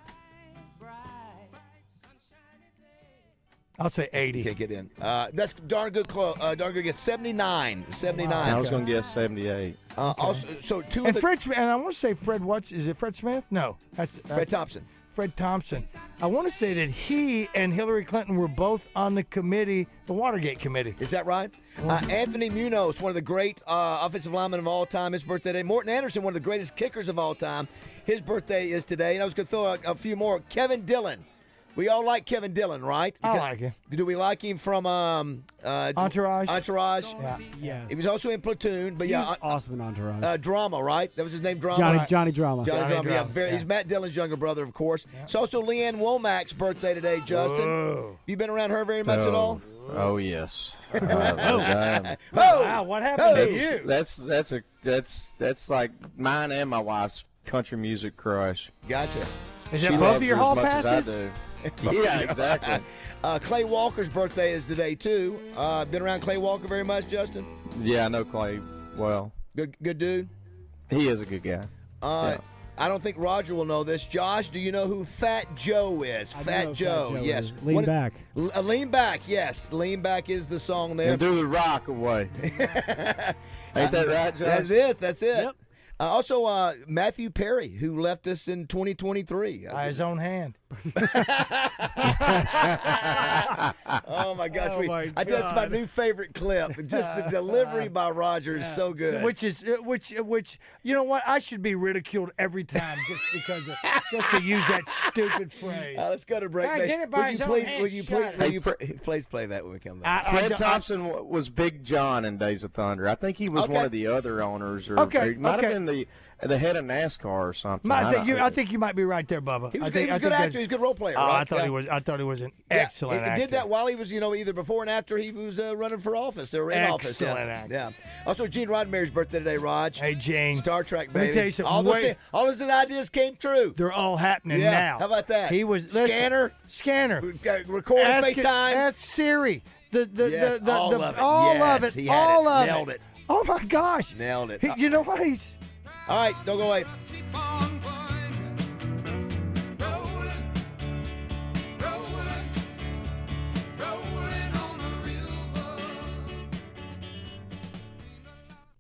I'll say 80. Can't get in. That's darn good. Darn good guess. 79. 79. Wow. I was going to guess 78. Also, so Fred Smith. And I want to say Fred. Is it Fred Smith? No, that's Fred Thompson. Fred Thompson. I want to say that he and Hillary Clinton were both on the committee, the Watergate committee. Is that right? Anthony Munoz, one of the great offensive linemen of all time, his birthday today. Morton Anderson, one of the greatest kickers of all time, his birthday is today. And I was going to throw a few more. Kevin Dillon, We all like Kevin Dillon, right? I like him. Do we like him from Entourage? Entourage. Yeah. He was also in Platoon, but He yeah, was awesome in Entourage. Drama, right? That was his name, Drama. Johnny right? Drama. Johnny Drama. Yeah, Yeah. he's Matt Dillon's younger brother, of course. It's also Leanne Womack's birthday today, Justin. Whoa. You been around her very much at all? Oh yes. Wow, what happened to you? That's like mine and my wife's country music crush. Gotcha. Is She that both loves of her your as hall much as I passes? do. Yeah, exactly. Clay Walker's birthday is today too. Been around Clay Walker very much, Justin? Yeah, I know Clay well. Good dude. He is a good guy. I don't think Roger will know this. Josh, do you know who Fat Joe is? I know Fat who Joe, Fat Joe yes. is. Lean Back. Lean Back, yes. Lean Back is the song there. And do the rock away. Ain't that right, Josh? That's it. Yep. Also, Matthew Perry, who left us in 2023. By his own hand. Oh my gosh! Oh my I think that's my God. new favorite clip. Just the delivery by Roger is so good. Which you know what? I should be ridiculed every time just to use that stupid phrase. Let's go to break. God, Mate. did it by his own hand. Will you please play that when we come back? Fred Thompson was Big John in Days of Thunder. I think he was one of the other owners, or he might have been the head of NASCAR or something. I think you might be right there, Bubba. He was a good actor. He's a good role player. Oh, right? I thought he was an excellent He actor. did that while he was, either before and after he was running for office or in office. Excellent actor. Yeah. Also, Gene Roddenberry's birthday today, Raj. Hey, Gene. Star Trek, baby. Let me tell you something. All those ideas came true. They're all happening Yeah. now. How about that? He was Scanner. Record FaceTime. Ask Siri. All of it. All Yes, of it. he had All it. of Nailed it. it. Oh my gosh. Nailed it. You know what? He's all right. Don't go away.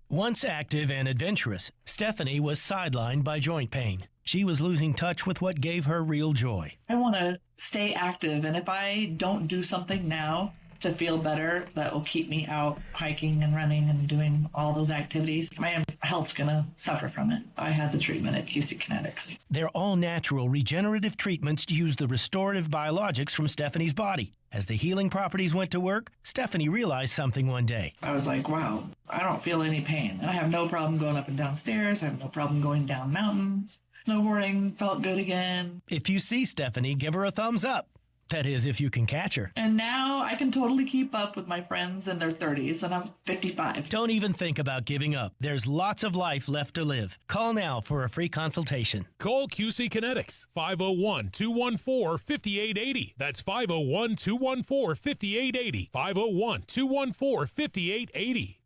Once active and adventurous, Stephanie was sidelined by joint pain. She was losing touch with what gave her real joy. I want to stay active, and if I don't do something now to feel better, that will keep me out hiking and running and doing all those activities, my health's going to suffer from it. I had the treatment at QC Kinetics. Their all-natural regenerative treatments use the restorative biologics from Stephanie's body. As the healing properties went to work, Stephanie realized something one day. I was like, wow, I don't feel any pain. I have no problem going up and down stairs. I have no problem going down mountains. Snowboarding felt good again. If you see Stephanie, give her a thumbs up. That is, if you can catch her. And now I can totally keep up with my friends in their 30s, and I'm 55. Don't even think about giving up. There's lots of life left to live. Call now for a free consultation. Call QC Kinetics, 501-214-5880. That's 501-214-5880. 501-214-5880.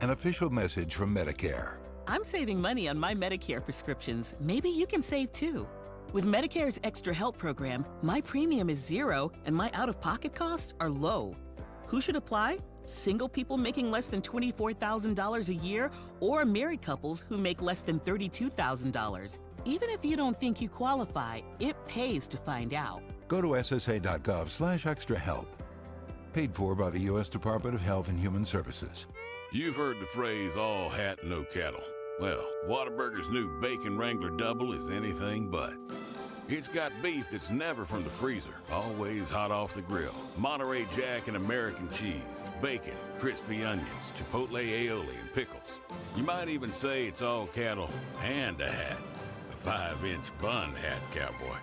An official message from Medicare. I'm saving money on my Medicare prescriptions. Maybe you can save too. With Medicare's Extra Help program, my premium is zero and my out-of-pocket costs are low. Who should apply? Single people making less than $24,000 a year or married couples who make less than $32,000. Even if you don't think you qualify, it pays to find out. Go to ssa.gov/extrahelp. Paid for by the U.S. Department of Health and Human Services. You've heard the phrase, all hat, no cattle. Well, Whataburger's new Bacon Wrangler Double is anything but. It's got beef that's never from the freezer, always hot off the grill. Monterey Jack and American cheese, bacon, crispy onions, chipotle aioli, and pickles. You might even say it's all cattle and a hat. A 5-inch bun hat, cowboy.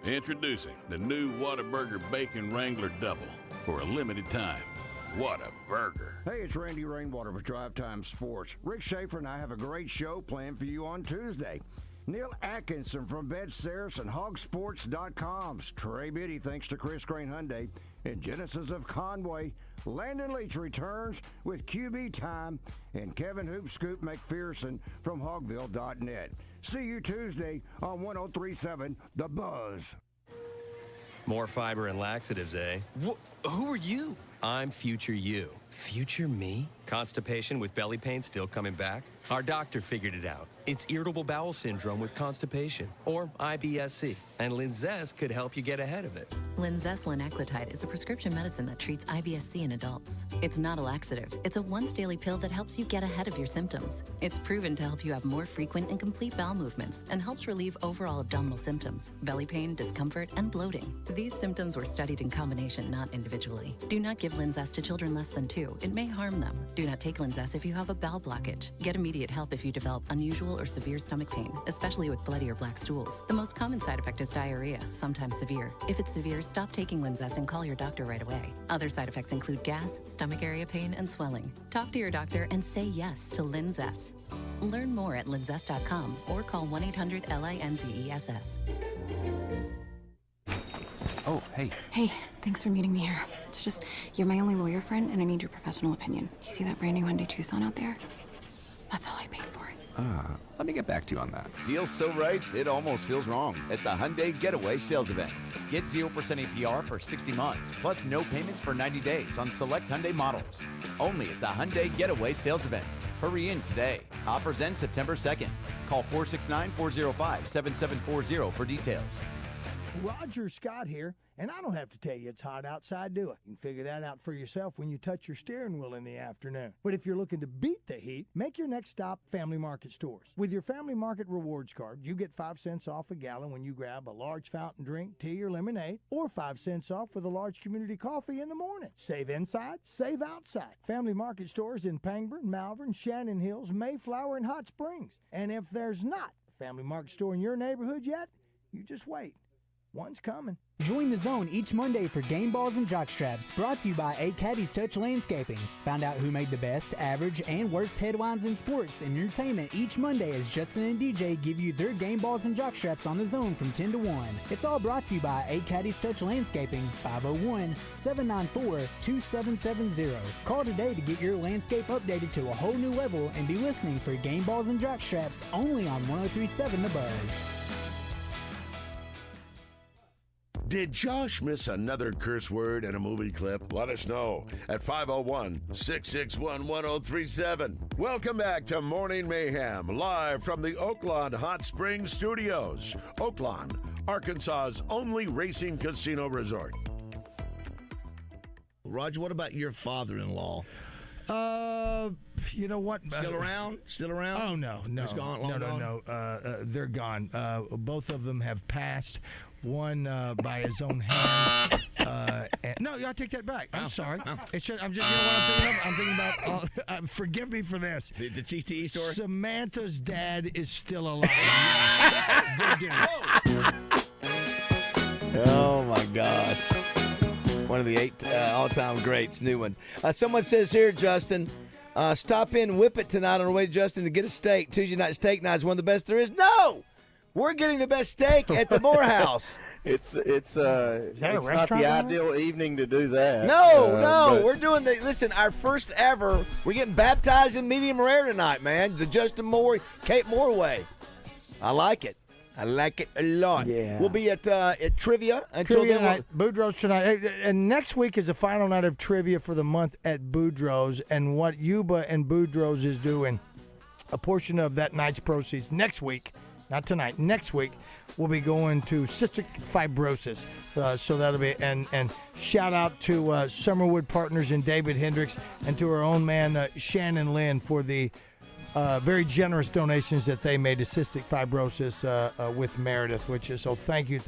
Introducing the new Whataburger Bacon Wrangler Double for a limited time. What a burger. Hey, it's Randy Rainwater with Drive Time Sports. Rick Schaefer and I have a great show planned for you on Tuesday. Neil Atkinson from BedSears and HogSports.com's Trey Biddy, thanks to Chris Crane Hyundai, and Genesis of Conway. Landon Leach returns with QB Time, and Kevin Hoop Scoop McPherson from Hogville.net. See you Tuesday on 103.7 The Buzz. More fiber and laxatives, eh? Who are you? I'm future you. Future me? Constipation with belly pain still coming back? Our doctor figured it out. It's irritable bowel syndrome with constipation, or IBS-C, and Linzess could help you get ahead of it. Linzess linaclotide is a prescription medicine that treats IBS-C in adults. It's not a laxative. It's a once-daily pill that helps you get ahead of your symptoms. It's proven to help you have more frequent and complete bowel movements and helps relieve overall abdominal symptoms, belly pain, discomfort, and bloating. These symptoms were studied in combination, not individually. Do not give Linzess to children less than 2. It may harm them. Do not take Linzess if you have a bowel blockage. Get immediate help if you develop unusual or severe stomach pain, especially with bloody or black stools. The most common side effect is diarrhea, sometimes severe. If it's severe, stop taking Linzess and call your doctor right away. Other side effects include gas, stomach area pain, and swelling. Talk to your doctor and say yes to Linzess. Learn more at linzess.com or call 1-800-LINZESS. Oh, hey. Hey, thanks for meeting me here. It's just, you're my only lawyer friend, and I need your professional opinion. You see that brand new Hyundai Tucson out there? That's all I paid for it. Let me get back to you on that. Deal's so right, it almost feels wrong at the Hyundai Getaway Sales Event. Get 0% APR for 60 months, plus no payments for 90 days on select Hyundai models. Only at the Hyundai Getaway Sales Event. Hurry in today. Offers end September 2nd. Call 469-405-7740 for details. Roger Scott here, and I don't have to tell you it's hot outside, do I? You can figure that out for yourself when you touch your steering wheel in the afternoon. But if you're looking to beat the heat, make your next stop Family Market stores. With your Family Market rewards card, you get 5 cents off a gallon when you grab a large fountain drink, tea, or lemonade, or 5 cents off with a large community coffee in the morning. Save inside, save outside. Family Market stores in Pangburn, Malvern, Shannon Hills, Mayflower, and Hot Springs. And if there's not a Family Market store in your neighborhood yet, you just wait. One's coming. Join the zone each Monday for game balls and jock straps, brought to you by A Caddy's Touch Landscaping. Find out who made the best, average, and worst headlines in sports and entertainment each Monday as Justin and DJ give you their game balls and jock straps on the zone from 10 to 1. It's all brought to you by A Caddy's Touch Landscaping, 501-794-2770. Call today to get your landscape updated to a whole new level and be listening for game balls and jock straps only on 103.7 The Buzz. Did Josh miss another curse word in a movie clip? Let us know at 501-661-1037. Welcome back to Morning Mayhem, live from the Oaklawn Hot Springs Studios. Oaklawn, Arkansas's only racing casino resort. Roger, what about your father-in-law? You know what? Still around? Still around? Oh, no. He's gone, long gone? No. They're gone. Both of them have passed. One by his own hand. No, I take that back. I'm sorry. It's just, I'm just, you know what I'm thinking of? I'm thinking about, forgive me for this. The TTE story? Samantha's dad is still alive. Oh, my gosh. One of the 8 all-time greats, new ones. Someone says here, Justin, stop in Whip It tonight on the way to Justin to get a steak. Tuesday night steak night is one of the best there is. No! We're getting the best steak at the Morehouse. It's not the ideal evening to do that. No, we're doing listen, our first ever, we're getting baptized in medium rare tonight, man. The Justin Moore, Kate Moore way. I like it. I like it a lot. Yeah. We'll be at Trivia until Trivia then. night, Boudreaux's tonight. And next week is the final night of Trivia for the month at Boudreaux's. And what Yuba and Boudreaux's is doing, a portion of that night's proceeds next week, not tonight, next week, will be going to cystic fibrosis. So that'll be, and shout out to Summerwood Partners and David Hendricks, and to our own man, Shannon Lynn, for the very generous donations that they made to cystic fibrosis with Meredith, which is, so thank you.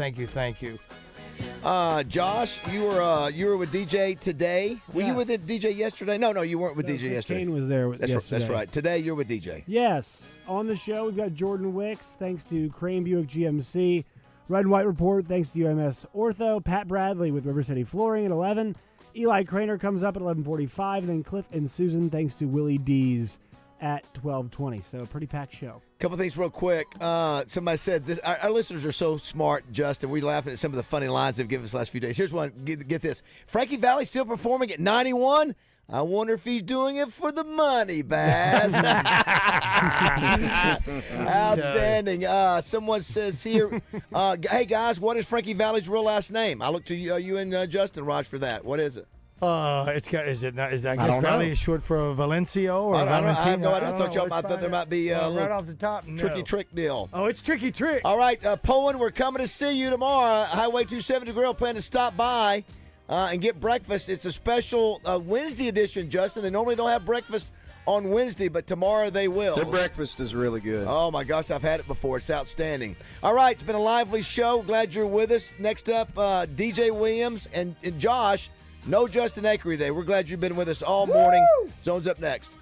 Josh, you were with DJ today. Were you with DJ yesterday? No, you weren't with DJ yesterday. Kane was there yesterday. That's right. Today you're with DJ. Yes. On the show, we've got Jordan Wicks, thanks to Crane Buick GMC. Red and White Report, thanks to UMS Ortho. Pat Bradley with River City Flooring at 11. Eli Craner comes up at 11:45. And then Cliff and Susan, thanks to Willie D's at 12:20. So a pretty packed show. Couple things real quick. Somebody said this. Our listeners are so smart, Justin. We're laughing at some of the funny lines they've given us the last few days. Here's one. Get this. Frankie Valli still performing at 91? I wonder if he's doing it for the money, Baz. Outstanding. Someone says here, hey, guys, what is Frankie Valli's real last name? I look to you and Justin, Raj, for that. What is it? Is it not? I guess Valley is short for Valencio or Valentino? I have no idea. I thought there might be a right off the top. No. tricky trick deal. Oh, it's tricky trick. All right, Poen, we're coming to see you tomorrow. Highway 270 Grill. Plan to stop by and get breakfast. It's a special Wednesday edition, Justin. They normally don't have breakfast on Wednesday, but tomorrow they will. The breakfast is really good. Oh, my gosh, I've had it before. It's outstanding. All right, it's been a lively show. Glad you're with us. Next up, DJ Williams and Josh. No Justin Acri today. We're glad you've been with us all morning. Zone's up next.